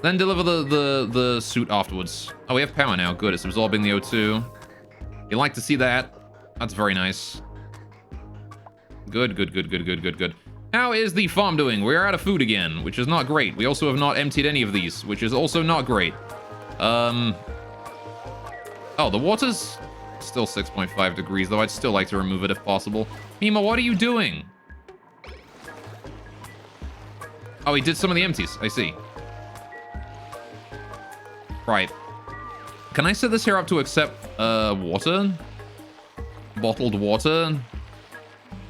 Then deliver the suit afterwards. Oh, we have power now. Good, it's absorbing the O2. You like to see that. That's very nice. Good. How is the farm doing? We're out of food again, which is not great. We also have not emptied any of these, which is also not great. Oh, the water's still 6.5 degrees, though. I'd still like to remove it if possible. Mima, what are you doing? Oh, he did some of the empties. I see. Right. Can I set this here up to accept, water? Bottled water?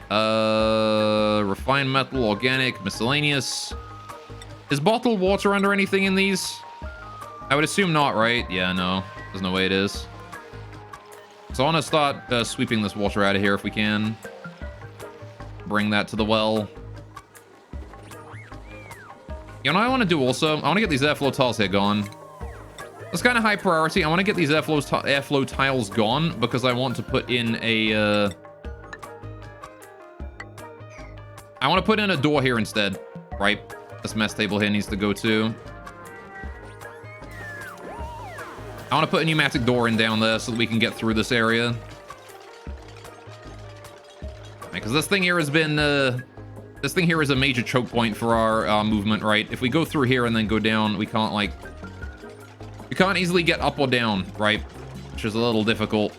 Refined metal, organic, miscellaneous. Is bottled water under anything in these? I would assume not, right? Yeah, no. There's no way it is. So I want to start sweeping this water out of here if we can. Bring that to the well. You know what I want to do also? I want to get these airflow tiles here gone. That's kind of high priority. I want to get these airflow tiles gone because I want to put in a... I want to put in a door here instead, right? This mess table here needs to go too. I want to put a pneumatic door in down there so that we can get through this area. Because this thing here has been, this thing here is a major choke point for our movement, right? If we go through here and then go down, we can't, like... We can't easily get up or down, right? Which is a little difficult.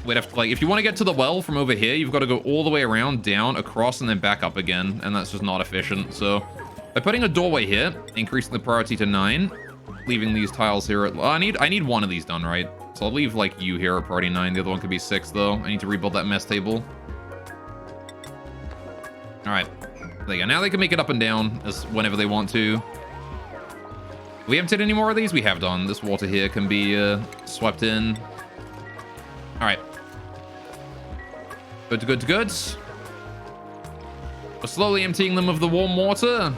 We'd have to, like, if you want to get to the well from over here, you've got to go all the way around, down, across, and then back up again. And that's just not efficient. So by putting a doorway here, increasing the priority to 9, leaving these tiles here at... I need one of these done, right? So I'll leave, like, you here at priority 9. The other one could be 6, though. I need to rebuild that mess table. Alright. There you go. Now they can make it up and down as whenever they want to. Have we emptied any more of these? We have done. This water here can be swept in. Alright. Good. We're slowly emptying them of the warm water.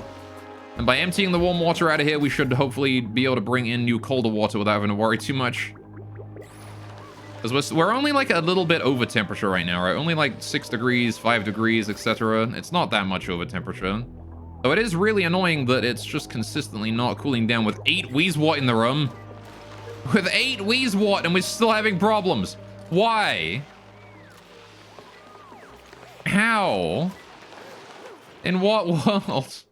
And by emptying the warm water out of here, we should hopefully be able to bring in new colder water without having to worry too much. Because we're only like a little bit over temperature right now, right? Only like 6 degrees, 5 degrees, etc. It's not that much over temperature. So it is really annoying that it's just consistently not cooling down with 8 Wheezewort in the room. With 8 Wheezewort and we're still having problems. Why? How? In what world?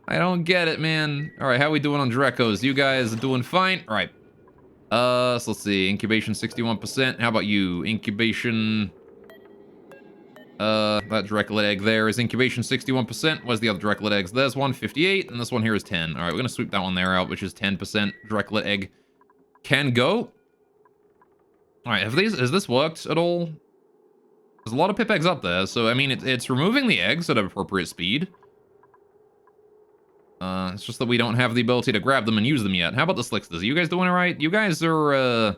I don't get it, man. All right, how we doing on Drecos? You guys are doing fine? All right. So let's see. Incubation 61%. How about you? Incubation... that Drecklet egg there is incubation 61%. Where's the other Drecklet eggs? There's one, 58, and this one here is 10. All right, we're gonna sweep that one there out, which is 10% Drecklet egg. Can go. All right, has this worked at all? There's a lot of pip eggs up there, so I mean, it's removing the eggs at an appropriate speed. It's just that we don't have the ability to grab them and use them yet. How about the Slicksters? Are you guys doing it right? You guys are,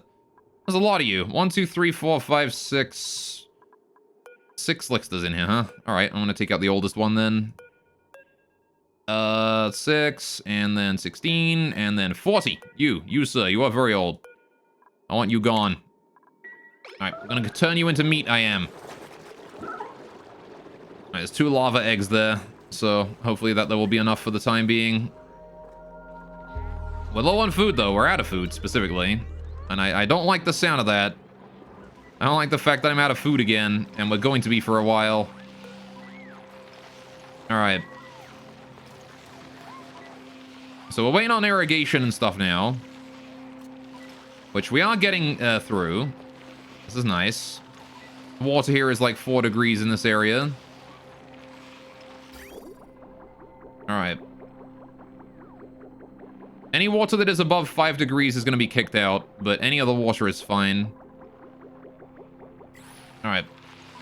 there's a lot of you. 1, 2, 3, 4, 5, 6... 6 Slicksters in here, huh? Alright, I'm gonna take out the oldest one then. 6, and then 16, and then 40. You, sir, you are very old. I want you gone. Alright, I'm gonna turn you into meat, I am. Alright, there's 2 lava eggs there, so hopefully that there will be enough for the time being. We're low on food, though. We're out of food, specifically. And I don't like the sound of that. I don't like the fact that I'm out of food again, and we're going to be for a while. Alright. So we're waiting on irrigation and stuff now. Which we are getting through. This is nice. Water here is like 4 degrees in this area. Alright. Any water that is above 5 degrees is going to be kicked out, but any other water is fine. Alright.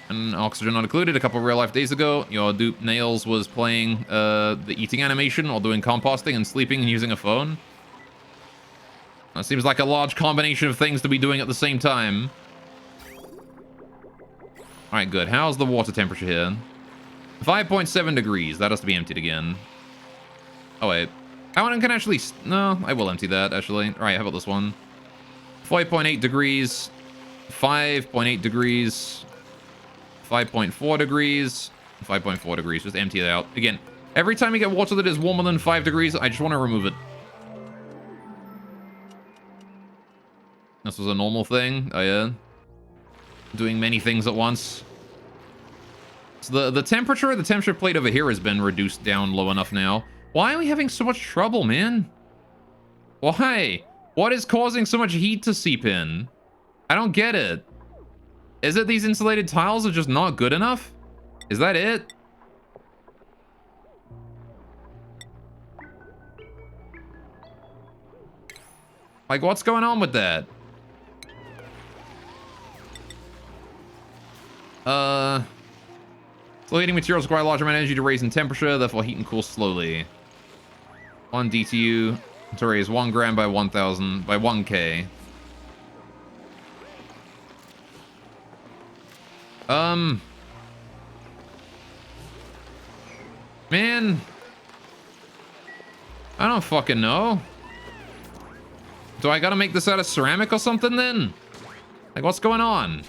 And oxygen not included. A couple of real-life days ago, your dupe Nails was playing the eating animation while doing composting and sleeping and using a phone. That seems like a large combination of things to be doing at the same time. Alright, good. How's the water temperature here? 5.7 degrees. That has to be emptied again. Oh, wait. That one can actually... No, I will empty that, actually. Alright, how about this one? 5.8 degrees. 5.8 degrees. 5.4 degrees. 5.4 degrees. Just empty it out. Again, every time you get water that is warmer than 5 degrees, I just want to remove it. This was a normal thing. Oh, yeah. Doing many things at once. So the temperature plate over here has been reduced down low enough now. Why are we having so much trouble, man? Why? What is causing so much heat to seep in? I don't get it. Is it these insulated tiles are just not good enough? Is that it? Like, what's going on with that? Slow heating materials require a large amount of energy to raise in temperature, therefore heat and cool slowly. 1 DTU to raise 1 gram by 1,000 by 1K. Man, I don't fucking know. Do I gotta make this out of ceramic or something then? Like, what's going on?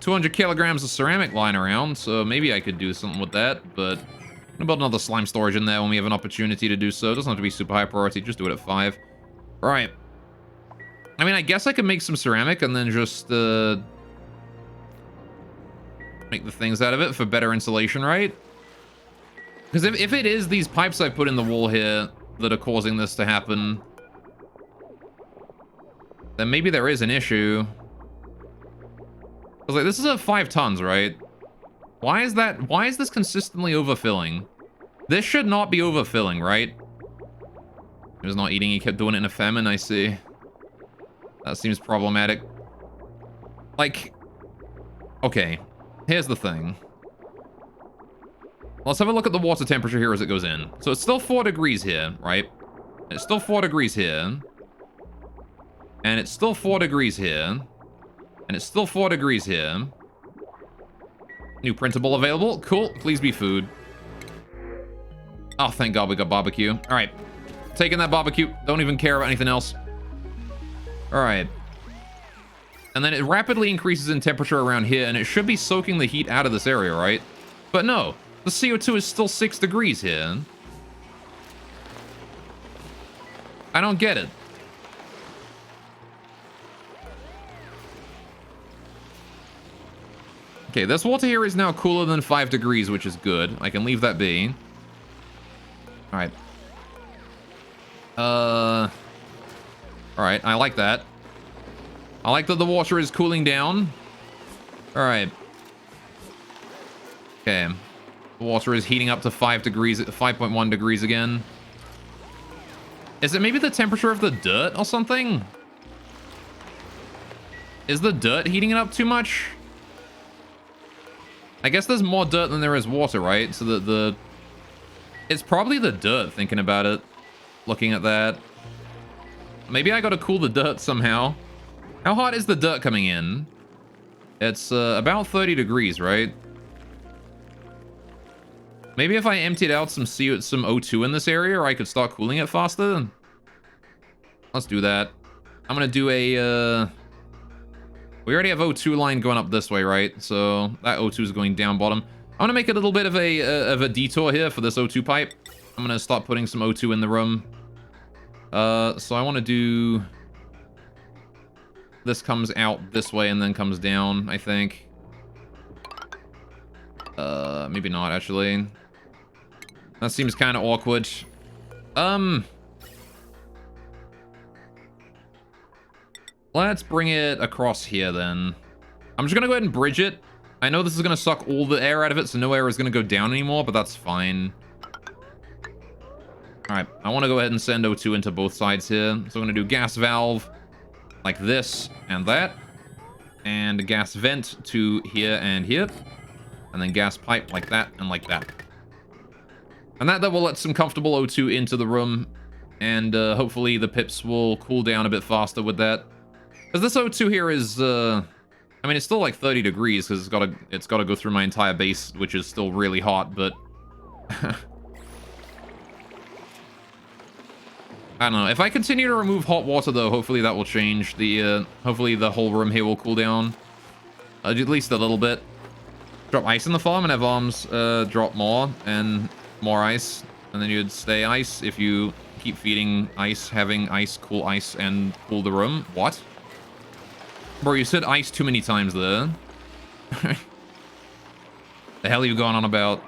200 kilograms of ceramic lying around, so maybe I could do something with that, but I'm gonna build another slime storage in there when we have an opportunity to do so. It doesn't have to be super high priority, just do it at 5. Right. I mean, I guess I could make some ceramic and then just make the things out of it for better insulation, right? Because if it is these pipes I put in the wall here that are causing this to happen, then maybe there is an issue. I was like, this is at 5 tons, right? Why is this consistently overfilling? This should not be overfilling, right? He was not eating, he kept doing it in a famine, I see. That seems problematic. Like, okay, here's the thing. Let's have a look at the water temperature here as it goes in. So it's still 4 degrees here, right? It's still 4 degrees here. And it's still 4 degrees here. And it's still 4 degrees here. New printable available. Cool. Please be food. Oh, thank God we got barbecue. All right. Taking that barbecue. Don't even care about anything else. All right. And then it rapidly increases in temperature around here, and it should be soaking the heat out of this area, right? But no. The CO2 is still 6 degrees here. I don't get it. Okay, this water here is now cooler than 5 degrees, which is good. I can leave that be. Alright. Alright, I like that. I like that the water is cooling down. Alright. Okay. The water is heating up to 5 degrees, 5.1 degrees again. Is it maybe the temperature of the dirt or something? Is the dirt heating it up too much? I guess there's more dirt than there is water, right? So that it's probably the dirt, thinking about it. Looking at that. Maybe I gotta cool the dirt somehow. How hot is the dirt coming in? It's about 30 degrees, right? Maybe if I emptied out some O2 in this area, I could start cooling it faster. Let's do that. I'm gonna do a... We already have O2 line going up this way, right? So that O2 is going down bottom. I'm gonna make a little bit of a detour here for this O2 pipe. I'm gonna start putting some O2 in the room. So I want to do... This comes out this way and then comes down, I think. Maybe not, actually. That seems kind of awkward. Let's bring it across here, then. I'm just gonna go ahead and bridge it. I know this is gonna suck all the air out of it, so no air is gonna go down anymore, but that's fine. Alright, I want to go ahead and send O2 into both sides here. So I'm gonna do gas valve like this and that. And gas vent to here and here. And then gas pipe like that and like that. And that will let some comfortable O2 into the room. And hopefully the pips will cool down a bit faster with that. Because this O2 here is, I mean, it's still like 30 degrees because it's gotta go through my entire base, which is still really hot, but... I don't know. If I continue to remove hot water, though, hopefully that will change. Hopefully the whole room here will cool down. At least a little bit. Drop ice in the farm and have arms drop more and more ice. And then you'd stay ice if you keep feeding ice, having ice, and cool the room. What? Bro, you said ice too many times there. The hell are you going on about?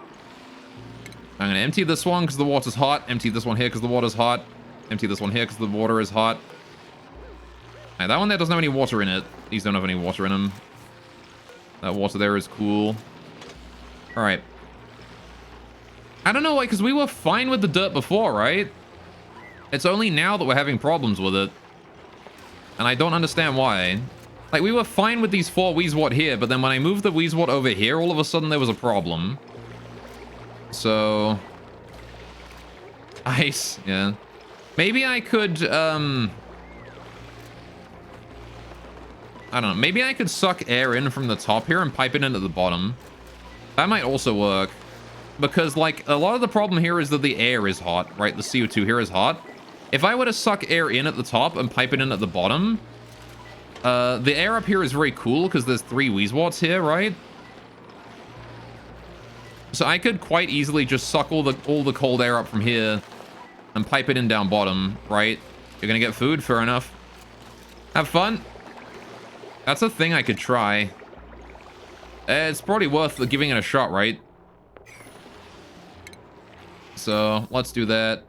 I'm going to empty this one because the water's hot. Empty this one here because the water's hot. Empty this one here because the water is hot. Right, that one there doesn't have any water in it. These don't have any water in them. That water there is cool. Alright. I don't know, like, because we were fine with the dirt before, right? It's only now that we're having problems with it. And I don't understand why. Like, we were fine with these 4 Weezwort here, but then when I moved the Weezwort over here, all of a sudden there was a problem. So... Ice, yeah. Maybe I could, I don't know. Maybe I could suck air in from the top here and pipe it into the bottom. That might also work. Because, like, a lot of the problem here is that the air is hot, right? The CO2 here is hot. If I were to suck air in at the top and pipe it in at the bottom, the air up here is very cool because there's 3 Weezworts here, right? So I could quite easily just suck all the cold air up from here and pipe it in down bottom, right? You're gonna get food? Fair enough. Have fun. That's a thing I could try. It's probably worth giving it a shot, right? So, let's do that.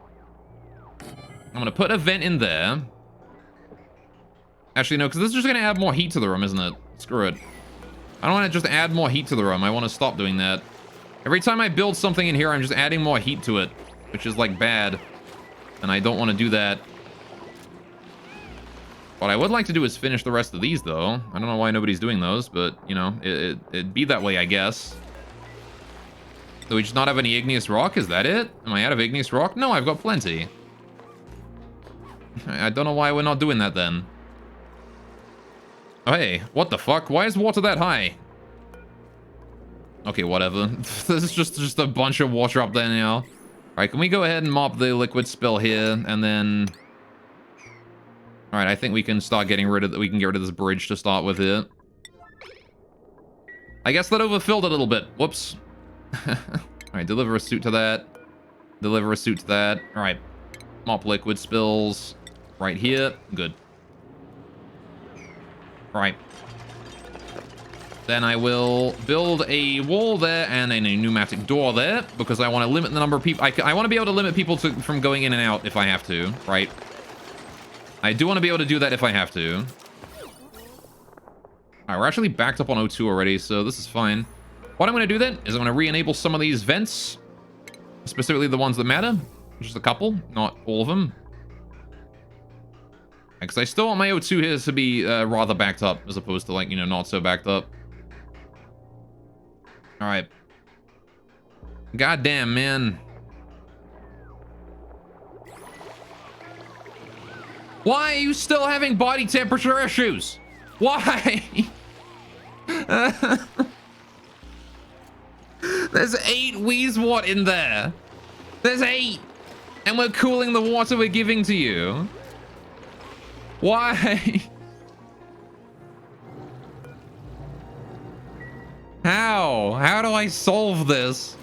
I'm gonna put a vent in there. Actually, no, because this is just gonna add more heat to the room, isn't it? Screw it. I don't want to just add more heat to the room. I want to stop doing that. Every time I build something in here, I'm just adding more heat to it, which is, like, bad. And I don't want to do that. What I would like to do is finish the rest of these, though. I don't know why nobody's doing those, but, you know, it'd be that way, I guess. Do we just not have any igneous rock? Is that it? Am I out of igneous rock? No, I've got plenty. I don't know why we're not doing that, then. Oh, hey, what the fuck? Why is water that high? Okay, whatever. There's just a bunch of water up there now. Alright, can we go ahead and mop the liquid spill here, and then... Alright, I think we can start getting rid of... We can get rid of this bridge to start with here. I guess that overfilled a little bit. Whoops. Alright, deliver a suit to that. Deliver a suit to that. Alright. Mop liquid spills. Right here. Good. Alright. Then I will build a wall there and a pneumatic door there because I want to limit the number of people. I want to be able to limit people from going in and out if I have to, right? I do want to be able to do that if I have to. Alright, we're actually backed up on O2 already, so this is fine. What I'm going to do then is I'm going to re-enable some of these vents, specifically the ones that matter. Just a couple, not all of them. Because I still want my O2 here to be rather backed up as opposed to, like, you know, not so backed up. All right. Goddamn, man. Why are you still having body temperature issues? Why? There's 8 Wheezewort in there. There's 8. And we're cooling the water we're giving to you. Why? How? How do I solve this?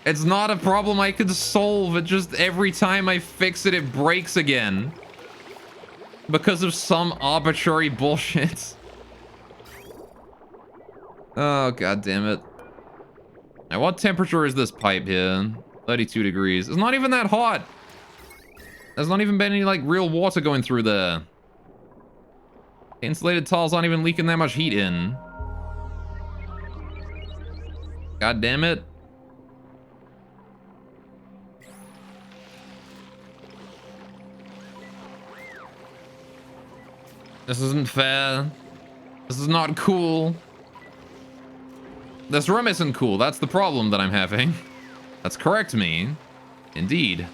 It's not a problem I could solve. It just every time I fix it, it breaks again. Because of some arbitrary bullshit. Oh, god damn it. Now, what temperature is this pipe here? 32 degrees. It's not even that hot. There's not even been any, like, real water going through there. Insulated tiles aren't even leaking that much heat in. God damn it. This isn't fair. This is not cool. This room isn't cool. That's the problem that I'm having. That's correct me. Indeed.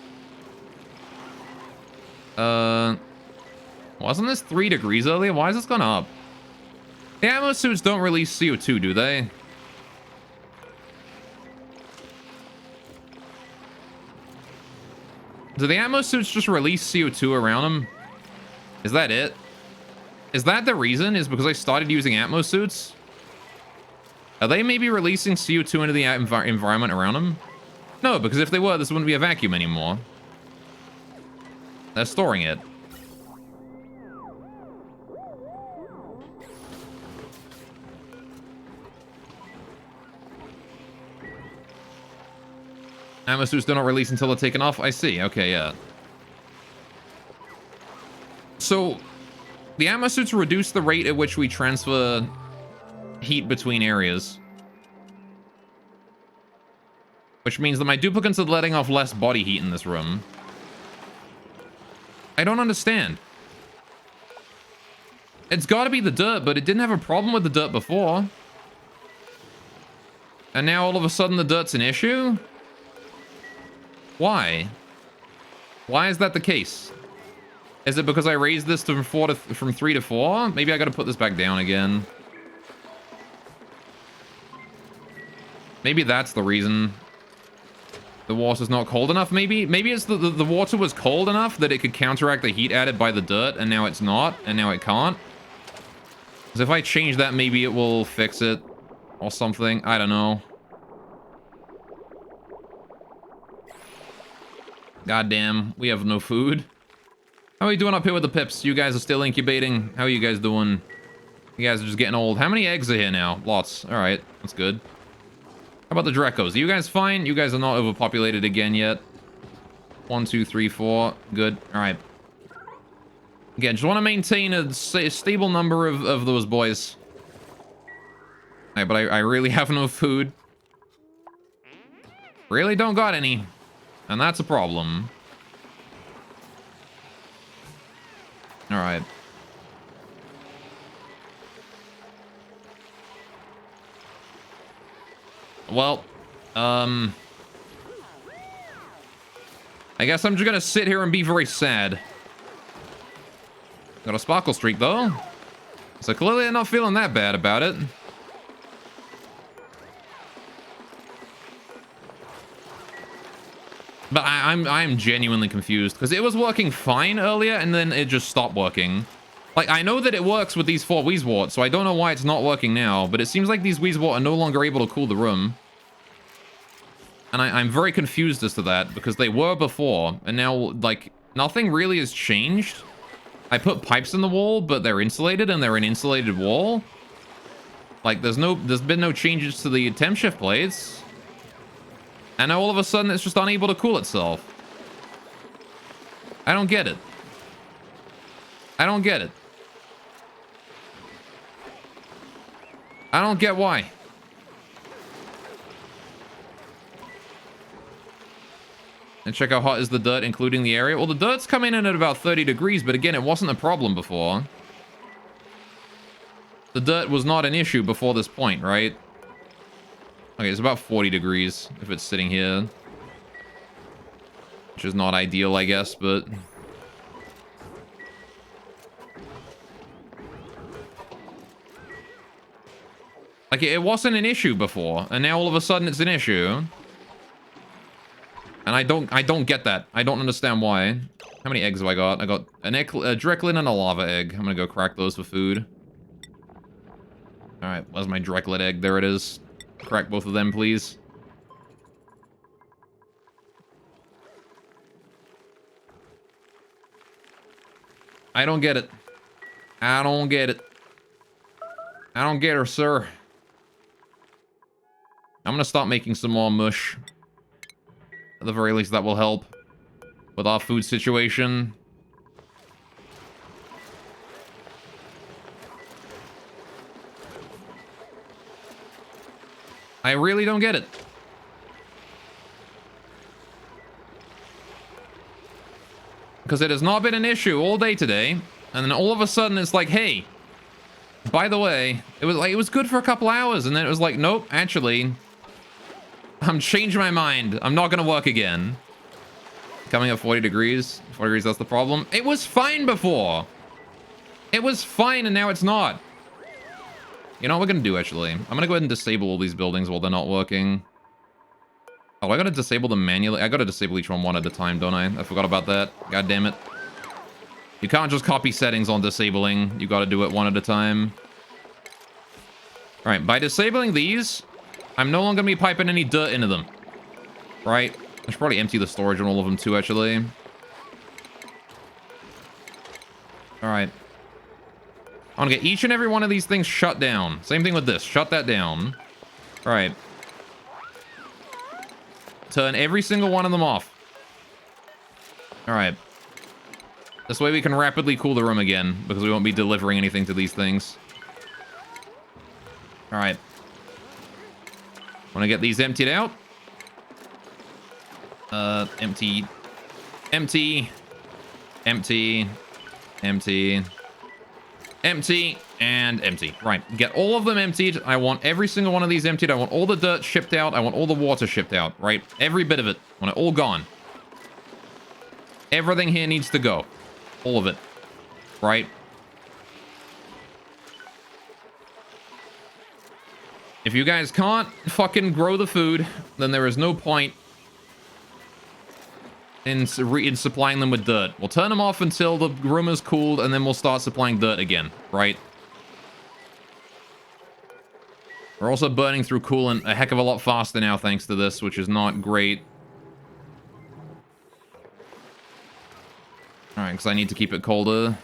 Wasn't this 3 degrees earlier? Why has this gone up? The ammo suits don't release CO2, do they? Do the ammo suits just release CO2 around them? Is that it? Is that the reason? Is because I started using atmo suits? Are they maybe releasing CO2 into the environment around them? No, because if they were, this wouldn't be a vacuum anymore. They're storing it. Ammo suits do not release until they're taken off. I see. Okay, yeah. So, the ammo suits reduce the rate at which we transfer heat between areas. Which means that my duplicates are letting off less body heat in this room. I don't understand. It's gotta be the dirt, but it didn't have a problem with the dirt before. And now all of a sudden the dirt's an issue? Why? Why is that the case? Is it because I raised this from 3 to 4? Maybe I gotta put this back down again. Maybe that's the reason. The water's not cold enough, maybe? Maybe it's the water was cold enough that it could counteract the heat added by the dirt, and now it's not, and now it can't. Because if I change that, maybe it will fix it. Or something. I don't know. Goddamn, we have no food. How are you doing up here with the pips? You guys are still incubating. How are you guys doing? You guys are just getting old. How many eggs are here now? Lots. All right, that's good. How about the Drecos? Are you guys fine? You guys are not overpopulated again yet. 1, 2, 3, 4. Good. All right. Again, just want to maintain a stable number of those boys. All right, but I really have no food. Really don't got any. And that's a problem. All right. Well, I guess I'm just gonna sit here and be very sad. Got a sparkle streak, though. So clearly I'm not feeling that bad about it. But I'm genuinely confused, because it was working fine earlier, and then it just stopped working. Like, I know that it works with these 4 Wheezewort, so I don't know why it's not working now, but it seems like these Wheezewort are no longer able to cool the room. And I'm very confused as to that, because they were before, and now, like, nothing really has changed. I put pipes in the wall, but they're insulated, and they're an insulated wall. Like, there's been no changes to the temp shift plates. And now all of a sudden it's just unable to cool itself. I don't get it. I don't get it. I don't get why. And check how hot is the dirt, including the area. Well, the dirt's coming in at about 30 degrees, but again, it wasn't a problem before. The dirt was not an issue before this point, right? Okay, it's about 40 degrees if it's sitting here. Which is not ideal, I guess, but... Like, it wasn't an issue before, and now all of a sudden it's an issue. And I don't get that. I don't understand why. How many eggs have I got? I got a Drecklin and a lava egg. I'm gonna go crack those for food. Alright, where's my Drecklet egg? There it is. Crack both of them, please. I don't get it. I don't get it. I don't get her, sir. I'm gonna start making some more mush. At the very least, that will help with our food situation. I really don't get it. Because it has not been an issue all day today, and then all of a sudden it's like, hey, by the way, it was good for a couple hours, and then it was like, nope, actually, I'm changing my mind. I'm not gonna work again. Coming at 40 degrees. 40 degrees, that's the problem. It was fine before. It was fine, and now it's not. You know what we're gonna do, actually? I'm gonna go ahead and disable all these buildings while they're not working. Oh, I gotta disable them manually. I gotta disable each one at a time, don't I? I forgot about that. God damn it. You can't just copy settings on disabling. You gotta do it one at a time. Alright, by disabling these, I'm no longer gonna be piping any dirt into them. Right? I should probably empty the storage on all of them too, actually. Alright. I want to get each and every one of these things shut down. Same thing with this. Shut that down. Alright. Turn every single one of them off. Alright. This way we can rapidly cool the room again, because we won't be delivering anything to these things. Alright. Want to get these emptied out? Empty. Empty. Empty. Empty. Empty. And empty. Right. Get all of them emptied. I want every single one of these emptied. I want all the dirt shipped out. I want all the water shipped out. Right? Every bit of it. I want it all gone. Everything here needs to go. All of it. Right? If you guys can't fucking grow the food, then there is no point in supplying them with dirt. We'll turn them off until the room is cooled, and then we'll start supplying dirt again, right? We're also burning through coolant a heck of a lot faster now thanks to this, which is not great. Alright, because I need to keep it colder.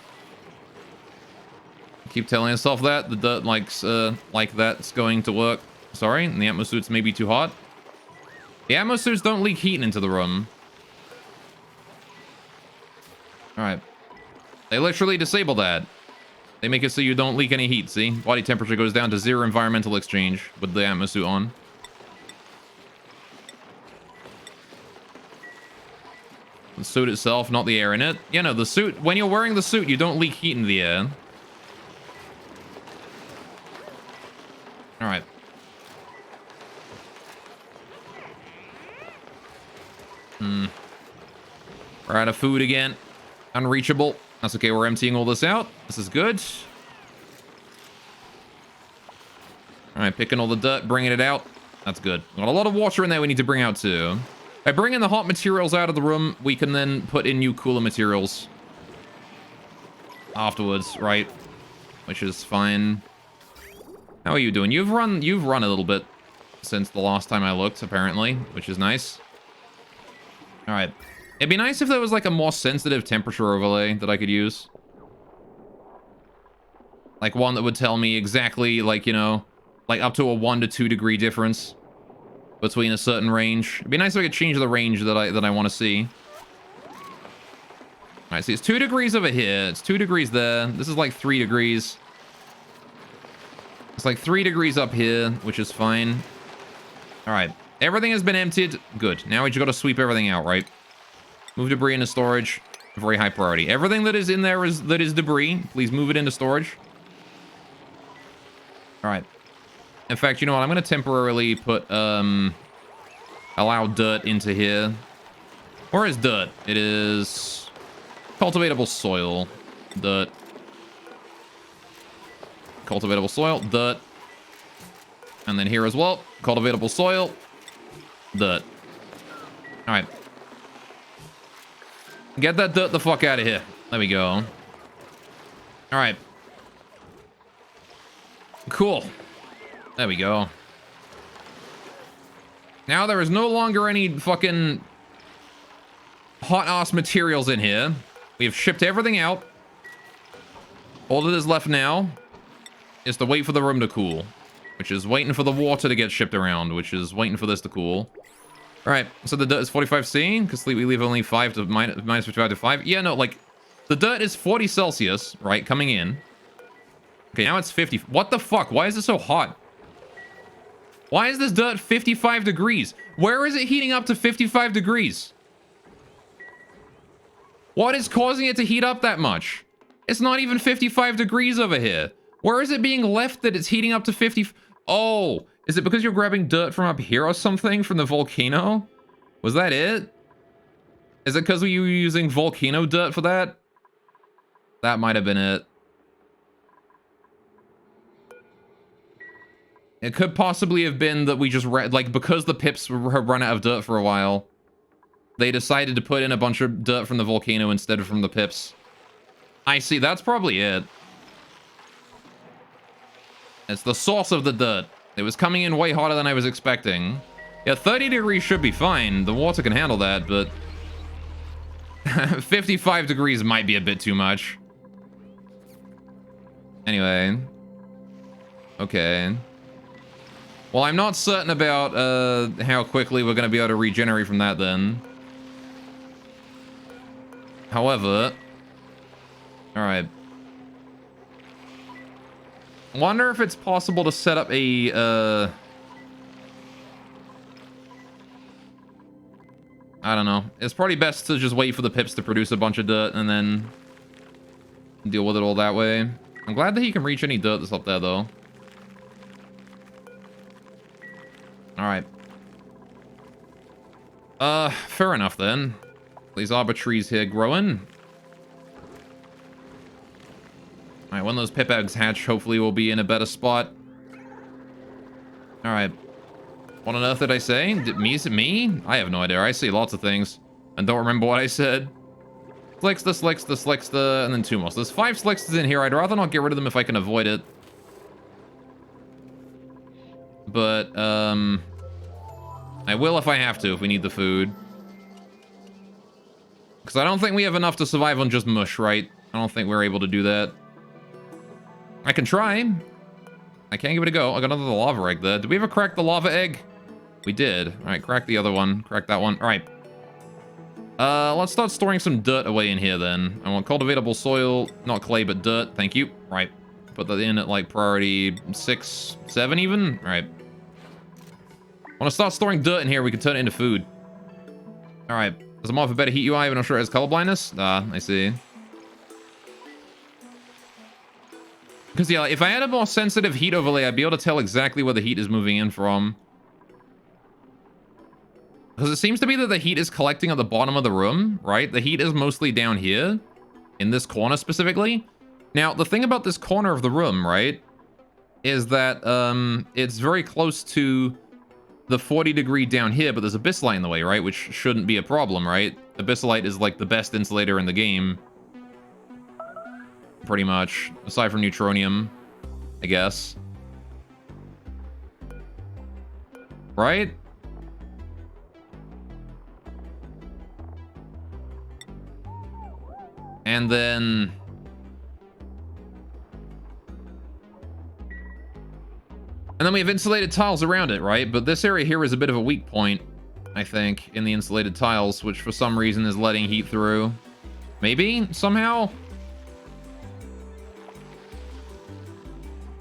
Keep telling yourself that. The dirt like that's going to work. Sorry, and the atmosuits may be too hot. The atmosuits don't leak heat into the room. Alright. They literally disable that. They make it so you don't leak any heat, see? Body temperature goes down to 0 environmental exchange with the atmosuit on. The suit itself, not the air in it. You know, the suit, when you're wearing the suit, you don't leak heat in the air. Alright. We're out of food again. Unreachable. That's okay, we're emptying all this out. This is good. Alright, picking all the dirt, bringing it out. That's good. Got a lot of water in there we need to bring out too. By bringing the hot materials out of the room, we can then put in new cooler materials afterwards, right? Which is fine. How are you doing? You've run a little bit since the last time I looked, apparently, which is nice. Alright. It'd be nice if there was like a more sensitive temperature overlay that I could use. Like one that would tell me exactly, like, you know, like up to a 1 to 2 degree difference between a certain range. It'd be nice if I could change the range that I want to see. Alright, see, it's 2 degrees over here. It's 2 degrees there. This is like 3 degrees. It's like 3 degrees up here, which is fine. Alright. Everything has been emptied. Good. Now we just got to sweep everything out, right? Move debris into storage. Very high priority. Everything that is in there that is debris. Please move it into storage. Alright. In fact, you know what? I'm going to temporarily put, allow dirt into here. Where is dirt? It is cultivatable soil. Dirt. Cultivatable soil. Dirt. And then here as well. Cultivatable soil. Dirt. Alright. Get that dirt the fuck out of here. There we go. Alright. Cool. There we go. Now there is no longer any fucking hot-ass materials in here. We have shipped everything out. All that is left now is to wait for the room to cool. Which is waiting for the water to get shipped around. Which is waiting for this to cool. Alright, so the dirt is 45C. Because we leave only 5 to minus 55 to 5. Yeah, no, like, the dirt is 40 Celsius, right, coming in. Okay, now it's 50. What the fuck? Why is it so hot? Why is this dirt 55 degrees? Where is it heating up to 55 degrees? What is causing it to heat up that much? It's not even 55 degrees over here. Where is it being left that it's heating up to 50? Oh, is it because you're grabbing dirt from up here or something from the volcano? Was that it? Is it because you were using volcano dirt for that? That might have been it. It could possibly have been that we just like because the pips have run out of dirt for a while. They decided to put in a bunch of dirt from the volcano instead of from the pips. I see, that's probably it. It's the source of the dirt. It was coming in way hotter than I was expecting. Yeah, 30 degrees should be fine. The water can handle that, but 55 degrees might be a bit too much. Anyway. Okay. Well, I'm not certain about how quickly we're going to be able to regenerate from that then. However... Alright. Wonder if it's possible to set up a... I don't know. It's probably best to just wait for the pips to produce a bunch of dirt and then deal with it all that way. I'm glad that he can reach any dirt that's up there, though. Alright. Fair enough then. These arbor trees here growing. Alright, when those pip eggs hatch, hopefully we'll be in a better spot. Alright. What on earth did I say? Is it me? I have no idea. I say lots of things and don't remember what I said. Slickster, Slickster, Slickster, and then 2 more. So there's 5 Slicksters in here. I'd rather not get rid of them if I can avoid it. But, I will if I have to, if we need the food. Because I don't think we have enough to survive on just mush, right? I don't think we're able to do that. I can try. I can't give it a go. I got another lava egg there. Did we ever crack the lava egg? We did. All right, crack the other one. Crack that one. All right. Let's start storing some dirt away in here then. I want cultivatable soil, not clay, but dirt. Thank you. All right. Put that in at like priority 6, 7 even. All right. I want to start storing dirt in here. We can turn it into food. All right. Does a mob have better heat UI, but I'm sure it has color blindness? Ah, I see. Because, yeah, if I had a more sensitive heat overlay, I'd be able to tell exactly where the heat is moving in from. Because it seems to be that the heat is collecting at the bottom of the room, right? The heat is mostly down here, in this corner specifically. Now, the thing about this corner of the room, right, is that it's very close to the 40 degree down here, but there's abyssalite in the way, right? Which shouldn't be a problem, right? Abyssalite is like the best insulator in the game. Pretty much. Aside from neutronium, I guess. Right? And then... And then we have insulated tiles around it, right? But this area here is a bit of a weak point, I think, in the insulated tiles, which for some reason is letting heat through. Maybe? Somehow?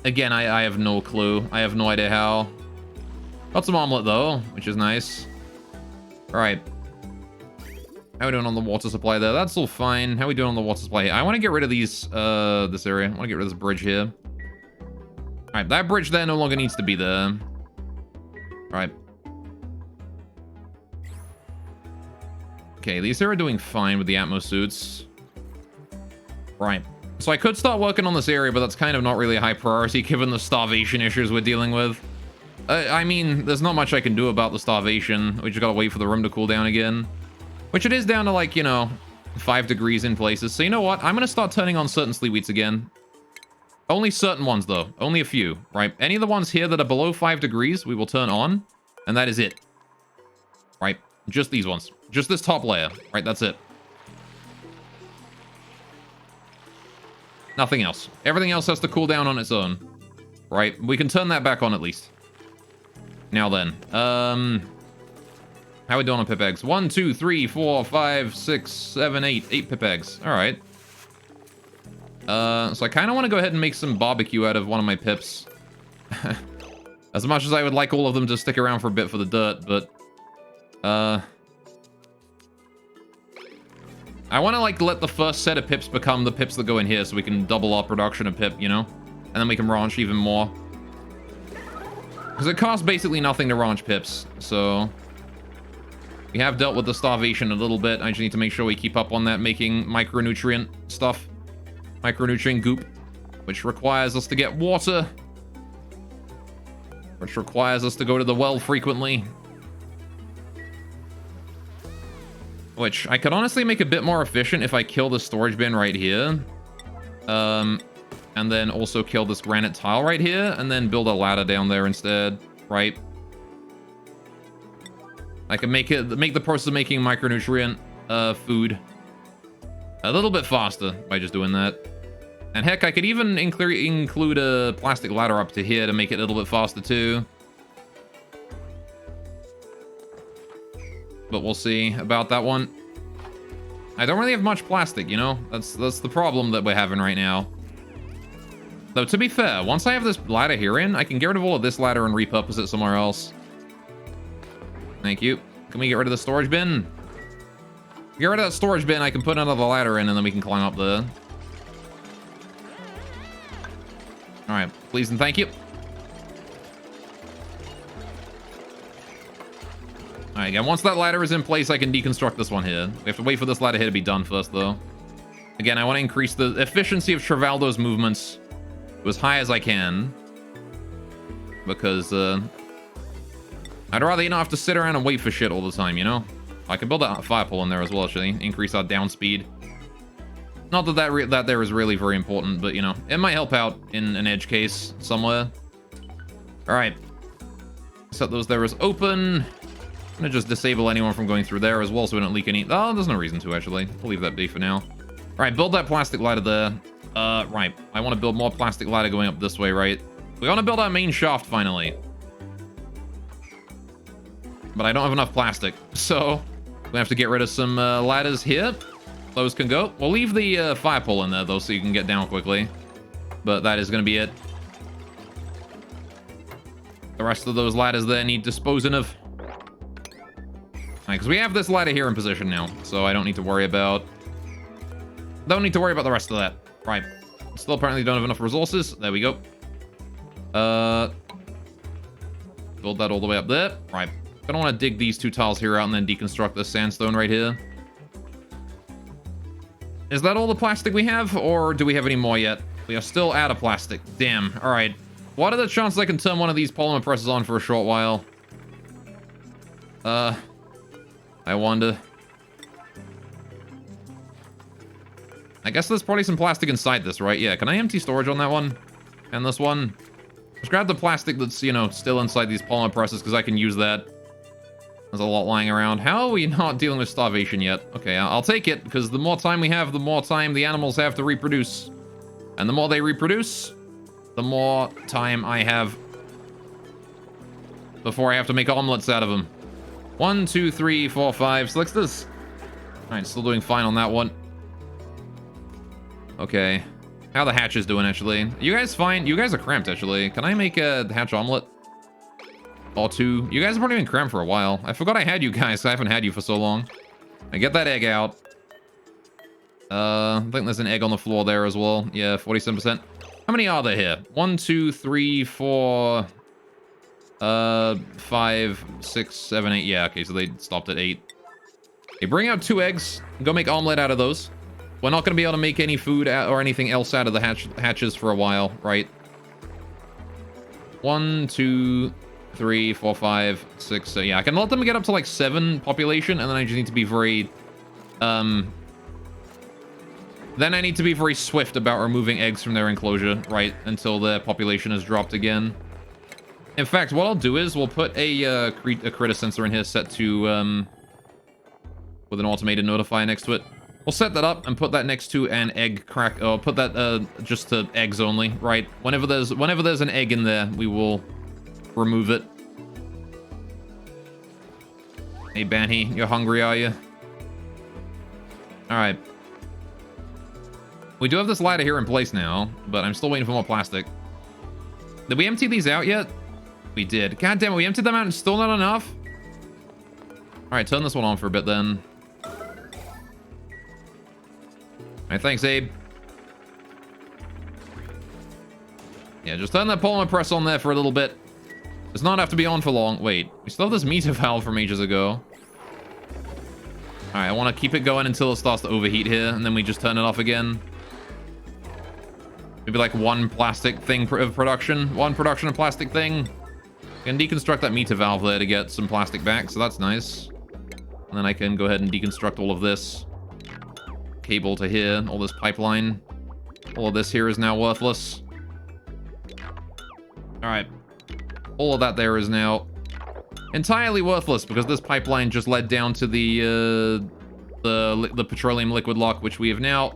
Again, I have no clue. I have no idea how. Got some omelet, though, which is nice. Alright. How are we doing on the water supply there? That's all fine. How are we doing on the water supply here? I want to get rid of these, this area. I want to get rid of this bridge here. Alright, that bridge there no longer needs to be there. Alright. Okay, these here are doing fine with the Atmo suits. Right. So I could start working on this area, but that's kind of not really a high priority given the starvation issues we're dealing with. I mean, there's not much I can do about the starvation. We just gotta wait for the room to cool down again. Which it is down to, like, you know, 5 degrees in places. So you know what? I'm gonna start turning on certain sleep wheats again. Only certain ones, though. Only a few, right? Any of the ones here that are below 5 degrees, we will turn on. And that is it. Right? Just these ones. Just this top layer. Right? That's it. Nothing else. Everything else has to cool down on its own. Right? We can turn that back on at least. Now then. How are we doing on pip eggs? 1, 2, 3, 4, 5, 6, 7, 8. 8 pip eggs. Alright. So I kind of want to go ahead and make some barbecue out of one of my pips. As much as I would like all of them to stick around for a bit for the dirt, but... I want to, like, let the first set of pips become the pips that go in here so we can double our production of pip, you know? And then we can ranch even more. Because it costs basically nothing to ranch pips, so... We have dealt with the starvation a little bit. I just need to make sure we keep up on that making micronutrient stuff. Micronutrient goop. Which requires us to get water. Which requires us to go to the well frequently. Which I could honestly make a bit more efficient if I kill the storage bin right here. And then also kill this granite tile right here. And then build a ladder down there instead. Right? I can make the process of making micronutrient food a little bit faster by just doing that. And heck, I could even include a plastic ladder up to here to make it a little bit faster too. But we'll see about that one. I don't really have much plastic, you know? That's the problem that we're having right now. Though, to be fair, once I have this ladder here in, I can get rid of all of this ladder and repurpose it somewhere else. Thank you. Can we get rid of the storage bin? Get rid of that storage bin, I can put another ladder in, and then we can climb up there. Alright, please and thank you. Alright, again, once that ladder is in place, I can deconstruct this one here. We have to wait for this ladder here to be done first, though. Again, I want to increase the efficiency of Travaldo's movements to as high as I can. Because, I'd rather you not have to sit around and wait for shit all the time, you know? I can build a fire pole in there as well, actually. Increase our down speed. Not that that there is really very important, but, you know, it might help out in an edge case somewhere. Alright. Set those there as open. I'm gonna just disable anyone from going through there as well so we don't leak any... Oh, there's no reason to, actually. We'll leave that be for now. Alright, build that plastic ladder there. Right. I want to build more plastic ladder going up this way, right? We want to build our main shaft, finally. But I don't have enough plastic, so we have to get rid of some ladders here. Those can go. We'll leave the fire pole in there, though, so you can get down quickly. But that is going to be it. The rest of those ladders there need disposing of. Because we have this ladder here in position now, so I don't need to worry about... Don't need to worry about the rest of that. Right. Still apparently don't have enough resources. There we go. Build that all the way up there. Right. I don't want to dig these 2 tiles here out and then deconstruct this sandstone right here. Is that all the plastic we have, or do we have any more yet? We are still out of plastic. Damn. All right. What are the chances I can turn one of these polymer presses on for a short while? I wonder. I guess there's probably some plastic inside this, right? Yeah. Can I empty storage on that one? And this one? Just grab the plastic that's, you know, still inside these polymer presses, because I can use that. There's a lot lying around. How are we not dealing with starvation yet? Okay, I'll take it, because the more time we have, the more time the animals have to reproduce. And the more they reproduce, the more time I have before I have to make omelets out of them. 1, 2, 3, 4, 5. So let's this. Alright, still doing fine on that one. Okay. How the hatch is doing, actually. Are you guys fine? You guys are cramped, actually. Can I make a hatch omelet? Or 2. You guys have already been cramped for a while. I forgot I had you guys. I haven't had you for so long. I get that egg out. I think there's an egg on the floor there as well. Yeah, 47%. How many are there here? 1, 2, 3, 4... 5, 6, 7, 8. Yeah, okay, so they stopped at 8. Okay, bring out 2 eggs. Go make omelet out of those. We're not going to be able to make any food or anything else out of the hatches for a while, right? 1, 2, 3, 4, 5, 6. So yeah, I can let them get up to like 7 population, and then I just need to be very... Then I need to be very swift about removing eggs from their enclosure, right? Until their population has dropped again. In fact, what I'll do is we'll put a critter sensor in here set to... with an automated notifier next to it. We'll set that up and put that next to an egg crack, or put that just to eggs only, right? Whenever there's an egg in there, we will remove it. Hey, Banty, you're hungry, are you? All right. We do have this ladder here in place now, but I'm still waiting for more plastic. Did we empty these out yet? We did. God damn it, we emptied them out and still not enough? All right, turn this one on for a bit then. All right, thanks, Abe. Yeah, just turn that polymer press on there for a little bit. Does not have to be on for long. Wait, we still have this meter valve from ages ago. All right, I want to keep it going until it starts to overheat here, and then we just turn it off again. Maybe like one plastic thing of production. One production of plastic thing. I can deconstruct that meter valve there to get some plastic back, so that's nice. And then I can go ahead and deconstruct all of this. Cable to here, all this pipeline. All of this here is now worthless. Alright. All of that there is now entirely worthless because this pipeline just led down to the petroleum liquid lock, which we have now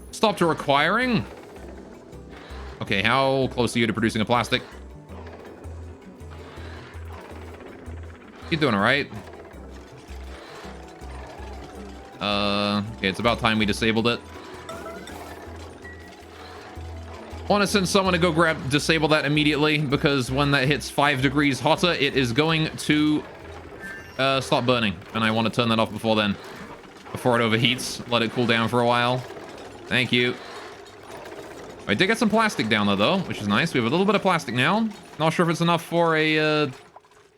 stopped requiring. Okay, how close are you to producing a plastic? You're doing alright. Okay, it's about time we disabled it. I want to send someone to go disable that immediately, because when that hits 5 degrees hotter, it is going to stop burning. And I want to turn that off before then. Before it overheats. Let it cool down for a while. Thank you. I did get some plastic down there, though, which is nice. We have a little bit of plastic now. Not sure if it's enough for a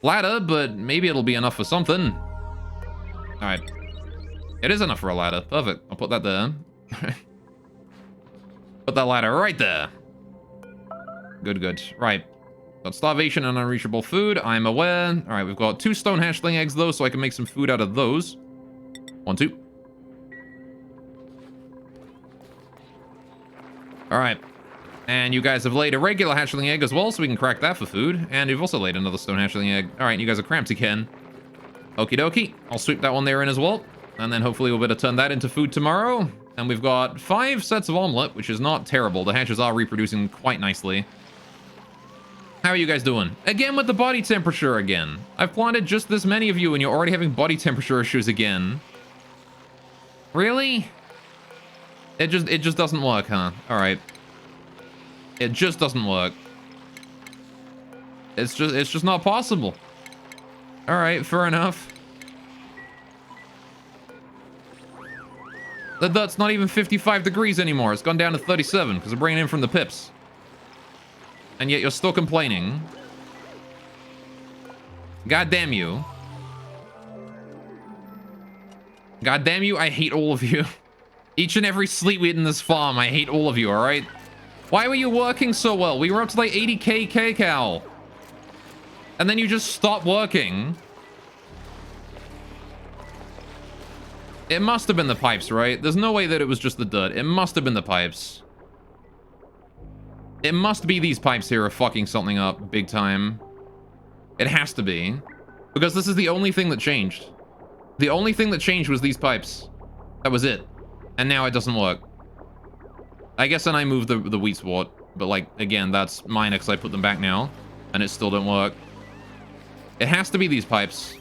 ladder, but maybe it'll be enough for something. All right. It is enough for a ladder. Perfect. I'll put that there. Put that ladder right there. Good, good. Right. Got starvation and unreachable food. I'm aware. All right, we've got 2 stone hatchling eggs, though, so I can make some food out of those. 1, 2. All right. And you guys have laid a regular hatchling egg as well, so we can crack that for food. And you've also laid another stone hatchling egg. All right, you guys are cramped again. Okie dokie. I'll sweep that one there in as well. And then hopefully we'll be able to turn that into food tomorrow. And we've got 5 sets of omelet, which is not terrible. The hatches are reproducing quite nicely. How are you guys doing? Again with the body temperature again. I've planted just this many of you and you're already having body temperature issues again. Really? It just doesn't work, huh? All right. It just doesn't work. It's just not possible. All right, fair enough. That's not even 55 degrees anymore. It's gone down to 37 because we're bringing in from the pips. And yet you're still complaining. God damn you. God damn you, I hate all of you. Each and every sleepweed in this farm, I hate all of you, alright? Why were you working so well? We were up to like 80k kcal. And then you just stopped working. It must have been the pipes, right? There's no way that it was just the dirt. It must have been the pipes. It must be these pipes here are fucking something up big time. It has to be. Because this is the only thing that changed. The only thing that changed was these pipes. That was it. And now it doesn't work. I guess then I moved the wheat swart. But like, again, that's minor because I put them back now. And it still didn't work. It has to be these pipes.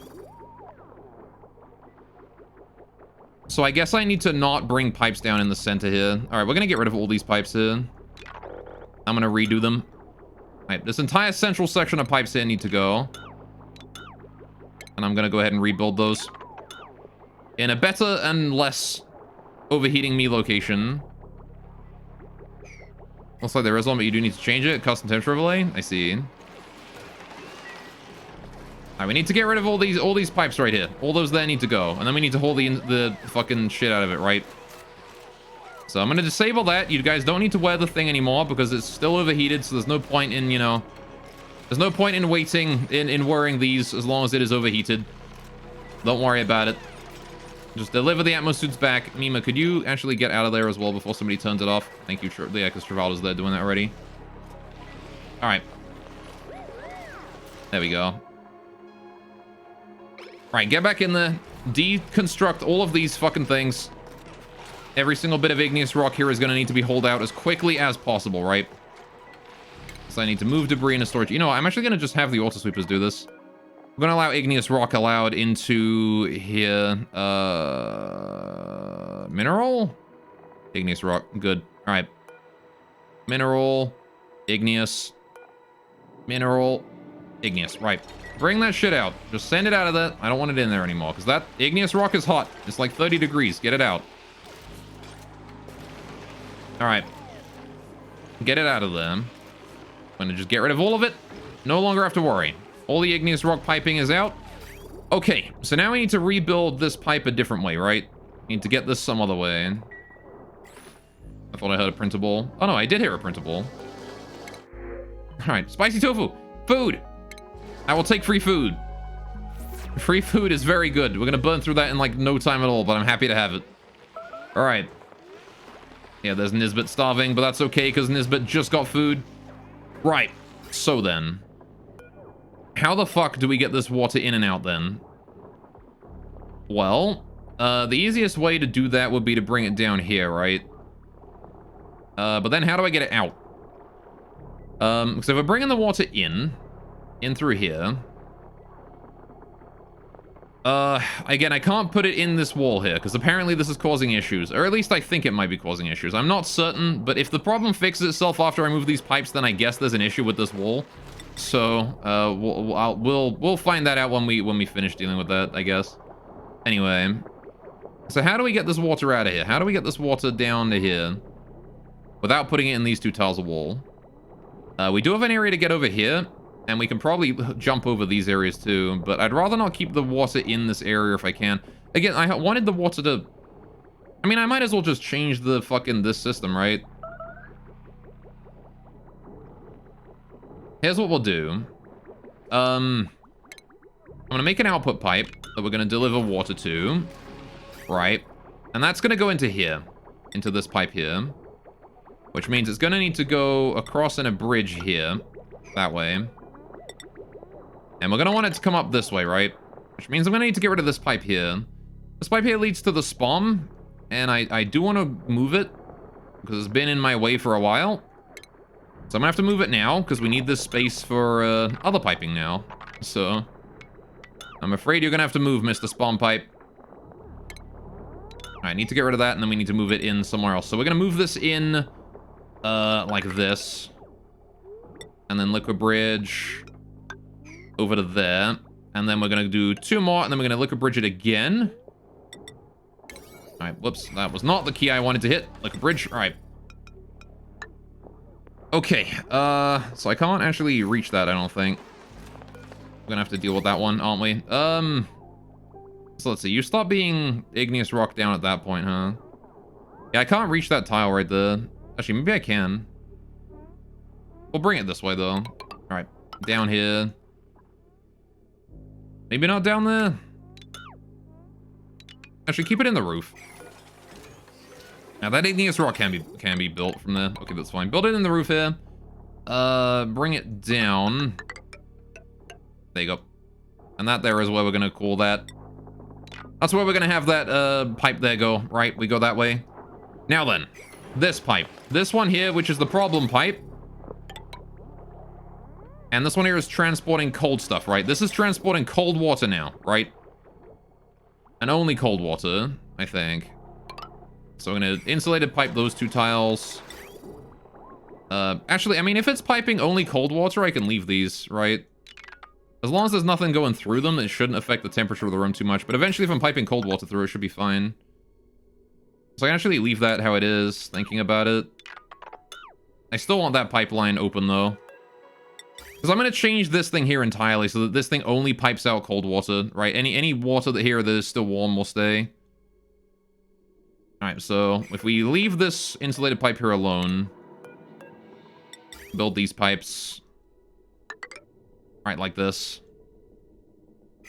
So I guess I need to not bring pipes down in the center here. All right, we're going to get rid of all these pipes here. I'm going to redo them. All right, this entire central section of pipes here need to go. And I'm going to go ahead and rebuild those. In a better and less overheating me location. Looks like there is one, but you do need to change it. Custom temperature overlay. I see. Alright, we need to get rid of all these pipes right here. All those there need to go. And then we need to hold the fucking shit out of it, right? So I'm going to disable that. You guys don't need to wear the thing anymore because it's still overheated, so there's no point in, you know... There's no point in waiting, in wearing these as long as it is overheated. Don't worry about it. Just deliver the Atmos suits back. Mima, could you actually get out of there as well before somebody turns it off? Thank you, yeah, because Travalda's there doing that already. Alright. There we go. Alright, get back in there. Deconstruct all of these fucking things. Every single bit of igneous rock here is going to need to be hauled out as quickly as possible, right? So I need to move debris into storage. You know what? I'm actually going to just have the auto sweepers do this. I'm going to allow igneous rock allowed into here. Mineral? Igneous rock. Good. All right. Mineral. Igneous. Mineral. Igneous. Right. Bring that shit out. Just send it out of there. I don't want it in there anymore because that igneous rock is hot. It's like 30 degrees. Get it out. All right. Get it out of there. I'm going to just get rid of all of it. No longer have to worry. All the igneous rock piping is out. Okay, so now we need to rebuild this pipe a different way, right? Need to get this some other way. I thought I heard a printable. Oh no, I did hear a printable. All right, spicy tofu. Food. I will take free food. Free food is very good. We're going to burn through that in like no time at all, but I'm happy to have it. All right. Yeah, there's Nisbet starving, but that's okay because Nisbet just got food. Right. So then, how the fuck do we get this water in and out then? Well, the easiest way to do that would be to bring it down here, right? But then how do I get it out? Because if we're bringing the water in through here, again, I can't put it in this wall here because apparently this is causing issues, or at least I think it might be causing issues. I'm not certain, but if the problem fixes itself after I move these pipes, then I guess there's an issue with this wall. So, we'll find that out when we finish dealing with that, I guess. Anyway, so how do we get this water out of here? How do we get this water down to here without putting it in these two tiles of wall? We do have an area to get over here, and we can probably jump over these areas too, but I'd rather not keep the water in this area if I can. Again, I wanted the water to... I mean, I might as well just change the fucking this system, right? Here's what we'll do. I'm gonna make an output pipe that we're gonna deliver water to, right? And that's gonna go into here, into this pipe here, which means it's gonna need to go across in a bridge here, that way. And we're gonna want it to come up this way, right? Which means I'm gonna need to get rid of this pipe here. This pipe here leads to the spawn, and I do want to move it because it's been in my way for a while. So I'm gonna have to move it now because we need this space for other piping now. So I'm afraid you're gonna have to move, Mr. Spawn Pipe. I need to get rid of that, and then we need to move it in somewhere else. So we're gonna move this in like this, and then Liquid Bridge over to there, and then we're gonna do two more, and then we're gonna Liquid Bridge it again. All right, whoops, that was not the key I wanted to hit. Liquid Bridge. All right. Okay, so I can't actually reach that, I don't think. We're gonna have to deal with that one, aren't we? So let's see, you stop being igneous rock down at that point, huh? Yeah, I can't reach that tile right there. Actually, maybe I can. We'll bring it this way, though. All right, down here. Maybe not down there. Actually, keep it in the roof. Now that igneous rock can be built from there. Okay, that's fine. Build it in the roof here. Bring it down. There you go. And that there is where we're gonna cool that. That's where we're gonna have that pipe there go, right? We go that way. Now then, this pipe. This one here, which is the problem pipe. And this one here is transporting cold stuff, right? This is transporting cold water now, right? And only cold water, I think. So I'm gonna insulated pipe those two tiles. Actually, I mean, if it's piping only cold water, I can leave these, right? As long as there's nothing going through them, it shouldn't affect the temperature of the room too much. But eventually, if I'm piping cold water through, it should be fine. So I can actually leave that how it is, thinking about it. I still want that pipeline open, though. Because I'm going to change this thing here entirely so that this thing only pipes out cold water, right? Any water that here that is still warm will stay. Alright, so if we leave this insulated pipe here alone, build these pipes, right, like this.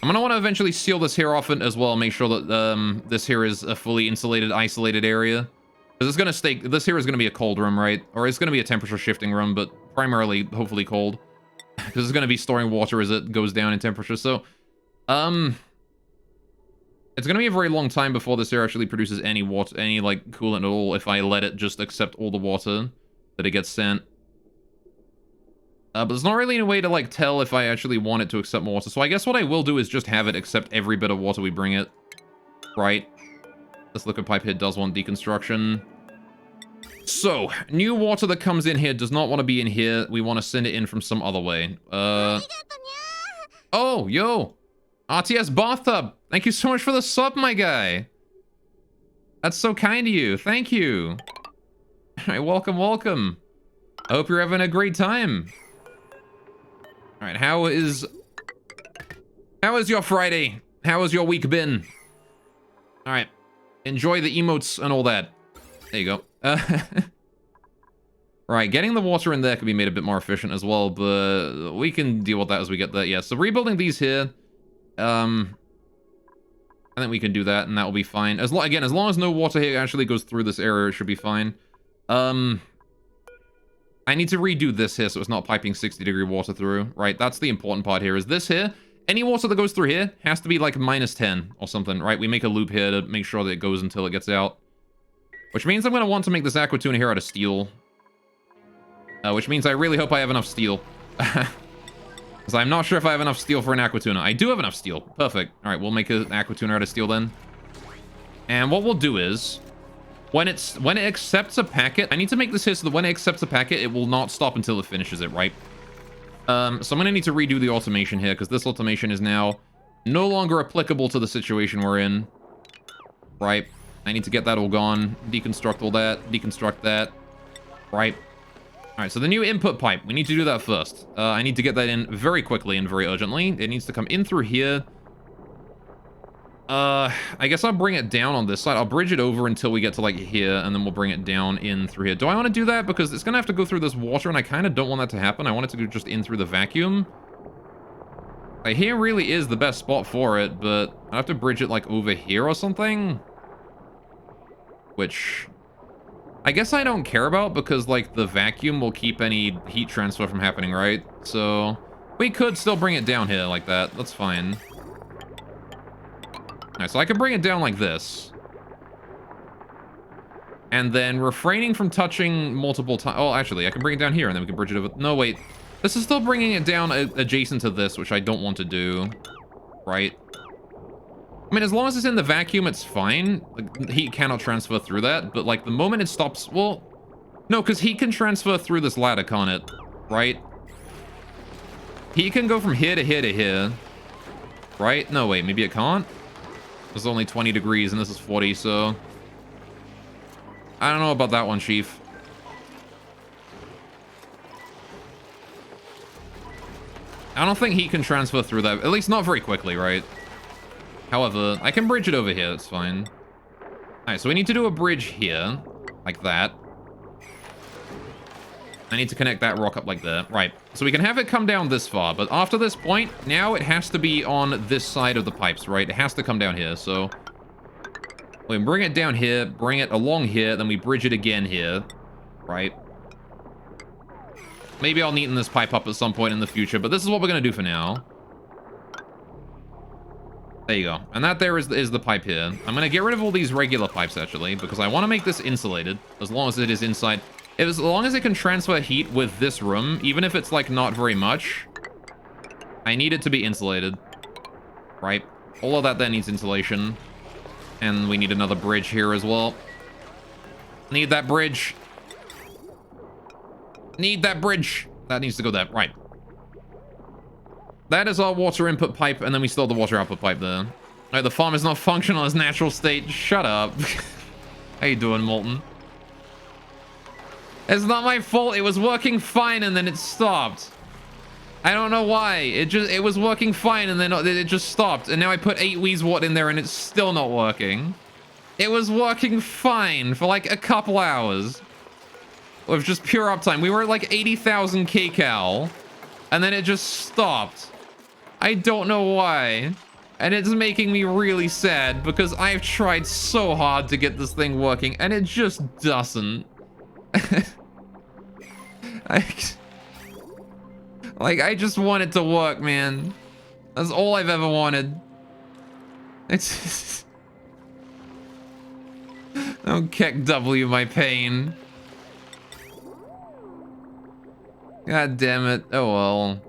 I'm going to want to eventually seal this here off as well, make sure that this here is a fully insulated, isolated area. Because it's going to stay, this here is going to be a cold room, right? Or it's going to be a temperature shifting room, but primarily, hopefully cold. Because it's going to be storing water as it goes down in temperature, so... It's going to be a very long time before this here actually produces any water, any, like, coolant at all if I let it just accept all the water that it gets sent. But there's not really a way to, like, tell if I actually want it to accept more water. So I guess what I will do is just have it accept every bit of water we bring it. Right? This liquid pipe here does want deconstruction. So, new water that comes in here does not want to be in here. We want to send it in from some other way. Oh, yo! RTS Bathtub! Thank you so much for the sub, my guy! That's so kind of you. Thank you. Alright, welcome, welcome. I hope you're having a great time. Alright, how is your Friday? How has your week been? Alright. Enjoy the emotes and all that. There you go. Right, getting the water in there can be made a bit more efficient as well, but we can deal with that as we get there. Yeah, so rebuilding these here, I think we can do that, and that will be fine. As long as no water here actually goes through this area, it should be fine. I need to redo this here so it's not piping 60-degree water through. Right, that's the important part here, is this here. Any water that goes through here has to be like -10 or something, right? We make a loop here to make sure that it goes until it gets out. Which means I'm going to want to make this aqua tuna here out of steel. Which means I really hope I have enough steel. Because I'm not sure if I have enough steel for an aqua tuna. I do have enough steel. Perfect. Alright, we'll make an aqua tuna out of steel then. And what we'll do is, when it accepts a packet, I need to make this here so that when it accepts a packet, it will not stop until it finishes it, right? So I'm going to need to redo the automation here, because this automation is now no longer applicable to the situation we're in. Right? I need to get that all gone. Deconstruct all that. Deconstruct that. Right? Alright, so the new input pipe. We need to do that first. I need to get that in very quickly and very urgently. It needs to come in through here. I guess I'll bring it down on this side. I'll bridge it over until we get to, like, here, and then we'll bring it down in through here. Do I want to do that? Because it's going to have to go through this water, and I kind of don't want that to happen. I want it to go just in through the vacuum. Like, here really is the best spot for it, but I have to bridge it, like, over here or something. Which I guess I don't care about because, like, the vacuum will keep any heat transfer from happening, right? So we could still bring it down here like that. That's fine. Alright, so I can bring it down like this. And then refraining from touching multiple times. Oh, actually, I can bring it down here and then we can bridge it over. No, wait. This is still bringing it down adjacent to this, which I don't want to do. Right? I mean, as long as it's in the vacuum, it's fine. Like, heat cannot transfer through that. But, like, the moment it stops... Well, no, because heat can transfer through this ladder, can't it? Right? Heat can go from here to here to here. Right? No, wait, maybe it can't? This is only 20 degrees and this is 40, so... I don't know about that one, Chief. I don't think heat can transfer through that. At least not very quickly, right? However, I can bridge it over here. It's fine. Alright, so we need to do a bridge here. Like that. I need to connect that rock up like that. Right. So we can have it come down this far. But after this point, now it has to be on this side of the pipes, right? It has to come down here. So we bring it down here, bring it along here, then we bridge it again here. Right? Maybe I'll neaten this pipe up at some point in the future, but this is what we're going to do for now. There you go. And that there is the pipe here. I'm going to get rid of all these regular pipes, actually, because I want to make this insulated, as long as it is inside. As long as it can transfer heat with this room, even if it's, like, not very much, I need it to be insulated. Right? All of that then needs insulation. And we need another bridge here as well. Need that bridge. Need that bridge. That needs to go there. Right. That is our water input pipe, and then we still have the water output pipe there. Right, the farm is not functional in its natural state. Shut up. How you doing, Molten? It's not my fault. It was working fine and then it stopped. I don't know why. It was working fine and then it just stopped. And now I put 8 Wheezewort in there and it's still not working. It was working fine for like a couple hours. With just pure uptime. We were at like 80,000 kcal. And then it just stopped. I don't know why. And it's making me really sad because I've tried so hard to get this thing working and it just doesn't. I just want it to work, man. That's all I've ever wanted. It's just... Don't kick W my pain. God damn it. Oh well.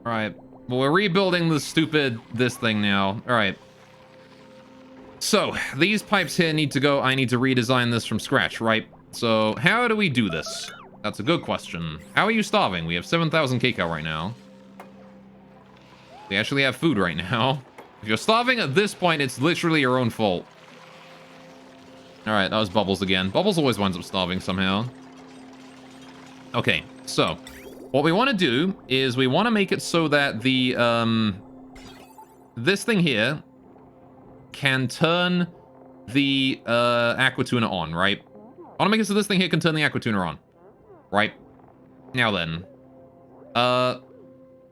Alright. Well, we're rebuilding this thing now. Alright. So, these pipes here need to go. I need to redesign this from scratch, right? So, how do we do this? That's a good question. How are you starving? We have 7,000 kcal right now. We actually have food right now. If you're starving at this point, it's literally your own fault. Alright, that was Bubbles again. Bubbles always winds up starving somehow. Okay, so what we want to do is we want to make it so that the this thing here can turn the aqua tuna on, right? I want to make it so this thing here can turn the aqua tuna on, right? Now then, I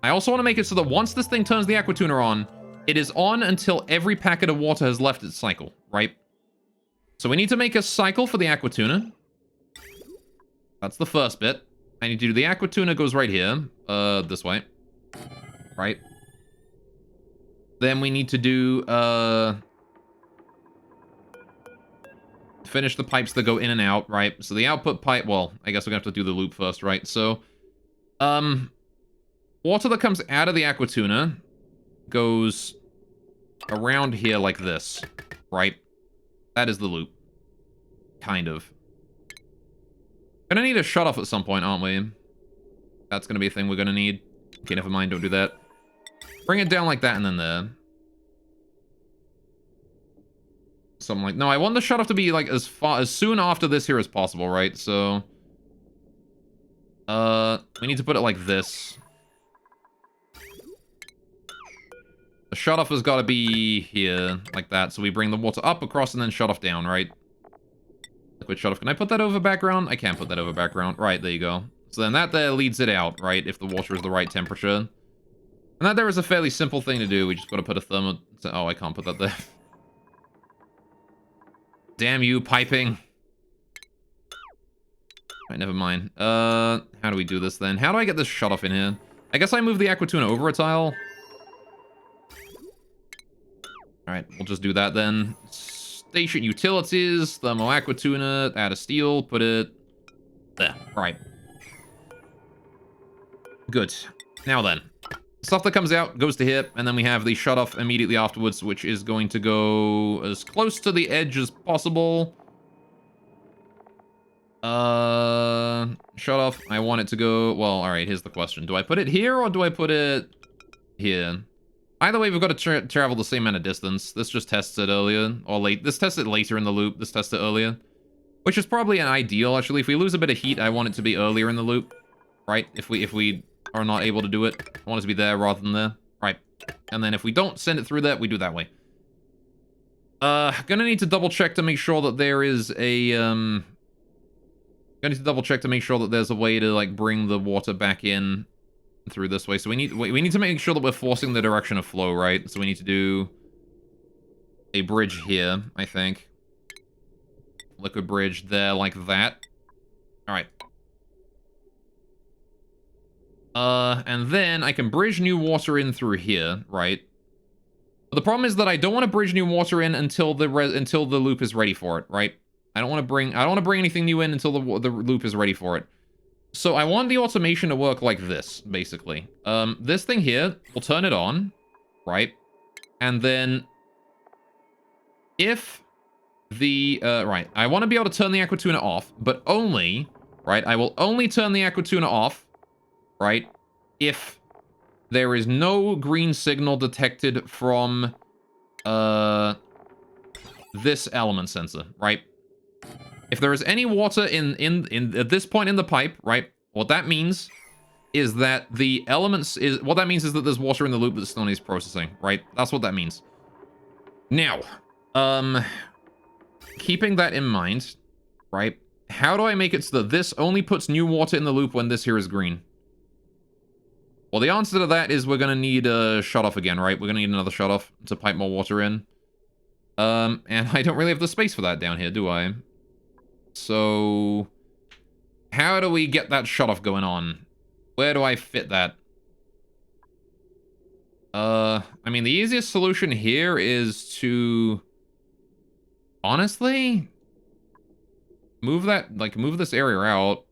also want to make it so that once this thing turns the aqua tuna on, it is on until every packet of water has left its cycle, right? So we need to make a cycle for the aqua tuna. That's the first bit. I need to do the aqua tuna goes right here, this way, right? Then we need to do, finish the pipes that go in and out, right? So the output pipe, well, I guess we're gonna have to do the loop first, right? So, water that comes out of the aqua tuna goes around here like this, right? That is the loop. Kind of. Gonna need a shutoff at some point, aren't we? That's gonna be a thing we're gonna need. Okay, never mind, don't do that. Bring it down like that and then there. Something like... No, I want the shutoff to be like as soon after this here as possible, right? So... we need to put it like this. The shutoff has got to be here, like that. So we bring the water up, across, and then shutoff down, right? Liquid shutoff. Can I put that over background? I can't put that over background. Right, there you go. So then that there leads it out, right? If the water is the right temperature. And that there is a fairly simple thing to do. We just got to put a thermo... Oh, I can't put that there. Damn you, piping. Right, never mind. How do we do this then? How do I get this shutoff in here? I guess I move the aqua tuna over a tile. Alright, we'll just do that then. Station utilities, thermo aqua tuna, add a steel, put it there. Alright. Good. Now then. Stuff that comes out goes to here, and then we have the shutoff immediately afterwards, which is going to go as close to the edge as possible. Shutoff, I want it to go... Well, alright, here's the question. Do I put it here, or do I put it here? Either way, we've got to travel the same amount of distance. This just tests it earlier, or late. This tests it later in the loop. This tests it earlier. Which is probably an ideal, actually. If we lose a bit of heat, I want it to be earlier in the loop. Right? If we are not able to do it, I want it to be there rather than there. Right. And then if we don't send it through that, we do that way. Gonna need to double check to make sure that there is a, Gonna need to double check to make sure that there's a way to, like, bring the water back in through this way. So we need to make sure that we're forcing the direction of flow, right? So we need to do a bridge here, I think. Liquid bridge there, like that. Alright. And then I can bridge new water in through here, right? But the problem is that I don't want to bridge new water in until the loop is ready for it, right? I don't want to bring anything new in until the loop is ready for it. So I want the automation to work like this, basically. This thing here will turn it on, right? And then if the right, I want to be able to turn the aqua tuna off, but only, right? I will only turn the aqua tuna off, right? If there is no green signal detected from this element sensor, right? If there is any water in at this point in the pipe, right, what that means is that the elements is what that means is that there's water in the loop that still needs processing, right? That's what that means. Now, keeping that in mind, right? How do I make it so that this only puts new water in the loop when this here is green? Well, the answer to that is we're gonna need a shutoff again, right? We're gonna need another shutoff to pipe more water in. And I don't really have the space for that down here, do I? So, how do we get that shutoff going on? Where do I fit that? I mean, the easiest solution here is to... honestly... move that, like, move this area out.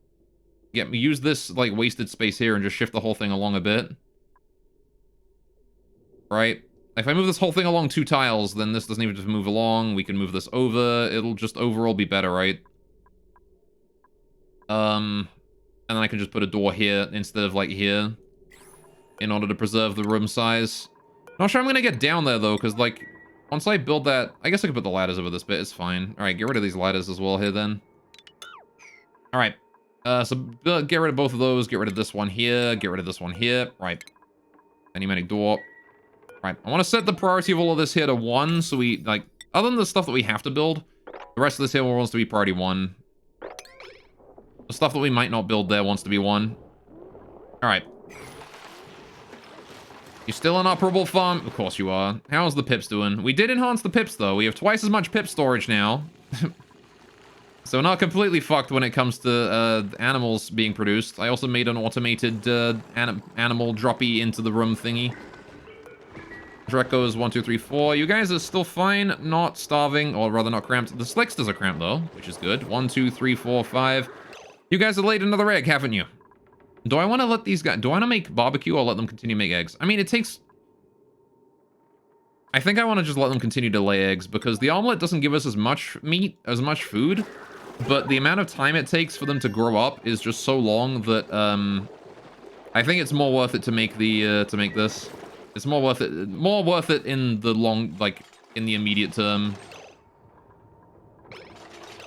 Use this, like, wasted space here and just shift the whole thing along a bit. Right? If I move this whole thing along 2 tiles, then this doesn't even have to move along. We can move this over. It'll just overall be better, right? And then I can just put a door here instead of, like, here. In order to preserve the room size. Not sure I'm gonna get down there, though, because, like, once I build that... I guess I could put the ladders over this bit. It's fine. Alright, get rid of these ladders as well here, then. Alright. So get rid of both of those. Get rid of this one here. Get rid of this one here. Right. Enigmatic door. Right. I want to set the priority of all of this here to 1, so we, like... other than the stuff that we have to build, the rest of this here wants to be priority 1. The stuff that we might not build there wants to be 1. Alright. You still inoperable farm? Of course you are. How's the pips doing? We did enhance the pips, though. We have twice as much pip storage now. So we're not completely fucked when it comes to animals being produced. I also made an automated animal droppy into the room thingy. Draco's 1, 2, 3, 4. You guys are still fine, not starving, or rather not cramped. The Slicksters are cramped, though, which is good. 1, 2, 3, 4, 5. You guys have laid another egg, haven't you? Do I want to let these guys... do I want to make barbecue or let them continue to make eggs? I mean, it takes... I think I want to just let them continue to lay eggs, because the omelet doesn't give us as much meat, as much food, but the amount of time it takes for them to grow up is just so long that, I think it's more worth it to make the, to make this. It's more worth it in the long, like, in the immediate term.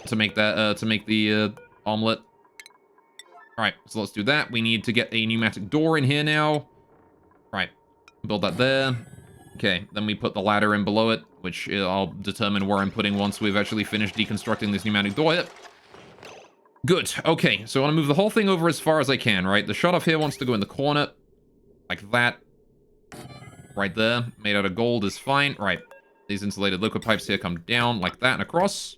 To make that, to make the, omelet. Alright, so let's do that. We need to get a pneumatic door in here now. Right, build that there. Okay, then we put the ladder in below it, which I'll determine where I'm putting once we've actually finished deconstructing this pneumatic door. Yep. Good, okay, so I want to move the whole thing over as far as I can, right? The shutoff here wants to go in the corner, like that. Right there, made out of gold is fine. Right, these insulated liquid pipes here come down like that and across.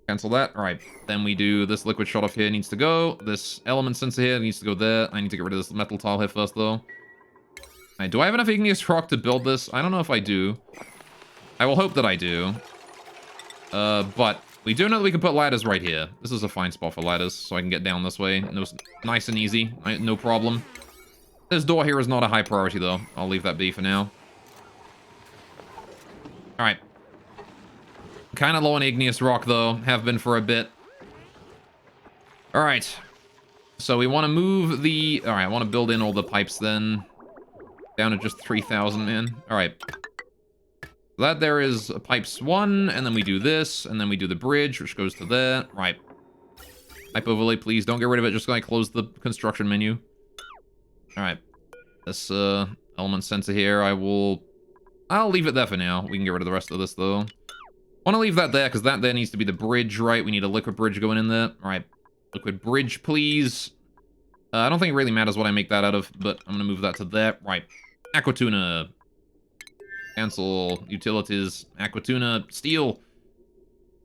Cancel that. All right, then we do this liquid shutoff here needs to go. This element sensor here needs to go there. I need to get rid of this metal tile here first, though. Right, do I have enough igneous rock to build this? I don't know if I do. I will hope that I do. But we do know that we can put ladders right here. This is a fine spot for ladders, so I can get down this way. No, nice and easy. No problem. This door here is not a high priority, though. I'll leave that be for now. All right. Kind of low on igneous rock, though. Have been for a bit. All right. So we want to move the... all right, I want to build in all the pipes then. Down to just 3,000, man. All right. That there is pipes 1, and then we do this, and then we do the bridge, which goes to there. Right. Pipe overlay, please. Don't get rid of it. Just gonna close the construction menu. All right. This element sensor here, I'll leave it there for now. We can get rid of the rest of this, though. Want to leave that there, because that there needs to be the bridge, right? We need a liquid bridge going in there. All right. Liquid bridge, please. I don't think it really matters what I make that out of, but I'm going to move that to there. Right. Aquatuna. Cancel. Utilities. Aquatuna. Steel.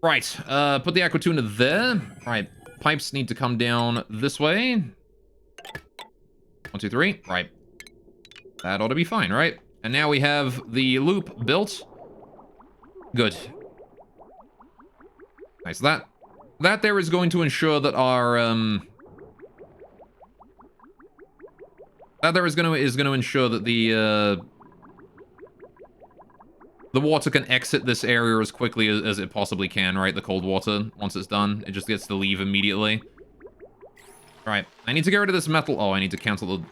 Right. Put the Aquatuna there. Right. Pipes need to come down this way. 1, 2, 3. Right. That ought to be fine, right? And now we have the loop built. Good. Nice. That there is going to ensure that our that there is going to ensure that the water can exit this area as quickly as it possibly can, right? The cold water, once it's done, it just gets to leave immediately. Right. I need to get rid of this metal. Oh, I need to cancel the...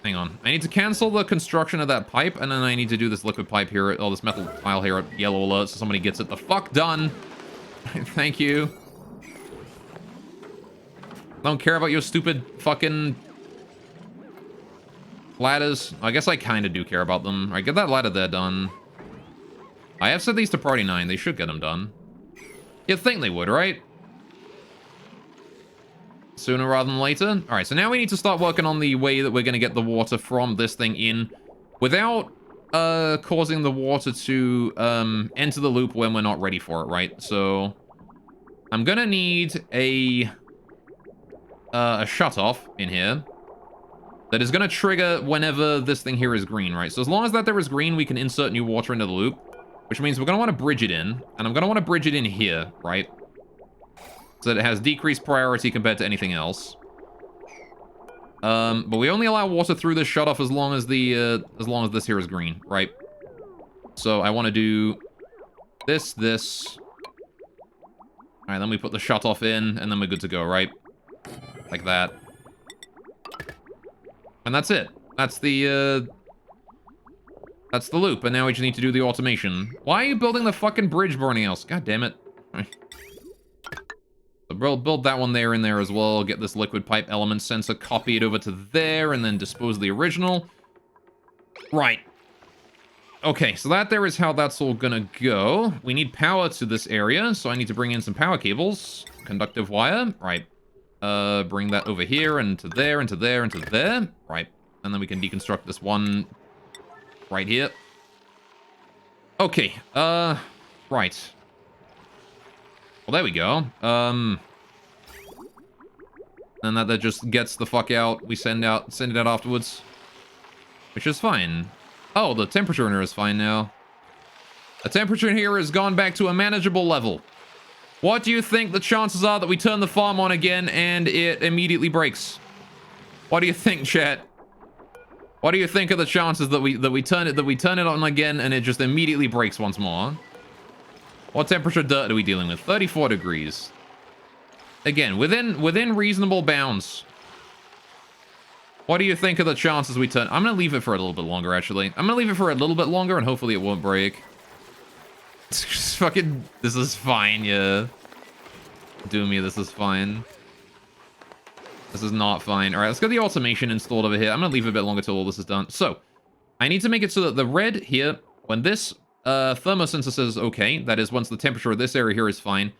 hang on. I need to cancel the construction of that pipe, and then I need to do this liquid pipe here. Oh, this metal tile here at yellow alert, so somebody gets it the fuck done. Thank you. Don't care about your stupid fucking ladders. I guess I kind of do care about them. Alright, get that ladder there done. I have set these to priority 9. They should get them done. You'd think they would, right? Sooner rather than later. Alright, so now we need to start working on the way that we're going to get the water from this thing in without causing the water to enter the loop when we're not ready for it, right? So I'm going to need a shut-off in here that is going to trigger whenever this thing here is green, right? So as long as that there is green, we can insert new water into the loop, which means we're going to want to bridge it in, and I'm going to want to bridge it in here, right? So that it has decreased priority compared to anything else. But we only allow water through this shutoff as long as this here is green, right? So I want to do this. All right, then we put the shutoff in, and then we're good to go, right? Like that. And that's it. That's the loop, and now we just need to do the automation. Why are you building the fucking bridge, burning else? God damn it. So build that one there in there as well. Get this liquid pipe element sensor, copy it over to there, and then dispose the original. Right. Okay, so that there is how that's all gonna go. We need power to this area, so I need to bring in some power cables. Conductive wire. Right. Bring that over here, and to there, and to there, and to there. Right. And then we can deconstruct this one right here. Okay, right. Well, there we go. And that just gets the fuck out. We send it out afterwards. Which is fine. Oh, the temperature in here is fine now. The temperature in here has gone back to a manageable level. What do you think the chances are that we turn the farm on again and it immediately breaks? What do you think, chat? What do you think of the chances that we turn it on again and it just immediately breaks once more? What temperature dirt are we dealing with? 34 degrees. Again, within reasonable bounds. What do you think of the chances we turn? I'm gonna leave it for a little bit longer, actually. I'm gonna leave it for a little bit longer and hopefully it won't break. Just fucking, this is fine, yeah. Do me, this is fine. This is not fine. All right, let's get the automation installed over here. I'm gonna leave it a bit longer till all this is done. So, I need to make it so that the red here, when this thermosensor says okay, that is once the temperature of this area here is fine,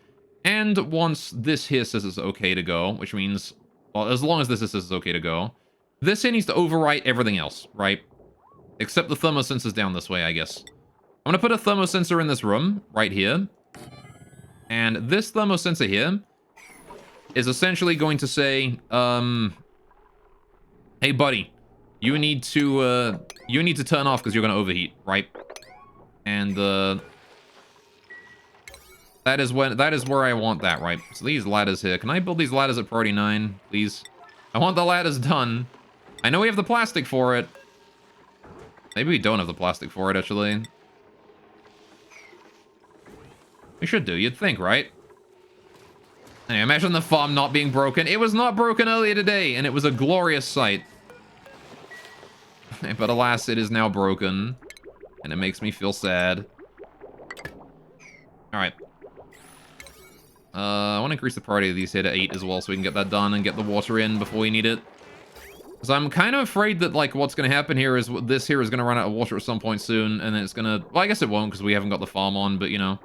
and once this here says it's okay to go, which means, well, as long as this says it's okay to go, this here needs to overwrite everything else, right? Except the thermosensors down this way, I guess. I'm gonna put a thermosensor in this room, right here. And this thermosensor here is essentially going to say, hey buddy, you need to turn off because you're gonna overheat, right? And that is where I want that, right? So these ladders here, can I build these ladders at priority 9, please? I want the ladders done. I know we have the plastic for it. Maybe we don't have the plastic for it, actually. We should do, you'd think, right? Anyway, imagine the farm not being broken. It was not broken earlier today, and it was a glorious sight. But alas, it is now broken. And it makes me feel sad. Alright. I want to increase the priority of these here to 8 as well, so we can get that done and get the water in before we need it. Because I'm kind of afraid that, like, what's going to happen here is this here is going to run out of water at some point soon, and then it's going to... Well, I guess it won't, because we haven't got the farm on, but, you know...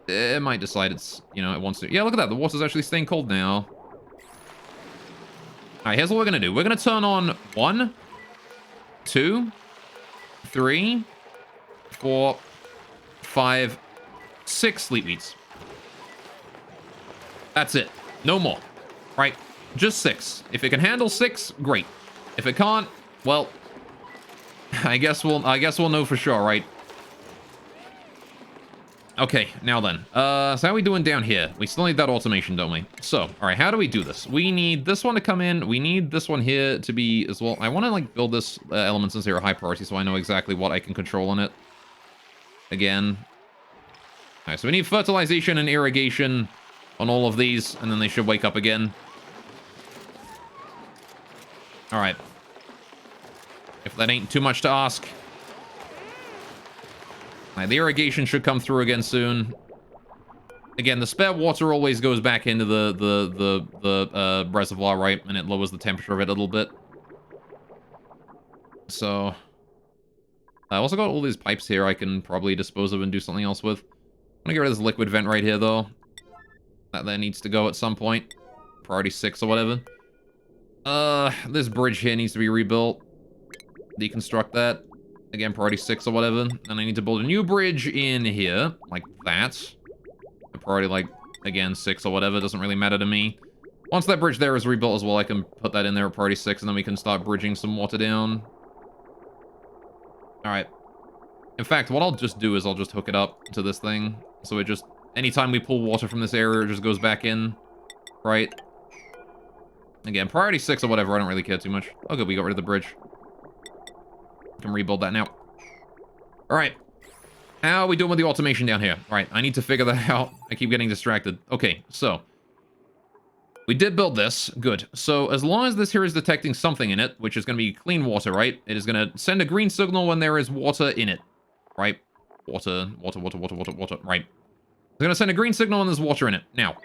It might decide it's, you know, it wants to... Yeah, look at that. The water's actually staying cold now. Alright, here's what we're going to do. We're going to turn on 1, 2, 3, 4, 5, 6 sleep beats. That's it. No more. Right? Just 6. If it can handle 6, great. If it can't, well, I guess we'll know for sure, right? Okay, now then. So how are we doing down here? We still need that automation, don't we? So, all right, how do we do this? We need this one to come in. We need this one here to be as well. I want to, like, build this element since they're a high priority so I know exactly what I can control on it. Again. All right, so we need fertilization and irrigation on all of these, and then they should wake up again. All right. If that ain't too much to ask. All right, the irrigation should come through again soon. Again, the spare water always goes back into the reservoir, right? And it lowers the temperature of it a little bit. So, I also got all these pipes here I can probably dispose of and do something else with. I'm gonna get rid of this liquid vent right here, though. That there needs to go at some point. Priority 6 or whatever. This bridge here needs to be rebuilt. Deconstruct that. Again, priority 6 or whatever. And I need to build a new bridge in here, like that. Priority, like, again, 6 or whatever. Doesn't really matter to me. Once that bridge there is rebuilt as well, I can put that in there at priority 6, and then we can start bridging some water down. Alright. In fact, what I'll just do is I'll just hook it up to this thing. So it just... anytime we pull water from this area, it just goes back in. Right? Again, priority 6 or whatever, I don't really care too much. Oh, good, we got rid of the bridge. Can rebuild that now. Alright. How are we doing with the automation down here? Alright, I need to figure that out. I keep getting distracted. Okay, so... we did build this. Good. So, as long as this here is detecting something in it, which is going to be clean water, right? It is going to send a green signal when there is water in it. Right? Water. Right. It's going to send a green signal when there's water in it. Now,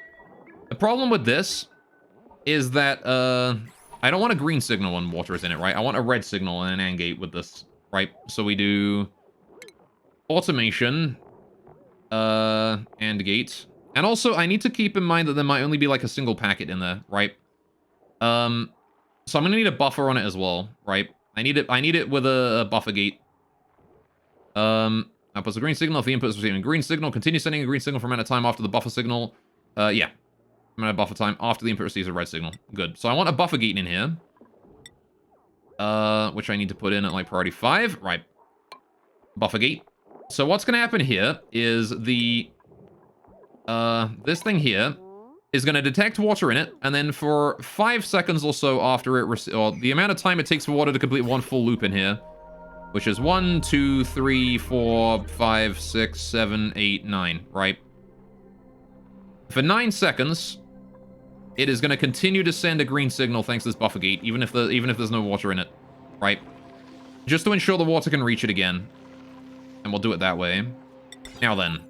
the problem with this is that, I don't want a green signal when water is in it, right? I want a red signal and an AND gate with this, right? So we do automation, AND gate. And also, I need to keep in mind that there might only be, like, a single packet in there, right? So I'm gonna need a buffer on it as well, right? I need it with a buffer gate. Outputs a green signal if the input is receiving a green signal. Continue sending a green signal for a amount of time after the buffer signal. Yeah. Amount of buffer time after the input receives a red signal. Good. So I want a buffer gate in here. Which I need to put in at, like, priority 5. Right. Buffer gate. So what's gonna happen here is this thing here is going to detect water in it, and then for 5 seconds or so after it or the amount of time it takes for water to complete one full loop in here, which is 1, 2, 3, 4, 5, 6, 7, 8, 9, right? For 9 seconds, it is going to continue to send a green signal thanks to this buffer gate, even if there's no water in it, right? Just to ensure the water can reach it again. And we'll do it that way. Now then.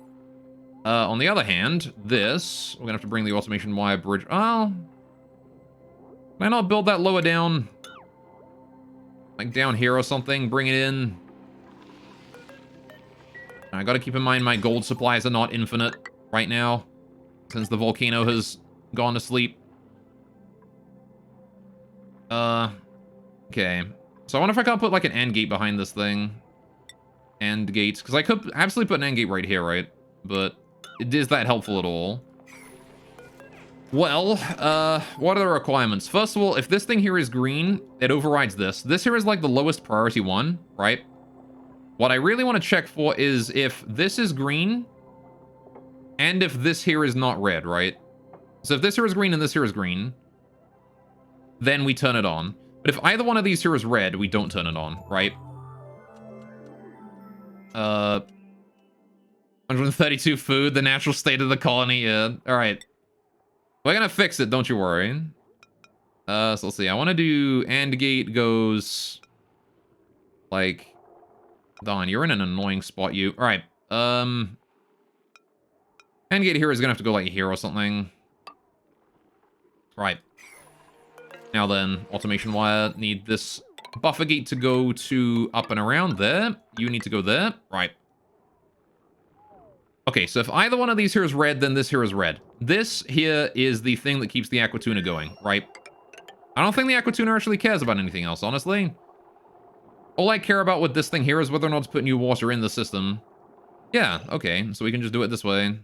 On the other hand, this... we're gonna have to bring the automation wire bridge... oh... can I not build that lower down? Like down here or something? Bring it in? I gotta keep in mind my gold supplies are not infinite right now. Since the volcano has gone to sleep. Okay. So I wonder if I can't put like an AND gate behind this thing. AND gates. Because I could absolutely put an AND gate right here, right? But... is that helpful at all? Well, what are the requirements? First of all, if this thing here is green, it overrides this. This here is like the lowest priority one, right? What I really want to check for is if this is green, and if this here is not red, right? So if this here is green and this here is green, then we turn it on. But if either one of these here is red, we don't turn it on, right? 132 food, the natural state of the colony, yeah. Alright. We're gonna fix it, don't you worry. So let's see, I want to do AND gate goes... like... Don, you're in an annoying spot, you. Alright, AND gate here is gonna have to go like here or something. Right. Now then, automation wire, need this buffer gate to go to up and around there. You need to go there. Right. Okay, so if either one of these here is red, then this here is red. This here is the thing that keeps the Aquatuna going, right? I don't think the Aquatuna actually cares about anything else, honestly. All I care about with this thing here is whether or not to put new water in the system. Yeah, okay, so we can just do it this way.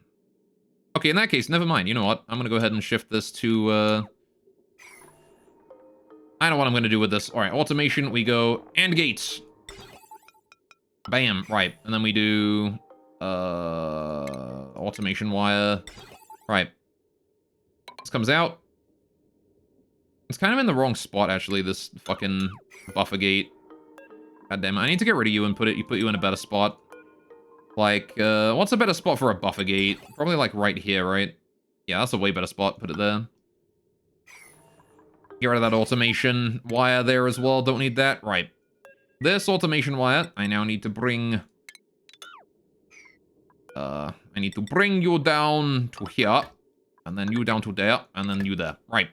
Okay, in that case, never mind. You know what? I'm gonna go ahead and shift this to, I know what I'm gonna do with this. Alright, automation, we go, AND gates. Bam, right. And then we do... automation wire. Right. This comes out. It's kind of in the wrong spot, actually, this fucking buffer gate. God damn it. I need to get rid of you and put you in a better spot. Like, what's a better spot for a buffer gate? Probably, like, right here, right? Yeah, that's a way better spot. Put it there. Get rid of that automation wire there as well. Don't need that. Right. This automation wire, I now need to bring... I need to bring you down to here. And then you down to there. And then you there. Right.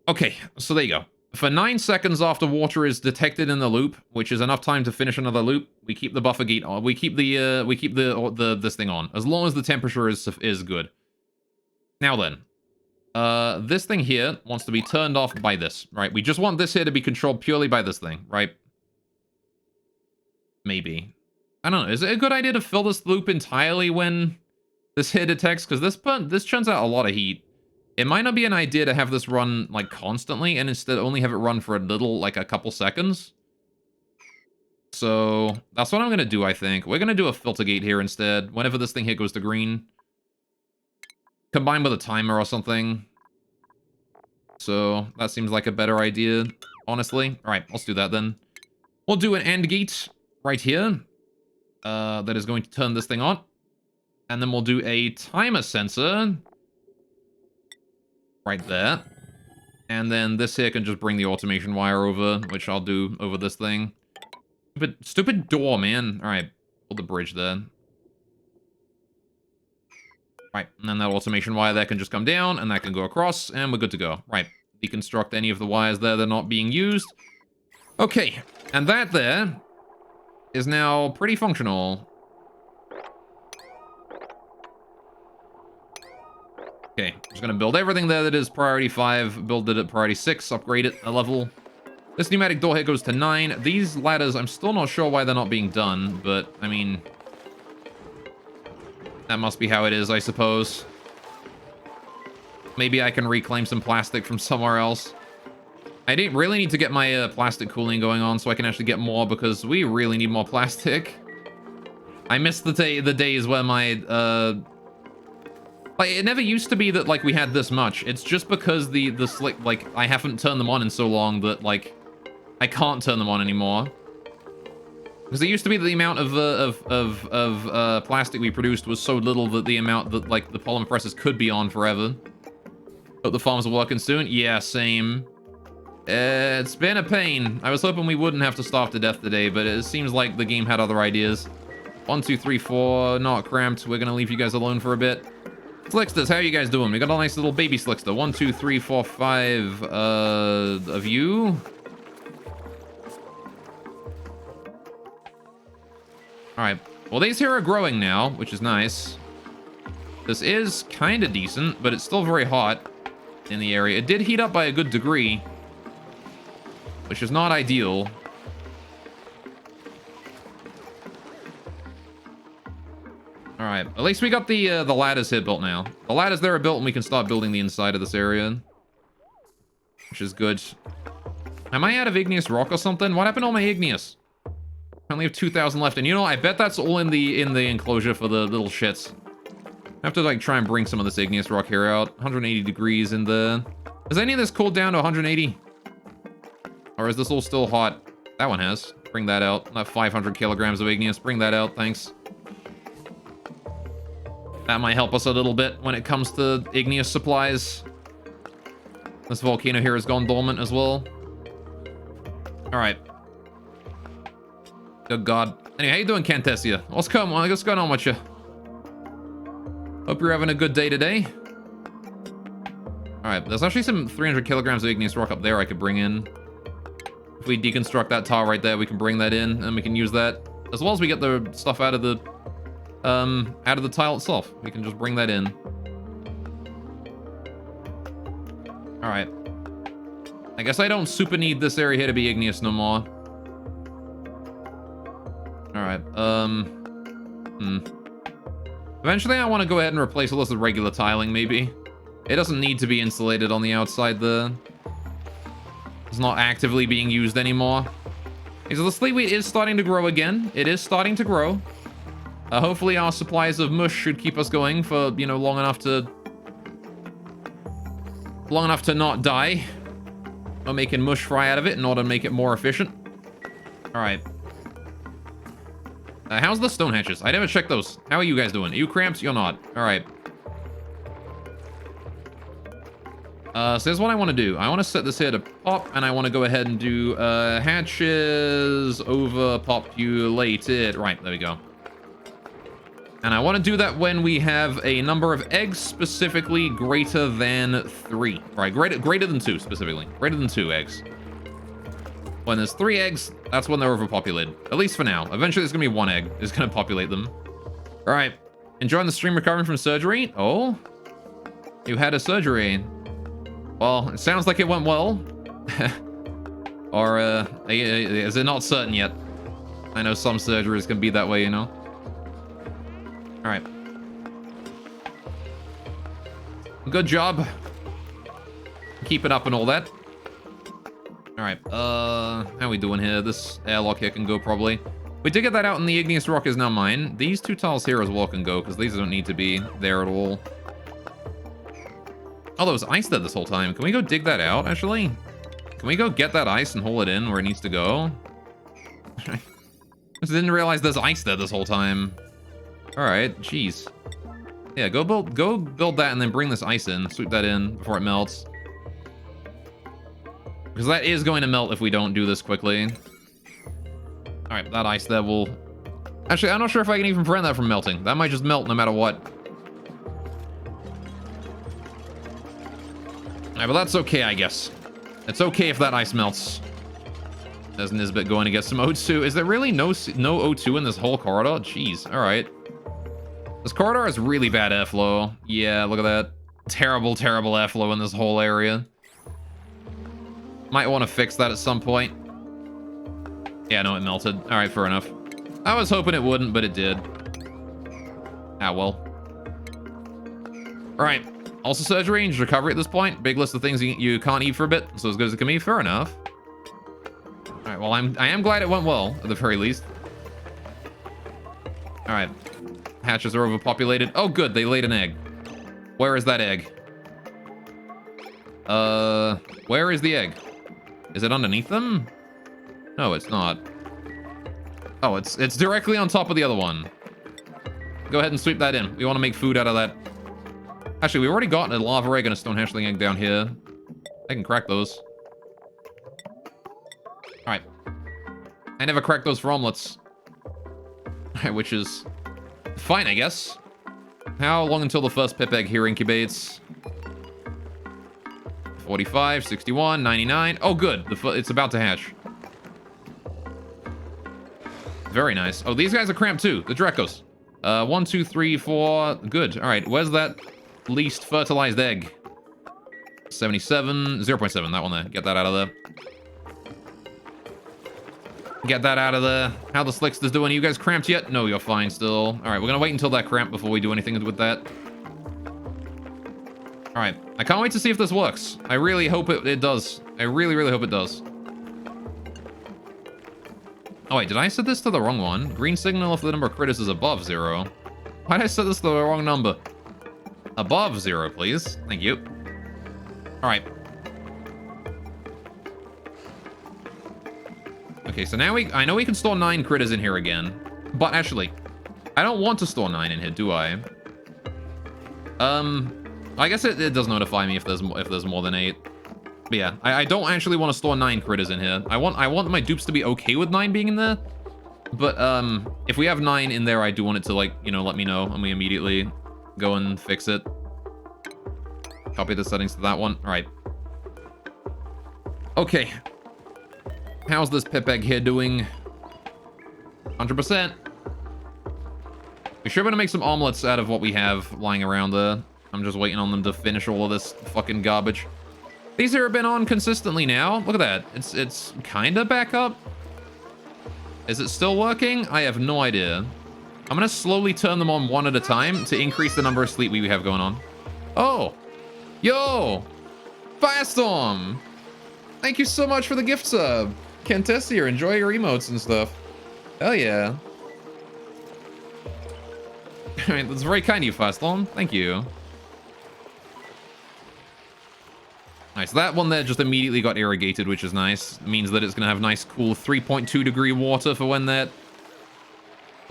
Okay, so there you go. For 9 seconds after water is detected in the loop, which is enough time to finish another loop, we keep the buffer gate on. We keep the this thing on, as long as the temperature is good. Now then, this thing here wants to be turned off by this, right? We just want this here to be controlled purely by this thing, right? Maybe. I don't know. Is it a good idea to fill this loop entirely when this here detects? Because this churns out a lot of heat. It might not be an idea to have this run, like, constantly, and instead only have it run for a little, like, a couple seconds. So, that's what I'm going to do, I think. We're going to do a filter gate here instead, whenever this thing here goes to green. Combined with a timer or something. So, that seems like a better idea, honestly. Alright, let's do that then. We'll do an AND gate right here. That is going to turn this thing on. And then we'll do a timer sensor right there. And then this here can just bring the automation wire over, which I'll do over this thing. Stupid door, man. Alright, pull the bridge there. Right, and then that automation wire there can just come down, and that can go across, and we're good to go. Right, deconstruct any of the wires there that are not being used. Okay, and that there is now pretty functional. Okay, I'm just gonna build everything there that is priority 5, build it at priority 6, upgrade it a level. This pneumatic door here goes to 9. These ladders, I'm still not sure why they're not being done, but, I mean, that must be how it is, I suppose. Maybe I can reclaim some plastic from somewhere else. I didn't really need to get my plastic cooling going on so I can actually get more, because we really need more plastic. I miss the days where my, like, it never used to be that, like, we had this much. It's just because the slick, like, I haven't turned them on in so long that, like, I can't turn them on anymore. Because it used to be that the amount of plastic we produced was so little that the amount that, like, the polymer presses could be on forever. Hope the farms are working soon. Yeah, same. It's been a pain. I was hoping we wouldn't have to starve to death today, but it seems like the game had other ideas. 1, 2, 3, 4, not cramped. We're gonna leave you guys alone for a bit. Slicksters, how are you guys doing? We got a nice little baby Slickster. 1, 2, 3, 4, 5 of you. Alright. Well, these here are growing now, which is nice. This is kind of decent, but it's still very hot in the area. It did heat up by a good degree, which is not ideal. Alright, at least we got the ladders here built now. The ladders there are built and we can start building the inside of this area, which is good. Am I out of igneous rock or something? What happened to all my igneous? I only have 2,000 left, and you know, I bet that's all in the enclosure for the little shits. I have to, like, try and bring some of this igneous rock here out. 180 degrees in there. Has any of this cooled down to 180? Or is this all still hot? That one has. Bring that out. That 500 kilograms of igneous. Bring that out, thanks. That might help us a little bit when it comes to igneous supplies. This volcano here has gone dormant as well. Alright. Good God. Anyway, how you doing, Cantessia? What's going on with you? Hope you're having a good day today. Alright, there's actually some 300 kilograms of igneous rock up there I could bring in. If we deconstruct that tile right there, we can bring that in, and we can use that. As well as we get the stuff out of the tile itself. We can just bring that in. Alright. I guess I don't super need this area here to be igneous no more. Alright, Eventually I want to go ahead and replace all this with regular tiling, maybe. It doesn't need to be insulated on the outside there. It's not actively being used anymore. Okay, so the slate wheat is starting to grow again. It is starting to grow. Hopefully our supplies of mush should keep us going for, you know, long enough to not die. We're making mush fry out of it in order to make it more efficient. Alright. How's the stone hatches? I never checked those. How are you guys doing? Are you cramped? You're not. Alright. So here's what I want to do. I want to set this here to pop, and I want to go ahead and do hatches over populated. Right, there we go. And I want to do that when we have a number of eggs specifically greater than 3. Right, greater than 2 specifically. Greater than 2 eggs. When there's 3 eggs, that's when they're overpopulated. At least for now. Eventually there's going to be 1 egg. It's going to populate them. All right. Enjoying the stream recovering from surgery? Oh? You had a surgery. Well, it sounds like it went well. Or, is it not certain yet? I know some surgeries can be that way, you know? Alright. Good job. Keep it up and all that. Alright, how are we doing here? This airlock here can go, probably. We did get that out, and the igneous rock is now mine. These 2 tiles here as well can go, because these don't need to be there at all. Oh, there was ice there this whole time. Can we go dig that out, actually? Can we go get that ice and haul it in where it needs to go? I just didn't realize there's ice there this whole time. Alright, jeez. Yeah, go build that and then bring this ice in. Sweep that in before it melts. Because that is going to melt if we don't do this quickly. Alright, that ice there will... Actually, I'm not sure if I can even prevent that from melting. That might just melt no matter what. Alright, but that's okay, I guess. It's okay if that ice melts. There's Nisbet going to get some O2. Is there really no O2 in this whole corridor? Jeez, alright. This corridor has really bad airflow. Yeah, look at that. Terrible, terrible airflow in this whole area. Might want to fix that at some point. Yeah, no, it melted. Alright, fair enough. I was hoping it wouldn't, but it did. Ah, well. Alright. Also surgery and recovery at this point. Big list of things you can't eat for a bit, so as good as it can be. Fair enough. Alright, well, I am glad it went well, at the very least. Alright. Hatches are overpopulated. Oh, good. They laid an egg. Where is that egg? Where is the egg? Is it underneath them? No, it's not. Oh, it's directly on top of the other one. Go ahead and sweep that in. We want to make food out of that. Actually, we already got a lava egg and a stone hatchling egg down here. I can crack those. Alright. I never cracked those for omelets. Which is fine, I guess. How long until the first pip egg here incubates? 45, 61, 99. Oh, good. It's about to hatch. Very nice. Oh, these guys are cramped too. The Drekos. 1, 2, 3, 4. Good. All right. Where's that least fertilized egg? 77, 0.7. That one there. Get that out of there. Get that out of there. How the Slickster's doing? Are you guys cramped yet? No, you're fine still. All right, we're gonna wait until that cramp before we do anything with that. All right, I can't wait to see if this works. I really hope it does. I really, really hope it does. Oh wait, did I set this to the wrong one? Green signal if the number of critters is above 0. Why did I set this to the wrong number? Above 0, please. Thank you. All right. Okay, so now I know we can store 9 critters in here again. But actually, I don't want to store 9 in here, do I? I guess it does notify me if there's more than 8. But yeah, I don't actually want to store 9 critters in here. I want my dupes to be okay with 9 being in there. But if we have 9 in there, I do want it to, like, you know, let me know, and we immediately go and fix it. Copy the settings to that one. All right. Okay. How's this pip egg here doing? 100%. We should be able to make some omelets out of what we have lying around there. I'm just waiting on them to finish all of this fucking garbage. These here have been on consistently now. Look at that. It's kind of back up. Is it still working? I have no idea. I'm going to slowly turn them on one at a time to increase the number of sleep we have going on. Oh. Yo. Firestorm. Thank you so much for the gift sub. Kentess here. Enjoy your emotes and stuff. Hell yeah. Alright, that's very kind of you, Firestorm. Thank you. Nice. That one there just immediately got irrigated, which is nice. It means that it's going to have nice, cool 3.2 degree water for when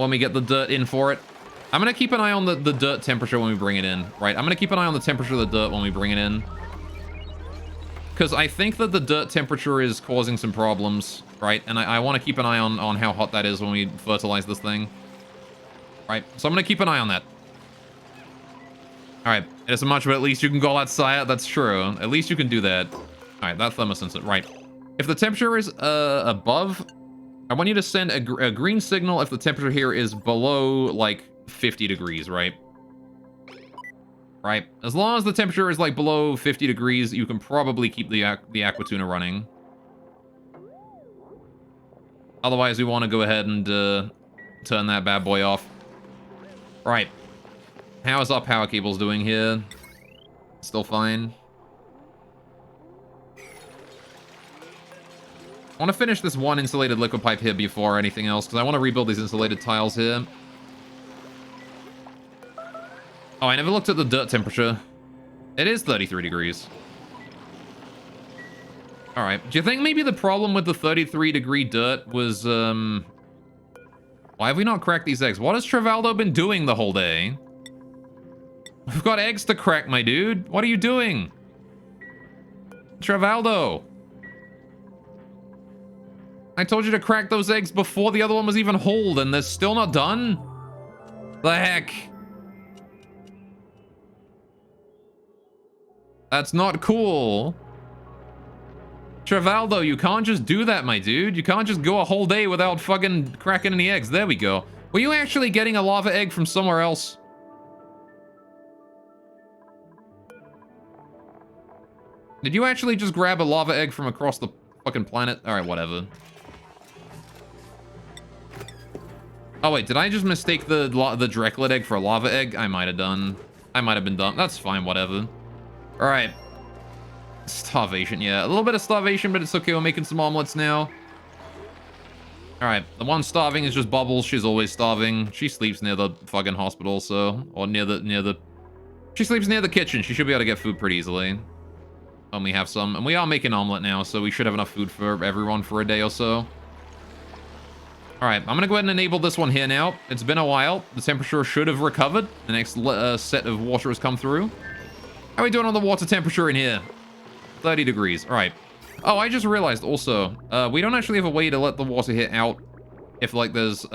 we get the dirt in for it. I'm going to keep an eye on the dirt temperature when we bring it in, right? I'm going to keep an eye on the temperature of the dirt when we bring it in. Because I think that the dirt temperature is causing some problems, right? And I want to keep an eye on how hot that is when we fertilize this thing. Right, so I'm gonna keep an eye on that. All right, it isn't much, but at least you can call that Saya. That's true. At least you can do that. All right, that thermosensor. Right. If the temperature is above, I want you to send a green signal if the temperature here is below like 50 degrees, right? Right. As long as the temperature is like below 50 degrees, you can probably keep the Aquatuna running. Otherwise, we want to go ahead and turn that bad boy off. Right. How is our power cables doing here? Still fine. I want to finish this one insulated liquid pipe here before anything else, because I want to rebuild these insulated tiles here. Oh, I never looked at the dirt temperature. It is 33 degrees. Alright. Do you think maybe the problem with the 33 degree dirt was, why have we not cracked these eggs? What has Travaldo been doing the whole day? We've got eggs to crack, my dude. What are you doing? Travaldo. I told you to crack those eggs before the other one was even whole, and they're still not done? The heck? That's not cool. Travaldo, you can't just do that, my dude. You can't just go a whole day without fucking cracking any eggs. There we go. Were you actually getting a lava egg from somewhere else? Did you actually just grab a lava egg from across the fucking planet? Alright, whatever. Oh wait, did I just mistake the Drecklet egg for a lava egg? I might have done. I might have been dumb. That's fine, whatever. Alright. Starvation, yeah. A little bit of starvation, but it's okay. We're making some omelets now. Alright, the one starving is just Bubbles. She's always starving. She sleeps near the fucking hospital, so... Or near the... She sleeps near the kitchen. She should be able to get food pretty easily. And we have some. And we are making omelet now, so we should have enough food for everyone for a day or so. Alright, I'm gonna go ahead and enable this one here now. It's been a while. The temperature should have recovered. The next set of water has come through. How are we doing on the water temperature in here? 30 degrees. Alright. Oh, I just realized also, we don't actually have a way to let the water hit out if, like, there's, Here's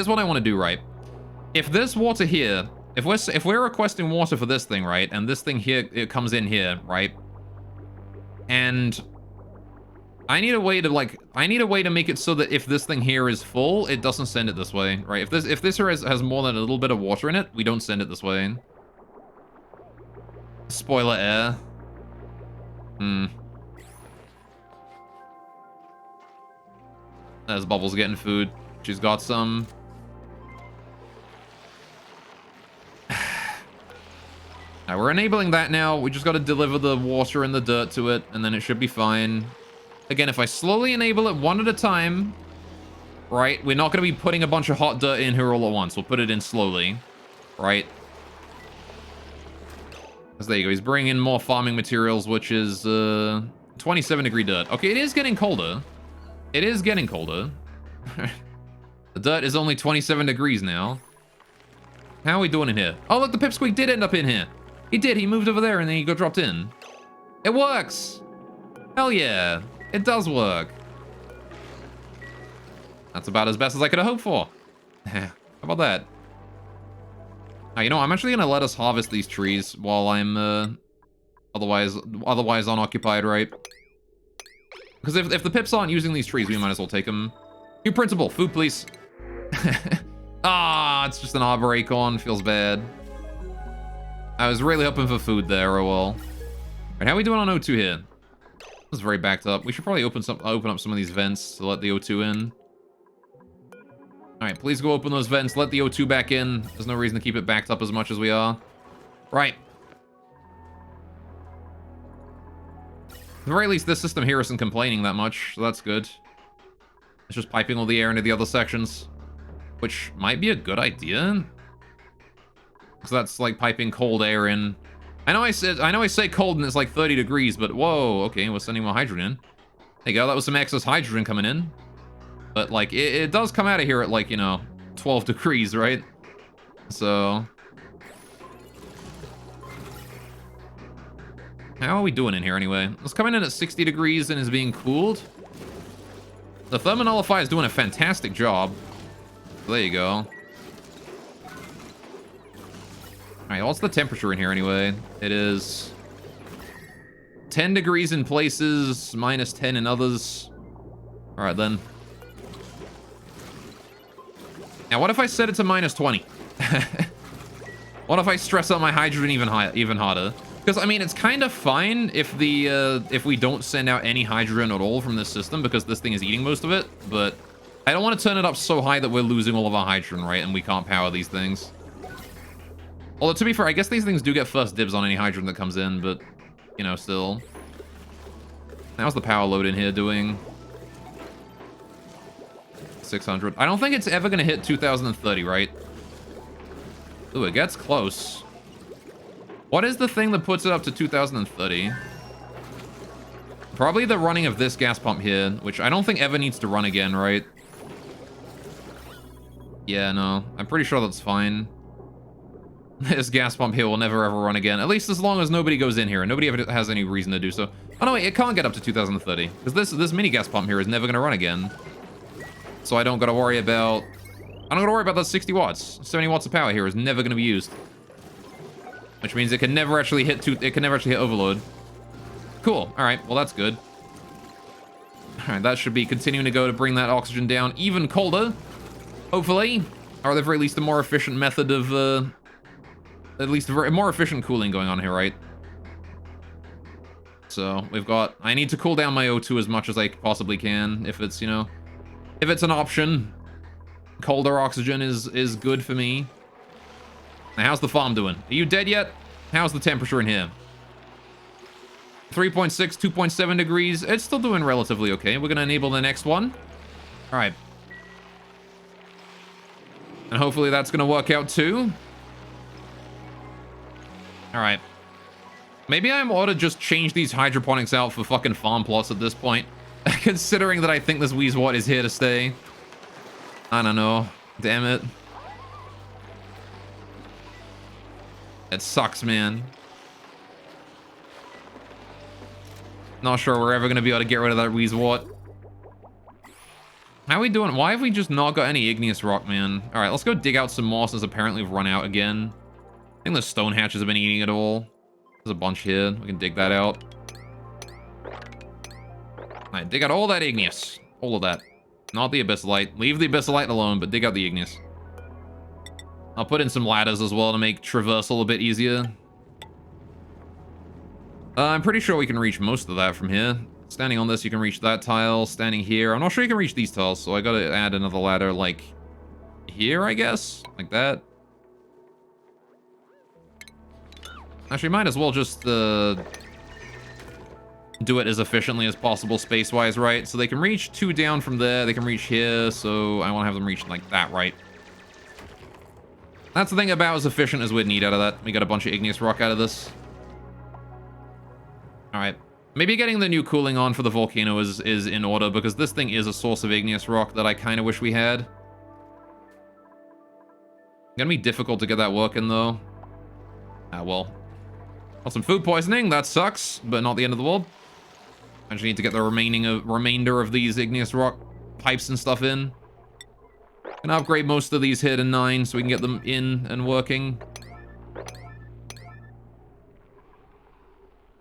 what I want to do, right? If this water here... If we're requesting water for this thing, right? And this thing here, it comes in here, right? And... I need a way to, like... I need a way to make it so that if this thing here is full, it doesn't send it this way, right? If this has more than a little bit of water in it, we don't send it this way. Spoiler air. There's Bubbles getting food. She's got some. Now, we're enabling that now. We just got to deliver the water and the dirt to it, and then it should be fine. Again, if I slowly enable it one at a time, right, we're not going to be putting a bunch of hot dirt in here all at once. We'll put it in slowly, right? So there you go. He's bringing in more farming materials, which is 27 degree dirt. Okay, it is getting colder. It is getting colder. The dirt is only 27 degrees now. How are we doing in here? Oh, look, the Pipsqueak did end up in here. He did. He moved over there and then he got dropped in. It works. Hell yeah. It does work. That's about as best as I could have hoped for. How about that? Now, you know, I'm actually going to let us harvest these trees while I'm otherwise unoccupied, right? Because if the pips aren't using these trees, we might as well take them. New principal, food, please. Ah, it's just an arbor acorn. Feels bad. I was really hoping for food there. Oh well. Right, how are we doing on O2 here? This is very backed up. We should probably open up some of these vents to let the O2 in. All right, please go open those vents. Let the O2 back in. There's no reason to keep it backed up as much as we are. Right. At the very least, this system here isn't complaining that much, so that's good. It's just piping all the air into the other sections, which might be a good idea. Because that's like piping cold air in. I know I say cold and it's like 30 degrees, but whoa, okay, we're sending more hydrogen. There you go, that was some excess hydrogen coming in. But like, it does come out of here at like, you know, 12 degrees, right? So... how are we doing in here anyway? It's coming in at 60 degrees and is being cooled. The thermonullifier is doing a fantastic job. There you go. Alright, what's the temperature in here anyway? It is 10 degrees in places, minus 10 in others. Alright then. Now what if I set it to minus 20? What if I stress out my hydrogen even harder? Because I mean, it's kind of fine if we don't send out any hydrogen at all from this system, because this thing is eating most of it, but I don't want to turn it up so high that we're losing all of our hydrogen, right? And we can't power these things. Although, to be fair, I guess these things do get first dibs on any hydrogen that comes in, but, you know, still. How's the power load in here doing? 600. I don't think it's ever going to hit 2030, right? Ooh, it gets close. What is the thing that puts it up to 2030? Probably the running of this gas pump here, which I don't think ever needs to run again, right? Yeah, no. I'm pretty sure that's fine. This gas pump here will never ever run again. At least as long as nobody goes in here and nobody ever has any reason to do so. Oh no, wait, it can't get up to 2030. Because this mini gas pump here is never going to run again. So I don't got to worry about... I don't got to worry about that 60 watts. 70 watts of power here is never going to be used. Which means it can never actually hit overload. Cool. Alright, well that's good. Alright, that should be continuing to go to bring that oxygen down even colder. Hopefully. Or at the very least a more efficient method of... at least a more efficient cooling going on here, right? So, we've got... I need to cool down my O2 as much as I possibly can, if it's, you know... if it's an option. Colder oxygen is good for me. Now, how's the farm doing? Are you dead yet? How's the temperature in here? 3.6, 2.7 degrees. It's still doing relatively okay. We're going to enable the next one. All right. And hopefully that's going to work out too. All right. Maybe I ought to just change these hydroponics out for fucking farm plots at this point. Considering that I think this Weezwort is here to stay. I don't know. Damn it. It sucks, man. Not sure we're ever going to be able to get rid of that Weezwort. How are we doing? Why have we just not got any igneous rock, man? All right, let's go dig out some more since apparently we've run out again. I think the stone hatches have been eating it all. There's a bunch here. We can dig that out. All right, dig out all that igneous. All of that. Not the abyssalite. Leave the abyssalite alone, but dig out the igneous. I'll put in some ladders as well to make traversal a bit easier. I'm pretty sure we can reach most of that from here. Standing on this, you can reach that tile. Standing here, I'm not sure you can reach these tiles, so I gotta add another ladder, like, here, I guess? Like that. Actually, might as well just, do it as efficiently as possible space-wise, right? So they can reach 2 down from there, they can reach here, so I want to have them reach like that, right? That's the thing about as efficient as we'd need out of that. We got a bunch of igneous rock out of this. Alright. Maybe getting the new cooling on for the volcano is in order, because this thing is a source of igneous rock that I kind of wish we had. Gonna be difficult to get that working, though. Ah, well. Got some food poisoning, that sucks, but not the end of the world. I just need to get the remainder of these igneous rock pipes and stuff in. Gonna upgrade most of these here to 9 so we can get them in and working.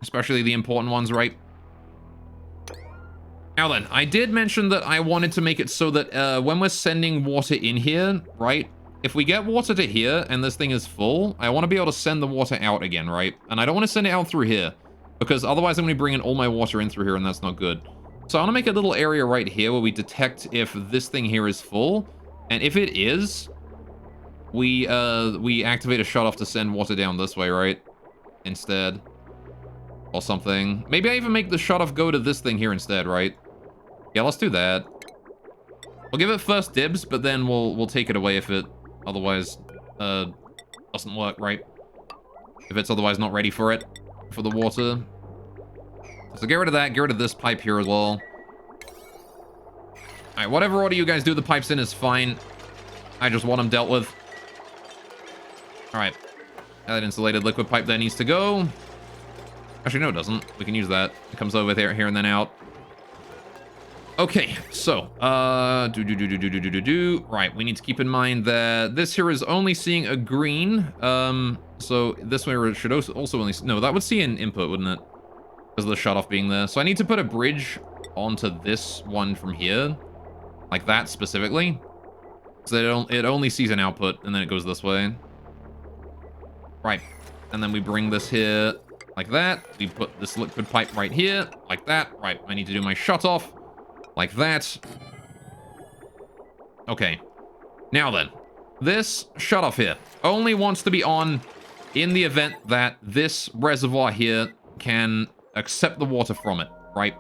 Especially the important ones, right? Now then, I did mention that I wanted to make it so that when we're sending water in here, right? If we get water to here and this thing is full, I want to be able to send the water out again, right? And I don't want to send it out through here, because otherwise I'm going to be bringing all my water in through here and that's not good. So I want to make a little area right here where we detect if this thing here is full. And if it is, we activate a shutoff to send water down this way, right? Instead. Or something. Maybe I even make the shutoff go to this thing here instead, right? Yeah, let's do that. We'll give it first dibs, but then we'll take it away if it otherwise doesn't work, right? If it's otherwise not ready for it, for the water. So get rid of that, get rid of this pipe here as well. Alright, whatever order you guys do the pipes in is fine. I just want them dealt with. Alright. That insulated liquid pipe there needs to go. Actually, no, it doesn't. We can use that. It comes over there, here and then out. Okay, so, right, we need to keep in mind that this here is only seeing a green, so this way should also only, no, that would see an input, wouldn't it? Because of the shut off being there. So I need to put a bridge onto this one from here, like that specifically, so that it only sees an output, and then it goes this way. Right, and then we bring this here, like that. We put this liquid pipe right here, like that. Right, I need to do my shut off. Like that. Okay. Now then. This shutoff here only wants to be on in the event that this reservoir here can accept the water from it, right?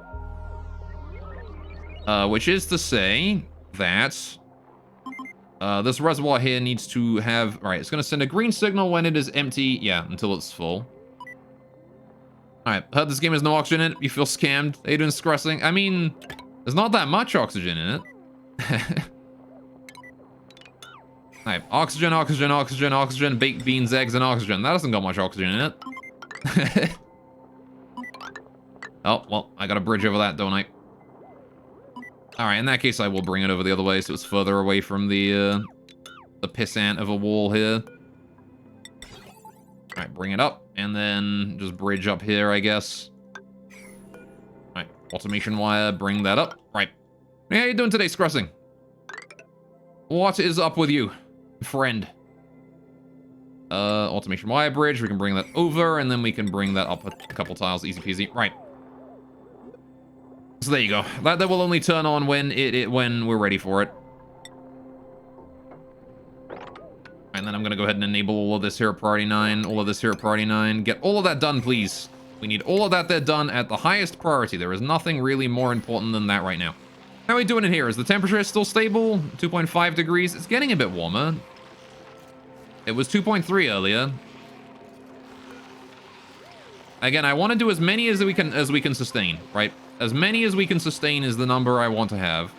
Which is to say that this reservoir here needs to have... Alright, it's going to send a green signal when it is empty. Yeah, until it's full. Alright, heard this game has no oxygen in it. You feel scammed. Are you doing stressing? I mean... There's not that much oxygen in it. Alright, oxygen, oxygen, oxygen, oxygen, baked beans, eggs, and oxygen. That doesn't got much oxygen in it. Oh, well, I got a bridge over that, don't I? Alright, in that case, I will bring it over the other way so it's further away from the pissant of a wall here. Alright, bring it up, and then just bridge up here, I guess. Automation wire, bring that up. Right. Hey, how you doing today, Scrussing? What is up with you, friend? Automation wire bridge, we can bring that over, and then we can bring that up a couple tiles, easy peasy. Right. So there you go. That will only turn on when when we're ready for it. And then I'm gonna go ahead and enable all of this here at priority 9, all of this here at priority 9. Get all of that done, please. We need all of that there done at the highest priority. There is nothing really more important than that right now. How are we doing in here? Is the temperature still stable? 2.5 degrees. It's getting a bit warmer. It was 2.3 earlier. Again, I want to do as many as we can sustain, right? As many as we can sustain is the number I want to have.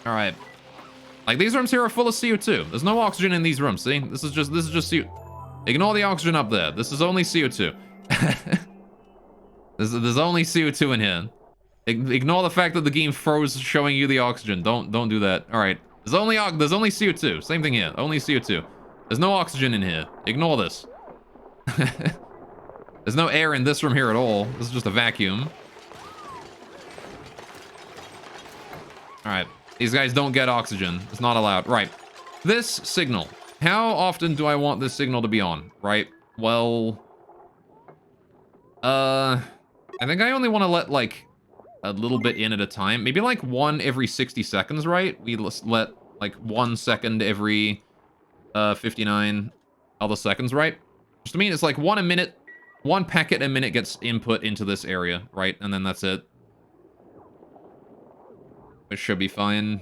All right. Like, these rooms here are full of CO2. There's no oxygen in these rooms, see? This is just CO2. Ignore the oxygen up there. This is only CO2. There's only CO2 in here. Ignore the fact that the game froze showing you the oxygen. Don't do that. All right. There's only CO2. Same thing here. Only CO2. There's no oxygen in here. Ignore this. There's no air in this room here at all. This is just a vacuum. All right. These guys don't get oxygen. It's not allowed. Right. This signal. How often do I want this signal to be on, right? Well, I think I only want to let, like, a little bit in at a time. Maybe, like, one every 60 seconds, right? We let, like, 1 second every 59 other seconds, right? Just to mean it's like 1 a minute, 1 packet a minute gets input into this area, right? And then that's it. Which should be fine,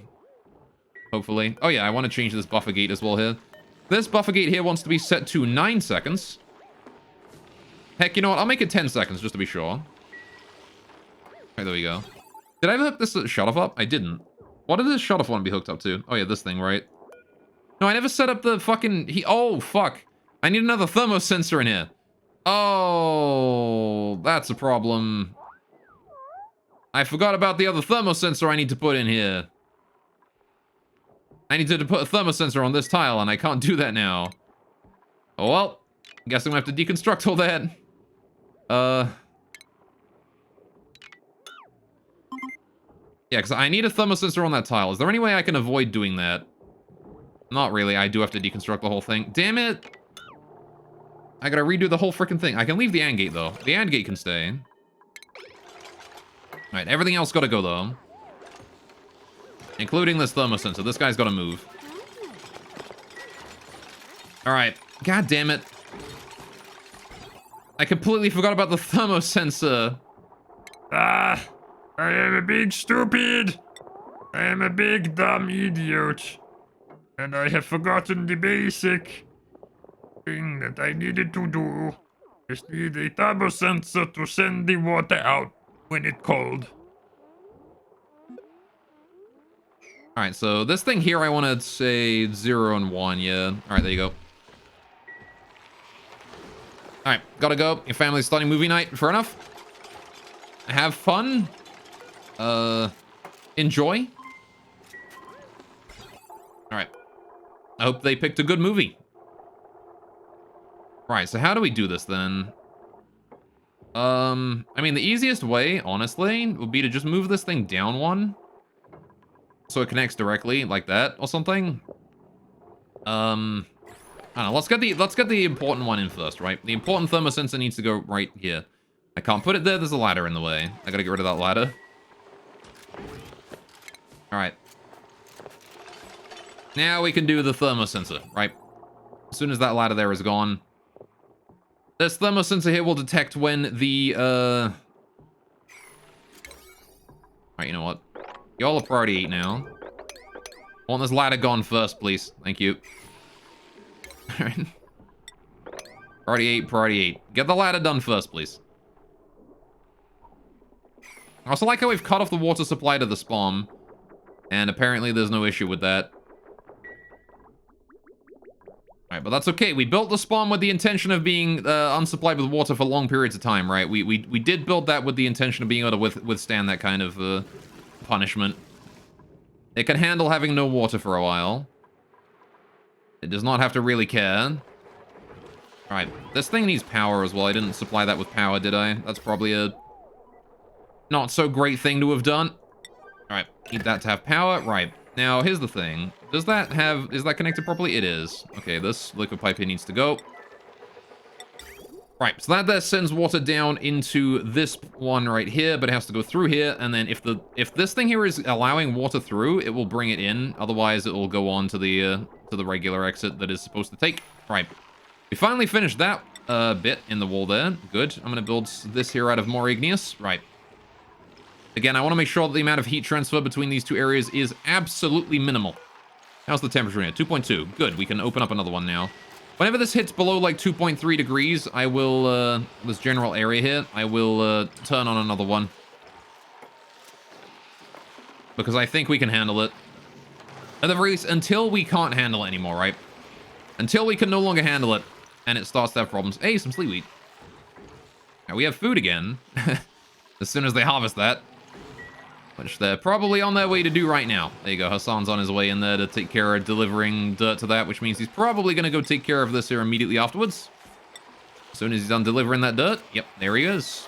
hopefully. Oh, yeah, I want to change this buffer gate as well here. This buffer gate here wants to be set to 9 seconds. Heck, you know what? I'll make it 10 seconds just to be sure. Okay, there we go. Did I ever hook this shutoff up? I didn't. What did this shutoff want to be hooked up to? Oh, yeah, this thing, right? No, I never set up the fucking... Oh, fuck. I need another thermosensor in here. Oh, that's a problem. I forgot about the other thermosensor I need to put in here. I need to put a thermosensor on this tile, and I can't do that now. Oh, well. I guess I'm gonna have to deconstruct all that. Yeah, because I need a thermosensor on that tile. Is there any way I can avoid doing that? Not really. I do have to deconstruct the whole thing. Damn it! I gotta redo the whole freaking thing. I can leave the AND gate, though. The AND gate can stay. Alright, everything else gotta go, though. Including this thermosensor. This guy's gotta move. Alright. God damn it. I completely forgot about the thermosensor. Ah! I am a big stupid! I am a big dumb idiot. And I have forgotten the basic thing that I needed to do. Just need a thermosensor to send the water out when it's cold. Alright, so this thing here, I want to say 0 and 1, yeah. Alright, there you go. Alright, gotta go. Your family's starting movie night. Fair enough. Have fun. Enjoy. Alright. I hope they picked a good movie. Right, so how do we do this then? I mean, the easiest way, honestly, would be to just move this thing down one. So it connects directly, like that, or something. I don't know, let's get the important one in first, right? The important thermosensor needs to go right here. I can't put it there, there's a ladder in the way. I gotta get rid of that ladder. Alright. Now we can do the thermosensor, right? As soon as that ladder there is gone. This thermosensor here will detect when the, Alright, you know what? Y'all are priority 8 now. I want this ladder gone first, please. Thank you. Priority 8, priority 8. Get the ladder done first, please. I also like how we've cut off the water supply to the spawn. And apparently there's no issue with that. Alright, but that's okay. We built the spawn with the intention of being unsupplied with water for long periods of time, right? We did build that with the intention of being able to withstand that kind of punishment. It can handle having no water for a while. It does not have to really care. Alright, this thing needs power as well. I didn't supply that with power, did I? That's probably a not so great thing to have done. Alright, need that to have power. Right. Now, here's the thing. Is that connected properly? It is. Okay, this liquid pipe here needs to go. Right, so that sends water down into this one right here, but it has to go through here, and then if this thing here is allowing water through, it will bring it in. Otherwise, it will go on to the regular exit that is supposed to take. Right. We finally finished that bit in the wall there. Good. I'm gonna build this here out of more igneous. Right. Again, I want to make sure that the amount of heat transfer between these two areas is absolutely minimal. How's the temperature here? 2.2. Good, we can open up another one now. Whenever this hits below, like, 2.3 degrees, I will, this general area here, I will, turn on another one. Because I think we can handle it. At the very least, until we can't handle it anymore, right? Until we can no longer handle it, and it starts to have problems. Hey, some sleep wheat. Now, we have food again. As soon as they harvest that. Which they're probably on their way to do right now. There you go, Hassan's on his way in there to take care of delivering dirt to that, which means he's probably going to go take care of this here immediately afterwards. As soon as he's done delivering that dirt. Yep, there he is.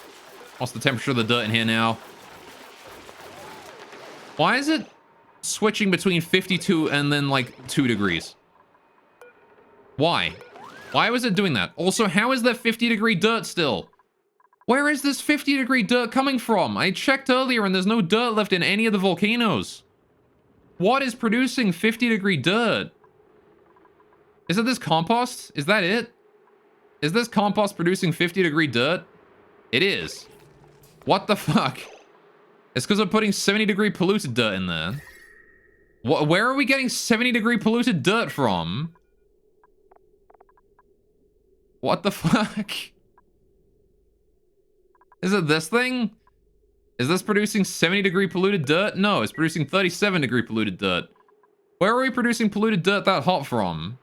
What's the temperature of the dirt in here now? Why is it switching between 52 and then, like, 2 degrees? Why? Why was it doing that? Also, how is there 50-degree dirt still? Where is this 50-degree dirt coming from? I checked earlier and there's no dirt left in any of the volcanoes. What is producing 50-degree dirt? Is it this compost? Is that it? Is this compost producing 50-degree dirt? It is. What the fuck? It's because I'm putting 70-degree polluted dirt in there. Where are we getting 70-degree polluted dirt from? What the fuck? Is it this thing? Is this producing 70-degree polluted dirt? No, it's producing 37-degree polluted dirt. Where are we producing polluted dirt that hot from?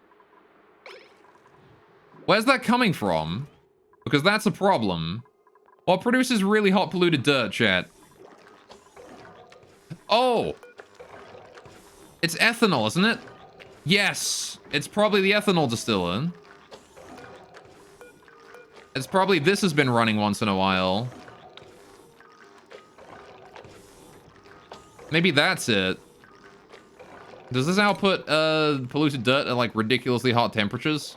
Where's that coming from? Because that's a problem. What produces really hot polluted dirt, chat? Oh! It's ethanol, isn't it? Yes! It's probably the ethanol distiller. It's probably this has been running once in a while. Maybe that's it. Does this output polluted dirt at like ridiculously hot temperatures?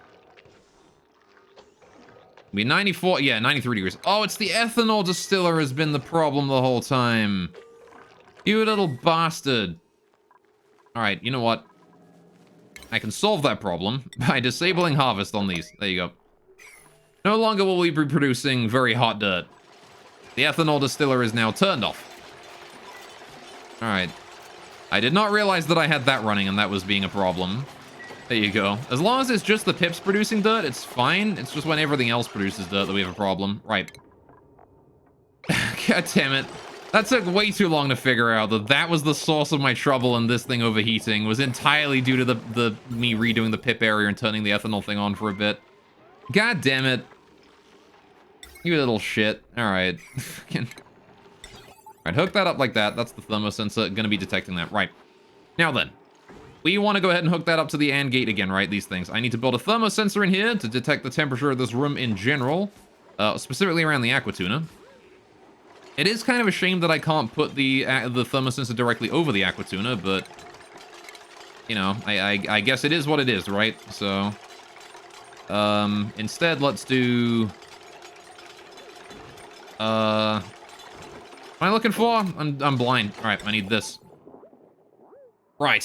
I mean, 94, yeah, 93 degrees. Oh, it's the ethanol distiller has been the problem the whole time. You little bastard. All right, you know what? I can solve that problem by disabling harvest on these. There you go. No longer will we be producing very hot dirt. The ethanol distiller is now turned off. Alright. I did not realize that I had that running and that was being a problem. There you go. As long as it's just the pips producing dirt, it's fine. It's just when everything else produces dirt that we have a problem. Right. God damn it. That took way too long to figure out that that was the source of my trouble and this thing overheating was entirely due to the me redoing the pip area and turning the ethanol thing on for a bit. God damn it. You little shit. Alright. Alright, Right, hook that up like that. That's the thermosensor going to be detecting that. Right. Now then, we want to go ahead and hook that up to the AND gate again, right? These things. I need to build a thermosensor in here to detect the temperature of this room in general, specifically around the aqua tuna. It is kind of a shame that I can't put the thermosensor directly over the aqua tuna, but you know, I guess it is what it is, right? So, instead, let's do. What am I looking for? I'm blind. All right, I need this. Right.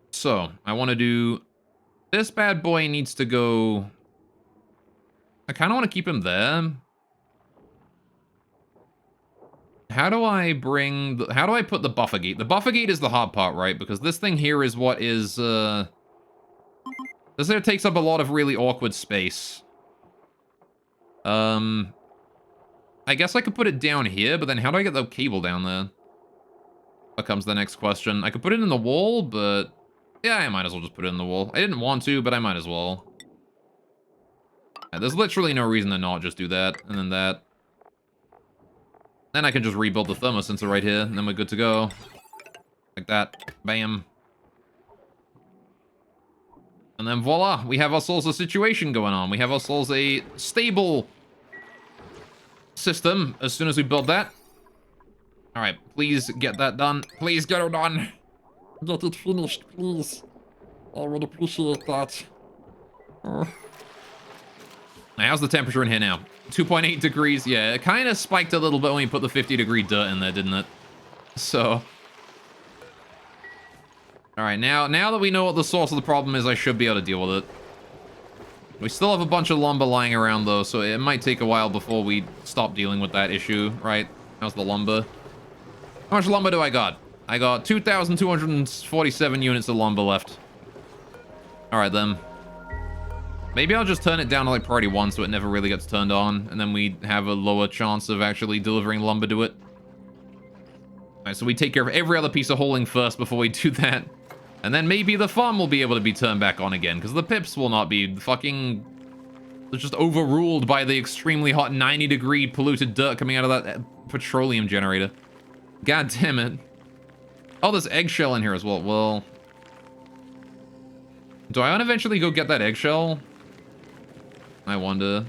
So I want to do this bad boy needs to go. I kind of want to keep him there. How do I bring how do I put the buffer gate? The buffer gate is the hard part, right? Because this thing here is what is this here takes up a lot of really awkward space. I guess I could put it down here, but then how do I get the cable down there? That comes the next question. I could put it in the wall, but yeah, I might as well just put it in the wall. I didn't want to, but I might as well. Yeah, there's literally no reason to not just do that, and then that. Then I can just rebuild the thermosensor right here, and then we're good to go. Like that. Bam. And then voila, we have ourselves a situation going on. We have ourselves a stable system as soon as we build that. Alright, please get that done. Please get it done. Get it finished, please. I would appreciate that. Now, how's the temperature in here now? 2.8 degrees. Yeah, it kind of spiked a little bit when we put the 50-degree dirt in there, didn't it? So. Alright, now that we know what the source of the problem is, I should be able to deal with it. We still have a bunch of lumber lying around, though, so it might take a while before we stop dealing with that issue, right? How's the lumber? How much lumber do I got? I got 2,247 units of lumber left. Alright, then. Maybe I'll just turn it down to, like, priority 1 so it never really gets turned on, and then we have a lower chance of actually delivering lumber to it. Alright, so we take care of every other piece of hauling first before we do that. And then maybe the farm will be able to be turned back on again, because the pips will not be fucking just overruled by the extremely hot 90-degree polluted dirt coming out of that petroleum generator. God damn it. Oh, there's eggshell in here as well. Well, do I want to eventually go get that eggshell? I wonder.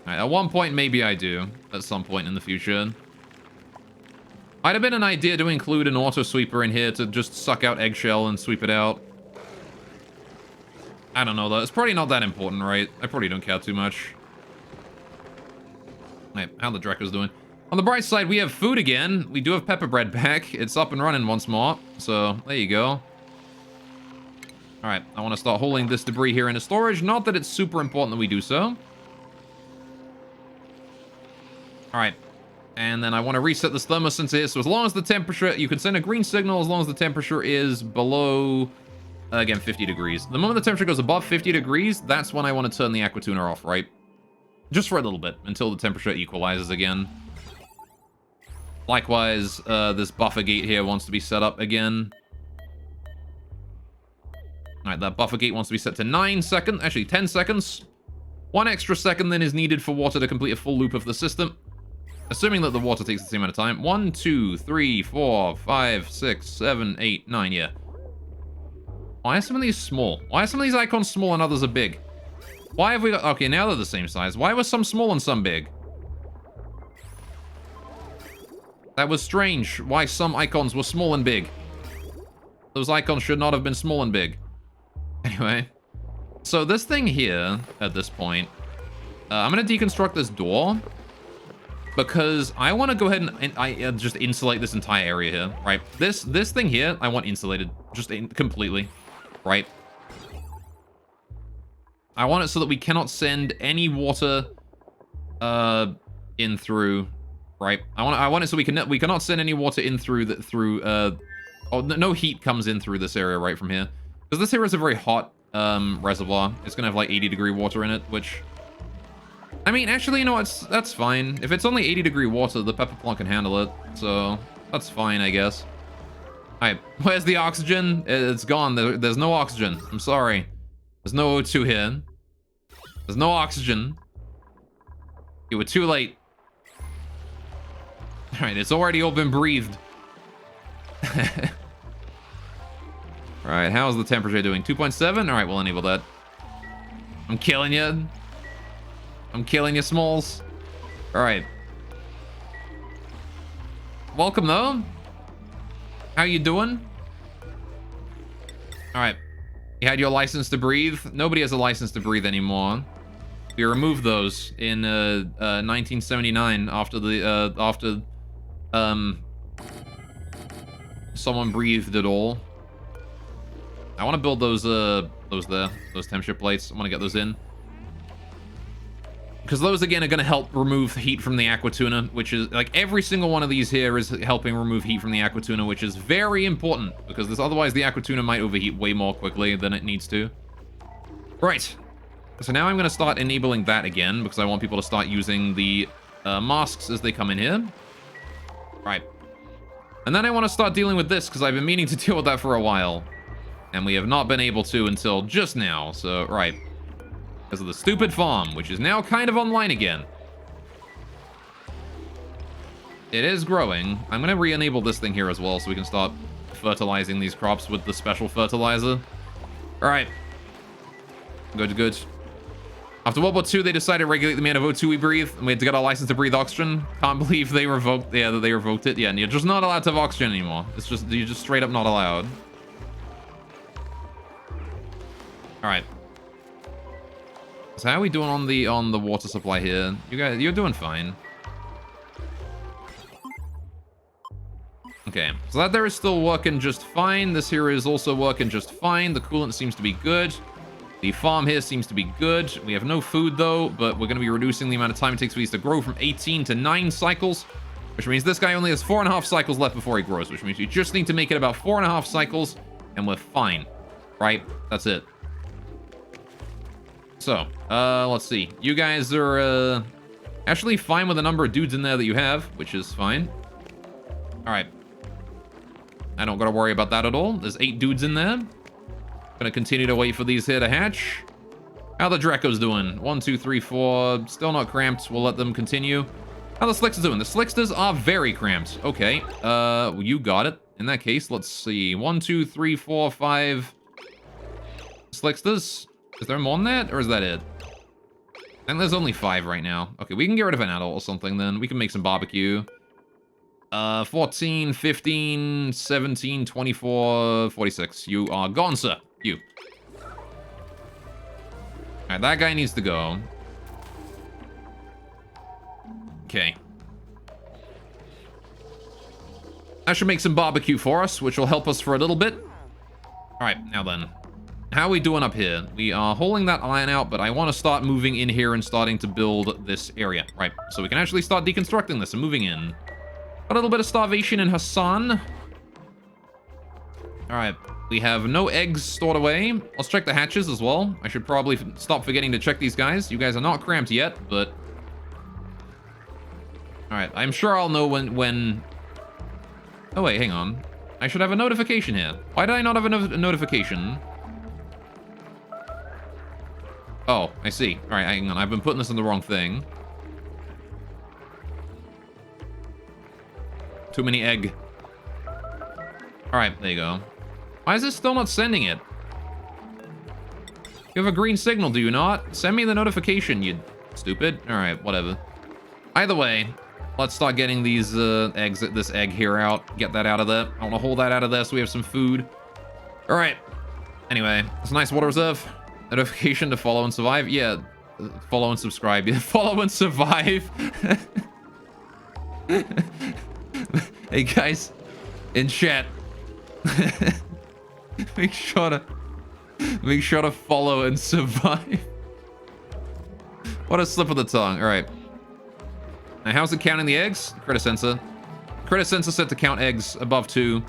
Alright, at one point, maybe I do. At some point in the future. Might have been an idea to include an auto sweeper in here to just suck out eggshell and sweep it out. I don't know, though. It's probably not that important, right? I probably don't care too much. Right, how the Draco's doing. On the bright side, we have food again. We do have pepper bread back. It's up and running once more. So, there you go. Alright, I want to start hauling this debris here into storage. Not that it's super important that we do so. Alright. And then I want to reset this thermosensor here. So as long as the temperature... You can send a green signal as long as the temperature is below... again, 50 degrees. The moment the temperature goes above 50 degrees, that's when I want to turn the aqua tuner off, right? Just for a little bit, until the temperature equalizes again. Likewise, this buffer gate here wants to be set up again. Alright, that buffer gate wants to be set to 9 seconds. Actually, 10 seconds. 1 extra second then is needed for water to complete a full loop of the system. Assuming that the water takes the same amount of time. 1, 2, 3, 4, 5, 6, 7, 8, 9, yeah. Why are some of these small? Why are some of these icons small and others are big? Why have we got... Okay, now they're the same size. Why were some small and some big? That was strange. Why some icons were small and big. Those icons should not have been small and big. Anyway. So this thing here, at this point... I'm going to deconstruct this door. Because I want to go ahead and just insulate this entire area here, right? This thing here, I want insulated just completely, right? I want it so that we cannot send any water in through, right? I want it so we cannot send any water in through oh, no heat comes in through this area right from here. Because this area is a very hot reservoir. It's gonna have like 80-degree water in it, which... I mean, actually, you know, that's fine. If it's only 80-degree water, the pepper plant can handle it. So, that's fine, I guess. Alright, where's the oxygen? It's gone. There's no oxygen. I'm sorry. There's no O2 here. There's no oxygen. You were too late. All right, it's already all been breathed. All right, how's the temperature doing? 2.7? All right, we'll enable that. I'm killing you. I'm killing you, Smalls. All right. Welcome, though. How you doing? All right. You had your license to breathe. Nobody has a license to breathe anymore. We removed those in 1979 after the someone breathed it all. I want to build those temperature plates. I want to get those in. Because those, again, are going to help remove heat from the aqua tuna, which is, like, every single one of these here is helping remove heat from the aqua tuna, which is very important, because otherwise the aqua tuna might overheat way more quickly than it needs to. Right. So now I'm going to start enabling that again, because I want people to start using the masks as they come in here. Right. And then I want to start dealing with this, because I've been meaning to deal with that for a while. And we have not been able to until just now, so, right. Because of the stupid farm, which is now kind of online again. It is growing. I'm going to re-enable this thing here as well, so we can start fertilizing these crops with the special fertilizer. Alright. Good, good. After World War II, they decided to regulate the amount of O2 we breathe, and we had to get our license to breathe oxygen. Can't believe they revoked, yeah, that they revoked it. Yeah, and you're just not allowed to have oxygen anymore. It's just, you're just straight up not allowed. Alright. So how are we doing on the water supply here? You guys, you're doing fine. Okay, so that there is still working just fine. This here is also working just fine. The coolant seems to be good. The farm here seems to be good. We have no food though, but we're going to be reducing the amount of time it takes for these to grow from 18 to 9 cycles, which means this guy only has 4.5 cycles left before he grows, which means you just need to make it about 4.5 cycles and we're fine. Right? That's it. So, let's see. You guys are, actually fine with the number of dudes in there that you have, which is fine. Alright. I don't gotta worry about that at all. There's 8 dudes in there. Gonna continue to wait for these here to hatch. How the Dracos doing? 1, 2, 3, 4. Still not cramped. We'll let them continue. How the Slicksters doing? The Slicksters are very cramped. Okay. You got it. In that case, let's see. 1, 2, 3, 4, 5. Slicksters. Is there more than that, or is that it? And there's only 5 right now. Okay, we can get rid of an adult or something then. We can make some barbecue. 14, 15, 17, 24, 46. You are gone, sir. You. Alright, that guy needs to go. Okay. That should make some barbecue for us, which will help us for a little bit. Alright, now then. How are we doing up here? We are hauling that iron out, but I want to start moving in here and starting to build this area. Right, so we can actually start deconstructing this and moving in. A little bit of starvation in Hassan. Alright, we have no eggs stored away. Let's check the hatches as well. I should probably stop forgetting to check these guys. You guys are not cramped yet, but... Alright, I'm sure I'll know when... Oh wait, hang on. I should have a notification here. Why did I not have a notification? Oh, I see. All right, hang on. I've been putting this in the wrong thing. Too many egg. All right, there you go. Why is this still not sending it? You have a green signal, do you not? Send me the notification, you stupid. All right, whatever. Either way, let's start getting these eggs, this egg here out. Get that out of there. I want to hold that out of there so we have some food. All right. Anyway, it's a nice water reserve. Notification to follow and survive. Yeah, follow and subscribe. Yeah, follow and survive. Hey guys, in chat, make sure to follow and survive. What a slip of the tongue. All right. Now, how's it counting the eggs? Critter sensor. Critter sensor set to count eggs above 2.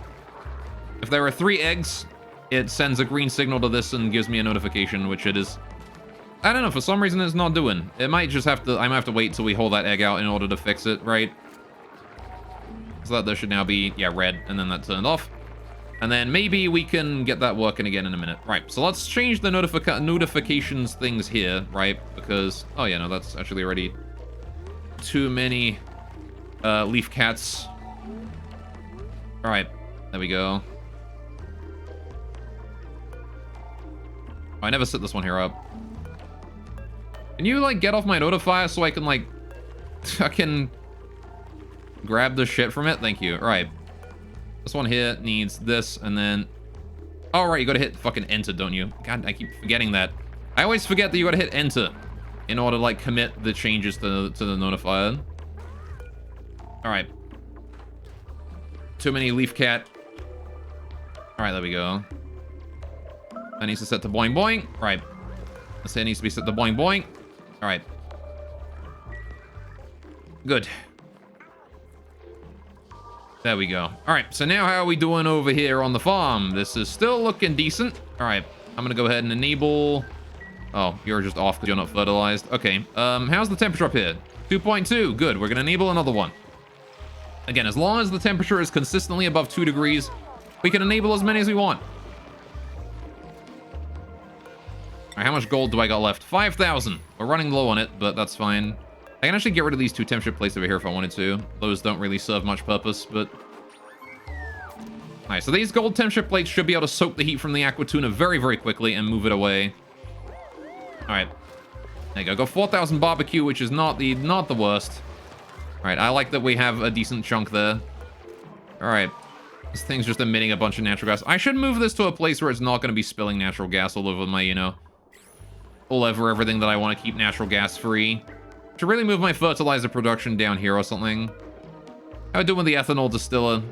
If there are 3 eggs, it sends a green signal to this and gives me a notification, which it is... I don't know, for some reason it's not doing. It might just have to... I might have to wait till we hold that egg out in order to fix it, right? So that there should now be, yeah, red, and then that turned off. And then maybe we can get that working again in a minute. Right, so let's change the notifications things here, right? Because... Oh, yeah, no, that's actually already... too many leaf cats. All right, there we go. I never set this one here up. Can you, like, get off my notifier so I can, like, I can grab the shit from it? Thank you. All right. This one here needs this, and then... Oh, right, you gotta hit fucking enter, don't you? God, I keep forgetting that. I always forget that you gotta hit enter in order to, like, commit the changes to the notifier. All right. Too many leaf cat. All right, there we go. That needs to set to boing boing. All right. This here needs to be set to boing boing. All right. Good. There we go. All right, so now how are we doing over here on the farm? This is still looking decent. All right, I'm gonna go ahead and enable... Oh, you're just off because you're not fertilized. Okay, how's the temperature up here? 2.2, good. We're gonna enable another one. Again, as long as the temperature is consistently above 2 degrees, we can enable as many as we want. All right, how much gold do I got left? 5,000. We're running low on it, but that's fine. I can actually get rid of these 2 temperature plates over here if I wanted to. Those don't really serve much purpose, but... Alright, so these gold temperature plates should be able to soak the heat from the aqua tuna very, very quickly and move it away. Alright. There you go. Got 4,000 barbecue, which is not the worst. Alright, I like that we have a decent chunk there. Alright. This thing's just emitting a bunch of natural gas. I should move this to a place where it's not going to be spilling natural gas all over my, you know... all over everything that I want to keep natural gas free. Should really move my fertilizer production down here or something. How I doing with the ethanol distiller?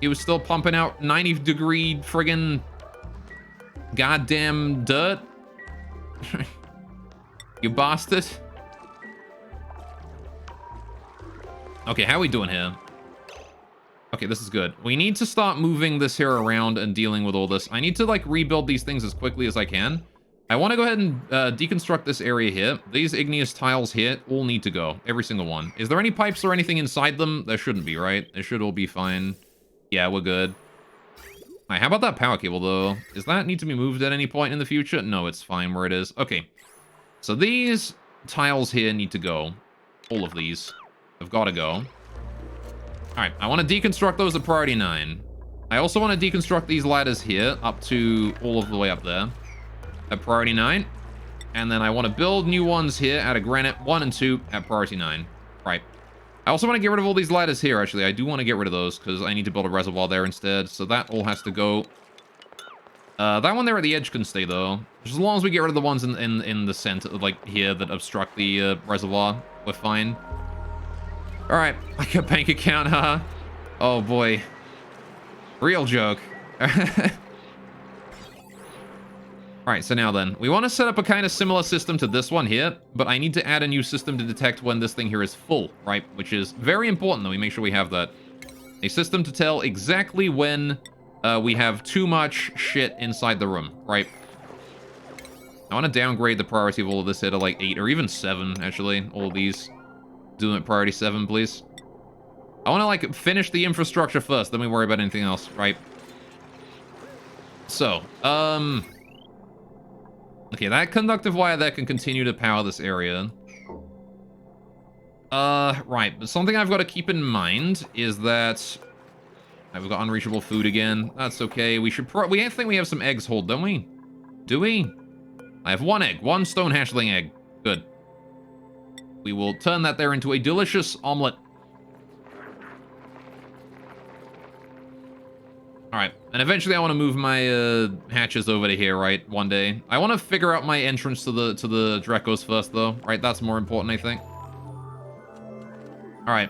He was still pumping out 90-degree friggin' goddamn dirt. You bastard. Okay, how are we doing here? Okay, this is good. We need to start moving this here around and dealing with all this. I need to, like, rebuild these things as quickly as I can. I want to go ahead and deconstruct this area here. These igneous tiles here all need to go. Every single one. Is there any pipes or anything inside them? There shouldn't be, right? They should all be fine. Yeah, we're good. Alright, how about that power cable, though? Does that need to be moved at any point in the future? No, it's fine where it is. Okay. So these tiles here need to go. All of these have got to go. Alright, I want to deconstruct those at priority 9. I also want to deconstruct these ladders here up to all of the way up there. At priority 9. And then I want to build new ones here out of granite 1 and 2 at priority 9. Right. I also want to get rid of all these ladders here, actually. I do want to get rid of those because I need to build a reservoir there instead. So that all has to go. That one there at the edge can stay, though. Just as long as we get rid of the ones in the center, like here, that obstruct the reservoir, we're fine. All right. Like a bank account, huh? Oh, boy. Real joke. Alright, so now then, we want to set up a kind of similar system to this one here, but I need to add a new system to detect when this thing here is full, right? Which is very important that we make sure we have that. A system to tell exactly when we have too much shit inside the room, right? I want to downgrade the priority of all of this here to like 8 or even 7, actually. All of these. Do them at priority 7, please. I want to like finish the infrastructure first, then we worry about anything else, right? So, okay, that conductive wire there can continue to power this area. Right, but something I've got to keep in mind is that... We've got unreachable food again. That's okay. We should we think we have some eggs hold, don't we? Do we? I have 1 egg. 1 stone hatchling egg. Good. We will turn that there into a delicious omelet. Alright, and eventually I want to move my hatches over to here, right, one day. I want to figure out my entrance to the Drekos first, though, right? That's more important, I think. Alright.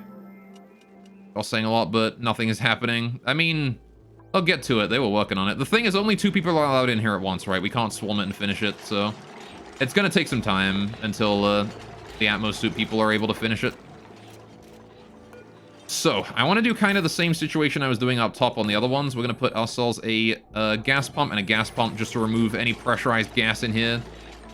I was saying a lot, but nothing is happening. I mean, I'll get to it. They were working on it. The thing is, only 2 people are allowed in here at once, right? We can't swarm it and finish it, so... It's gonna take some time until the Atmos suit people are able to finish it. So, I want to do kind of the same situation I was doing up top on the other ones. We're going to put ourselves a gas pump and a gas pump just to remove any pressurized gas in here.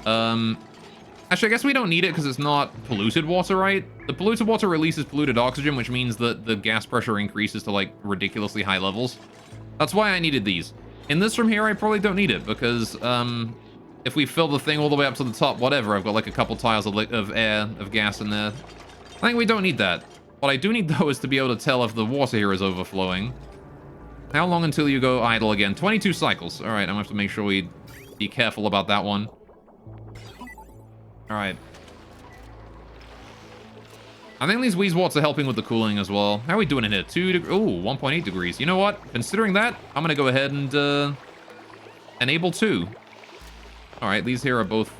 Actually, I guess we don't need it because it's not polluted water, right? The polluted water releases polluted oxygen, which means that the gas pressure increases to, like, ridiculously high levels. That's why I needed these. In this room here, I probably don't need it because, if we fill the thing all the way up to the top, whatever, I've got like a couple tiles of air, of gas in there. I think we don't need that. What I do need, though, is to be able to tell if the water here is overflowing. How long until you go idle again? 22 cycles. All right, I'm gonna have to make sure we be careful about that one. All right. I think these Wheezewalks are helping with the cooling as well. How are we doing in here? 1.8 degrees. You know what? Considering that, I'm gonna go ahead and enable 2. All right, these here are both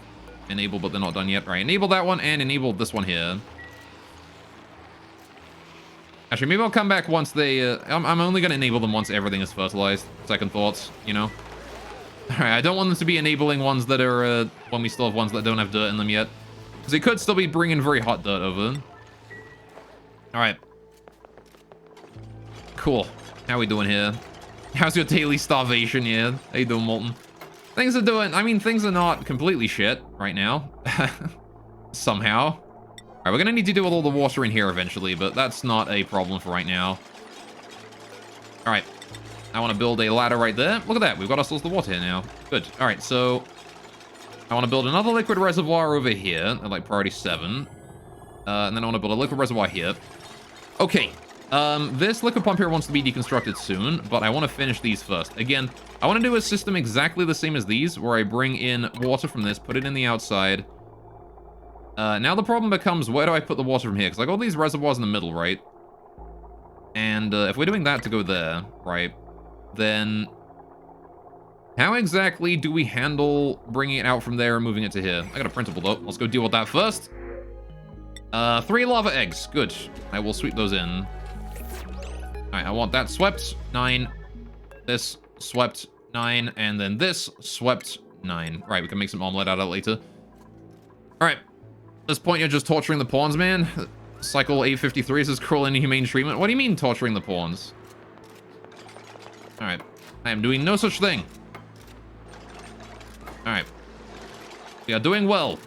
enabled, but they're not done yet. All right, enable that one and enable this one here. Actually, maybe I'll come back once they... I'm only going to enable them once everything is fertilized. Second thoughts, you know? Alright, I don't want them to be enabling ones that are... when we still have ones that don't have dirt in them yet. Because they could still be bringing very hot dirt over. Alright. Cool. How we doing here? How's your daily starvation here? How you doing, Molten? Things are doing... I mean, things are not completely shit right now. Somehow. Alright, we're gonna need to deal with all the water in here eventually, but that's not a problem for right now. Alright. I want to build a ladder right there. Look at that, we've got ourselves the water here now. Good. Alright, so... I want to build another liquid reservoir over here, at like priority 7. And then I want to build a liquid reservoir here. Okay. This liquid pump here wants to be deconstructed soon, but I want to finish these first. Again, I want to do a system exactly the same as these, where I bring in water from this, put it in the outside. Now the problem becomes, where do I put the water from here? Because I got all these reservoirs in the middle, right? And if we're doing that to go there, right, then how exactly do we handle bringing it out from there and moving it to here? I got a printable, though. Let's go deal with that first. 3 lava eggs. Good. I will sweep those in. All right, I want that swept. 9. This swept. 9. And then this swept. 9. Right, we can make some omelet out of it later. All right. At this point, you're just torturing the pawns, man. Cycle 853 says cruel and inhumane treatment. What do you mean, torturing the pawns? Alright. I am doing no such thing. Alright. We are doing well.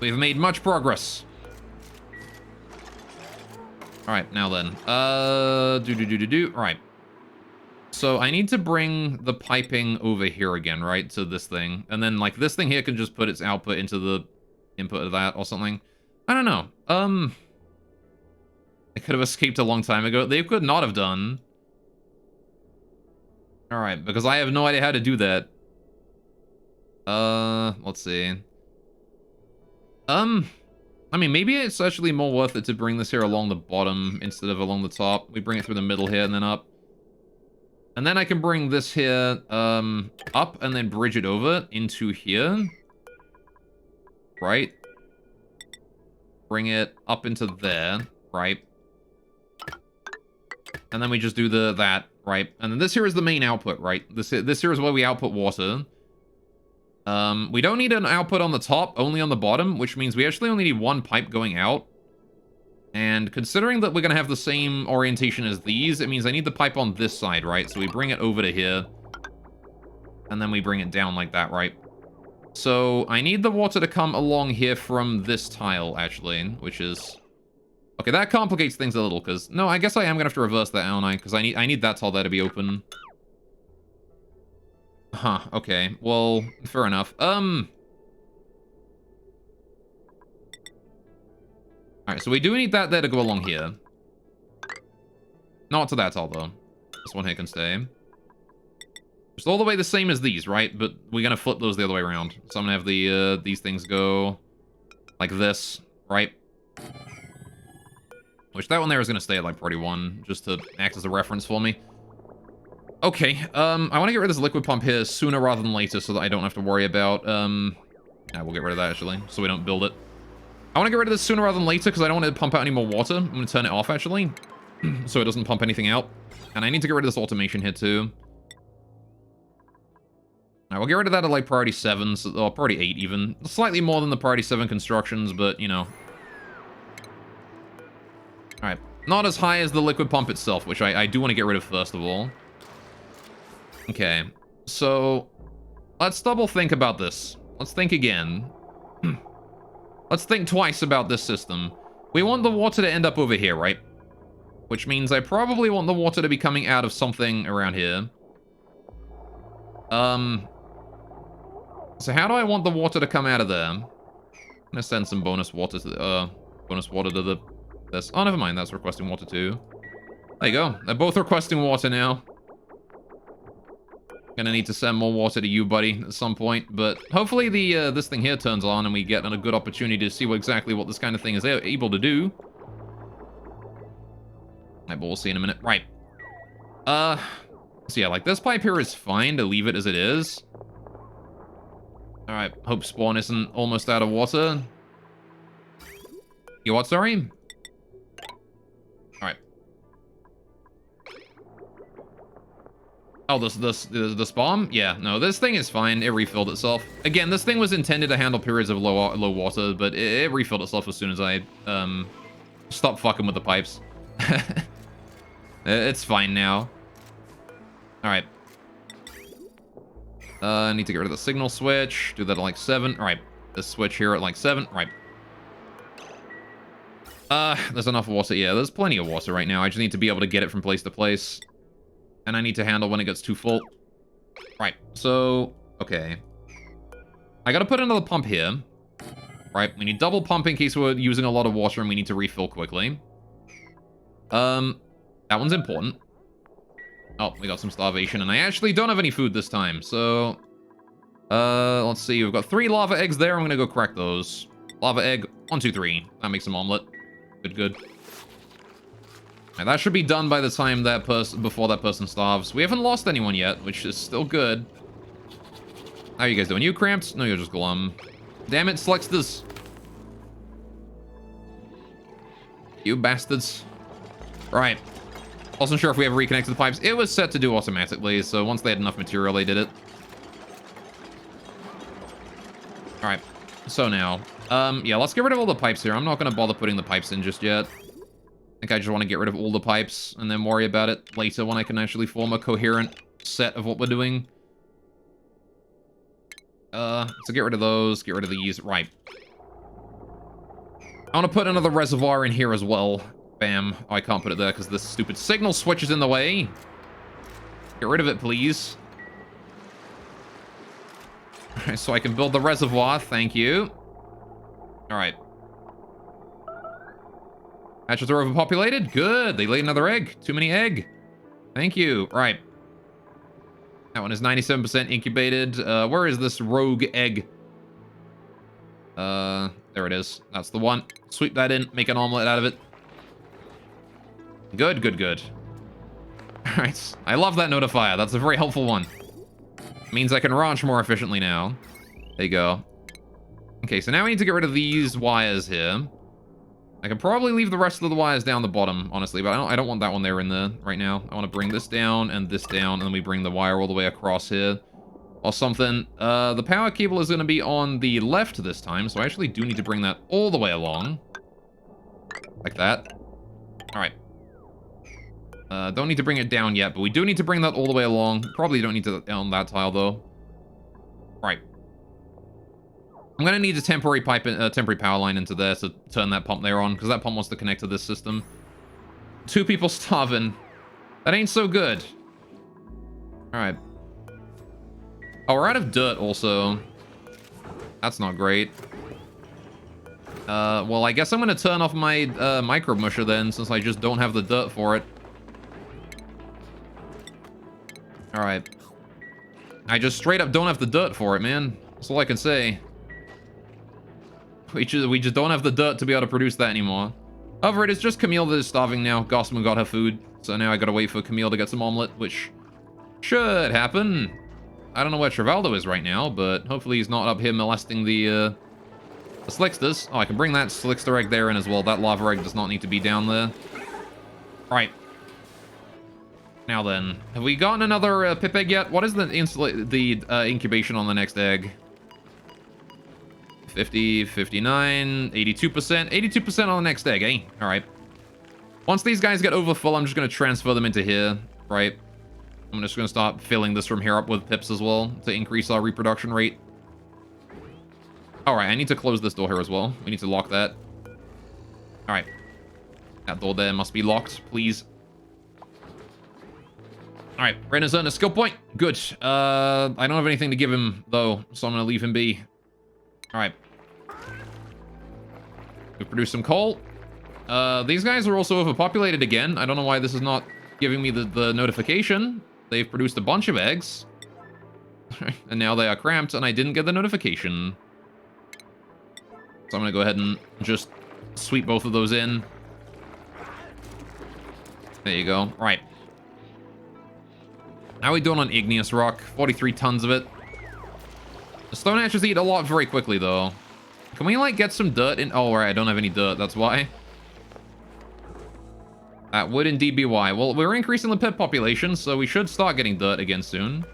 We've made much progress. Alright, now then. Alright. So I need to bring the piping over here again, right? To this thing. And then, like, this thing here can just put its output into the input of that or something. I don't know. They could have escaped a long time ago. They could not have done. Alright, because I have no idea how to do that. Let's see. I mean, maybe it's actually more worth it to bring this here along the bottom instead of along the top. We bring it through the middle here and then up. And then I can bring this here, up and then bridge it over into here. Right? Bring it up into there, right? And then we just do that, right? And then this here is the main output, right? This here is where we output water. We don't need an output on the top, only on the bottom, which means we actually only need 1 pipe going out. And considering that we're going to have the same orientation as these, it means I need the pipe on this side, right? So we bring it over to here. And then we bring it down like that, right? So I need the water to come along here from this tile, actually, which is... Okay, that complicates things a little, because... No, I guess I am going to have to reverse that, aren't I? Because I need that tile there to be open. Huh, okay. Well, fair enough. Alright, so we do need that there to go along here. Not to that tile, though. This one here can stay. Just all the way the same as these, right? But we're going to flip those the other way around. So I'm going to have these things go like this, right? Which that one there is going to stay at like priority 1, just to act as a reference for me. Okay, I want to get rid of this liquid pump here sooner rather than later so that I don't have to worry about, yeah, we'll get rid of that actually, so we don't build it. I want to get rid of this sooner rather than later because I don't want to pump out any more water. I'm going to turn it off actually, so it doesn't pump anything out. And I need to get rid of this automation here too. Alright, we'll get rid of that at like priority 7, or priority 8 even. Slightly more than the priority 7 constructions, but, you know. Alright, not as high as the liquid pump itself, which I do want to get rid of first of all. Okay, so let's double think about this. Let's think again. Let's think twice about this system. We want the water to end up over here, right? Which means I probably want the water to be coming out of something around here. So how do I want the water to come out of there? I'm gonna send some bonus water to the, this. Oh, never mind. That's requesting water too. There you go. They're both requesting water now. Gonna need to send more water to you, buddy, at some point. But hopefully the this thing here turns on and we get a good opportunity to see exactly what this kind of thing is able to do. But we'll see in a minute. Right. So yeah, like this pipe here is fine to leave it as it is. Alright, hope spawn isn't almost out of water. You what, sorry? Alright. Oh, the spawn? Yeah, no, this thing is fine. It refilled itself. Again, this thing was intended to handle periods of low water, but it refilled itself as soon as I stopped fucking with the pipes. It's fine now. Alright. I need to get rid of the signal switch. Do that at like 7. Alright. This switch here at like 7. Right. There's enough water. Yeah, there's plenty of water right now. I just need to be able to get it from place to place. And I need to handle when it gets too full. Right. So, okay. I gotta put another pump here. Right. We need double pump in case we're using a lot of water and we need to refill quickly. That one's important. Oh, we got some starvation, and I actually don't have any food this time, so... let's see, we've got 3 lava eggs there, I'm gonna go crack those. Lava egg, 1, 2, 3. That makes some omelet. Good, good. And that should be done by the time before that person starves. We haven't lost anyone yet, which is still good. How are you guys doing? You cramped? No, you're just glum. Damn it, Slexters. You bastards. Right. Wasn't sure if we ever reconnected the pipes. It was set to do automatically, so once they had enough material, they did it. Alright, so now, yeah, let's get rid of all the pipes here. I'm not going to bother putting the pipes in just yet. I think I just want to get rid of all the pipes and then worry about it later when I can actually form a coherent set of what we're doing. So get rid of those, get rid of these. Right. I want to put another reservoir in here as well. Bam. Oh, I can't put it there because this stupid signal switch is in the way. Get rid of it, please. Alright, so I can build the reservoir. Thank you. Alright. Hatches are overpopulated. Good. They laid another egg. Too many egg. Thank you. Right. That one is 97% incubated. Where is this rogue egg? There it is. That's the one. Sweep that in. Make an omelet out of it. Good, good, good. Alright. I love that notifier. That's a very helpful one. Means I can ranch more efficiently now. There you go. Okay, so now we need to get rid of these wires here. I can probably leave the rest of the wires down the bottom, honestly, but I don't want that one there in there right now. I want to bring this down, and then we bring the wire all the way across here. Or something. The power cable is going to be on the left this time, so I actually do need to bring that all the way along. Like that. Alright. Don't need to bring it down yet, but we do need to bring that all the way along. Probably don't need to on that tile, though. Right. I'm gonna need a temporary temporary power line into there to turn that pump there on, because that pump wants to connect to this system. 2 people starving. That ain't so good. Alright. Oh, we're out of dirt also. That's not great. Well, I guess I'm gonna turn off my micro musher then, since I just don't have the dirt for it. Alright. I just straight up don't have the dirt for it, man. That's all I can say. We just don't have the dirt to be able to produce that anymore. However, it is just Camille that is starving now. Gossamer got her food. So now I gotta wait for Camille to get some omelet, which should happen. I don't know where Travaldo is right now, but hopefully he's not up here molesting the Slicksters. Oh, I can bring that Slickster egg there in as well. That lava egg does not need to be down there. Right. Now then, have we gotten another pip egg yet? What is the incubation on the next egg? 50, 59, 82%. 82% on the next egg, eh? Alright. Once these guys get over full, I'm just going to transfer them into here, right? I'm just going to start filling this from here up with pips as well to increase our reproduction rate. Alright, I need to close this door here as well. We need to lock that. Alright. That door there must be locked, please. Alright, Renner's earned a skill point. Good. I don't have anything to give him, though, so I'm gonna leave him be. Alright. We produce some coal. These guys are also overpopulated again. I don't know why this is not giving me the notification. They've produced a bunch of eggs. And now they are cramped, and I didn't get the notification. So I'm gonna go ahead and just sweep both of those in. There you go. Right. How are we doing on igneous rock? 43 tons of it. The stone ashes eat a lot very quickly, though. Can we, like, get some dirt in? Oh, right, I don't have any dirt. That's why. That would indeed be why. Well, we're increasing the pit population, so we should start getting dirt again soon.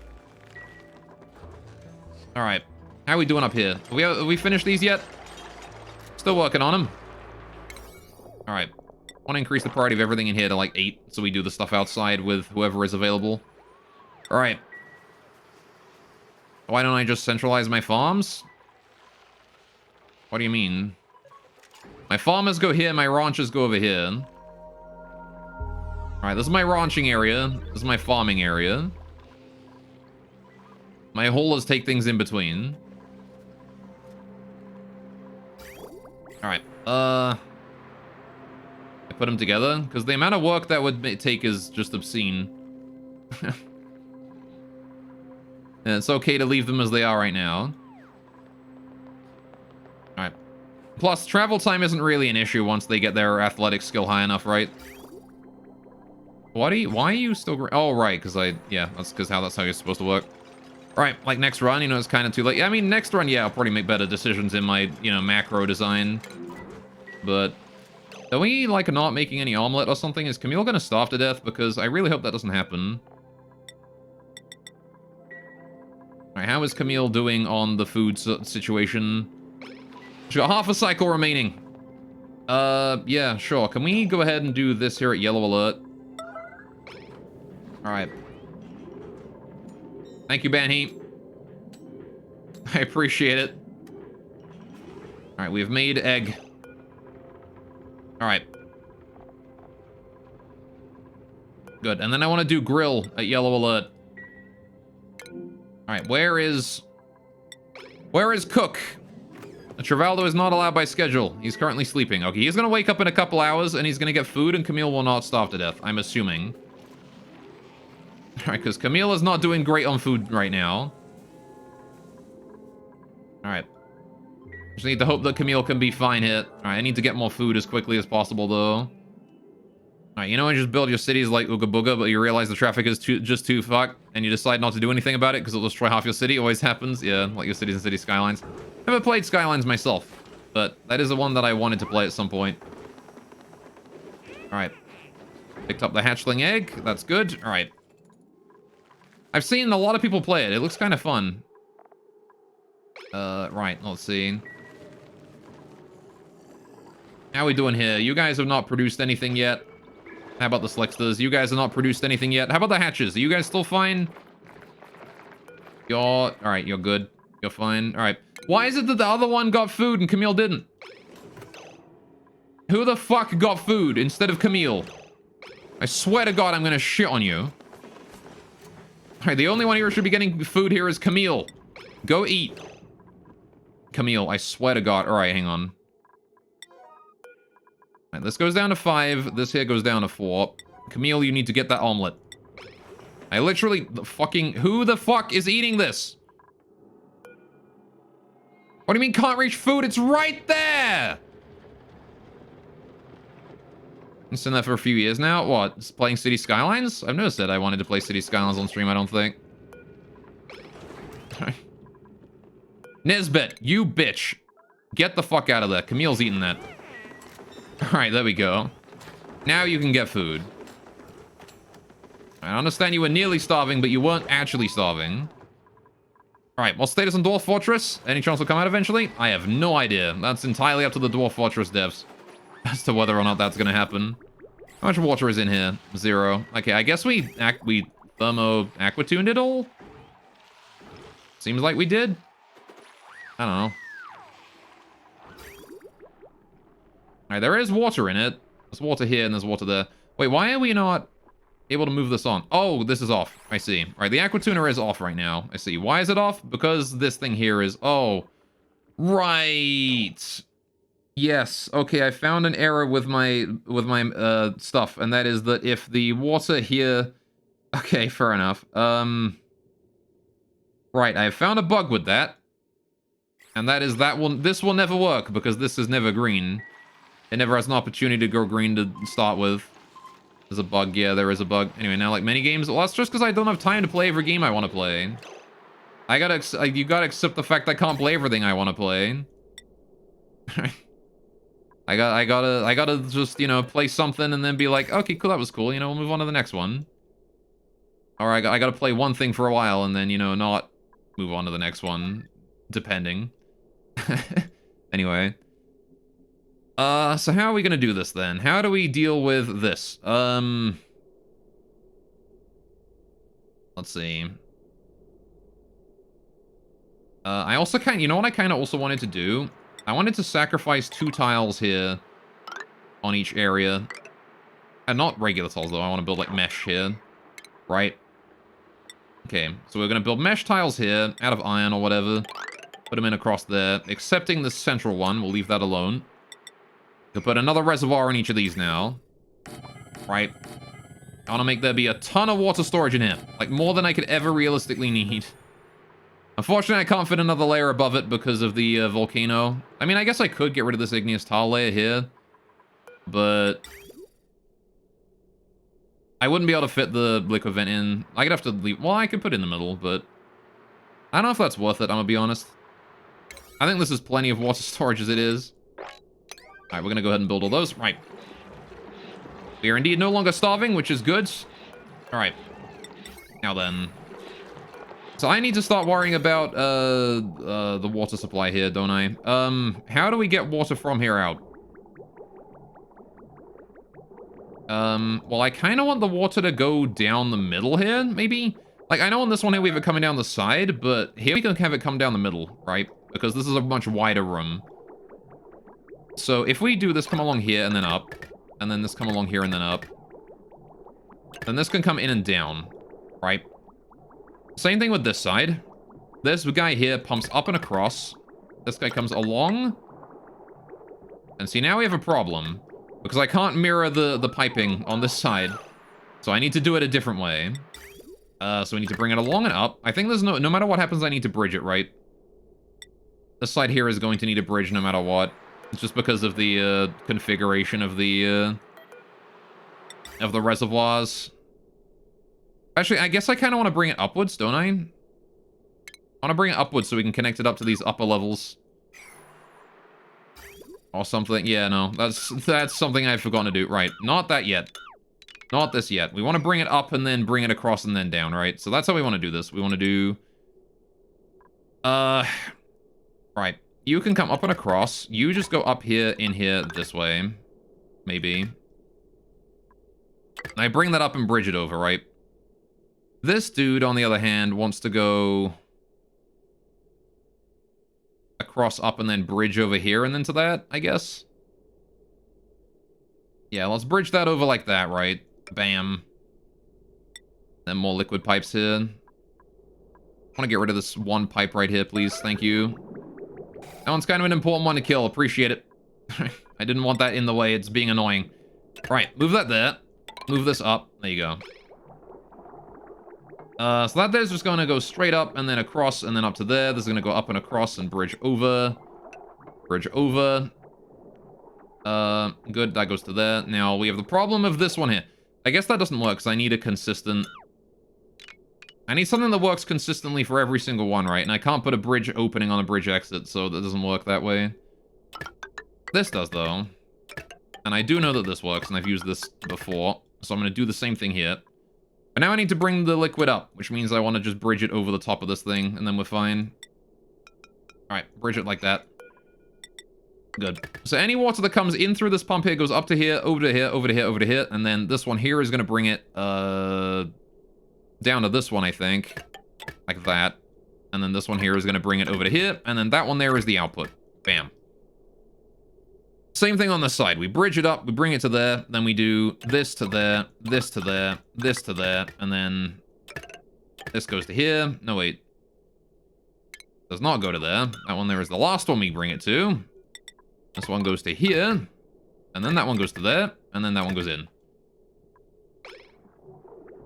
Alright. How are we doing up here? Have we finished these yet? Still working on them. Alright. Want to increase the priority of everything in here to like 8, so we do the stuff outside with whoever is available. Alright. Why don't I just centralize my farms? What do you mean? My farmers go here, my ranchers go over here. Alright, this is my ranching area. This is my farming area. My haulers take things in between. Alright, I put them together, because the amount of work that would take is just obscene. Yeah, it's okay to leave them as they are right now. Alright. Plus, travel time isn't really an issue once they get their athletic skill high enough, right? Why are you still... Oh, right, because yeah, that's how you're supposed to work. Alright, like next run, you know, it's kind of too late. Yeah, I mean, next run, yeah, I'll probably make better decisions in my, you know, macro design. But... Are we, like, not making any omelet or something? Is Camille gonna starve to death? Because I really hope that doesn't happen. Alright, how is Camille doing on the food situation? She's got half a cycle remaining. Yeah, sure. Can we go ahead and do this here at Yellow Alert? Alright. Thank you, Banhee. I appreciate it. Alright, we've made egg. Alright. Good, and then I want to do grill at Yellow Alert. Alright, where is Cook? Travaldo is not allowed by schedule. He's currently sleeping. Okay, he's gonna wake up in a couple hours, and he's gonna get food, and Camille will not starve to death, I'm assuming. Alright, because Camille is not doing great on food right now. Alright. Just need to hope that Camille can be fine hit. Alright, I need to get more food as quickly as possible, though. Alright, you know when you just build your cities like Ooga Booga, but you realize the traffic is just too fucked, and you decide not to do anything about it because it'll destroy half your city? Always happens. Yeah, like your cities and city skylines. Never played Skylines myself, but that is the one that I wanted to play at some point. Alright. Picked up the hatchling egg. That's good. Alright. I've seen a lot of people play it. It looks kind of fun. Right, let's see. How are we doing here? You guys have not produced anything yet. How about the Slicksters? You guys have not produced anything yet. How about the hatches? Are you guys still fine? Alright, you're good. You're fine. Alright. Why is it that the other one got food and Camille didn't? Who the fuck got food instead of Camille? I swear to God I'm gonna shit on you. Alright, the only one here who should be getting food here is Camille. Go eat. Camille, I swear to God. Alright, hang on. Alright, this goes down to 5. This here goes down to 4. Camille, you need to get that omelet. I literally... Who the fuck is eating this? What do you mean can't reach food? It's right there! It's been there for a few years now. What? It's playing City Skylines? I've never said I wanted to play City Skylines on stream, I don't think. Nisbet, you bitch. Get the fuck out of there. Camille's eating that. Alright, there we go. Now you can get food. I understand you were nearly starving, but you weren't actually starving. Alright, what's status on Dwarf Fortress? Any chance it'll come out eventually? I have no idea. That's entirely up to the Dwarf Fortress devs as to whether or not that's gonna happen. How much water is in here? 0. Okay, I guess we thermo-aquatuned it all? Seems like we did. I don't know. Alright, there is water in it. There's water here and there's water there. Wait, why are we not... able to move this on. Oh, this is off. I see. All right, the aqua tuner is off right now. I see. Why is it off? Because this thing here is... Oh, right. Yes. Okay, I found an error with my stuff, and that is that if the water here... Okay, fair enough. Right, I found a bug with that. And that is this will never work because this is never green. It never has an opportunity to go green to start with. There's a bug. Yeah, there is a bug. Anyway, now like mini games. Well, that's just because I don't have time to play every game I want to play. You gotta accept the fact I can't play everything I want to play. I gotta just, you know, play something and then be like, okay, cool, that was cool. You know, we'll move on to the next one. Or I gotta play one thing for a while and then, you know, not move on to the next one, depending. Anyway. So how are we gonna do this then? How do we deal with this? Let's see. I also you know what I kind of also wanted to do? I wanted to sacrifice 2 tiles here on each area. And not regular tiles though, I want to build like mesh here. Right? Okay, so we're gonna build mesh tiles here, out of iron or whatever. Put them in across there, excepting the central one, we'll leave that alone. We'll put another reservoir in each of these now. Right. I want to make there be a ton of water storage in here. Like, more than I could ever realistically need. Unfortunately, I can't fit another layer above it because of the volcano. I mean, I guess I could get rid of this igneous tile layer here. But... I wouldn't be able to fit the liquid vent in. I could have to leave... Well, I could put it in the middle, but... I don't know if that's worth it, I'm gonna be honest. I think this is plenty of water storage as it is. Alright, we're gonna go ahead and build all those. Right. We are indeed no longer starving, which is good. Alright. Now then. So I need to start worrying about the water supply here, don't I? How do we get water from here out? Well, I kind of want the water to go down the middle here, maybe? Like, I know on this one here we have it coming down the side, but here we can have it come down the middle, right? Because this is a much wider room. So if we do this come along here and then up, and then this come along here and then up, then this can come in and down, right? Same thing with this side. This guy here pumps up and across. This guy comes along. And see, now we have a problem. Because I can't mirror the piping on this side. So I need to do it a different way. So we need to bring it along and up. I think there's no matter what happens, I need to bridge it, right? This side here is going to need a bridge no matter what. It's just because of the configuration of the reservoirs. Actually, I guess I kind of want to bring it upwards, don't I? I want to bring it upwards so we can connect it up to these upper levels. Or something. Yeah, no. That's something I've forgotten to do. Right. Not that yet. Not this yet. We want to bring it up and then bring it across and then down, right? So that's how we want to do this. We want to do... Right. You can come up and across. You just go up here, in here, this way. Maybe. And I bring that up and bridge it over, right? This dude, on the other hand, wants to go... across up and then bridge over here and then to that, I guess. Yeah, let's bridge that over like that, right? Bam. Then more liquid pipes here. I want to get rid of this one pipe right here, please. Thank you. That one's kind of an important one to kill. Appreciate it. I didn't want that in the way. It's being annoying. Right, move that there. Move this up. There you go. So that there's just going to go straight up and then across and then up to there. This is going to go up and across and bridge over. Bridge over. Good, that goes to there. Now, we have the problem of this one here. I guess that doesn't work because I need a consistent... I need something that works consistently for every single one, right? And I can't put a bridge opening on a bridge exit, so that doesn't work that way. This does, though. And I do know that this works, and I've used this before. So I'm going to do the same thing here. But now I need to bring the liquid up, which means I want to just bridge it over the top of this thing, and then we're fine. Alright, bridge it like that. Good. So any water that comes in through this pump here goes up to here, over to here, over to here, over to here, and then this one here is going to bring it, down to this one, I think. Like that. And then this one here is going to bring it over to here, and then that one there is the output. Bam. Same thing on the side. We bridge it up, we bring it to there, then we do this to there, this to there, this to there, and then this goes to here. No, wait. Does not go to there. That one there is the last one we bring it to. This one goes to here, and then that one goes to there, and then that one goes in.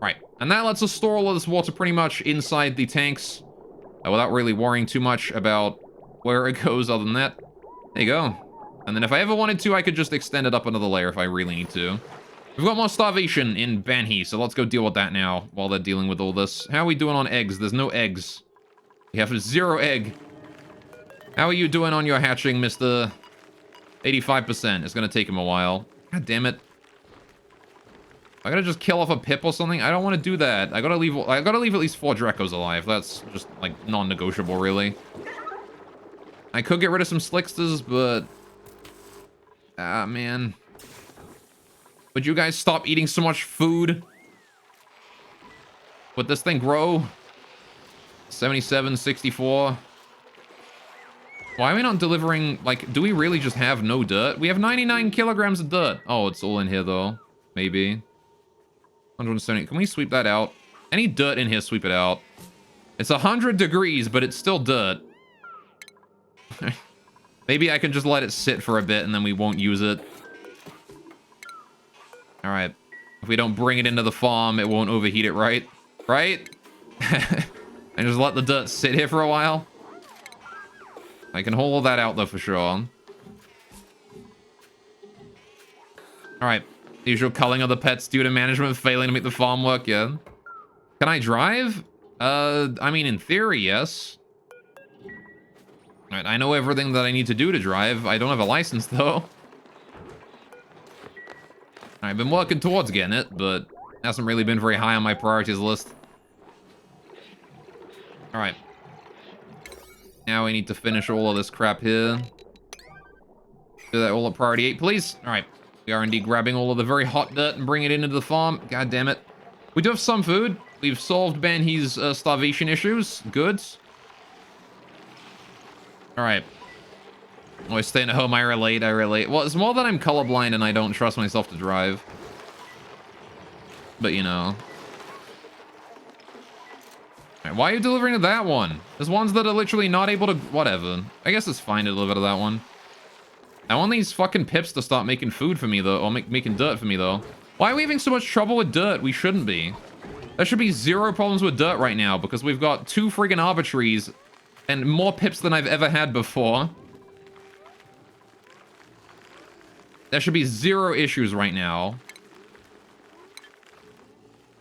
Right, and that lets us store all of this water pretty much inside the tanks without really worrying too much about where it goes other than that. There you go. And then if I ever wanted to, I could just extend it up another layer if I really need to. We've got more starvation in Banhi, so let's go deal with that now while they're dealing with all this. How are we doing on eggs? There's no eggs. We have 0 egg. How are you doing on your hatching, Mr. 85%? It's gonna take him a while. God damn it. I gotta just kill off a pip or something? I don't want to do that. I gotta leave at least 4 Drecos alive. That's just, like, non-negotiable, really. I could get rid of some Slicksters, but... ah, man. Would you guys stop eating so much food? Would this thing grow? 77, 64. Why are we not delivering, like, do we really just have no dirt? We have 99 kilograms of dirt. Oh, it's all in here, though. Maybe. 170. Can we sweep that out? Any dirt in here, sweep it out. It's 100 degrees, but it's still dirt. Maybe I can just let it sit for a bit and then we won't use it. Alright. If we don't bring it into the farm, it won't overheat it, right? Right? And just let the dirt sit here for a while. I can hold all that out, though, for sure. Alright. The usual culling of the pets due to management failing to make the farm work, yeah. Can I drive? I mean, in theory, yes. Alright, I know everything that I need to do to drive. I don't have a license, though. I've been working towards getting it, but hasn't really been very high on my priorities list. Alright. Now we need to finish all of this crap here. Do that all at priority 8, please. Alright. We are indeed grabbing all of the very hot dirt and bringing it into the farm. God damn it. We do have some food. We've solved Banhi's starvation issues. Good. Alright. Always staying at home, I relate. Well, it's more that I'm colorblind and I don't trust myself to drive. But, you know. Alright, why are you delivering to that one? There's ones that are literally not able to... whatever. I guess it's fine to deliver to that one. I want these fucking pips to start making food for me, though. Or making dirt for me, though. Why are we having so much trouble with dirt? We shouldn't be. There should be 0 problems with dirt right now, because we've got 2 friggin' arbitraries and more pips than I've ever had before. There should be 0 issues right now.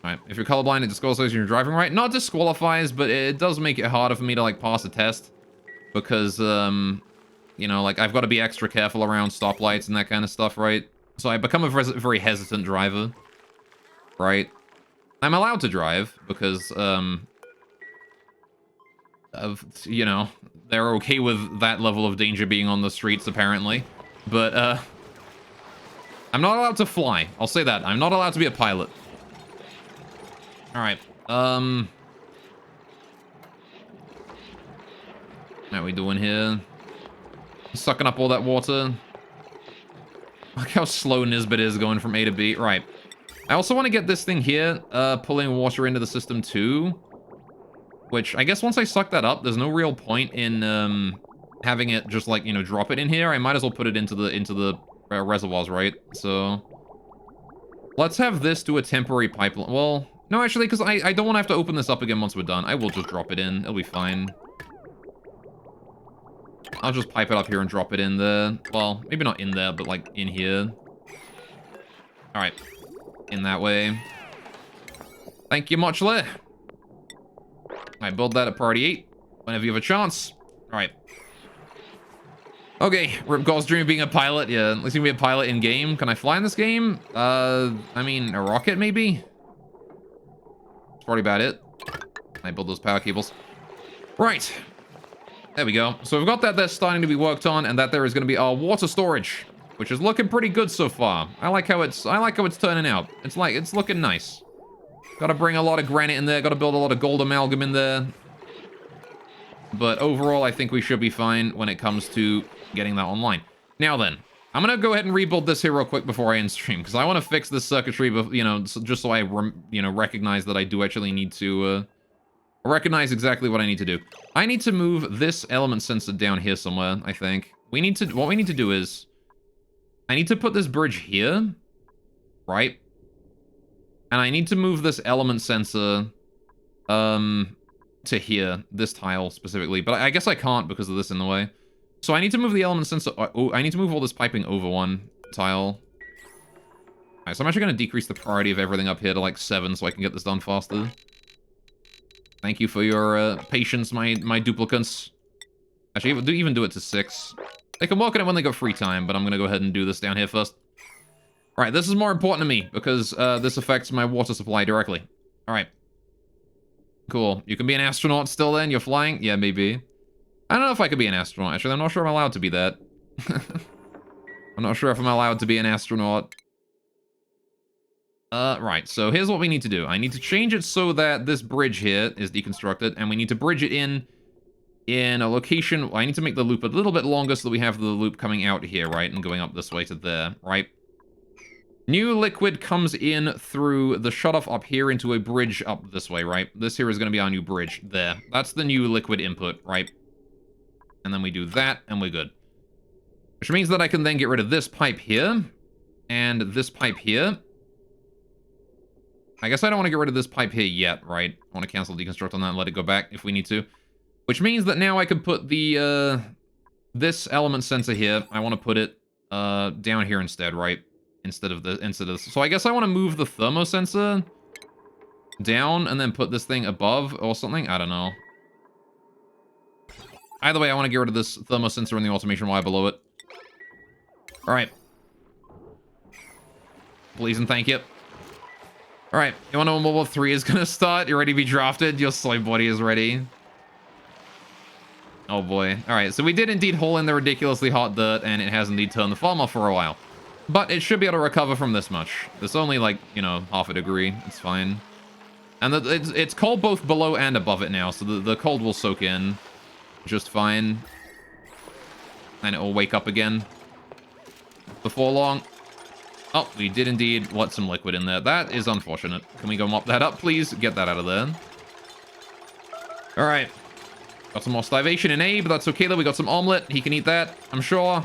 Alright, if you're colorblind, it disqualifies you're driving right. Not disqualifies, but it does make it harder for me to, like, pass a test. Because, you know, like, I've got to be extra careful around stoplights and that kind of stuff, right? So I become a very hesitant driver. Right? I'm allowed to drive, because, you know, they're okay with that level of danger being on the streets, apparently. But, I'm not allowed to fly. I'll say that. I'm not allowed to be a pilot. Alright. How are we doing here? Sucking up all that water. Look how slow Nisbet is going from A to B. Right. I also want to get this thing here, pulling water into the system too. Which, I guess once I suck that up, there's no real point in, having it just, like, you know, drop it in here. I might as well put it into the reservoirs, right? So, let's have this do a temporary pipeline. Well, no, actually, because I don't want to have to open this up again once we're done. I will just drop it in. It'll be fine. I'll just pipe it up here and drop it in there. Well, maybe not in there, but, like, in here. Alright. In that way. Thank you muchly. I build that at priority 8 whenever you have a chance. Alright. Okay, Ripgall's dream of being a pilot. Yeah, at least you can be a pilot in game. Can I fly in this game? I mean, a rocket maybe? That's probably about it. I build those power cables. Right. There we go. So we've got that that's starting to be worked on, and that there is going to be our water storage, which is looking pretty good so far. I like how it's turning out. It's looking nice. Got to bring a lot of granite in there. Got to build a lot of gold amalgam in there. But overall, I think we should be fine when it comes to getting that online. Now then, I'm gonna go ahead and rebuild this here real quick before I end stream, because I want to fix this circuitry, you know, just so I, recognize that I do actually need to, recognize exactly what I need to do. I need to move this element sensor down here somewhere, I think. What we need to do is, I need to put this bridge here, right? And I need to move this element sensor, to here, this tile specifically. But I guess I can't because of this in the way. So I need to move the element sensor. Oh, I need to move all this piping over one tile. Alright, so I'm actually going to decrease the priority of everything up here to like 7 so I can get this done faster. Thank you for your patience, my duplicates. Actually, even do it to 6. They can work on it when they got free time, but I'm going to go ahead and do this down here first. Alright, this is more important to me because this affects my water supply directly. Alright. Cool. You can be an astronaut still then? You're flying? Yeah, maybe. I don't know if I could be an astronaut, actually. I'm not sure I'm allowed to be that. I'm not sure if I'm allowed to be an astronaut. Right, so here's what we need to do. I need to change it so that this bridge here is deconstructed, and we need to bridge it in a location. I need to make the loop a little bit longer so that we have the loop coming out here, right, and going up this way to there, right? New liquid comes in through the shutoff up here into a bridge up this way, right? This here is going to be our new bridge. There. That's the new liquid input, right? And then we do that, and we're good. Which means that I can then get rid of this pipe here, and this pipe here. I guess I don't want to get rid of this pipe here yet, right? I want to cancel deconstruct on that and let it go back if we need to. Which means that now I can put the, this element sensor here. I want to put it, down here instead, right? Instead of this. So I guess I want to move the thermosensor down and then put this thing above or something. I don't know. Either way, I want to get rid of this thermosensor and the automation wire below it. Alright. Please and thank you. Alright, you want to know when World War 3 is going to start? You ready to be drafted? Your soy body is ready. Oh boy. Alright, so we did indeed haul in the ridiculously hot dirt, and it has indeed turned the farm off for a while. But it should be able to recover from this much. It's only like, you know, half a degree. It's fine. And it's cold both below and above it now, so the cold will soak in just fine. And it will wake up again before long. Oh, we did indeed let some liquid in there. That is unfortunate. Can we go mop that up, please? Get that out of there. All right. Got some more starvation in Abe. That's okay, though. We got some omelet. He can eat that, I'm sure.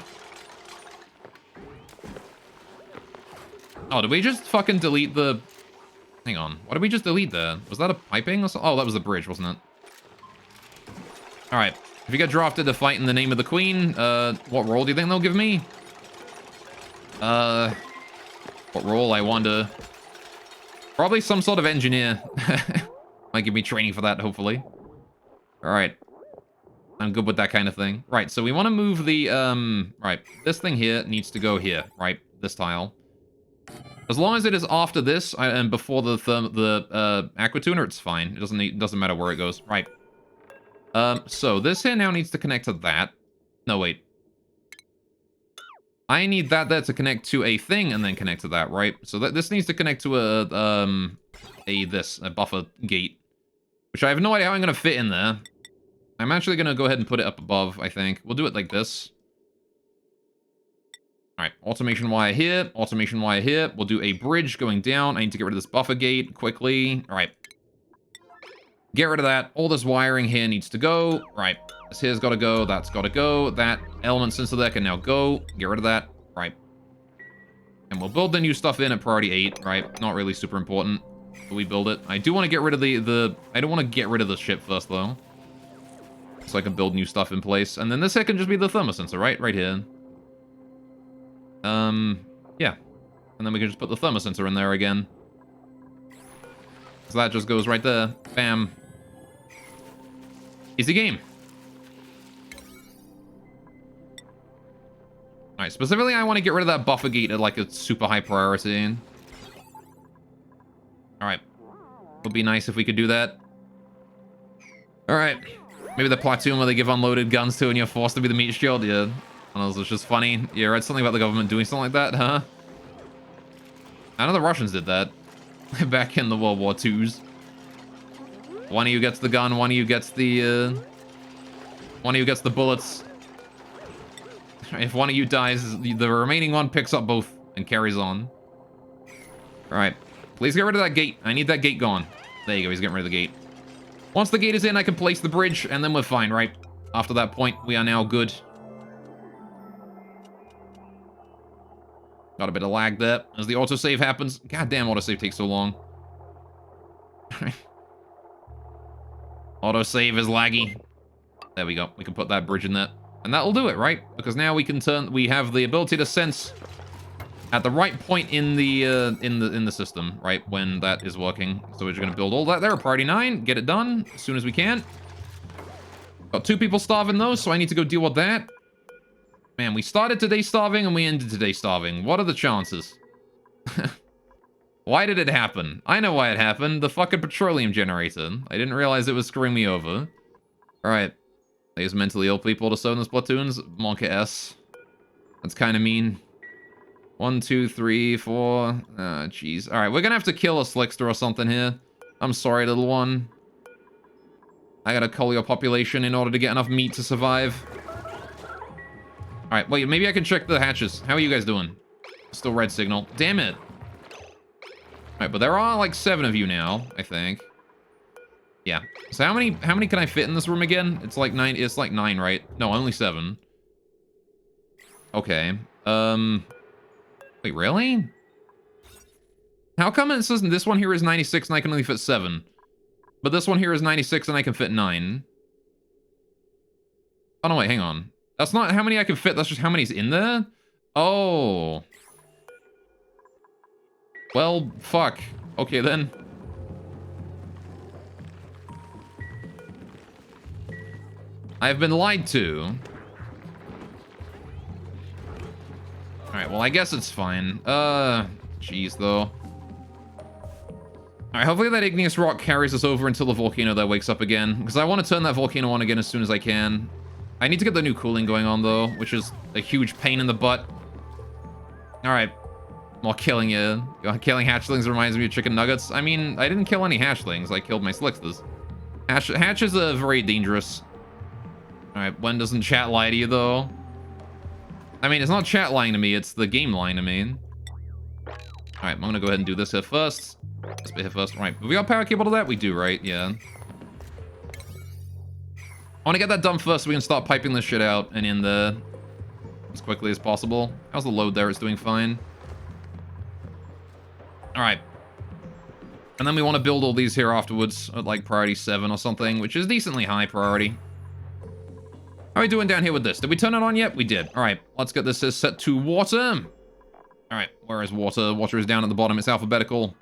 Oh, did we just fucking delete the... Hang on. What did we just delete there? Was that a piping or something? Oh, that was the bridge, wasn't it? Alright. If you get drafted to fight in the name of the queen, what role do you think they'll give me? What role? I wonder. Probably some sort of engineer. Might give me training for that, hopefully. Alright. I'm good with that kind of thing. Right, so we want to move the, right. This thing here needs to go here, right? This tile. As long as it is after this and before the aquatuner, it's fine. It doesn't matter where it goes. Right. So this here now needs to connect to that. No, wait. I need that there to connect to a thing and then connect to that, right? So this needs to connect to a buffer gate, which I have no idea how I'm going to fit in there. I'm actually going to go ahead and put it up above, I think. We'll do it like this. Alright, automation wire here, automation wire here. We'll do a bridge going down. I need to get rid of this buffer gate quickly. Alright. Get rid of that. All this wiring here needs to go. Right. This here's got to go. That's got to go. That element sensor there can now go. Get rid of that. Right. And we'll build the new stuff in at priority 8. Right. Not really super important. But we build it. I do want to get rid of I don't want to get rid of the ship first, though. So I can build new stuff in place. And then this here can just be the thermosensor, right? Right here. Yeah. And then we can just put the thermosensor in there again. So that just goes right there. Bam. Easy game. Alright, specifically I want to get rid of that buffer gate at like a super high priority. Alright. Would be nice if we could do that. Alright. Maybe the platoon where they give unloaded guns to and you're forced to be the meat shield, yeah. It's just funny. You read something about the government doing something like that, huh? I know the Russians did that. Back in the World War IIs. One of you gets the gun, one of you gets the bullets. If one of you dies, the remaining one picks up both and carries on. Alright. Please get rid of that gate. I need that gate gone. There you go, he's getting rid of the gate. Once the gate is in, I can place the bridge, and then we're fine, right? After that point, we are now good. Got a bit of lag there as the autosave happens. Goddamn, autosave takes so long. Autosave is laggy. There we go. We can put that bridge in there. And that'll do it, right? Because now we can we have the ability to sense at the right point in the system, right? When that is working. So we're just gonna build all that there. Priority 9, get it done as soon as we can. Got 2 people starving though, so I need to go deal with that. Man, we started today starving and we ended today starving. What are the chances? Why did it happen? I know why it happened. The fucking petroleum generator. I didn't realize it was screwing me over. Alright. They use mentally ill people to sew in the platoons. Monka S. That's kind of mean. 1, 2, 3, 4. Ah, jeez. Alright, we're gonna have to kill a Slickster or something here. I'm sorry, little one. I gotta cull your population in order to get enough meat to survive. Alright, wait, maybe I can check the hatches. How are you guys doing? Still red signal. Damn it. Alright, but there are like 7 of you now, I think. Yeah. So how many can I fit in this room again? It's like 9, it's like 9, right? No, only 7. Okay. Wait, really? How come it says this one here is 96 and I can only fit 7? But this one here is 96 and I can fit 9. Oh no, wait, hang on. That's not how many I can fit, that's just how many's in there? Oh. Well, fuck. Okay, then. I've been lied to. Alright, well, I guess it's fine. Jeez, though. Alright, hopefully that igneous rock carries us over until the volcano there wakes up again. Because I want to turn that volcano on again as soon as I can. I need to get the new cooling going on, though, which is a huge pain in the butt. Alright. While killing you. Killing hatchlings reminds me of chicken nuggets. I mean, I didn't kill any hatchlings. I killed my slicksters. Hatches are very dangerous. Alright, when doesn't chat lie to you, though? I mean, it's not chat lying to me, it's the game lying to me. Alright, I'm gonna go ahead and do this here first. This bit here first. Right, we got power cable to that? We do, right? Yeah. I want to get that done first so we can start piping this shit out and in there as quickly as possible. How's the load there? It's doing fine. Alright. And then we want to build all these here afterwards at like priority 7 or something, which is decently high priority. How are we doing down here with this? Did we turn it on yet? We did. Alright, let's get this set to water. Alright, where is water? Water is down at the bottom. It's alphabetical.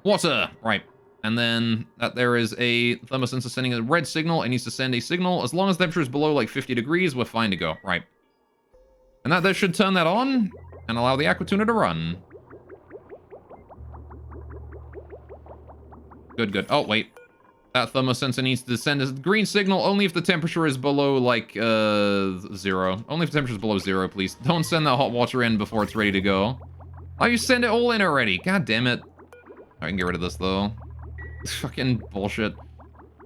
Water! Right. And then there is a thermosensor sending a red signal. It needs to send a signal. As long as temperature is below like 50 degrees, we're fine to go. Right. And that should turn that on and allow the aquatuner to run. Good, good. Oh, wait. That thermosensor needs to send a green signal only if the temperature is below, like, 0. Only if the temperature is below 0, please. Don't send that hot water in before it's ready to go. Oh, you send it all in already. God damn it. I can get rid of this, though. Fucking bullshit.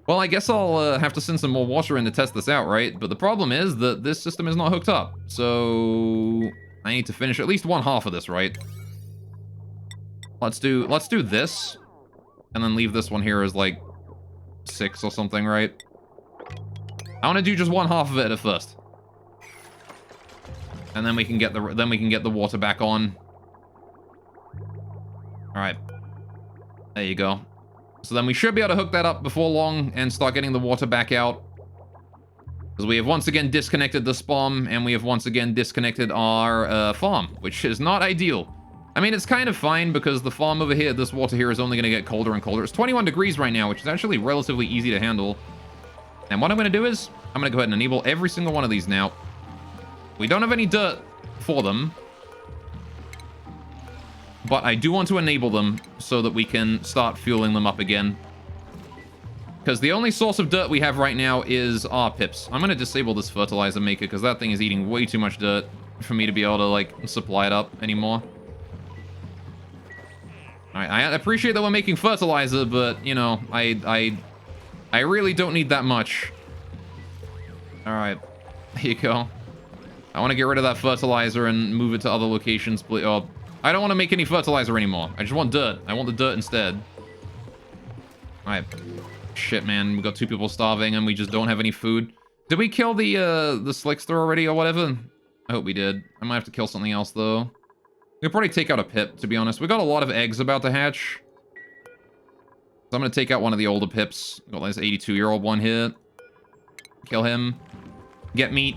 Well, I guess I'll have to send some more water in to test this out, right? But the problem is that this system is not hooked up. So I need to finish at least one half of this, right? Let's do this. And then leave this one here as like 6 or something, right? I want to do just one half of it at first. And then we can get the water back on. Alright. There you go. So then we should be able to hook that up before long and start getting the water back out. Because we have once again disconnected the spawn, and we have once again disconnected our farm, which is not ideal. I mean, it's kind of fine because the farm over here, this water here is only going to get colder and colder. It's 21 degrees right now, which is actually relatively easy to handle. And what I'm going to do is, I'm going to go ahead and enable every single one of these now. We don't have any dirt for them. But I do want to enable them so that we can start fueling them up again. Because the only source of dirt we have right now is our pips. I'm going to disable this fertilizer maker because that thing is eating way too much dirt for me to be able to, like, supply it up anymore. Alright, I appreciate that we're making fertilizer, but, you know, I really don't need that much. Alright, there you go. I want to get rid of that fertilizer and move it to other locations, please. Oh, I don't want to make any fertilizer anymore. I just want dirt. I want the dirt instead. Alright. Shit, man. We got 2 people starving and we just don't have any food. Did we kill the Slickster already or whatever? I hope we did. I might have to kill something else, though. We could probably take out a pip, to be honest. We got a lot of eggs about to hatch. So I'm going to take out one of the older pips. Got this 82-year-old one here. Kill him. Get meat.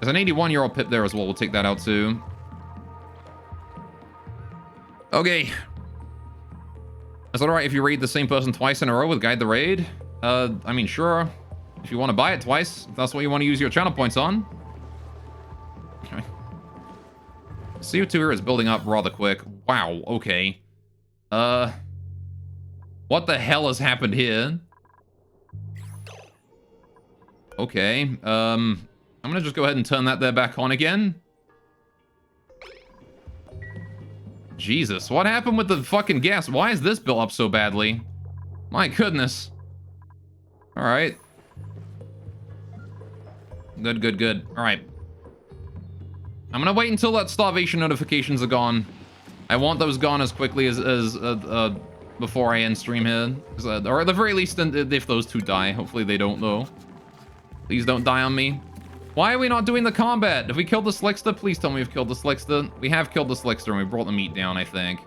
There's an 81-year-old pip there as well. We'll take that out, too. Okay. Is that alright if you raid the same person twice in a row with Guide the Raid? I mean, sure. If you want to buy it twice, if that's what you want to use your channel points on. Okay. CO2 here is building up rather quick. Wow, okay. What the hell has happened here? Okay, I'm gonna just go ahead and turn that there back on again. Jesus, what happened with the fucking gas? Why is this built up so badly? My goodness. Alright. Good, good, good. Alright. I'm gonna wait until that starvation notifications are gone. I want those gone as quickly as before I end stream here. Or at the very least, if those 2 die. Hopefully they don't, though. Please don't die on me. Why are we not doing the combat? Have we killed the Slickster? Please tell me we've killed the Slickster. We have killed the Slickster and we brought the meat down, I think.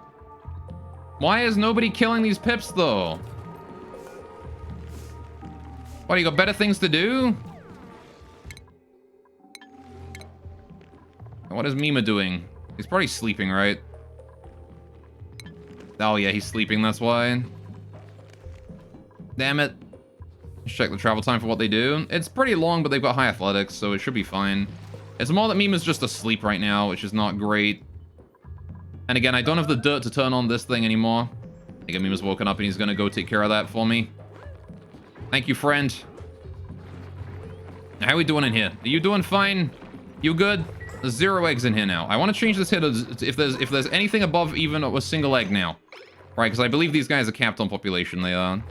Why is nobody killing these pips, though? What, you got better things to do? What is Mima doing? He's probably sleeping, right? Oh, yeah, he's sleeping, that's why. Damn it. Let's check the travel time for what they do. It's pretty long, but they've got high athletics, so it should be fine. It's more that Mima's just asleep right now, which is not great. And again, I don't have the dirt to turn on this thing anymore. I think Mima's woken up and he's gonna go take care of that for me. Thank you, friend. How are we doing in here? Are you doing fine? You good? There's 0 eggs in here now. I want to change this here to if there's anything above even a single egg now. Right, because I believe these guys are capped on population. They are.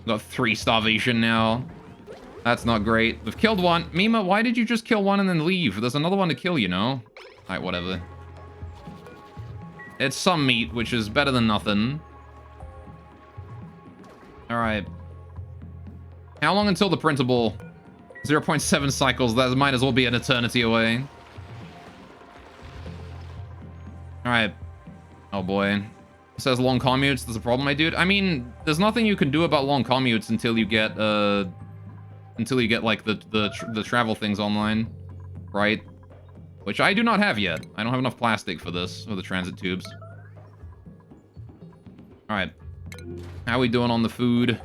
Got 3 starvation now. That's not great. We've killed one. Mima, why did you just kill one and then leave? There's another one to kill, you know? Alright, whatever. It's some meat, which is better than nothing. Alright. How long until the printable? 0.7 cycles. That might as well be an eternity away. Alright. Oh boy. It says long commutes. There's a problem, my dude. I mean, there's nothing you can do about long commutes until you get like the travel things online, right? Which I do not have yet. I don't have enough plastic for this, for the transit tubes. All right, how are we doing on the food?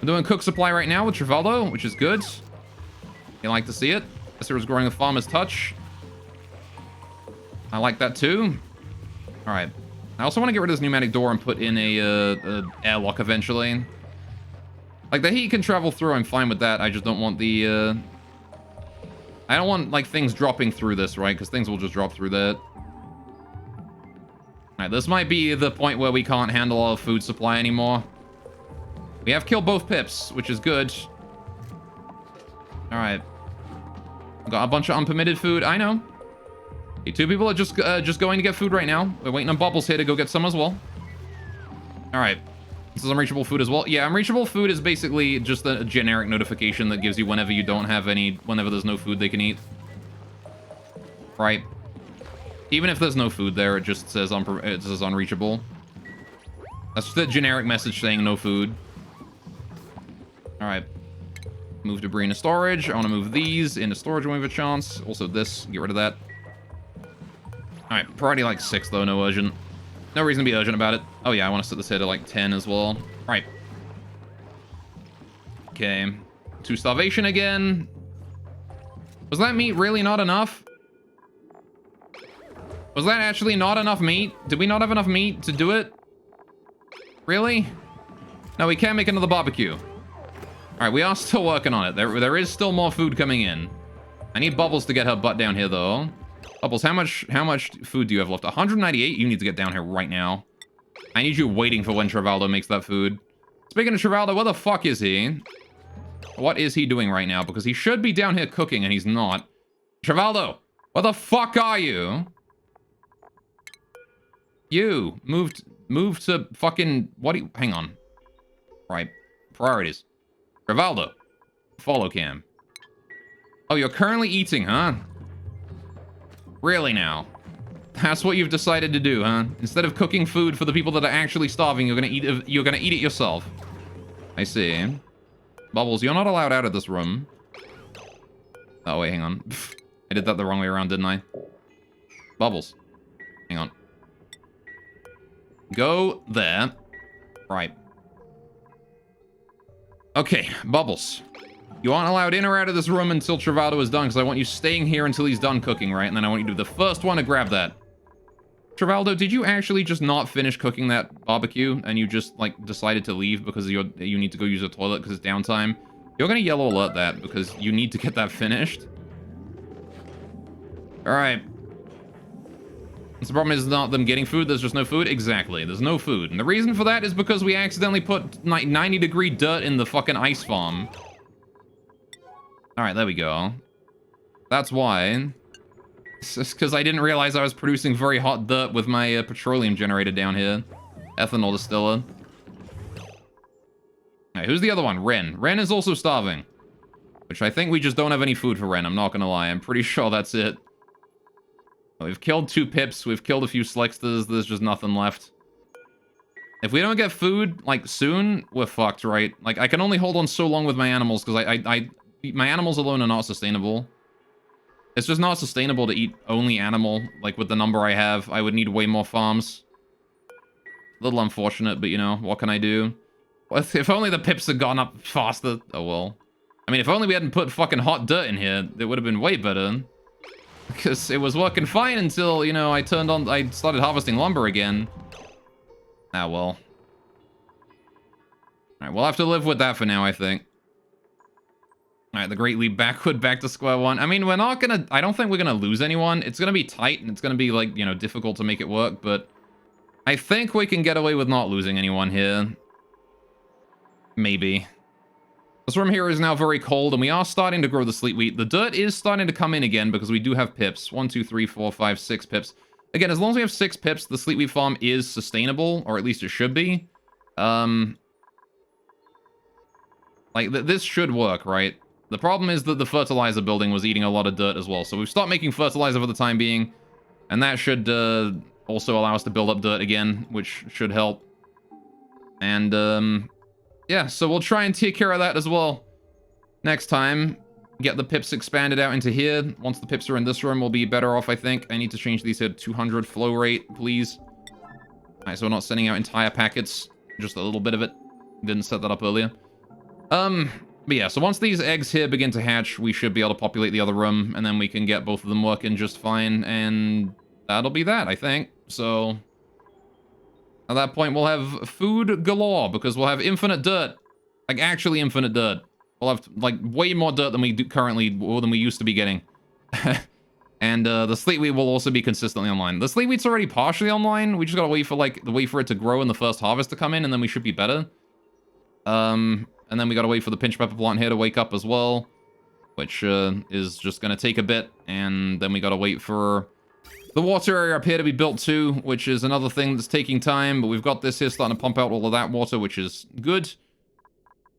We're doing cook supply right now with Trivaldo, which is good. You like to see it? This was growing a farmer's touch. I like that too. All right. I also want to get rid of this pneumatic door and put in a airlock eventually. Like, the heat can travel through, I'm fine with that. I just don't want the, I don't want, like, things dropping through this, right? Because things will just drop through that. Alright, this might be the point where we can't handle our food supply anymore. We have killed both pips, which is good. Alright. Got a bunch of unpermitted food. I know. Okay, 2 people are just going to get food right now. We're waiting on Bubbles here to go get some as well. Alright. This is unreachable food as well. Yeah, unreachable food is basically just a generic notification that gives you whenever you don't have any, whenever there's no food they can eat. Right? Even if there's no food there, it just says, it says unreachable. That's just a generic message saying no food. Alright. Move debris into storage. I want to move these into storage when we have a chance. Also this, get rid of that. Alright, priority like 6 though, no urgent. No reason to be urgent about it. Oh yeah, I want to set this here to like 10 as well. Alright. Okay. 2 starvation again. Was that meat really not enough? Was that actually not enough meat? Did we not have enough meat to do it? Really? No, we can't make another barbecue. Alright, we are still working on it. There is still more food coming in. I need Bubbles to get her butt down here though. Bubbles, how much food do you have left? 198? You need to get down here right now. I need you waiting for when Trivaldo makes that food. Speaking of Trivaldo, where the fuck is he? What is he doing right now? Because he should be down here cooking, and he's not. Trivaldo, where the fuck are you? You moved to fucking... What do you... Hang on. Right. Priorities. Trivaldo. Follow cam. Oh, you're currently eating, huh? Really now? That's what you've decided to do, huh? Instead of cooking food for the people that are actually starving, you're gonna eat it yourself. I see. Bubbles, you're not allowed out of this room. Oh, wait, hang on. I did that the wrong way around, didn't I? Bubbles. Hang on. Go there. Right. Okay, Bubbles. You aren't allowed in or out of this room until Travado is done, because I want you staying here until he's done cooking, right? And then I want you to be the first one to grab that. Travaldo, did you actually just not finish cooking that barbecue, and you just, like, decided to leave because you need to go use the toilet because it's downtime? You're gonna yellow alert that, because you need to get that finished. Alright. The problem is not them getting food, there's just no food? Exactly, there's no food. And the reason for that is because we accidentally put 90-degree dirt in the fucking ice farm. Alright, there we go. That's why. It's just because I didn't realize I was producing very hot dirt with my petroleum generator down here. Ethanol distiller. Alright, who's the other one? Ren. Ren is also starving. Which I think we just don't have any food for Ren, I'm not gonna lie. I'm pretty sure that's it. We've killed 2 pips, we've killed a few slicksters, there's just nothing left. If we don't get food, like, soon, we're fucked, right? Like, I can only hold on so long with my animals, because my animals alone are not sustainable. It's just not sustainable to eat only animal, like, with the number I have. I would need way more farms. A little unfortunate, but, you know, what can I do? If only the pips had gone up faster. Oh, well. I mean, if only we hadn't put fucking hot dirt in here, it would have been way better. Because it was working fine until, you know, I started harvesting lumber again. Ah, well. Alright, we'll have to live with that for now, I think. Alright, the Great Leap backward, back to square one. I mean, I don't think we're gonna lose anyone. It's gonna be tight, and it's gonna be, like, you know, difficult to make it work, but I think we can get away with not losing anyone here. Maybe. This room here is now very cold, and we are starting to grow the sleet wheat. The dirt is starting to come in again because we do have pips. 1, 2, 3, 4, 5, 6 pips. Again, as long as we have 6 pips, the sleet wheat farm is sustainable, or at least it should be. This should work, right? The problem is that the fertilizer building was eating a lot of dirt as well, so we've stopped making fertilizer for the time being, and that should also allow us to build up dirt again, which should help. And, yeah, so we'll try and take care of that as well next time. Get the pips expanded out into here. Once the pips are in this room, we'll be better off, I think. I need to change these to 200 flow rate, please. Alright, so we're not sending out entire packets. Just a little bit of it. Didn't set that up earlier. But yeah, so once these eggs here begin to hatch, we should be able to populate the other room, and then we can get both of them working just fine, and that'll be that, I think. So at that point, we'll have food galore, because we'll have infinite dirt. Like, actually infinite dirt. We'll have, like, way more dirt than we do currently, or than we used to be getting. And the sleet wheat will also be consistently online. The sleet wheat's already partially online. We just gotta wait for, like, wait for it to grow and the first harvest to come in, and then we should be better. And then we gotta wait for the pinch pepper plant here to wake up as well, which is just gonna take a bit. And then we gotta wait for the water area up here to be built too, which is another thing that's taking time. But we've got this here starting to pump out all of that water, which is good.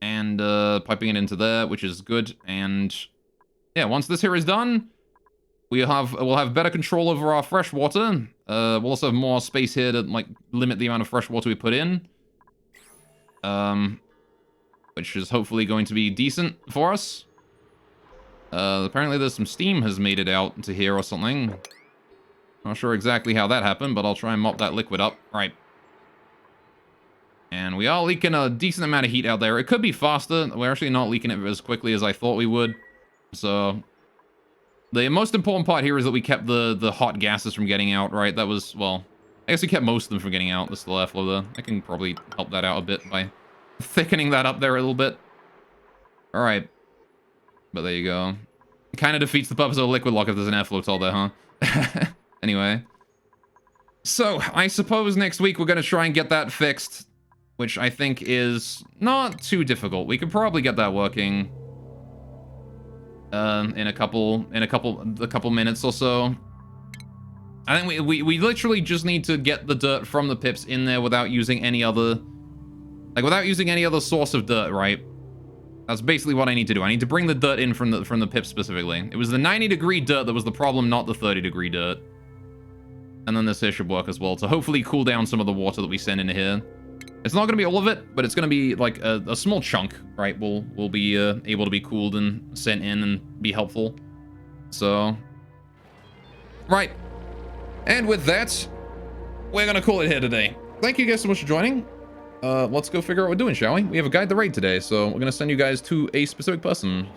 And piping it into there, which is good. And yeah, once this here is done, we'll have better control over our fresh water. We'll also have more space here to, like, limit the amount of fresh water we put in. Which is hopefully going to be decent for us. Apparently there's some steam has made it out to here or something. Not sure exactly how that happened, but I'll try and mop that liquid up. Right. And we are leaking a decent amount of heat out there. It could be faster. We're actually not leaking it as quickly as I thought we would. So the most important part here is that we kept the hot gases from getting out, right? That was, well, I guess we kept most of them from getting out. This is the airflow there. I can probably help that out a bit by thickening that up there a little bit. Alright. But there you go. It kind of defeats the purpose of a liquid lock if there's an airflow tool there, huh? Anyway. So, I suppose next week we're going to try and get that fixed, which I think is not too difficult. We could probably get that working. in a couple minutes or so. I think we literally just need to get the dirt from the pips in there without using any other, without using any other source of dirt, right? That's basically what I need to do. I need to bring the dirt in from the pips specifically. It was the 90-degree dirt that was the problem, not the 30-degree dirt. And then this here should work as well to hopefully cool down some of the water that we send into here. It's not going to be all of it, but it's going to be like a small chunk, right? Will be able to be cooled and sent in and be helpful. So, right. And with that, we're going to call it here today. Thank you guys so much for joining. Let's go figure out what we're doing, shall we? We have a guide to raid today, so we're going to send you guys to a specific person.